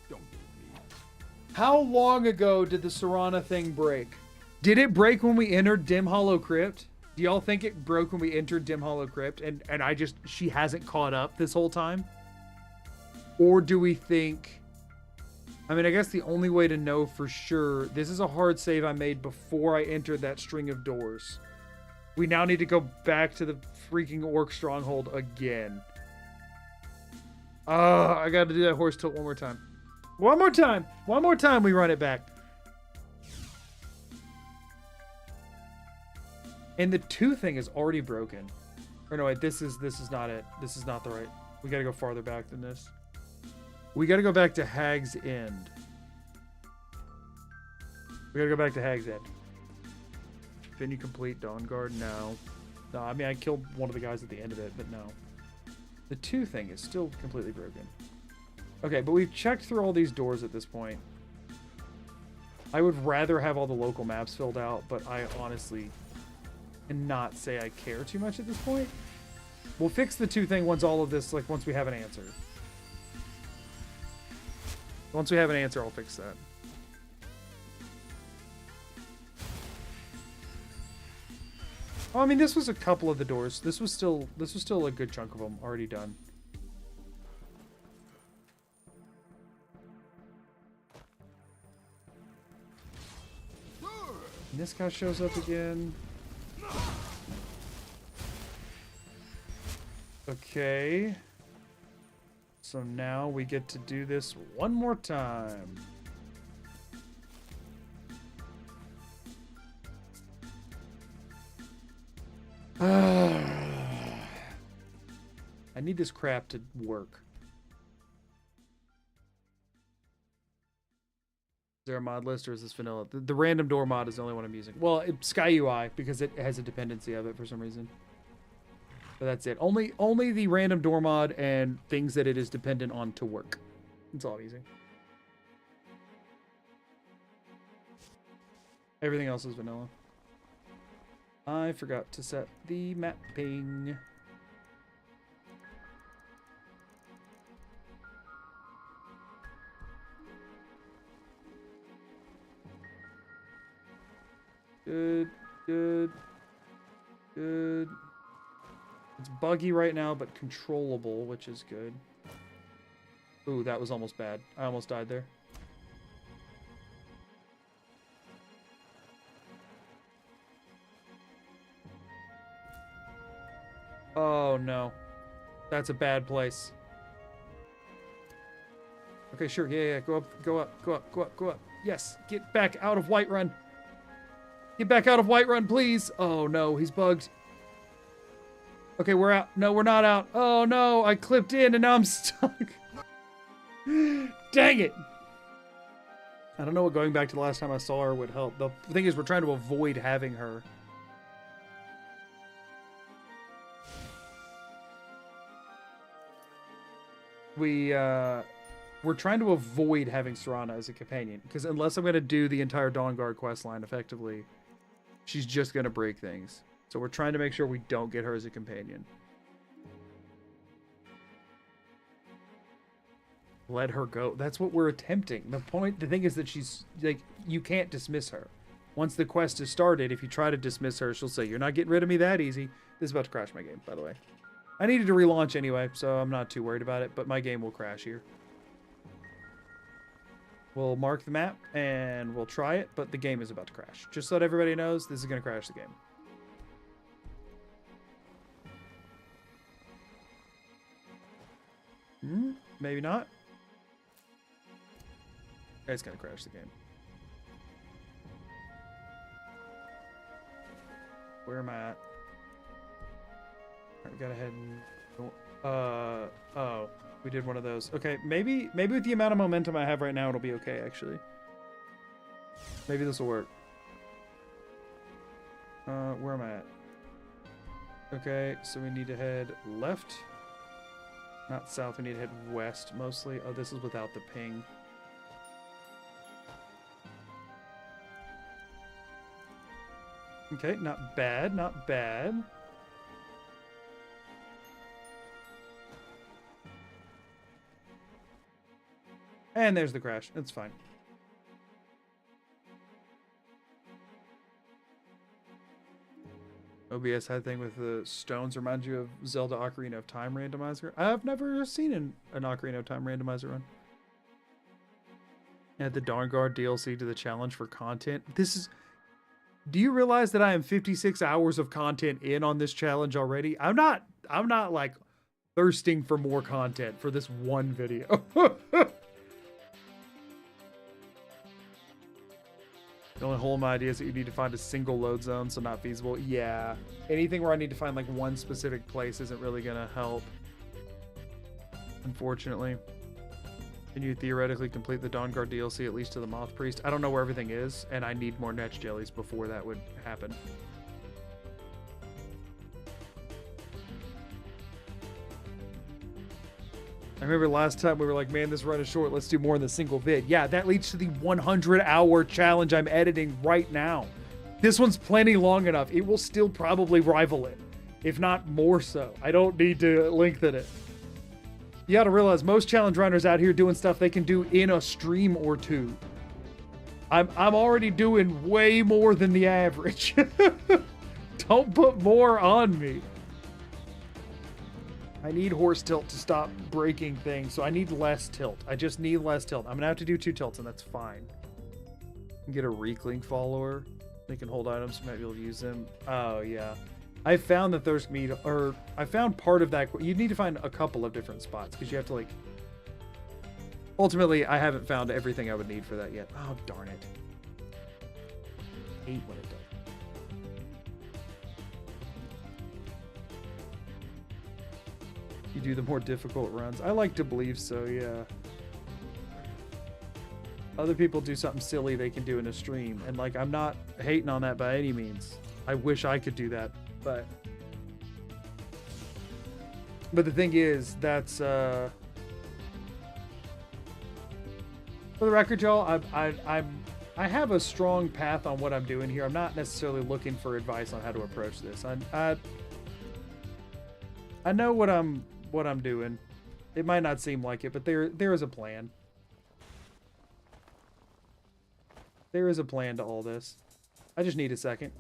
Don't do me. How long ago did the Serana thing break? Did it break when we entered Dim Hollow Crypt? Do y'all think it broke when we entered Dim Hollow Crypt and she hasn't caught up this whole time? Or do we think... I mean, I guess the only way to know for sure... This is a hard save I made before I entered that string of doors. We now need to go back to the freaking Orc Stronghold again. I gotta do that horse tilt one more time. One more time! One more time we run it back. And the 2 thing is already broken. Or no, wait, this is not it. This is not the right. We gotta go farther back than this. We gotta go back to Hag's End. We gotta go back to Hag's End. Can you complete Dawnguard? No. No, I mean, I killed one of the guys at the end of it, but no. The 2 thing is still completely broken. Okay, but we've checked through all these doors at this point. I would rather have all the local maps filled out, but I honestly cannot say I care too much at this point. We'll fix the 2 thing once all of this, like, once we have an answer. Once we have an answer, I'll fix that. Oh, I mean, this was a couple of the doors. This was still a good chunk of them already done. And this guy shows up again. Okay. So now we get to do this one more time. I need this crap to work. Is there a mod list or is this vanilla? The random door mod is the only one I'm using. Well, Sky UI, because it has a dependency of it for some reason. But that's it. Only the random door mod and things that it is dependent on to work. That's all I'm using. Everything else is vanilla. I forgot to set the mapping. Good, good, good. It's buggy right now, but controllable, which is good. Ooh, that was almost bad. I almost died there. Oh, no. That's a bad place. Okay, sure. Yeah. Go up, go up, go up, go up, go up. Yes, get back out of Whiterun. Get back out of Whiterun, please. Oh, no, he's bugged. Okay, we're out. No, we're not out. Oh, no, I clipped in and now I'm stuck. Dang it. I don't know what going back to the last time I saw her would help. The thing is, we're trying to avoid having her. We're trying to avoid having Serana as a companion, because unless I'm going to do the entire Dawnguard questline effectively, she's just going to break things. So we're trying to make sure we don't get her as a companion. Let her go. That's what we're attempting. The thing is that she's, like, you can't dismiss her. Once the quest is started, if you try to dismiss her, she'll say, "You're not getting rid of me that easy." This is about to crash my game, by the way. I needed to relaunch anyway, so I'm not too worried about it, but my game will crash here. We'll mark the map, and we'll try it, but the game is about to crash. Just so that everybody knows, this is going to crash the game. Maybe not. It's going to crash the game. Where am I at? Alright, we gotta head and... oh. We did one of those. Okay, maybe with the amount of momentum I have right now, it'll be okay, actually. Maybe this will work. Where am I at? Okay, so we need to head left. Not south, we need to head west, mostly. Oh, this is without the ping. Okay, not bad, not bad. And there's the crash. It's fine. OBS had thing with the stones reminds you of Zelda Ocarina of Time randomizer. I've never seen an Ocarina of Time randomizer run. Add the Dawnguard DLC to the challenge for content. This is... Do you realize that I am 56 hours of content in on this challenge already? I'm not like thirsting for more content for this one video. The only hole in my idea is that you need to find a single load zone, so not feasible. Yeah. Anything where I need to find like one specific place isn't really gonna help. Unfortunately. Can you theoretically complete the Dawnguard DLC at least to the Moth Priest? I don't know where everything is, and I need more Netch Jellies before that would happen. I remember last time we were like, man, this run is short. Let's do more in the single vid. Yeah, that leads to the 100-hour challenge I'm editing right now. This one's plenty long enough. It will still probably rival it, if not more so. I don't need to lengthen it. You gotta realize most challenge runners out here doing stuff they can do in a stream or two. I'm already doing way more than the average. Don't put more on me. I need horse tilt to stop breaking things, so I need less tilt. I just need less tilt. I'm gonna have to do 2 tilts, and that's fine. Get a Reeklink follower. They can hold items, you might be able to use them. Oh, yeah. I found the thirst meat, or I found part of that. You need to find a couple of different spots, because you have to, like... Ultimately, I haven't found everything I would need for that yet. Oh, darn it. I hate when it does. You do the more difficult runs. I like to believe so, yeah. Other people do something silly they can do in a stream, and like, I'm not hating on that by any means. I wish I could do that, but the thing is, that's for the record, y'all, I have a strong path on what I'm doing here. I'm not necessarily looking for advice on how to approach this. I know what I'm doing. It might not seem like it, but there is a plan. There is a plan to all this. I just need a second.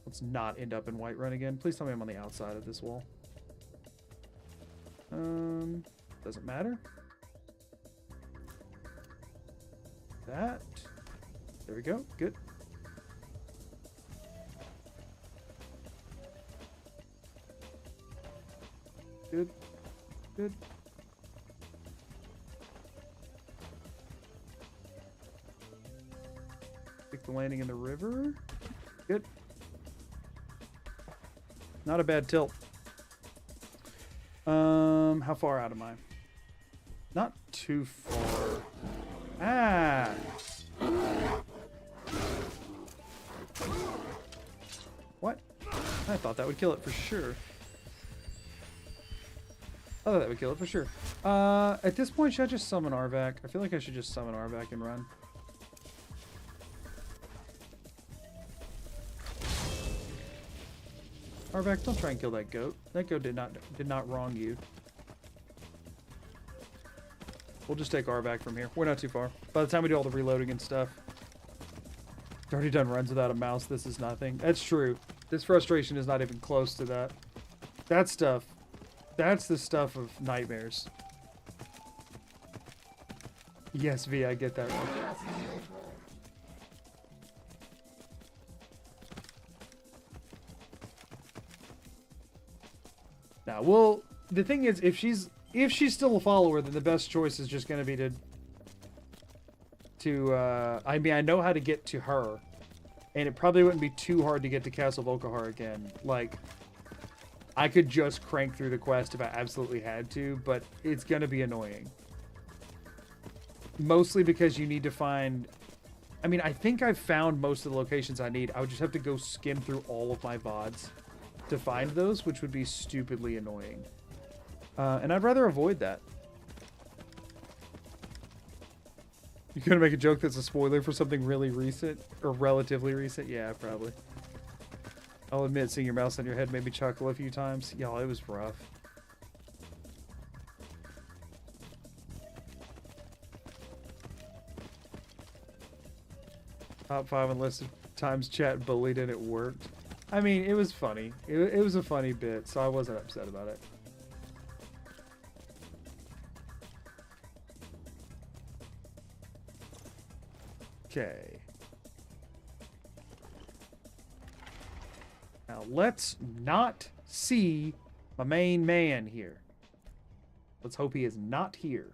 Let's not end up in Whiterun again. Please tell me I'm on the outside of this wall. Doesn't matter. That. There we go. Good. Good. Good. Pick the landing in the river. Good. Not a bad tilt. How far out am I? Not too far. Ah! What? I thought that would kill it for sure. I thought that would kill it for sure. At this point, should I just summon Arvac? I feel like I should just summon Arvac and run. Arvac, don't try and kill that goat. That goat did not wrong you. We'll just take Arvac from here. We're not too far. By the time we do all the reloading and stuff. I've already done runs without a mouse. This is nothing. That's true. This frustration is not even close to that. That stuff. That's the stuff of nightmares. Yes, V, I get that right. Now, well, the thing is, if she's still a follower, then the best choice is just going to be to I mean, I know how to get to her, and it probably wouldn't be too hard to get to Castle Volkihar again. Like, I could just crank through the quest if I absolutely had to, but it's going to be annoying. Mostly because you need to find... I mean, I think I've found most of the locations I need. I would just have to go skim through all of my VODs to find those, which would be stupidly annoying. And I'd rather avoid that. You're gonna make a joke that's a spoiler for something really recent? Or relatively recent? Yeah, probably. I'll admit, seeing your mouse on your head made me chuckle a few times. Y'all, it was rough. Top 5 unlisted times chat bullied and it worked. I mean, it was funny. It was a funny bit, so I wasn't upset about it. Okay. Now, let's not see my main man here. Let's hope he is not here.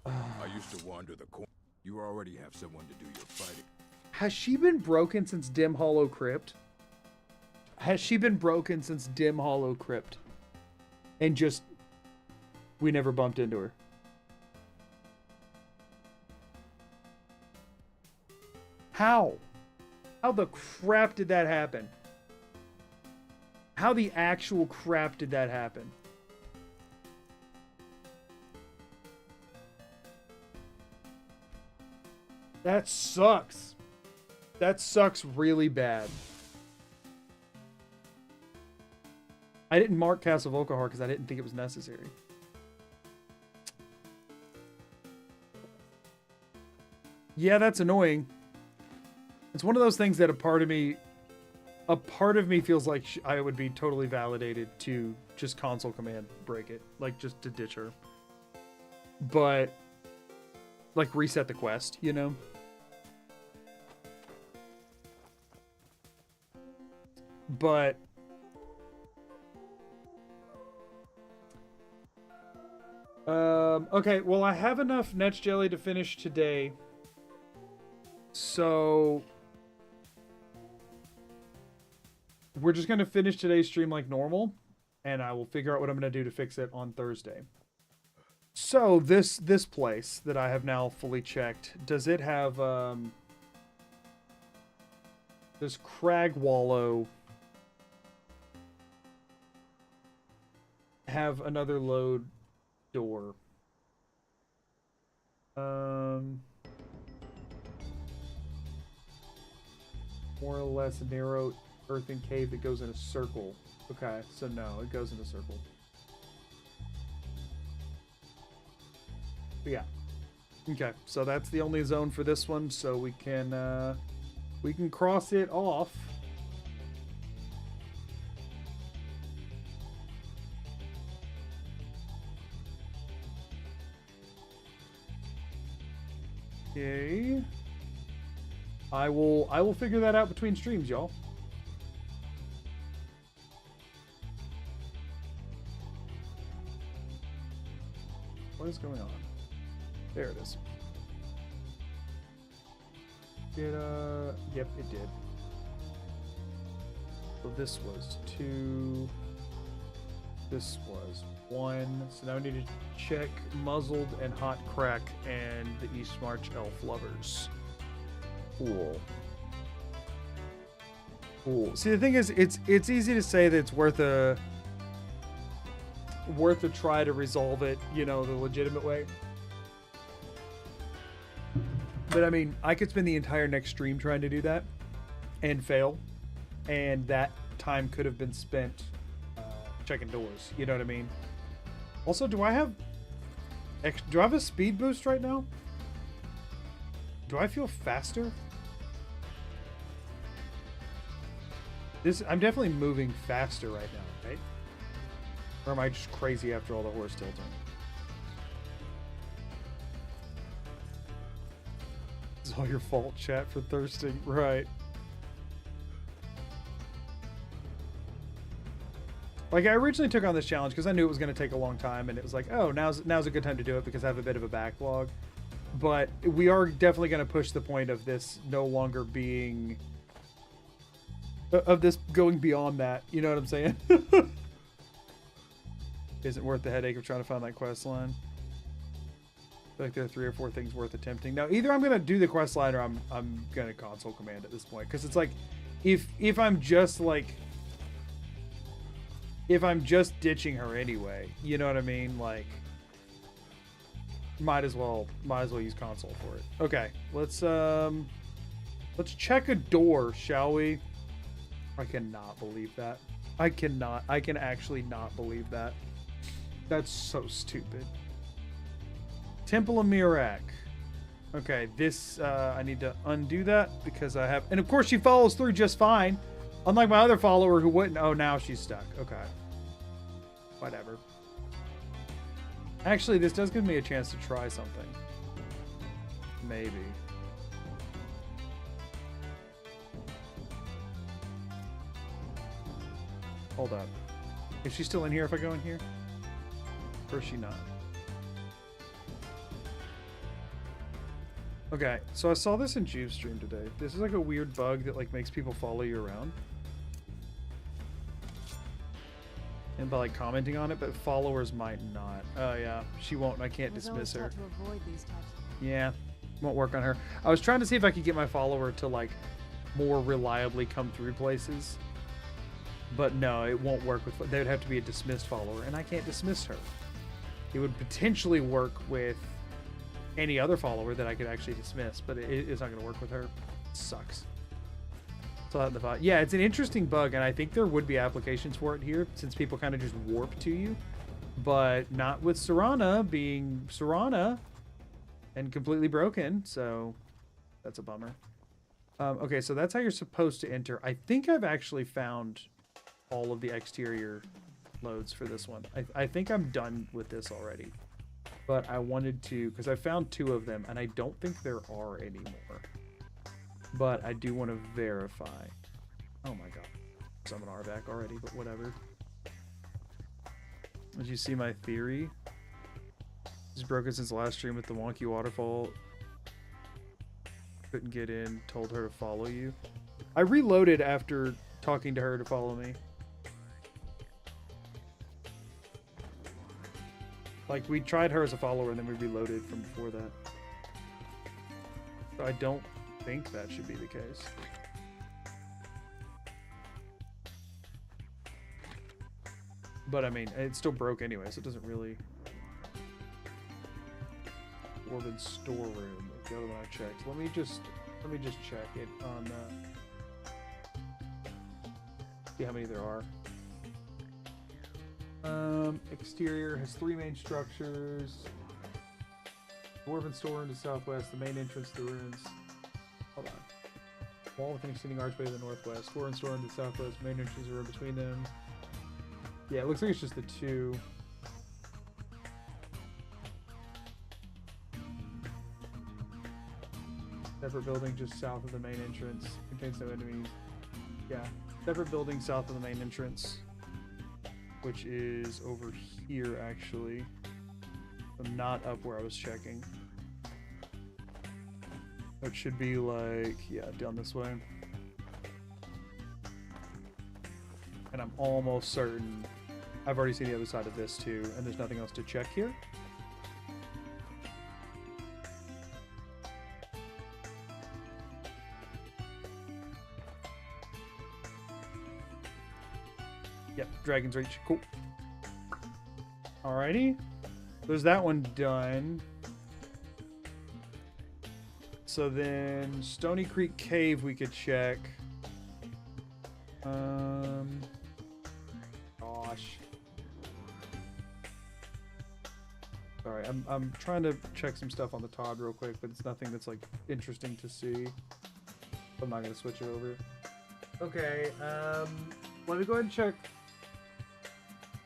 I used to wander the corner. You already have someone to do your fighting. Has she been broken since Dim Hollow Crypt? Has she been broken since Dim Hollow Crypt? And just, we never bumped into her. How? How the crap did that happen? How the actual crap did that happen? That sucks. That sucks really bad. I didn't mark Castle Volkihar because I didn't think it was necessary. Yeah, that's annoying. It's one of those things that a part of me feels like I would be totally validated to just console command break it, like just to ditch her. But like reset the quest, you know? But okay, well, I have enough Netch Jelly to finish today. So we're just going to finish today's stream like normal, and I will figure out what I'm going to do to fix it on Thursday. So this place that I have now fully checked, does it have this Crag Wallow have another load door? More or less a narrow earthen cave that goes in a circle. Okay, so no, it goes in a circle. But yeah. Okay, so that's the only zone for this one, so we can cross it off. Okay. I will figure that out between streams, y'all. What is going on? There it is. Yep, it did. So this was 2. This was 1. So now we need to check Muzzled and Hot Crack and the East March Elf Lovers. Cool. Cool. See, the thing is, it's easy to say that it's worth a try to resolve it, you know, the legitimate way. But I mean, I could spend the entire next stream trying to do that and fail, and that time could have been spent checking doors. You know what I mean? Also, do I have a speed boost right now? Do I feel faster? I'm definitely moving faster right now, right? Or am I just crazy after all the horse tilting? It's all your fault, chat, for thirsting. Right. Like, I originally took on this challenge because I knew it was going to take a long time, and it was like, oh, now's a good time to do it because I have a bit of a backlog. But we are definitely going to push the point of this no longer being... of this going beyond that. You know what I'm saying? Isn't worth the headache of trying to find that quest line. I feel like there are 3 or 4 things worth attempting. Now, either I'm going to do the quest line or I'm going to console command at this point. Because it's like, if I'm just like... if I'm just ditching her anyway, you know what I mean? Like... Might as well use console for it. Okay, let's check a door, shall we? I cannot believe that. I can actually not believe that. That's so stupid. Temple of Mirak. Okay, this I need to undo that because I have, and of course she follows through just fine. Unlike my other follower who wouldn't. Oh, now she's stuck. Okay. Whatever. Actually, this does give me a chance to try something. Maybe. Hold up. Is she still in here if I go in here? Or is she not? Okay, so I saw this in Juve's stream today. This is like a weird bug that like makes people follow you around. And by like commenting on it, but followers might not. Oh yeah, she won't. I can't dismiss her. To avoid these types of... Yeah, won't work on her. I was trying to see if I could get my follower to like more reliably come through places. But no, it won't work with... They would have to be a dismissed follower, and I can't dismiss her. It would potentially work with any other follower that I could actually dismiss, but it's not going to work with her. It sucks. So that in the thought. Yeah, it's an interesting bug, and I think there would be applications for it here, since people kind of just warp to you. But not with Serana being Serana and completely broken, so that's a bummer. Okay, so that's how you're supposed to enter. I think I've actually found all of the exterior loads for this one. I think I'm done with this already. But I wanted to, because I found 2 of them, and I don't think there are any more. But I do want to verify. Oh my god. Summon Arvac already, but whatever. Did you see my theory? It's broken since the last stream with the wonky waterfall. Couldn't get in, told her to follow you. I reloaded after talking to her to follow me. Like, we tried her as a follower, and then we reloaded from before that. So I don't think that should be the case. But, I mean, it still broke anyway, so it doesn't really... Dwarven storeroom. That's the other one I checked. Let me just check it on... see how many there are. Exterior has 3 main structures. Dwarven storeroom to the southwest, the main entrance to the ruins. Hold on. Wall with an extending archway to the northwest. Dwarven storeroom to the southwest, main entrance room between them. Yeah, it looks like it's just the 2. Separate building just south of the main entrance. Contains no enemies. Yeah. Separate building south of the main entrance. Which is over here, actually. So not up where I was checking. It should be like, yeah, down this way. And I'm almost certain I've already seen the other side of this too, and there's nothing else to check here. Yep, Dragon's Reach. Cool. Alrighty. There's that one done. So then Stony Creek Cave we could check. Gosh. Sorry, I'm trying to check some stuff on the Todd real quick, but it's nothing that's like interesting to see. I'm not gonna switch it over. Okay, let me go ahead and check.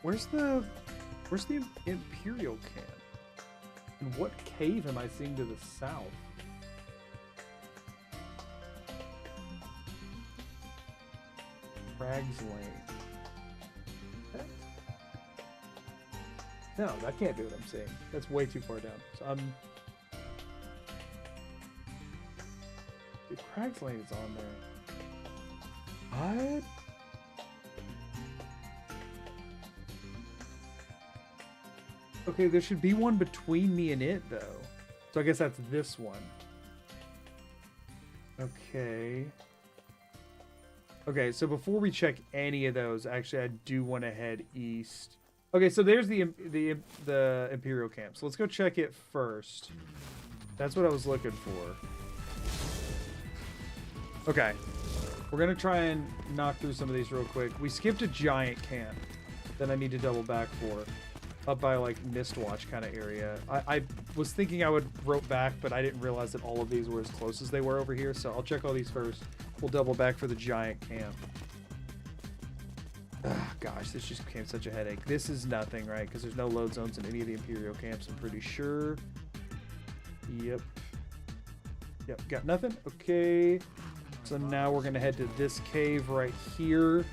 Where's the Imperial camp? And what cave am I seeing to the south? Crags Lane. No, that can't be what I'm seeing. That's way too far down. So the Crags Lane is on there. What? Okay, there should be one between me and it, though. So I guess that's this one. Okay. Okay, so before we check any of those, actually, I do want to head east. Okay, so there's the Imperial camp. So let's go check it first. That's what I was looking for. Okay. We're going to try and knock through some of these real quick. We skipped a giant camp that I need to double back for. Up by, like, Mistwatch kind of area. I was thinking I would rope back, but I didn't realize that all of these were as close as they were over here. So I'll check all these first. We'll double back for the giant camp. Ugh, gosh, this just became such a headache. This is nothing, right? Because there's no load zones in any of the Imperial camps, I'm pretty sure. Yep. Yep, got nothing. Okay. So now we're going to head to this cave right here,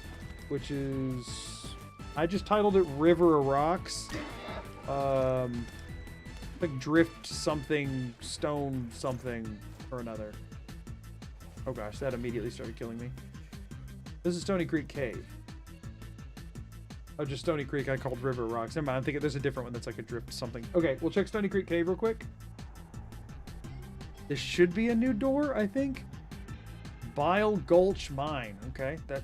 which is... I just titled it River of Rocks. Like drift something, stone something or another. Oh gosh, that immediately started killing me. This is Stony Creek Cave. Oh, just Stony Creek I called River Rocks. Never mind, I'm thinking there's a different one that's like a drift something. Okay, we'll check Stony Creek Cave real quick. This should be a new door, I think. Bile Gulch Mine. Okay, that...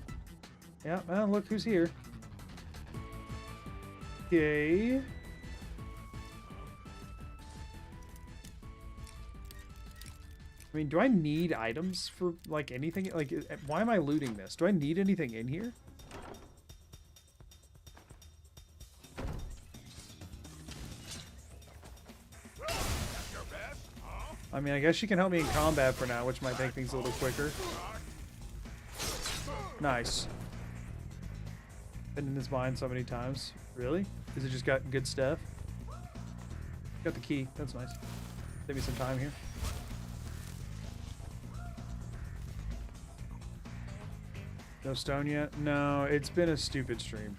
Yeah, well, look who's here. Okay. I mean, do I need items for, like, anything? Like, why am I looting this? Do I need anything in here? I mean, I guess she can help me in combat for now, which might make things a little quicker. Nice. Been in this mine so many times. Really? Has it just got good stuff? Got the key. That's nice. Save me some time here. No stone yet? No, it's been a stupid stream.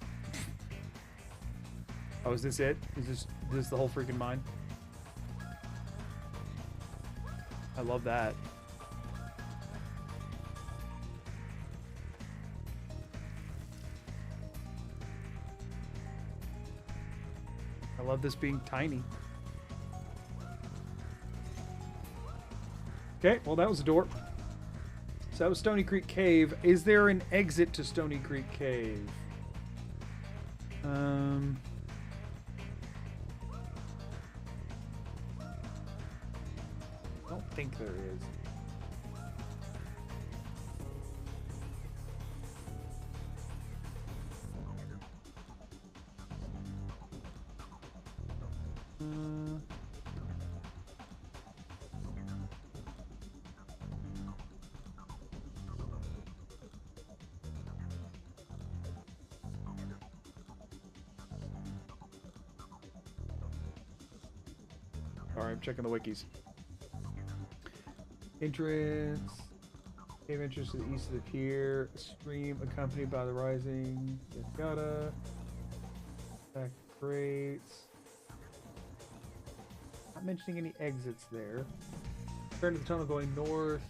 Oh, is this it? Is this the whole freaking mine? I love that. I love this being tiny. Okay, well that was a door. So that was Stony Creek Cave. Is there an exit to Stony Creek Cave? I don't think there is. Alright, I'm checking the wikis. Entrance. Cave entrance to the east of the pier. Stream accompanied by the rising. Yada. Back crates. Not mentioning any exits there. Turn to the tunnel going north.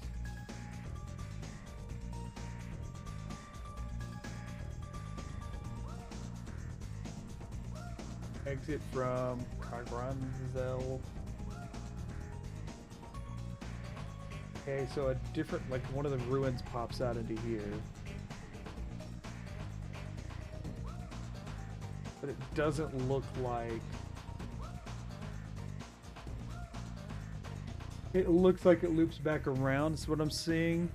Exit from Cargranzel. Okay, so a different, like one of the ruins pops out into here. But it doesn't look like... It looks like it loops back around, is what I'm seeing.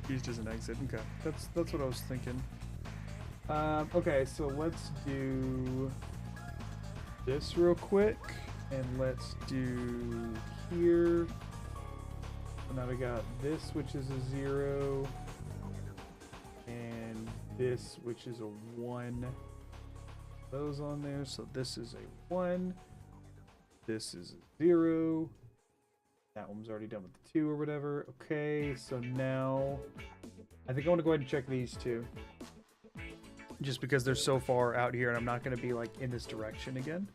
Used as an exit. Okay, that's what I was thinking. Okay, so let's do this real quick, and let's do here. So now we got this, which is a 0, and this, which is a 1. Those on there. So this is a 1. This is a 0. That one's already done with the 2 or whatever. Okay, so now I think I want to go ahead and check these two. Just because they're so far out here and I'm not going to be like in this direction again.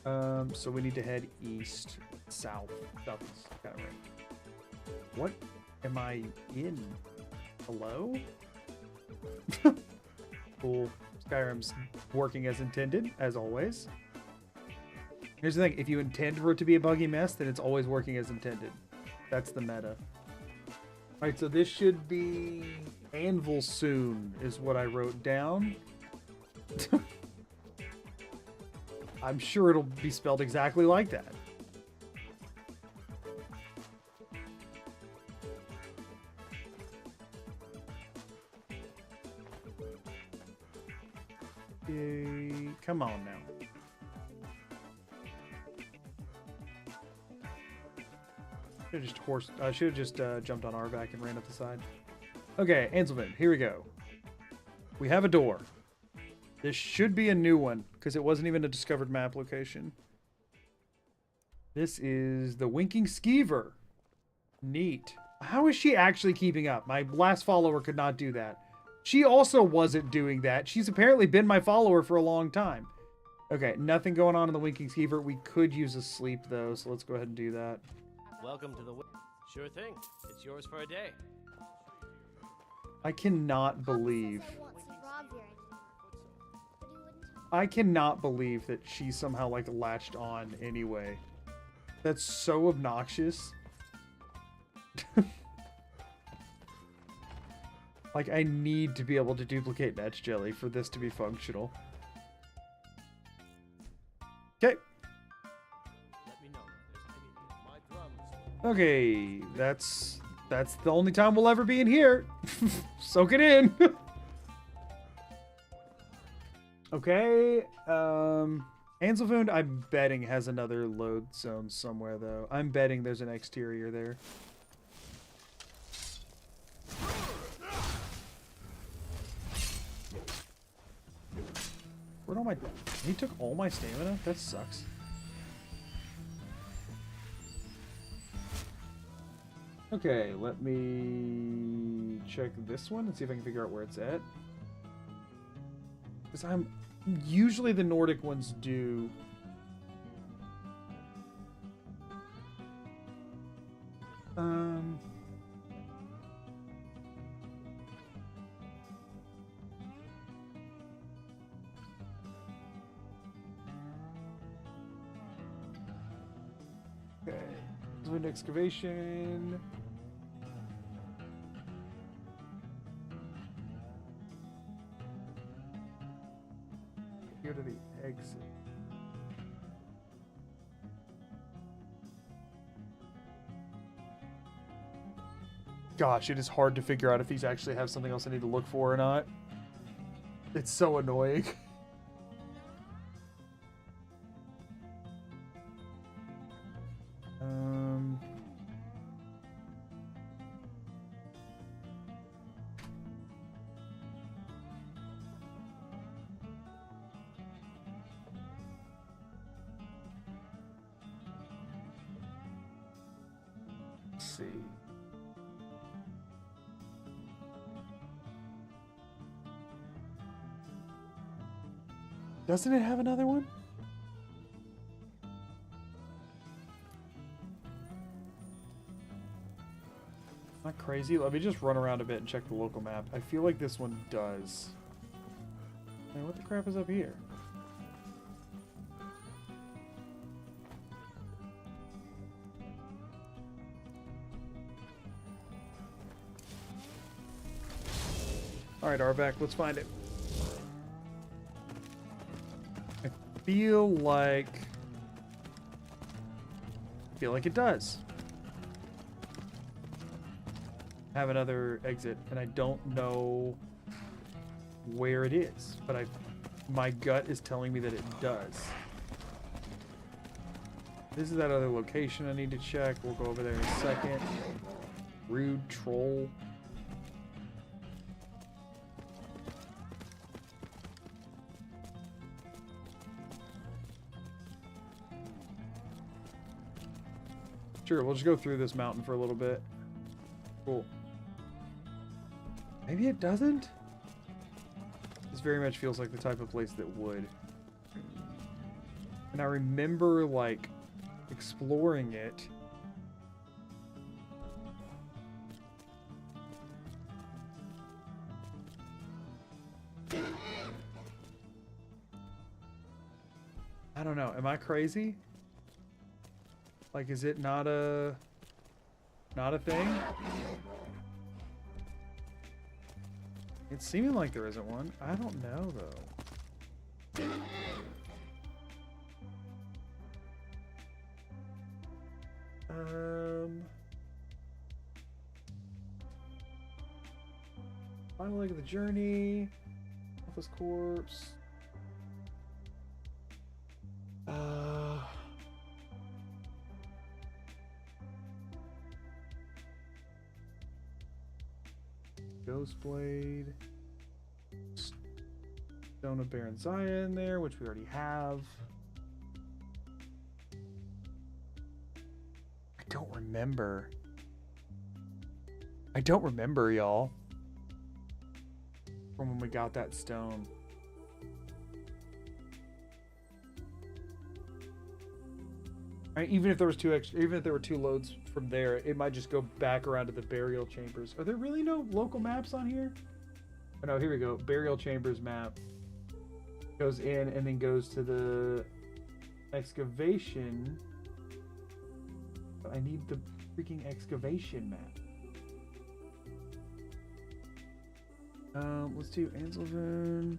So we need to head east, south. Southeast, kind of right. What am I in? Hello? Cool. Skyrim's working as intended, as always. Here's the thing, if you intend for it to be a buggy mess, then it's always working as intended. That's the meta. Alright, so this should be Anvil soon, is what I wrote down. I'm sure it'll be spelled exactly like that. Come on now. Should have just jumped on RVAC and ran up the side. Okay, Anselman, here we go. We have a door. This should be a new one, because it wasn't even a discovered map location. This is the Winking Skeever. Neat. How is she actually keeping up? My last follower could not do that. She also wasn't doing that. She's apparently been my follower for a long time. Okay, nothing going on in the Winking Skeever. We could use a sleep, though, so let's go ahead and do that. Welcome to the... Sure thing. It's yours for a day. I cannot believe... What's wrong here? I cannot believe that she somehow, like, latched on anyway. That's so obnoxious. Like, I need to be able to duplicate Netch Jelly for this to be functional. Okay. Let me know if there's anything. My drums. Okay, that's the only time we'll ever be in here. Soak it in. Okay, Anselvound, I'm betting, has another load zone somewhere, though. I'm betting there's an exterior there. Where'd all my... He took all my stamina? That sucks. Okay, let me check this one and see if I can figure out where it's at. Because I'm... Usually the Nordic ones do... Okay. Wind excavation. Go to the exit. Gosh, it is hard to figure out if these actually have something else I need to look for or not. It's so annoying. Let's see. Doesn't it have another one? Not crazy. Let me just run around a bit and check the local map. I feel like this one does. Man, what the crap is up here? Alright, Arvac, let's find it. I feel like it does. Have another exit, and I don't know where it is, but my gut is telling me that it does. This is that other location I need to check. We'll go over there in a second. Rude troll. Sure, we'll just go through this mountain for a little bit. Cool. Maybe it doesn't? This very much feels like the type of place that would. And I remember, like, exploring it. I don't know. Am I crazy? Like, is it not a thing? It's seeming like there isn't one. I don't know, though. Final leg of the journey. Office corpse. Ghostblade. Stone of Baron Zaya in there, which we already have. don't remember. I don't remember, y'all. From when we got that stone. Right, even if there was even if there were 2 loads from there, it might just go back around to the burial chambers. Are there really no local maps on here? Oh no, here we go. Burial chambers map. Goes in and then goes to the excavation. I need the freaking excavation map. Let's do Anselven.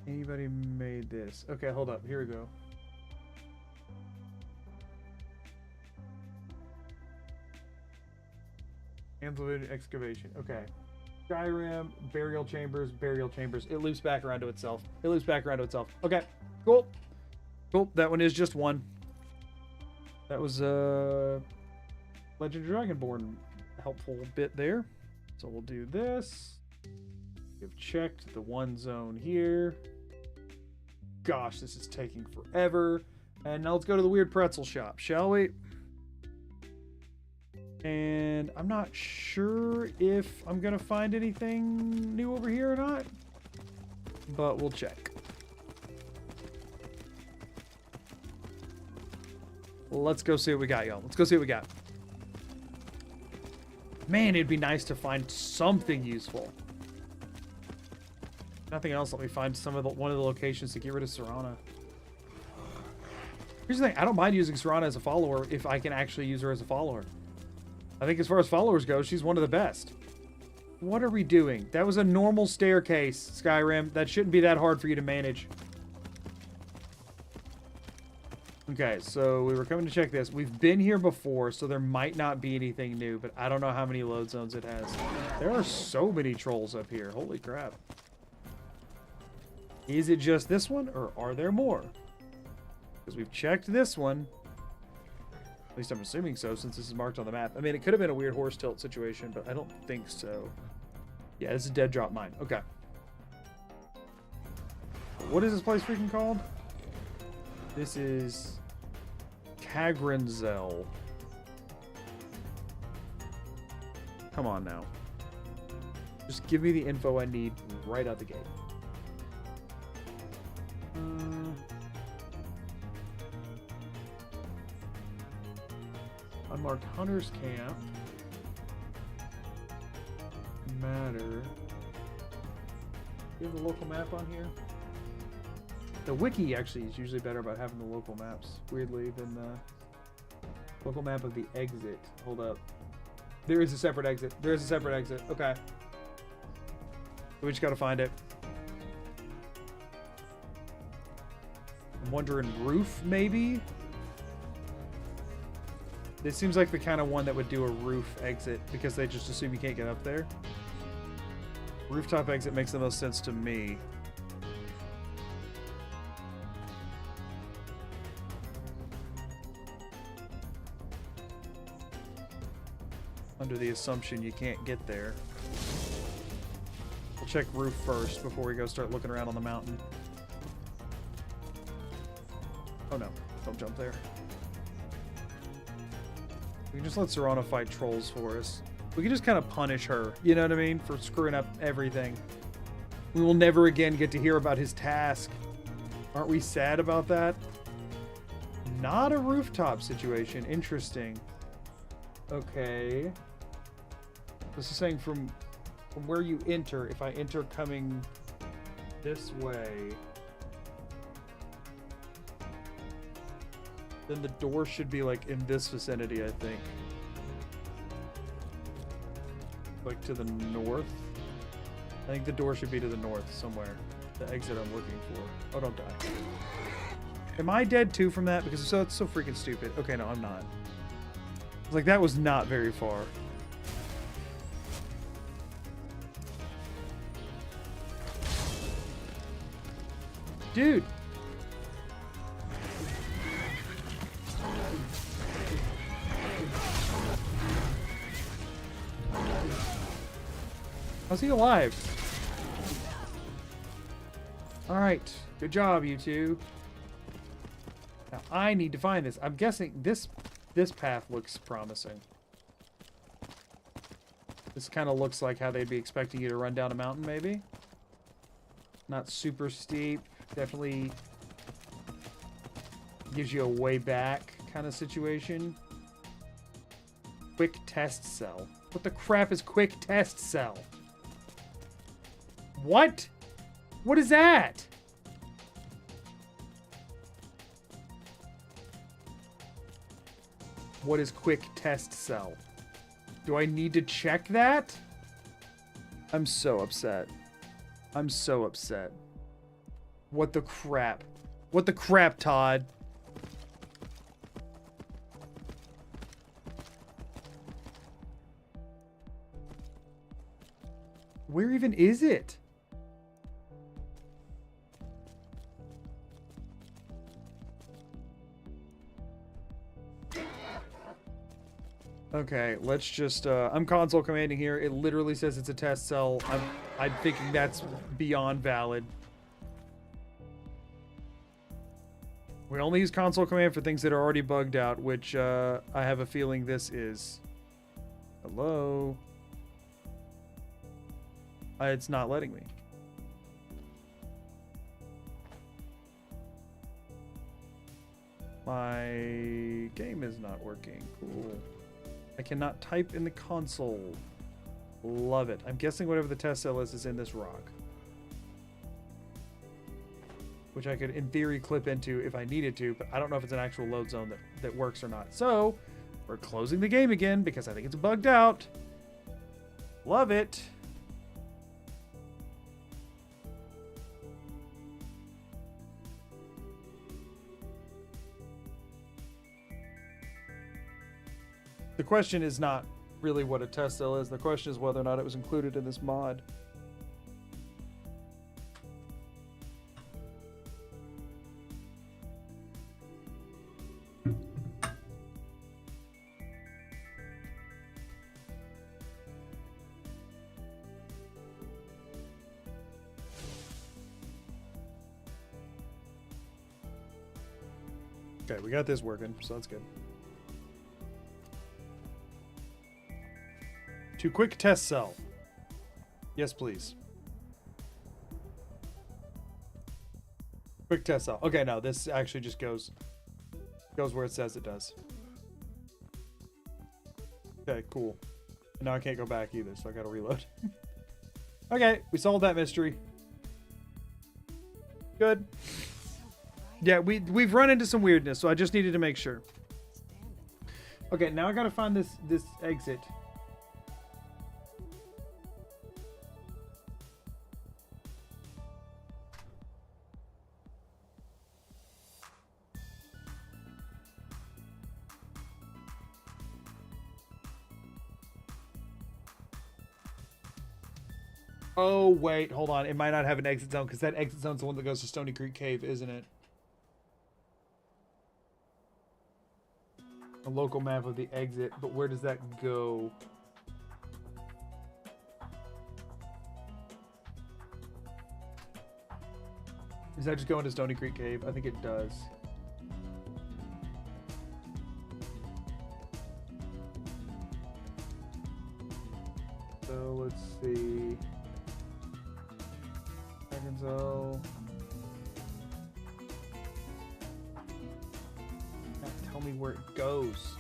Anybody made this? Okay, hold up. Here we go. Anselven excavation. Okay. Skyrim, burial chambers, burial chambers. It loops back around to itself. It loops back around to itself. Okay, cool. Cool. That one is just one. That was Legend of Dragonborn helpful bit there. So we'll do this. We've checked the one zone here. Gosh, this is taking forever. And now let's go to the weird pretzel shop, shall we? And I'm not sure if I'm gonna find anything new over here or not, but we'll check. Let's go see what we got, y'all. Let's go see what we got. Man, it'd be nice to find something useful. Nothing else. Let me find one of the locations to get rid of Serana. Here's the thing. I don't mind using Serana as a follower if I can actually use her as a follower. I think as far as followers go, she's one of the best. What are we doing? That was a normal staircase, Skyrim. That shouldn't be that hard for you to manage. Okay, so we were coming to check this. We've been here before, so there might not be anything new, but I don't know how many load zones it has. There are so many trolls up here. Holy crap. Is it just this one, or are there more? Because we've checked this one. At least I'm assuming so, since this is marked on the map. I mean, it could have been a weird horse tilt situation, but I don't think so. Yeah, this is a dead drop mine. Okay. What is this place freaking called? This is Kagrenzel. Come on now. Just give me the info I need right out the gate. Unmarked Hunter's Camp. Matter. Do you have the local map on here? The wiki actually is usually better about having the local maps, weirdly, than the local map of the exit. Hold up. There is a separate exit. There is a separate exit. Okay. We just gotta find it. I'm wondering roof, maybe? This seems like the kind of one that would do a roof exit because they just assume you can't get up there. Rooftop exit makes the most sense to me. Under the assumption you can't get there. We'll check roof first before we go start looking around on the mountain. Oh no, don't jump there. We can just let Serana fight trolls for us. We can just kind of punish her, you know what I mean? For screwing up everything. We will never again get to hear about his task. Aren't we sad about that? Not a rooftop situation. Interesting. Okay. This is saying from where you enter, if I enter coming this way, then the door should be like in this vicinity, I think. Like to the north. I think the door should be to the north somewhere. The exit I'm looking for. Oh, don't die. Am I dead too from that? Because it's so freaking stupid. Okay, no, I'm not. It's like that was not very far. Dude. How's he alive? All right. Good job, you two. Now I need to find this. I'm guessing this path looks promising. This kind of looks like how they'd be expecting you to run down a mountain, maybe. Not super steep. Definitely gives you a way back kind of situation. Quick test cell. What the crap is quick test cell? What? What is that? What is quick test cell? Do I need to check that? I'm so upset. I'm so upset. What the crap? What the crap, Todd? Where even is it? Okay, let's just, I'm console commanding here. It literally says it's a test cell. I'm thinking that's beyond valid. We only use console command for things that are already bugged out, which, I have a feeling this is. Hello? It's not letting me. My game is not working. Cool. I cannot type in the console. Love it. I'm guessing whatever the test cell is in this rock. Which I could, in theory, clip into if I needed to, but I don't know if it's an actual load zone that works or not. So, we're closing the game again because I think it's bugged out. Love it. The question is not really what a test cell is. The question is whether or not it was included in this mod. Okay, we got this working, so that's good. To quick test cell. Yes, please. Quick test cell. Okay, no, this actually just goes where it says it does. Okay, cool. And now I can't go back either, so I gotta reload. Okay, we solved that mystery. Good. Yeah, we've run into some weirdness, so I just needed to make sure. Okay, now I gotta find this exit. Oh, wait, hold on. It might not have an exit zone, because that exit zone's the one that goes to Stony Creek Cave, isn't it? A local map of the exit, but where does that go? Does that just go into Stony Creek Cave? I think it does. So, let's see. So tell me where it goes.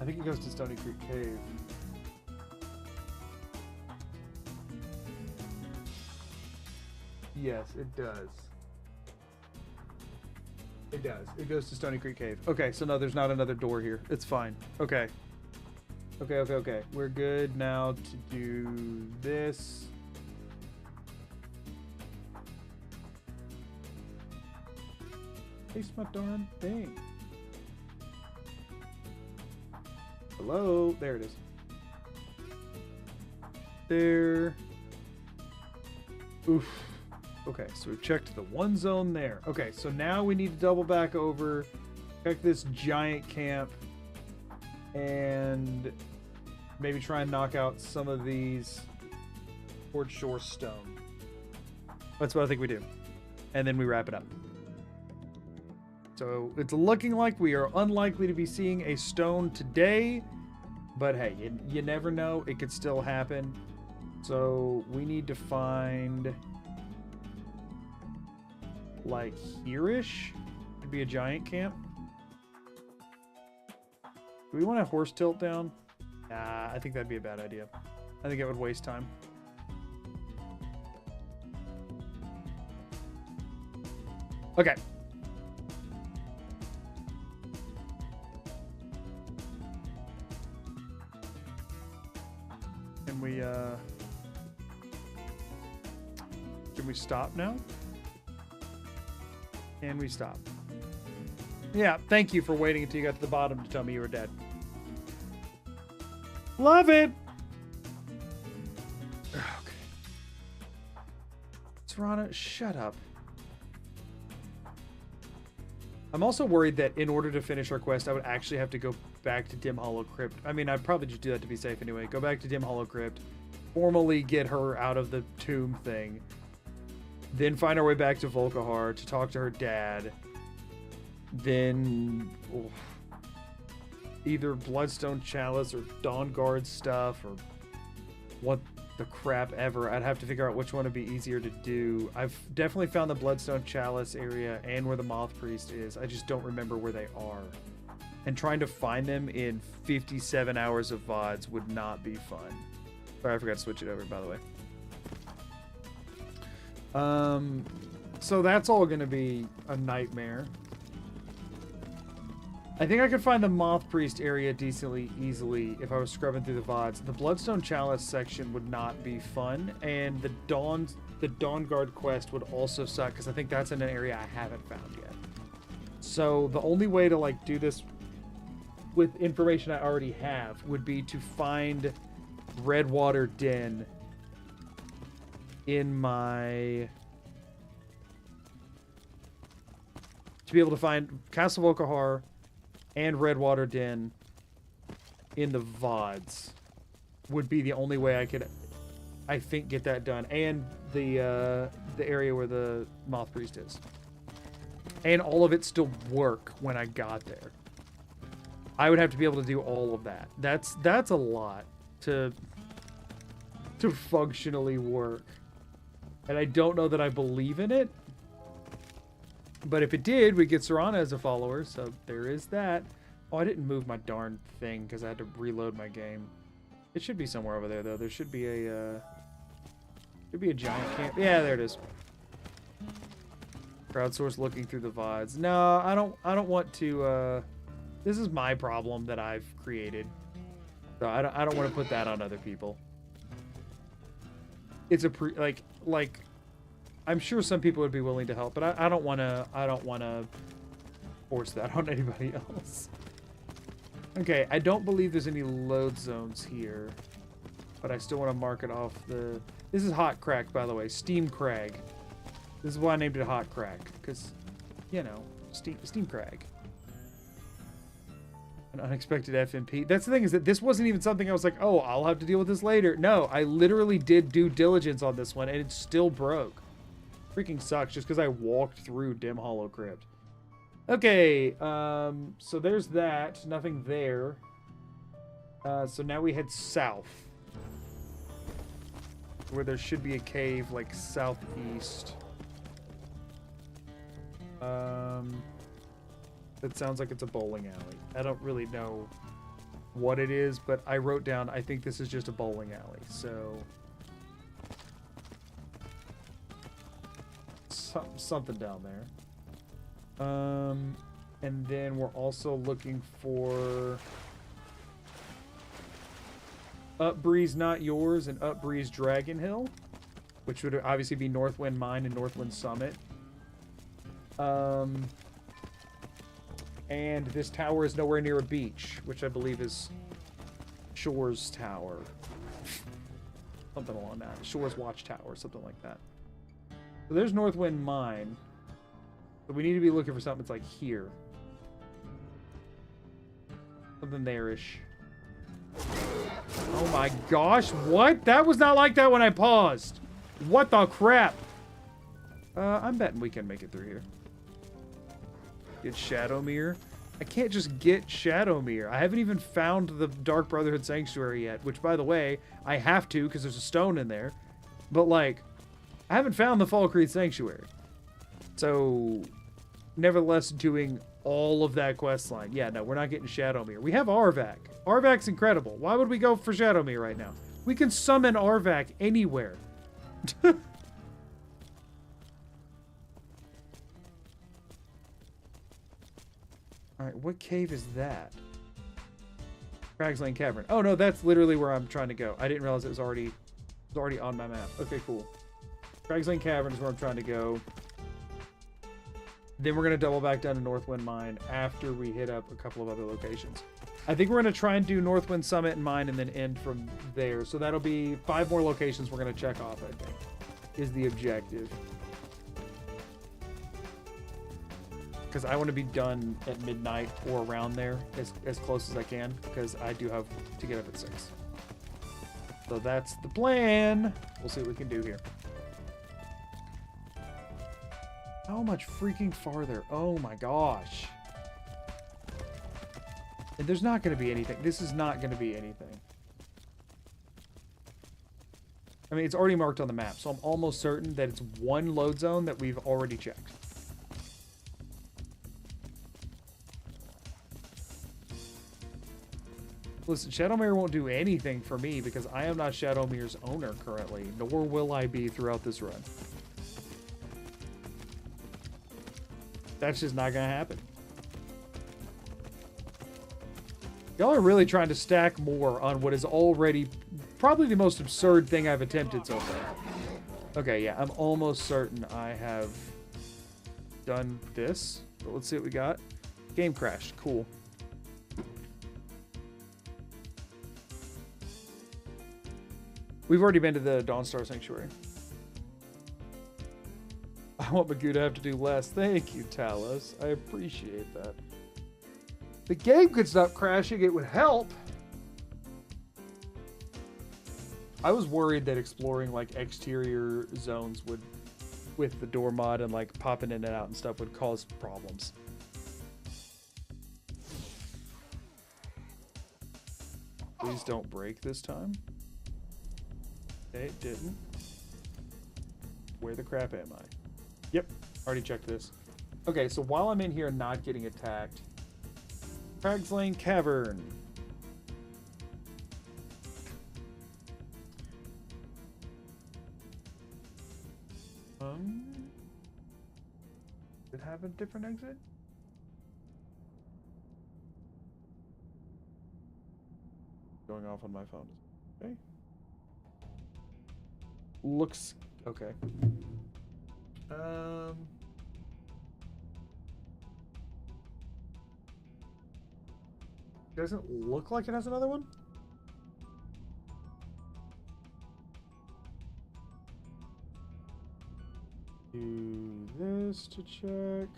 I think it goes to Stony Creek Cave. Yes, it does. It does. It goes to Stony Creek Cave. Okay, so no, there's not another door here. It's fine. Okay. Okay. We're good now to do this. Taste my darn thing. Hello? There it is. There. Oof. Okay, so we've checked the one zone there. Okay, so now we need to double back over, check this giant camp, and maybe try and knock out some of these Towards Shore Stone. That's what I think we do. And then we wrap it up. So it's looking like we are unlikely to be seeing a stone today. But hey, you never know. It could still happen. So we need to find... like here-ish? Could be a giant camp. Do we want a horse tilt down? Nah, I think that'd be a bad idea. I think it would waste time. Okay. Can we stop now? Can we stop? Yeah, thank you for waiting until you got to the bottom to tell me you were dead. Love it! Okay. Serana, shut up. I'm also worried that in order to finish our quest, I would actually have to go back to Dim Hollow Crypt. I mean, I'd probably just do that to be safe anyway. Go back to Dim Hollow Crypt, formally get her out of the tomb thing, then find our way back to Volkihar to talk to her dad, then either Bloodstone Chalice or Dawnguard stuff or what the crap ever. I'd have to figure out which one would be easier to do. I've definitely found the Bloodstone Chalice area and where the Moth Priest is. I just don't remember where they are. And trying to find them in 57 hours of VODs would not be fun. Sorry, I forgot to switch it over, by the way. So that's all going to be a nightmare. I think I could find the Moth Priest area decently easily if I was scrubbing through the VODs. The Bloodstone Chalice section would not be fun, and the Dawnguard quest would also suck because I think that's in an area I haven't found yet. So the only way to like do this with information I already have would be to find Redwater Den in my... to be able to find Castle Volkihar and Redwater Den in the VODs would be the only way I could, I think, get that done. And the area where the Moth Priest is. And all of it still work when I got there. I would have to be able to do all of that. That's a lot to functionally work. And I don't know that I believe in it. But if it did, we'd get Serana as a follower, so there is that. Oh, I didn't move my darn thing because I had to reload my game. It should be somewhere over there, though. There should be a giant camp. Yeah, there it is. Crowdsource looking through the VODs. No, I don't want to. This is my problem that I've created, so I don't want to put that on other people. It's a like. I'm sure some people would be willing to help, but I don't want to force that on anybody else. Okay, I don't believe there's any load zones here, but I still want to mark it off the... This is Hot Crack, by the way. Steam Crag. This is why I named it Hot Crack, because, you know, Steam Crag. An unexpected FMP. That's the thing, is that this wasn't even something I was like, oh, I'll have to deal with this later. No, I literally did due diligence on this one, and it still broke. Freaking sucks just because I walked through Dim Hollow Crypt. Okay, so there's that. Nothing there. So now we head south. Where there should be a cave, like, southeast. That sounds like it's a bowling alley. I don't really know what it is, but I wrote down, I think this is just a bowling alley, so... something down there. And then we're also looking for Upbreeze Not Yours and Upbreeze Dragon Hill, which would obviously be Northwind Mine and Northwind Summit. And this tower is nowhere near a beach, which I believe is Shore's Tower. Something along that. Shore's Watchtower, something like that. So there's Northwind Mine. But we need to be looking for something that's like here. Something there-ish. Oh my gosh, what? That was not like that when I paused. What the crap? I'm betting we can make it through here. Get Shadowmere. I can't just get Shadowmere. I haven't even found the Dark Brotherhood Sanctuary yet, which, by the way, I have to because there's a stone in there. But, like, I haven't found the Falkreath Sanctuary. So, nevertheless, doing all of that quest line. Yeah, no, we're not getting Shadowmere. We have Arvak. Arvak's incredible. Why would we go for Shadowmere right now? We can summon Arvak anywhere. Alright, what cave is that? Crags Lane Cavern. Oh no, that's literally where I'm trying to go. I didn't realize it was already on my map. Okay, cool. Crags Lane Cavern is where I'm trying to go. Then we're going to double back down to Northwind Mine after we hit up a couple of other locations. I think we're going to try and do Northwind Summit and Mine and then end from there. So that'll be 5 more locations we're going to check off, I think, is the objective. Because I want to be done at midnight or around there as close as I can, because I do have to get up at 6. So that's the plan. We'll see what we can do here. How much freaking farther? Oh my gosh. And there's not going to be anything. This is not going to be anything. I mean, it's already marked on the map, so I'm almost certain that it's one load zone that we've already checked. Listen, Shadowmere won't do anything for me because I am not Shadowmere's owner currently, nor will I be throughout this run. That's just not going to happen. Y'all are really trying to stack more on what is already probably the most absurd thing I've attempted so far. Okay, yeah, I'm almost certain I have done this. But let's see what we got. Game crashed. Cool. We've already been to the Dawnstar Sanctuary. I want MAGOOdog to have to do less. Thank you, Talos. I appreciate that. If the game could stop crashing, it would help. I was worried that exploring like exterior zones would, with the door mod and like popping in and out and stuff, would cause problems. Please don't break this time. Okay, it didn't. Where the crap am I? Yep, already checked this. Okay, so while I'm in here not getting attacked, Crags Lane Cavern. Did it have a different exit? Going off on my phone. Okay. Looks okay. Doesn't look like it has another one. Do this to check.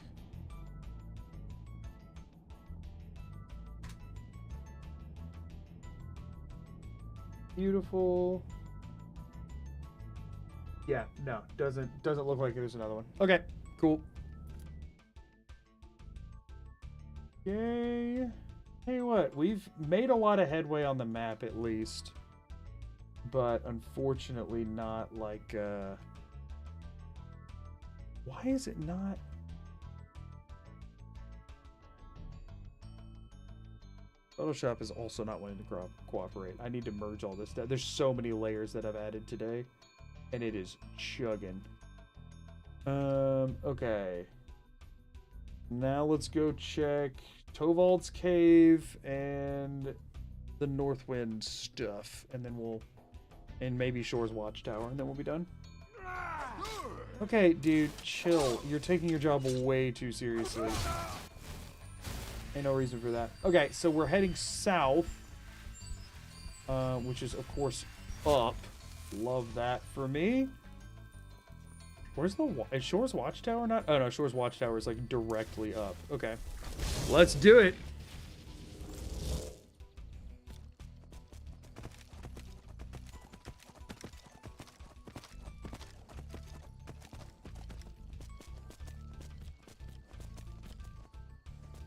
Beautiful. Yeah, no, doesn't look like there's another one. Okay, cool. Yay. Hey, what? We've made a lot of headway on the map at least. But unfortunately not like why is it not? Photoshop is also not wanting to cooperate. I need to merge all this stuff. There's so many layers that I've added today. And it is chugging. Okay. Now let's go check Tovald's Cave and the Northwind stuff. And then and maybe Shore's Watchtower, and then we'll be done. Okay, dude, chill. You're taking your job way too seriously. Ain't no reason for that. Okay, so we're heading south. Which is, of course, up. Love that for me. Where's is Shore's Watchtower not? Oh no, Shore's Watchtower is like directly up. Okay. Let's do it.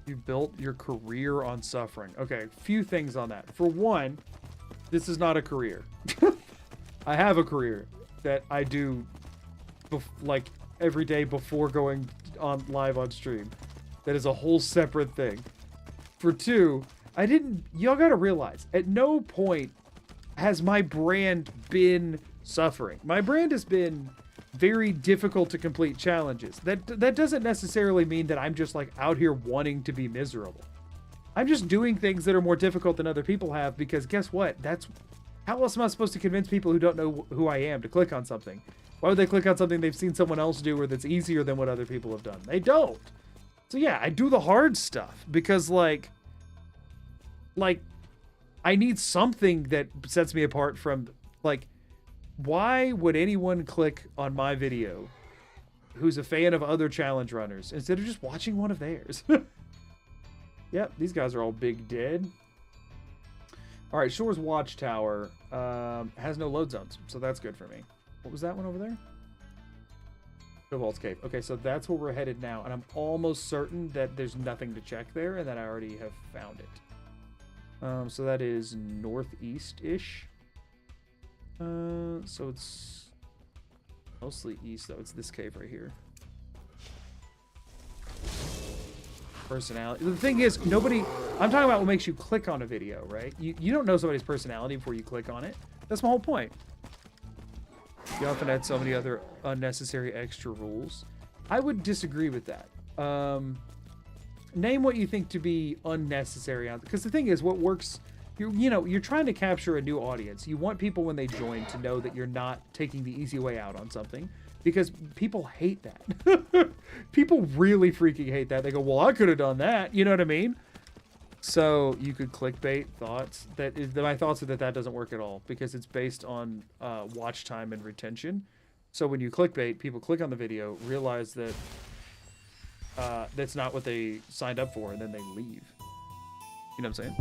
You built your career on suffering. Okay, few things on that. For one, this is not a career. I have a career that I do like every day before going on live on stream. That is a whole separate thing. For two, y'all gotta realize, at no point has my brand been suffering. My brand has been very difficult to complete challenges. That doesn't necessarily mean that I'm just like out here wanting to be miserable. I'm just doing things that are more difficult than other people have, because guess what? How else am I supposed to convince people who don't know who I am to click on something? Why would they click on something they've seen someone else do or that's easier than what other people have done? They don't. So yeah, I do the hard stuff because like I need something that sets me apart from, like, why would anyone click on my video who's a fan of other challenge runners instead of just watching one of theirs? Yep, these guys are all big dead. All right, Shore's Watchtower has no load zones, so that's good for me. What was that one over there? Kobold's Cave. Okay, so that's where we're headed now, and I'm almost certain that there's nothing to check there and that I already have found it. So that is northeast-ish. So it's mostly east, though. It's this cave right here. Personality. The thing is, I'm talking about what makes you click on a video, right? You don't know somebody's personality before you click on it. That's my whole point. You often add so many other unnecessary extra rules. I would disagree with that. Name what you think to be unnecessary, because the thing is, what works, you're trying to capture a new audience. You want people when they join to know that you're not taking the easy way out on something, because people hate that. People really freaking hate that. They go, well, I could have done that. You know what I mean? So you could clickbait thoughts. My thoughts are that doesn't work at all, because it's based on watch time and retention. So when you clickbait, people click on the video, realize that that's not what they signed up for, and then they leave. You know what I'm saying?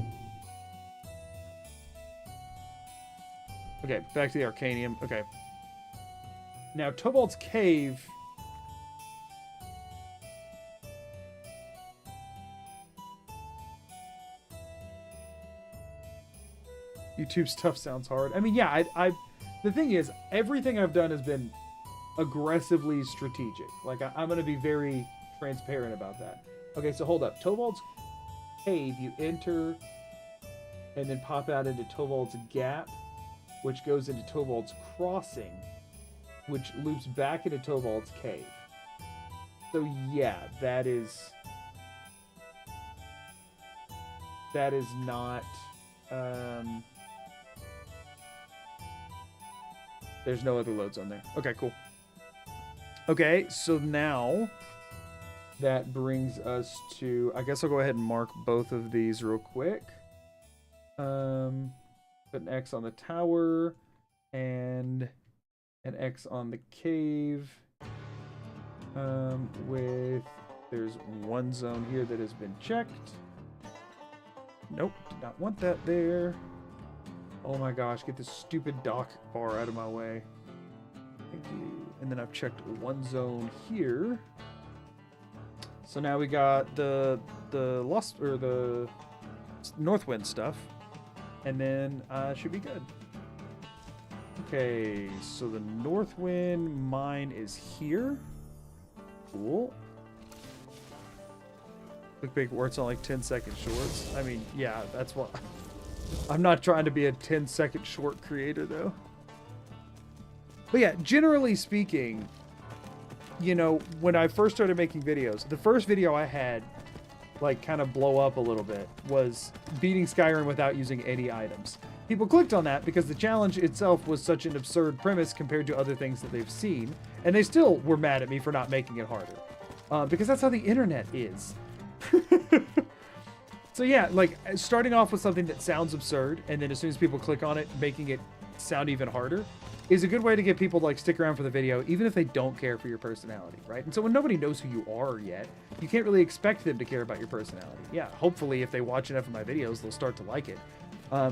Okay, back to the Arcanium. Okay. Now, Tobold's Cave. YouTube stuff sounds hard. I mean, yeah, the thing is, everything I've done has been aggressively strategic. Like, I'm going to be very transparent about that. Okay, so hold up. Tobold's Cave, you enter and then pop out into Tobold's Gap, which goes into Tobold's Crossing, which loops back into Tobold's Cave. So yeah, that is not there's no other loads on there. Okay, cool. Okay, so now that brings us to, I guess I'll go ahead and mark both of these real quick. Put an X on the tower and an X on the cave. There's one zone here that has been checked. Nope, did not want that there. Oh my gosh, get this stupid dock bar out of my way. Thank you. And then I've checked one zone here. So now we got the lost, or the Northwind stuff, and then should be good. Okay, so the Northwind mine is here. Cool. Clickbait works on like 10-second shorts. I mean, yeah, that's what. I'm not trying to be a 10-second short creator though. But yeah, generally speaking, you know, when I first started making videos, the first video I had like kind of blow up a little bit was beating Skyrim without using any items. People clicked on that because the challenge itself was such an absurd premise compared to other things that they've seen, and they still were mad at me for not making it harder. Because that's how the internet is. So yeah, like starting off with something that sounds absurd, and then as soon as people click on it, making it sound even harder, is a good way to get people to like stick around for the video, even if they don't care for your personality, right? And so when nobody knows who you are yet, you can't really expect them to care about your personality. Yeah, hopefully if they watch enough of my videos, they'll start to like it.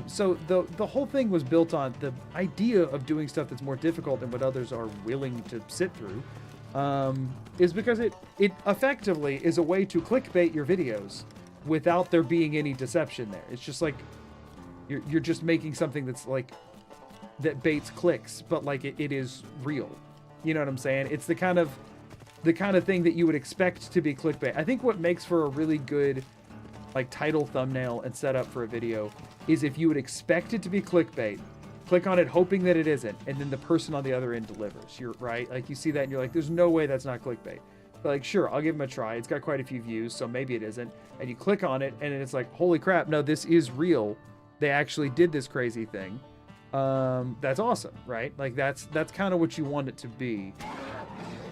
So the whole thing was built on the idea of doing stuff that's more difficult than what others are willing to sit through, is because it effectively is a way to clickbait your videos without there being any deception there. It's just like you're just making something that's like that baits clicks, but like it is real. You know what I'm saying? It's the kind of thing that you would expect to be clickbait. I think what makes for a really good like title, thumbnail, and setup for a video is if you would expect it to be clickbait, click on it hoping that it isn't, and then the person on the other end delivers. You're right. Like you see that and you're like, there's no way that's not clickbait. But like, sure, I'll give him a try. It's got quite a few views, so maybe it isn't. And you click on it and it's like, holy crap, no, this is real. They actually did this crazy thing. That's awesome, right? Like that's kind of what you want it to be.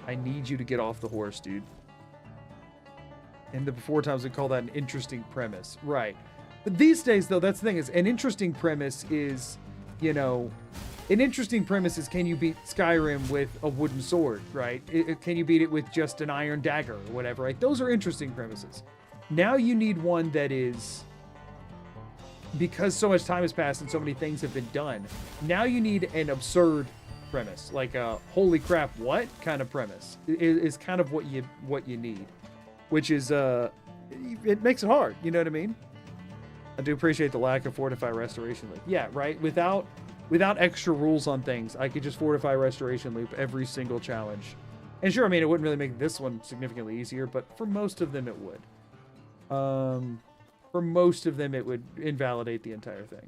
I need you to get off the horse, dude. In the before times, we call that an interesting premise. Right. But these days, though, that's the thing is an interesting premise is, you know, an interesting premise is, can you beat Skyrim with a wooden sword, right? Can you beat it with just an iron dagger or whatever, right? Those are interesting premises. Now you need one that is, because so much time has passed and so many things have been done, now you need an absurd premise, like a holy crap, what kind of premise is kind of what you need, which is, it makes it hard, you know what I mean? I do appreciate the lack of fortify restoration loop. Yeah, right? Without extra rules on things, I could just fortify restoration loop every single challenge. And sure, I mean, it wouldn't really make this one significantly easier, but for most of them it would. For most of them it would invalidate the entire thing.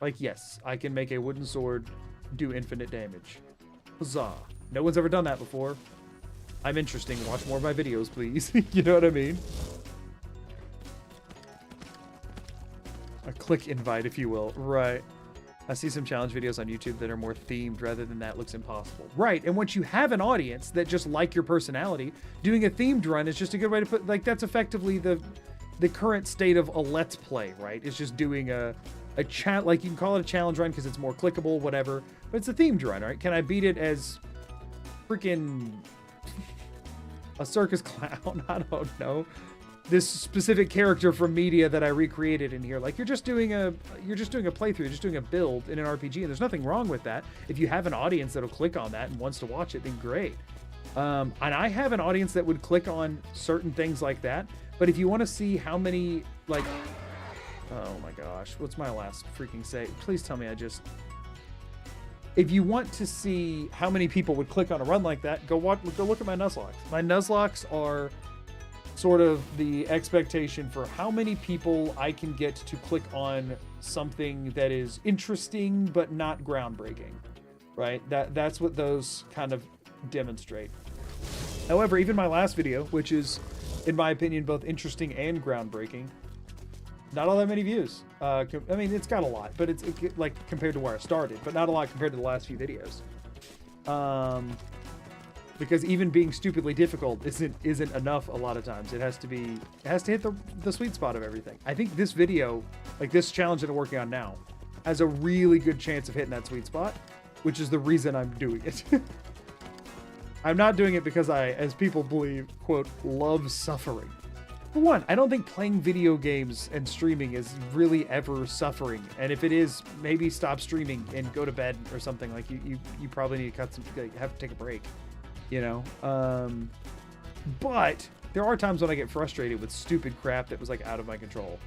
Like, yes, I can make a wooden sword do infinite damage. Huzzah. No one's ever done that before. I'm interesting. Watch more of my videos, please. You know what I mean? A click invite, if you will. Right. I see some challenge videos on YouTube that are more themed rather than that looks impossible. Right. And once you have an audience that just like your personality, doing a themed run is just a good way to put, like, that's effectively the current state of a let's play, right? It's just doing a chat, like you can call it a challenge run because it's more clickable, whatever, but it's a themed run, right? Can I beat it as freaking a circus clown? I don't know. This specific character from media that I recreated in here. Like you're just doing a playthrough, you're just doing a build in an RPG, and there's nothing wrong with that. If you have an audience that'll click on that and wants to watch it, then great. And I have an audience that would click on certain things like that. But if you want to see how many, like, oh my gosh, what's my last freaking say? Please tell me if you want to see how many people would click on a run like that, go look at my Nuzlocke. My Nuzlocke are sort of the expectation for how many people I can get to click on something that is interesting but not groundbreaking, right? That's what those kind of demonstrate. However, even my last video, which is, in my opinion, both interesting and groundbreaking, not all that many views. I mean, it's got a lot, but it's like compared to where I started, but not a lot compared to the last few videos. Because even being stupidly difficult isn't enough a lot of times. It has to hit the sweet spot of everything. I think this video, like this challenge that I'm working on now, has a really good chance of hitting that sweet spot, which is the reason I'm doing it. I'm not doing it because I, as people believe, quote, love suffering. For one, I don't think playing video games and streaming is really ever suffering. And if it is, maybe stop streaming and go to bed or something. Like you probably need to have to take a break, you know? But there are times when I get frustrated with stupid crap that was like out of my control.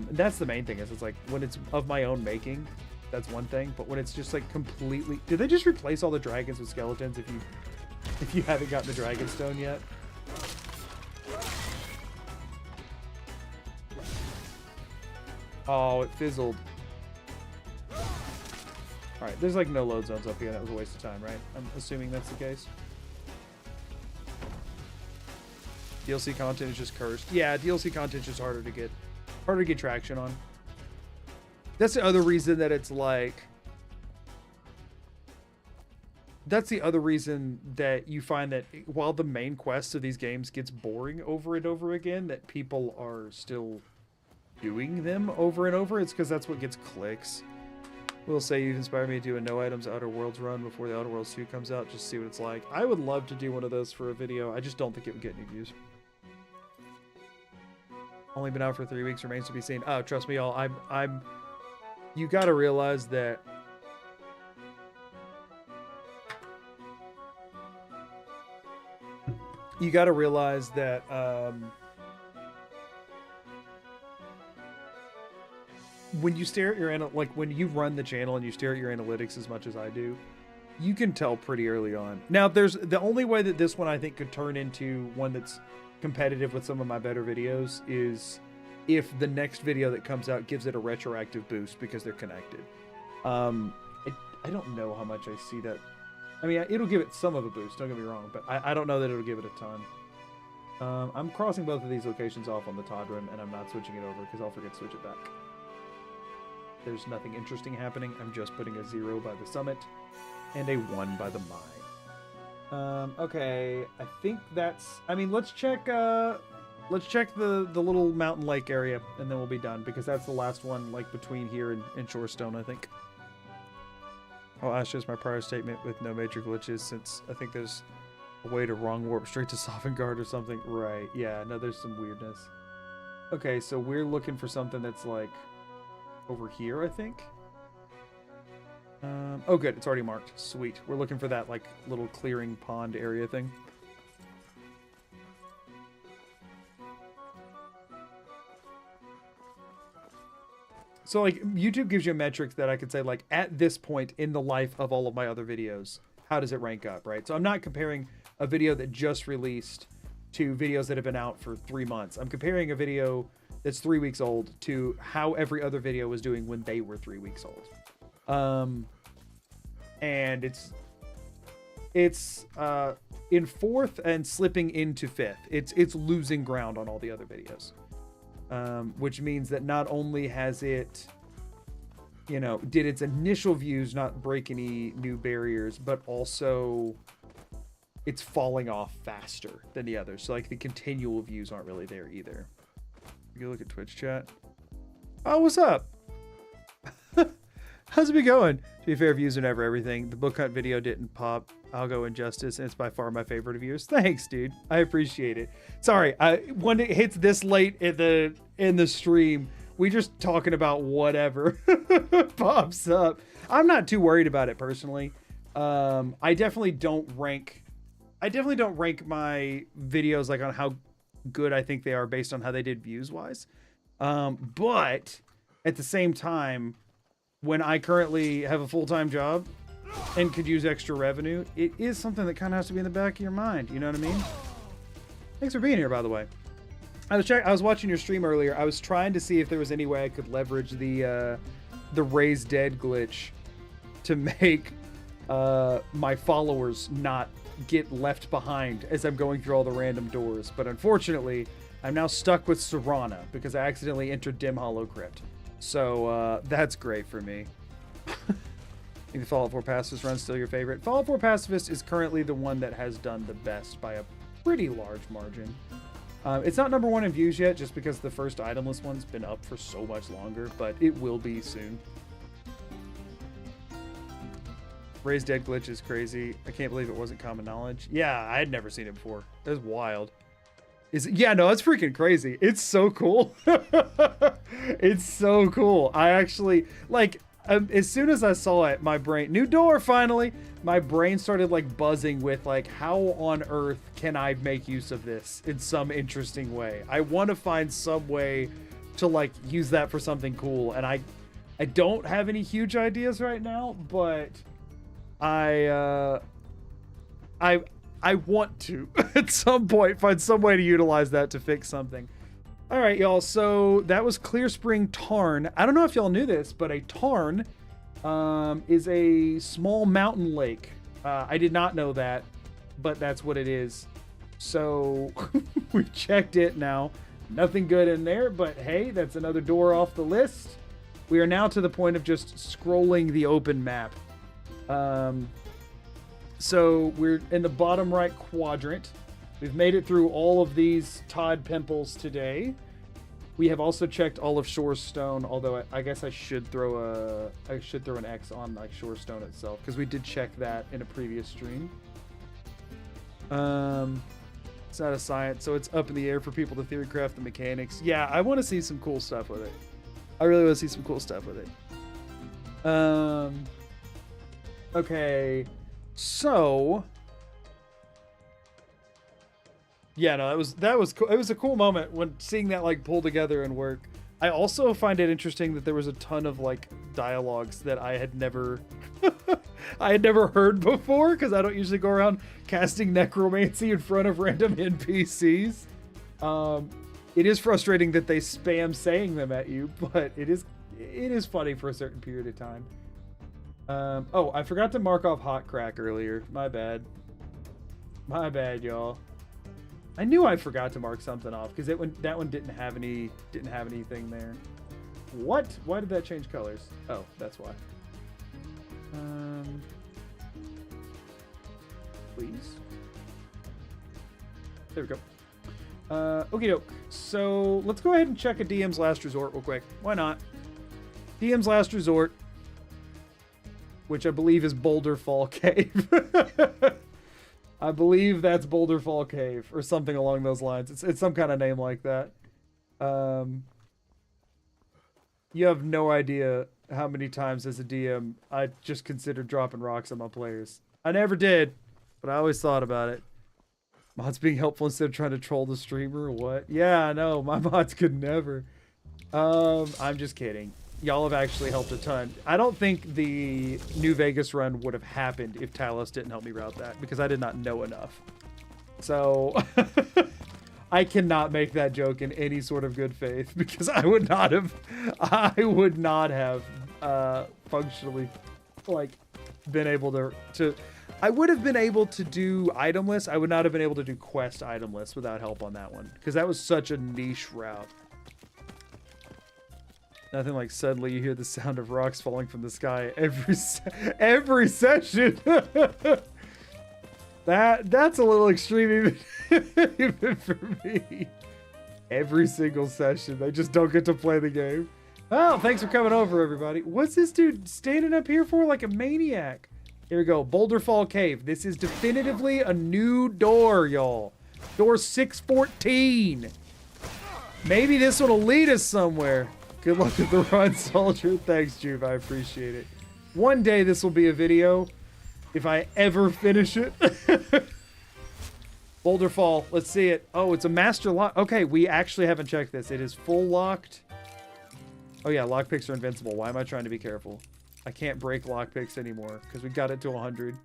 That's the main thing is it's like when it's of my own making, that's one thing. But when it's just like completely, did they just replace all the dragons with skeletons if you haven't gotten the dragon stone yet? Oh, it fizzled. Alright, there's like no load zones up here. That was a waste of time, right? I'm assuming that's the case. DLC content is just cursed. Yeah, DLC content is just harder to get traction on. That's the other reason that it's like... That's the other reason that you find that while the main quest of these games gets boring over and over again, that people are still doing them over and over. It's because that's what gets clicks. Will say you've inspired me to do a no items Outer Worlds run before the Outer Worlds 2 comes out, just to see what it's like. I would love to do one of those for a video. I just don't think it would get any views. Only been out for 3 weeks, remains to be seen. Oh, trust me, y'all. You gotta realize that when you stare at your like when you run the channel and you stare at your analytics as much as I do, you can tell pretty early on. Now, there's the only way that this one I think could turn into one that's competitive with some of my better videos is if the next video that comes out gives it a retroactive boost because they're connected. I don't know how much I see that. I mean, it'll give it some of a boost, don't get me wrong, but I don't know that it'll give it a ton. I'm crossing both of these locations off on the Todd run, and I'm not switching it over because I'll forget to switch it back. There's nothing interesting happening. I'm just putting a 0 by the summit and a 1 by the mine. Okay, I think that's... I mean, let's check the little mountain lake area, and then we'll be done, because that's the last one, like, between here and Shorestone, I think. I'll ask just my prior statement with no major glitches, since I think there's a way to wrong warp straight to Sovngarde or something. Right, yeah, no, there's some weirdness. Okay, so we're looking for something that's, like, over here, I think. Oh, good, it's already marked. Sweet. We're looking for that, like, little clearing pond area thing. So, like, YouTube gives you a metric that I could say, like, at this point in the life of all of my other videos, how does it rank up, right? So I'm not comparing a video that just released to videos that have been out for 3 months. I'm comparing a video that's 3 weeks old to how every other video was doing when they were 3 weeks old. And it's in 4th and slipping into 5th. It's losing ground on all the other videos. Which means that not only has it, you know, did its initial views not break any new barriers, but also it's falling off faster than the others. So, like, the continual views aren't really there either. You look at Twitch chat. Oh, what's up? How's it been going? To be fair, views are never everything. The book hunt video didn't pop. I'll go Injustice, and it's by far my favorite of yours. Thanks, dude. I appreciate it. Sorry, when it hits this late in the stream, we just talking about whatever pops up. I'm not too worried about it personally. I definitely don't rank my videos like on how good I think they are based on how they did views wise. But at the same time, when I currently have a full-time job and could use extra revenue, it is something that kind of has to be in the back of your mind. You know what I mean? Thanks for being here, by the way. I was watching your stream earlier. I was trying to see if there was any way I could leverage the raise dead glitch to make my followers not get left behind as I'm going through all the random doors. But unfortunately, I'm now stuck with Serana because I accidentally entered Dim Hollow Crypt. So that's great for me. The Fallout 4 Pacifist run still your favorite? Fallout 4 Pacifist is currently the one that has done the best by a pretty large margin. It's not number 1 in views yet, just because the first itemless one's been up for so much longer, but it will be soon. Raised Dead glitch is crazy. I can't believe it wasn't common knowledge. Yeah, I had never seen it before. It was wild. Yeah, no, it's freaking crazy. It's so cool. It's so cool. I actually, like, as soon as I saw it, my brain, new door finally, my brain started like buzzing with like, how on earth can I make use of this in some interesting way? I want to find some way to like use that for something cool. And I don't have any huge ideas right now, but I want to at some point find some way to utilize that to fix something. All right, y'all. So that was Clear Spring Tarn. I don't know if y'all knew this, but a tarn is a small mountain lake. I did not know that, but that's what it is. So we checked it now. Nothing good in there, but hey, that's another door off the list. We are now to the point of just scrolling the open map. So we're in the bottom right quadrant. We've made it through all of these Todd pimples today. We have also checked all of Shorestone, although I guess I should throw an X on like Shorestone itself, because we did check that in a previous stream. It's not a science, so it's up in the air for people to theorycraft the mechanics. Yeah, I want to see some cool stuff with it. I really want to see some cool stuff with it. Okay, so. Yeah, no, that was cool. It was a cool moment when seeing that like pull together and work. I also find it interesting that there was a ton of like dialogues that I had never heard before, because I don't usually go around casting necromancy in front of random NPCs. It is frustrating that they spam saying them at you, but it is funny for a certain period of time. Oh, I forgot to mark off hot crack earlier. My bad. My bad, y'all. I knew I forgot to mark something off because that one didn't have anything there. What? Why did that change colors? Oh, that's why. Please. There we go. Okie doke. So let's go ahead and check a DM's Last Resort real quick. Why not? DM's Last Resort, which I believe is Boulder Fall Cave. I believe that's Boulder Fall Cave or something along those lines. It's some kind of name like that. You have no idea how many times as a DM I just considered dropping rocks on my players. I never did, but I always thought about it. Mods being helpful instead of trying to troll the streamer or what? Yeah, I know. My mods could never. I'm just kidding. Y'all have actually helped a ton. I don't think the New Vegas run would have happened if Talos didn't help me route that, because I did not know enough. So I cannot make that joke in any sort of good faith, because I would not have functionally like been able to I would have been able to do item lists. I would not have been able to do quest item lists without help on that one, because that was such a niche route. Nothing like suddenly you hear the sound of rocks falling from the sky every session. That's a little extreme even for me. Every single session. They just don't get to play the game. Oh, thanks for coming over, everybody. What's this dude standing up here for like a maniac? Here we go. Boulder Fall Cave. This is definitively a new door, y'all. Door 614. Maybe this one will lead us somewhere. Good luck with the run, soldier. Thanks, Juve. I appreciate it. One day this will be a video, if I ever finish it. Boulder Fall. Let's see it. Oh, it's a master lock. Okay, we actually haven't checked this. It is full locked. Oh yeah, lockpicks are invincible. Why am I trying to be careful? I can't break lockpicks anymore because we got it to 100.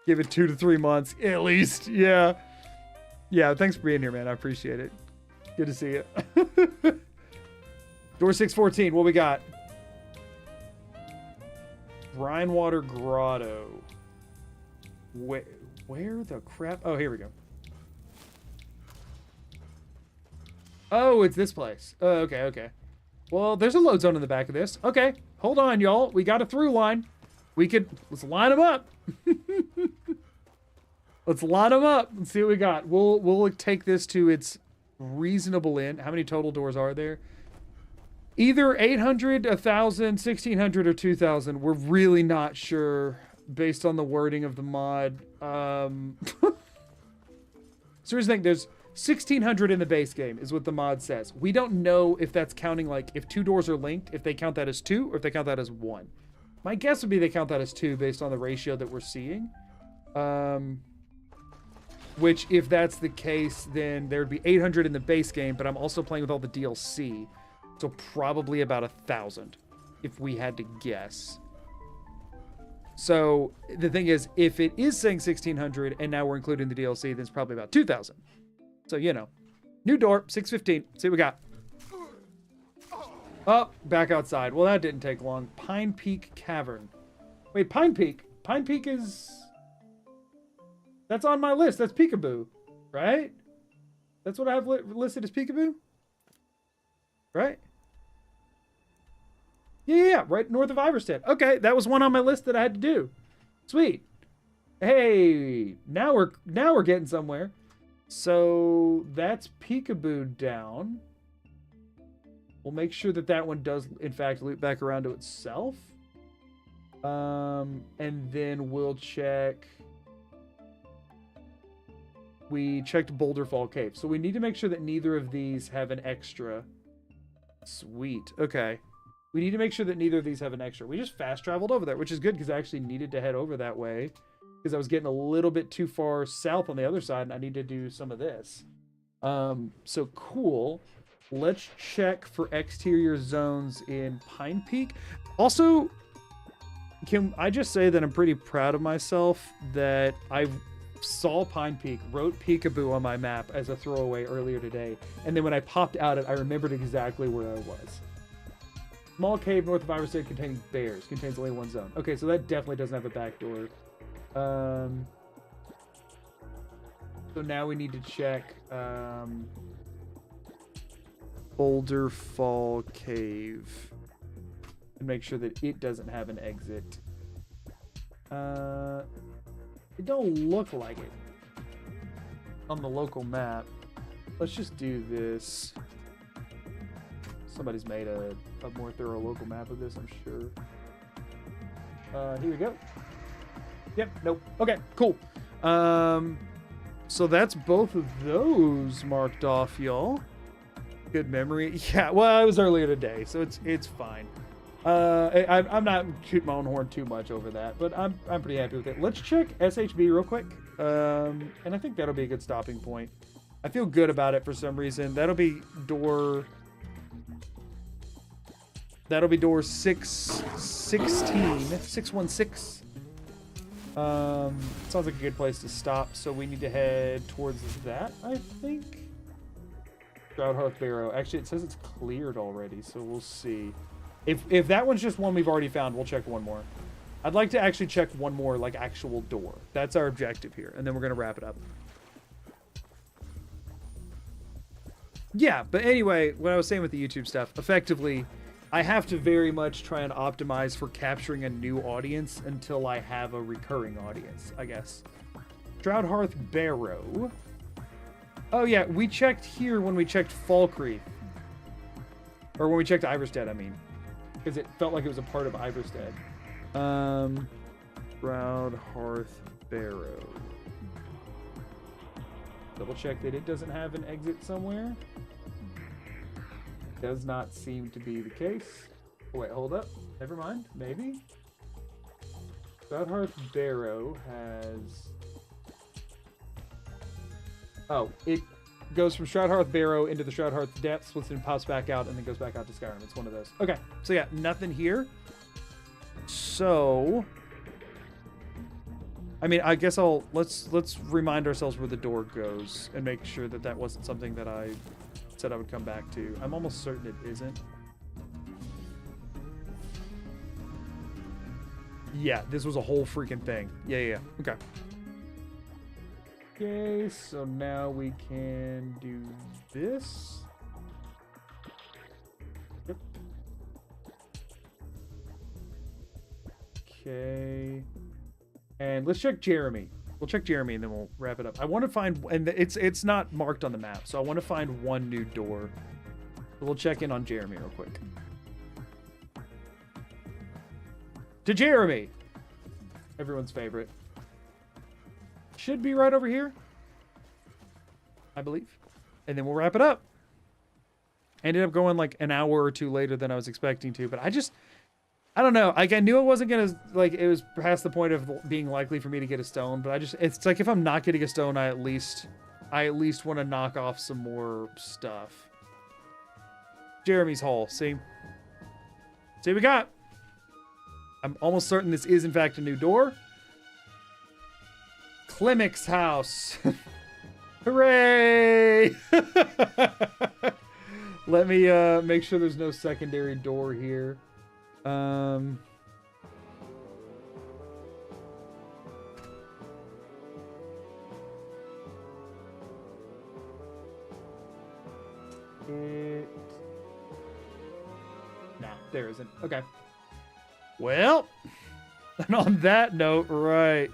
Give it 2 to 3 months at least. Yeah. Yeah, thanks for being here, man. I appreciate it. Good to see you. Door 614, what we got? Brinewater Grotto. Where the crap? Oh, here we go. Oh, it's this place. Oh, okay. Well, there's a load zone in the back of this. Okay, hold on, y'all. We got a through line. Let's line them up. Let's line them up and see what we got. We'll take this to its reasonable end. How many total doors are there? Either 800, 1,000, 1,600, or 2,000. We're really not sure based on the wording of the mod. So here's the thing. There's 1,600 in the base game is what the mod says. We don't know if that's counting, like, if 2 doors are linked, if they count that as 2 or if they count that as 1. My guess would be they count that as 2 based on the ratio that we're seeing. Which, if that's the case, then there would be 800 in the base game, but I'm also playing with all the DLC. So probably about 1,000, if we had to guess. So the thing is, if it is saying 1,600 and now we're including the DLC, then it's probably about 2,000. So, you know. New door, 615. See what we got. Oh, back outside. Well, that didn't take long. Pine Peak Cavern. Wait, Pine Peak? Pine Peak is... That's on my list. That's Peekaboo, right? That's what I have listed as Peekaboo? Right? Yeah, right north of Iverstead. Okay, that was one on my list that I had to do. Sweet. Hey, now we're getting somewhere. So that's Peekaboo down. We'll make sure that one does, in fact, loop back around to itself. And then we'll check... We checked Boulder Fall Cave. So we need to make sure that neither of these have an extra. Sweet. Okay. We need to make sure that neither of these have an extra. We just fast traveled over there, which is good because I actually needed to head over that way because I was getting a little bit too far south on the other side and I need to do some of this. So cool. Let's check for exterior zones in Pine Peak. Also, can I just say that I'm pretty proud of myself that I saw Pine Peak, wrote Peekaboo on my map as a throwaway earlier today, and then when I popped out it, I remembered exactly where I was. Small cave north of Iverstead containing bears. Contains only one zone. Okay, so that definitely doesn't have a back door. So now we need to check Boulder Fall Cave and make sure that it doesn't have an exit. It don't look like it on the local map. Let's just do this. Somebody's made a more thorough local map of this, I'm sure. Here we go. Yep, nope. Okay, cool. So that's both of those marked off, y'all. Good memory. Yeah, well, it was earlier today, so it's fine. I'm not shooting my own horn too much over that, but I'm pretty happy with it. Let's check SHB real quick, and I think that'll be a good stopping point. I feel good about it for some reason. That'll be door 616. Sounds like a good place to stop, so we need to head towards that, I think. Shroudhearth Barrow. Actually, it says it's cleared already, so we'll see. If that one's just one we've already found, we'll check one more. I'd like to actually check one more, like, actual door. That's our objective here, and then we're going to wrap it up. Yeah, but anyway, what I was saying with the YouTube stuff, effectively, I have to very much try and optimize for capturing a new audience until I have a recurring audience, I guess. Shroudhearth Barrow. Oh yeah, we checked here when we checked Falkreath. Or when we checked Iverstead, I mean. Because it felt like it was a part of Iverstead. Shroudhearth Barrow. Double check that it doesn't have an exit somewhere. Does not seem to be the case. Oh, wait, hold up. Never mind. Maybe. Shroudhearth Barrow has... Oh, it goes from Shroudhearth Barrow into the Shroudhearth Depths, which then pops back out and then goes back out to Skyrim. It's one of those. Okay, so yeah, nothing here. So... I mean, I guess let's remind ourselves where the door goes and make sure that that wasn't something that I said I would come back to. I'm almost certain it isn't. Yeah, this was a whole freaking thing. Yeah. Okay. Okay, so now we can do this. Yep. Okay. And let's check Jeremy. We'll check Jeremy and then we'll wrap it up. I want to find, and it's not marked on the map, so I want to find one new door. So we'll check in on Jeremy real quick. To Jeremy! Everyone's favorite. Should be right over here, I believe. And then we'll wrap it up. Ended up going like an hour or two later than I was expecting to, but I don't know. Like, I knew it wasn't gonna, like, it was past the point of being likely for me to get a stone, but it's like if I'm not getting a stone, I at least want to knock off some more stuff. Jeremy's Hall, see what we got. I'm almost certain this is in fact a new door. Klimek's house. Hooray! Let me make sure there's no secondary door here. No, there isn't. Okay. Well, and on that note, right.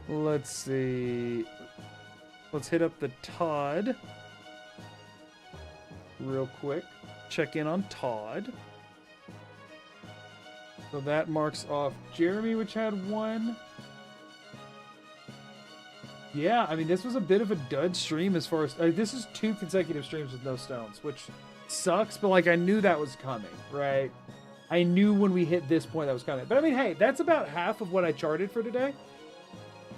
Let's see. Let's hit up the Todd real quick. Check in on Todd. So that marks off Jeremy, which had one. Yeah, I mean, this was a bit of a dud stream as far as... this is 2 consecutive streams with no stones, which sucks, but, like, I knew that was coming, right? I knew when we hit this point that was coming. But I mean, hey, that's about half of what I charted for today.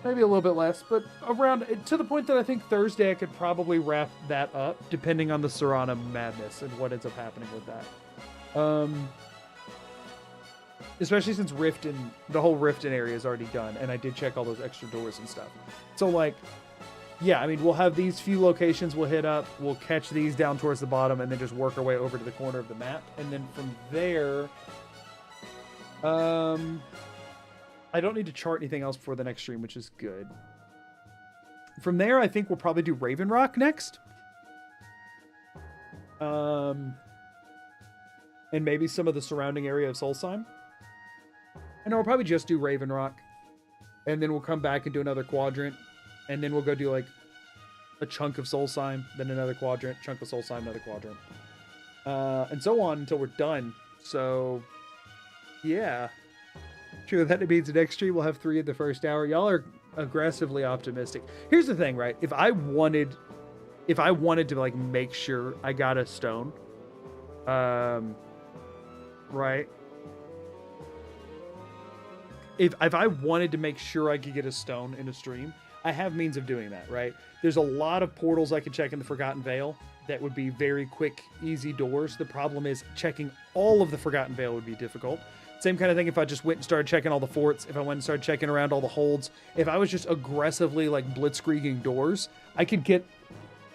Maybe a little bit less, but around to the point that I think Thursday I could probably wrap that up, depending on the Serana madness and what ends up happening with that. Especially since the whole Riften area is already done, and I did check all those extra doors and stuff. So like, yeah, I mean, we'll have these few locations we'll hit up, we'll catch these down towards the bottom, and then just work our way over to the corner of the map, and then from there, I don't need to chart anything else before the next stream, which is good. From there, I think we'll probably do Raven Rock next. And maybe some of the surrounding area of Solstheim. And we'll probably just do Raven Rock. And then we'll come back and do another quadrant. And then we'll go do like a chunk of Solstheim, then another quadrant, chunk of Solstheim, another quadrant. And so on until we're done. So, yeah. True, that means the next stream we'll have 3 in the first hour. Y'all are aggressively optimistic. Here's the thing, right? If I wanted to like make sure I got a stone, right? If I wanted to make sure I could get a stone in a stream, I have means of doing that, right? There's a lot of portals I could check in the Forgotten Vale that would be very quick, easy doors. The problem is checking all of the Forgotten Vale would be difficult. Same kind of thing if I just went and started checking all the forts, if I went and started checking around all the holds, if I was just aggressively like blitzkrieging doors, I could get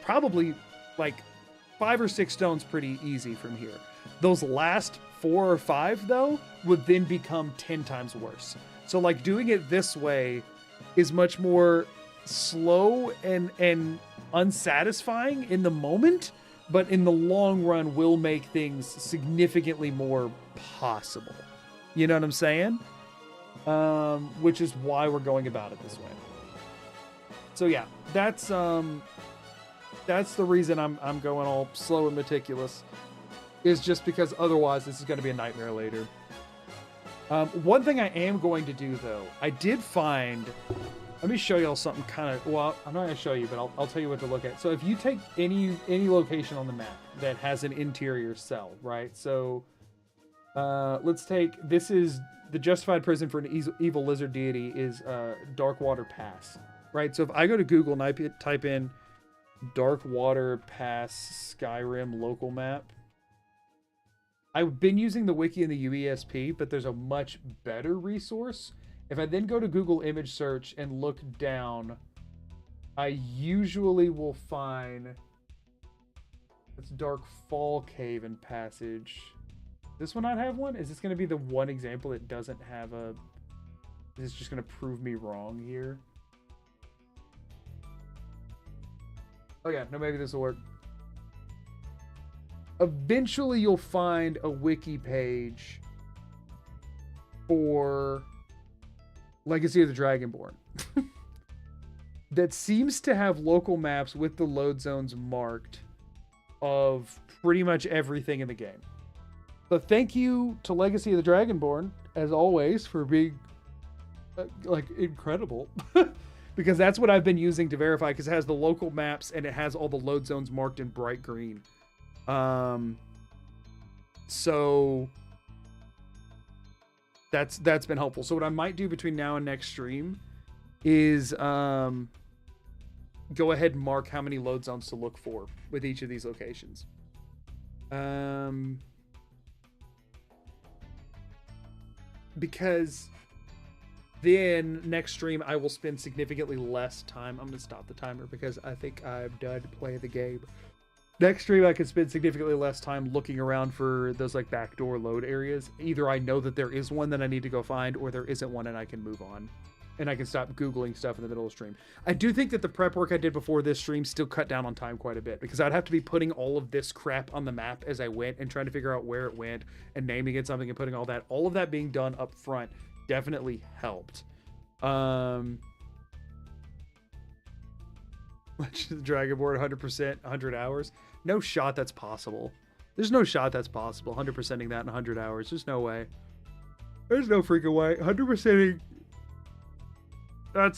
probably like 5 or 6 stones pretty easy from here. Those last 4 or 5 though would then become 10 times worse. So like doing it this way is much more slow and unsatisfying in the moment, but in the long run will make things significantly more possible. You know what I'm saying? Which is why we're going about it this way. So yeah, that's the reason I'm going all slow and meticulous, is just because otherwise this is going to be a nightmare later. One thing I am going to do though, I did find, let me show y'all something kind of, well, I'm not going to show you, but I'll tell you what to look at. So if you take any location on the map that has an interior cell, right? So let's take, this is the justified prison for an evil lizard deity is Darkwater Pass, right? So if I go to Google and I type in Darkwater Pass Skyrim local map, I've been using the wiki and the UESP, but there's a much better resource. If I then go to Google image search and look down, I usually will find, it's Dark Fall Cave and Passage. This one not have one? Is this going to be the one example that doesn't have a... Is this just going to prove me wrong here? Oh yeah, no, maybe this will work. Eventually you'll find a wiki page for Legacy of the Dragonborn that seems to have local maps with the load zones marked of pretty much everything in the game. So thank you to Legacy of the Dragonborn, as always, for being like incredible. Because that's what I've been using to verify, because it has the local maps and it has all the load zones marked in bright green. So that's been helpful. So what I might do between now and next stream is go ahead and mark how many load zones to look for with each of these locations. Because then next stream I will spend significantly less time. I'm gonna stop the timer because I think I'm done playing the game. Next stream I can spend significantly less time looking around for those like backdoor load areas. Either I know that there is one that I need to go find, or there isn't one and I can move on. And I can stop Googling stuff in the middle of the stream. I do think that the prep work I did before this stream still cut down on time quite a bit, because I'd have to be putting all of this crap on the map as I went and trying to figure out where it went and naming it something and putting all that. All of that being done up front definitely helped. Legend of the Dragonborn 100%, 100 hours. No shot that's possible. There's no shot that's possible. 100%ing that in 100 hours. There's no way. There's no freaking way. 100%ing... I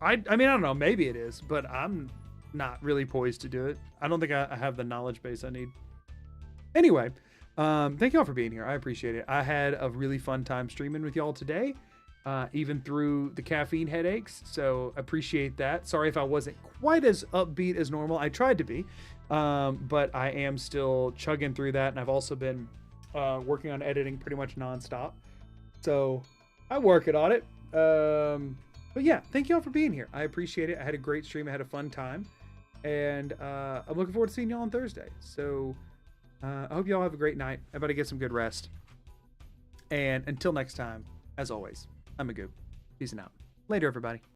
mean, I don't know, maybe it is, but I'm not really poised to do it. I don't think I have the knowledge base I need. Anyway, Thank y'all for being here. I appreciate it. I had a really fun time streaming with y'all today, even through the caffeine headaches. So appreciate that. Sorry if I wasn't quite as upbeat as normal. I tried to be, but I am still chugging through that. And I've also been working on editing pretty much nonstop. So I'm working on it. But yeah, thank y'all for being here. I appreciate it. I had a great stream. I had a fun time. And I'm looking forward to seeing y'all on Thursday. So I hope y'all have a great night. Everybody get some good rest. And until next time, as always, I'm Magoo. Peace and out. Later, everybody.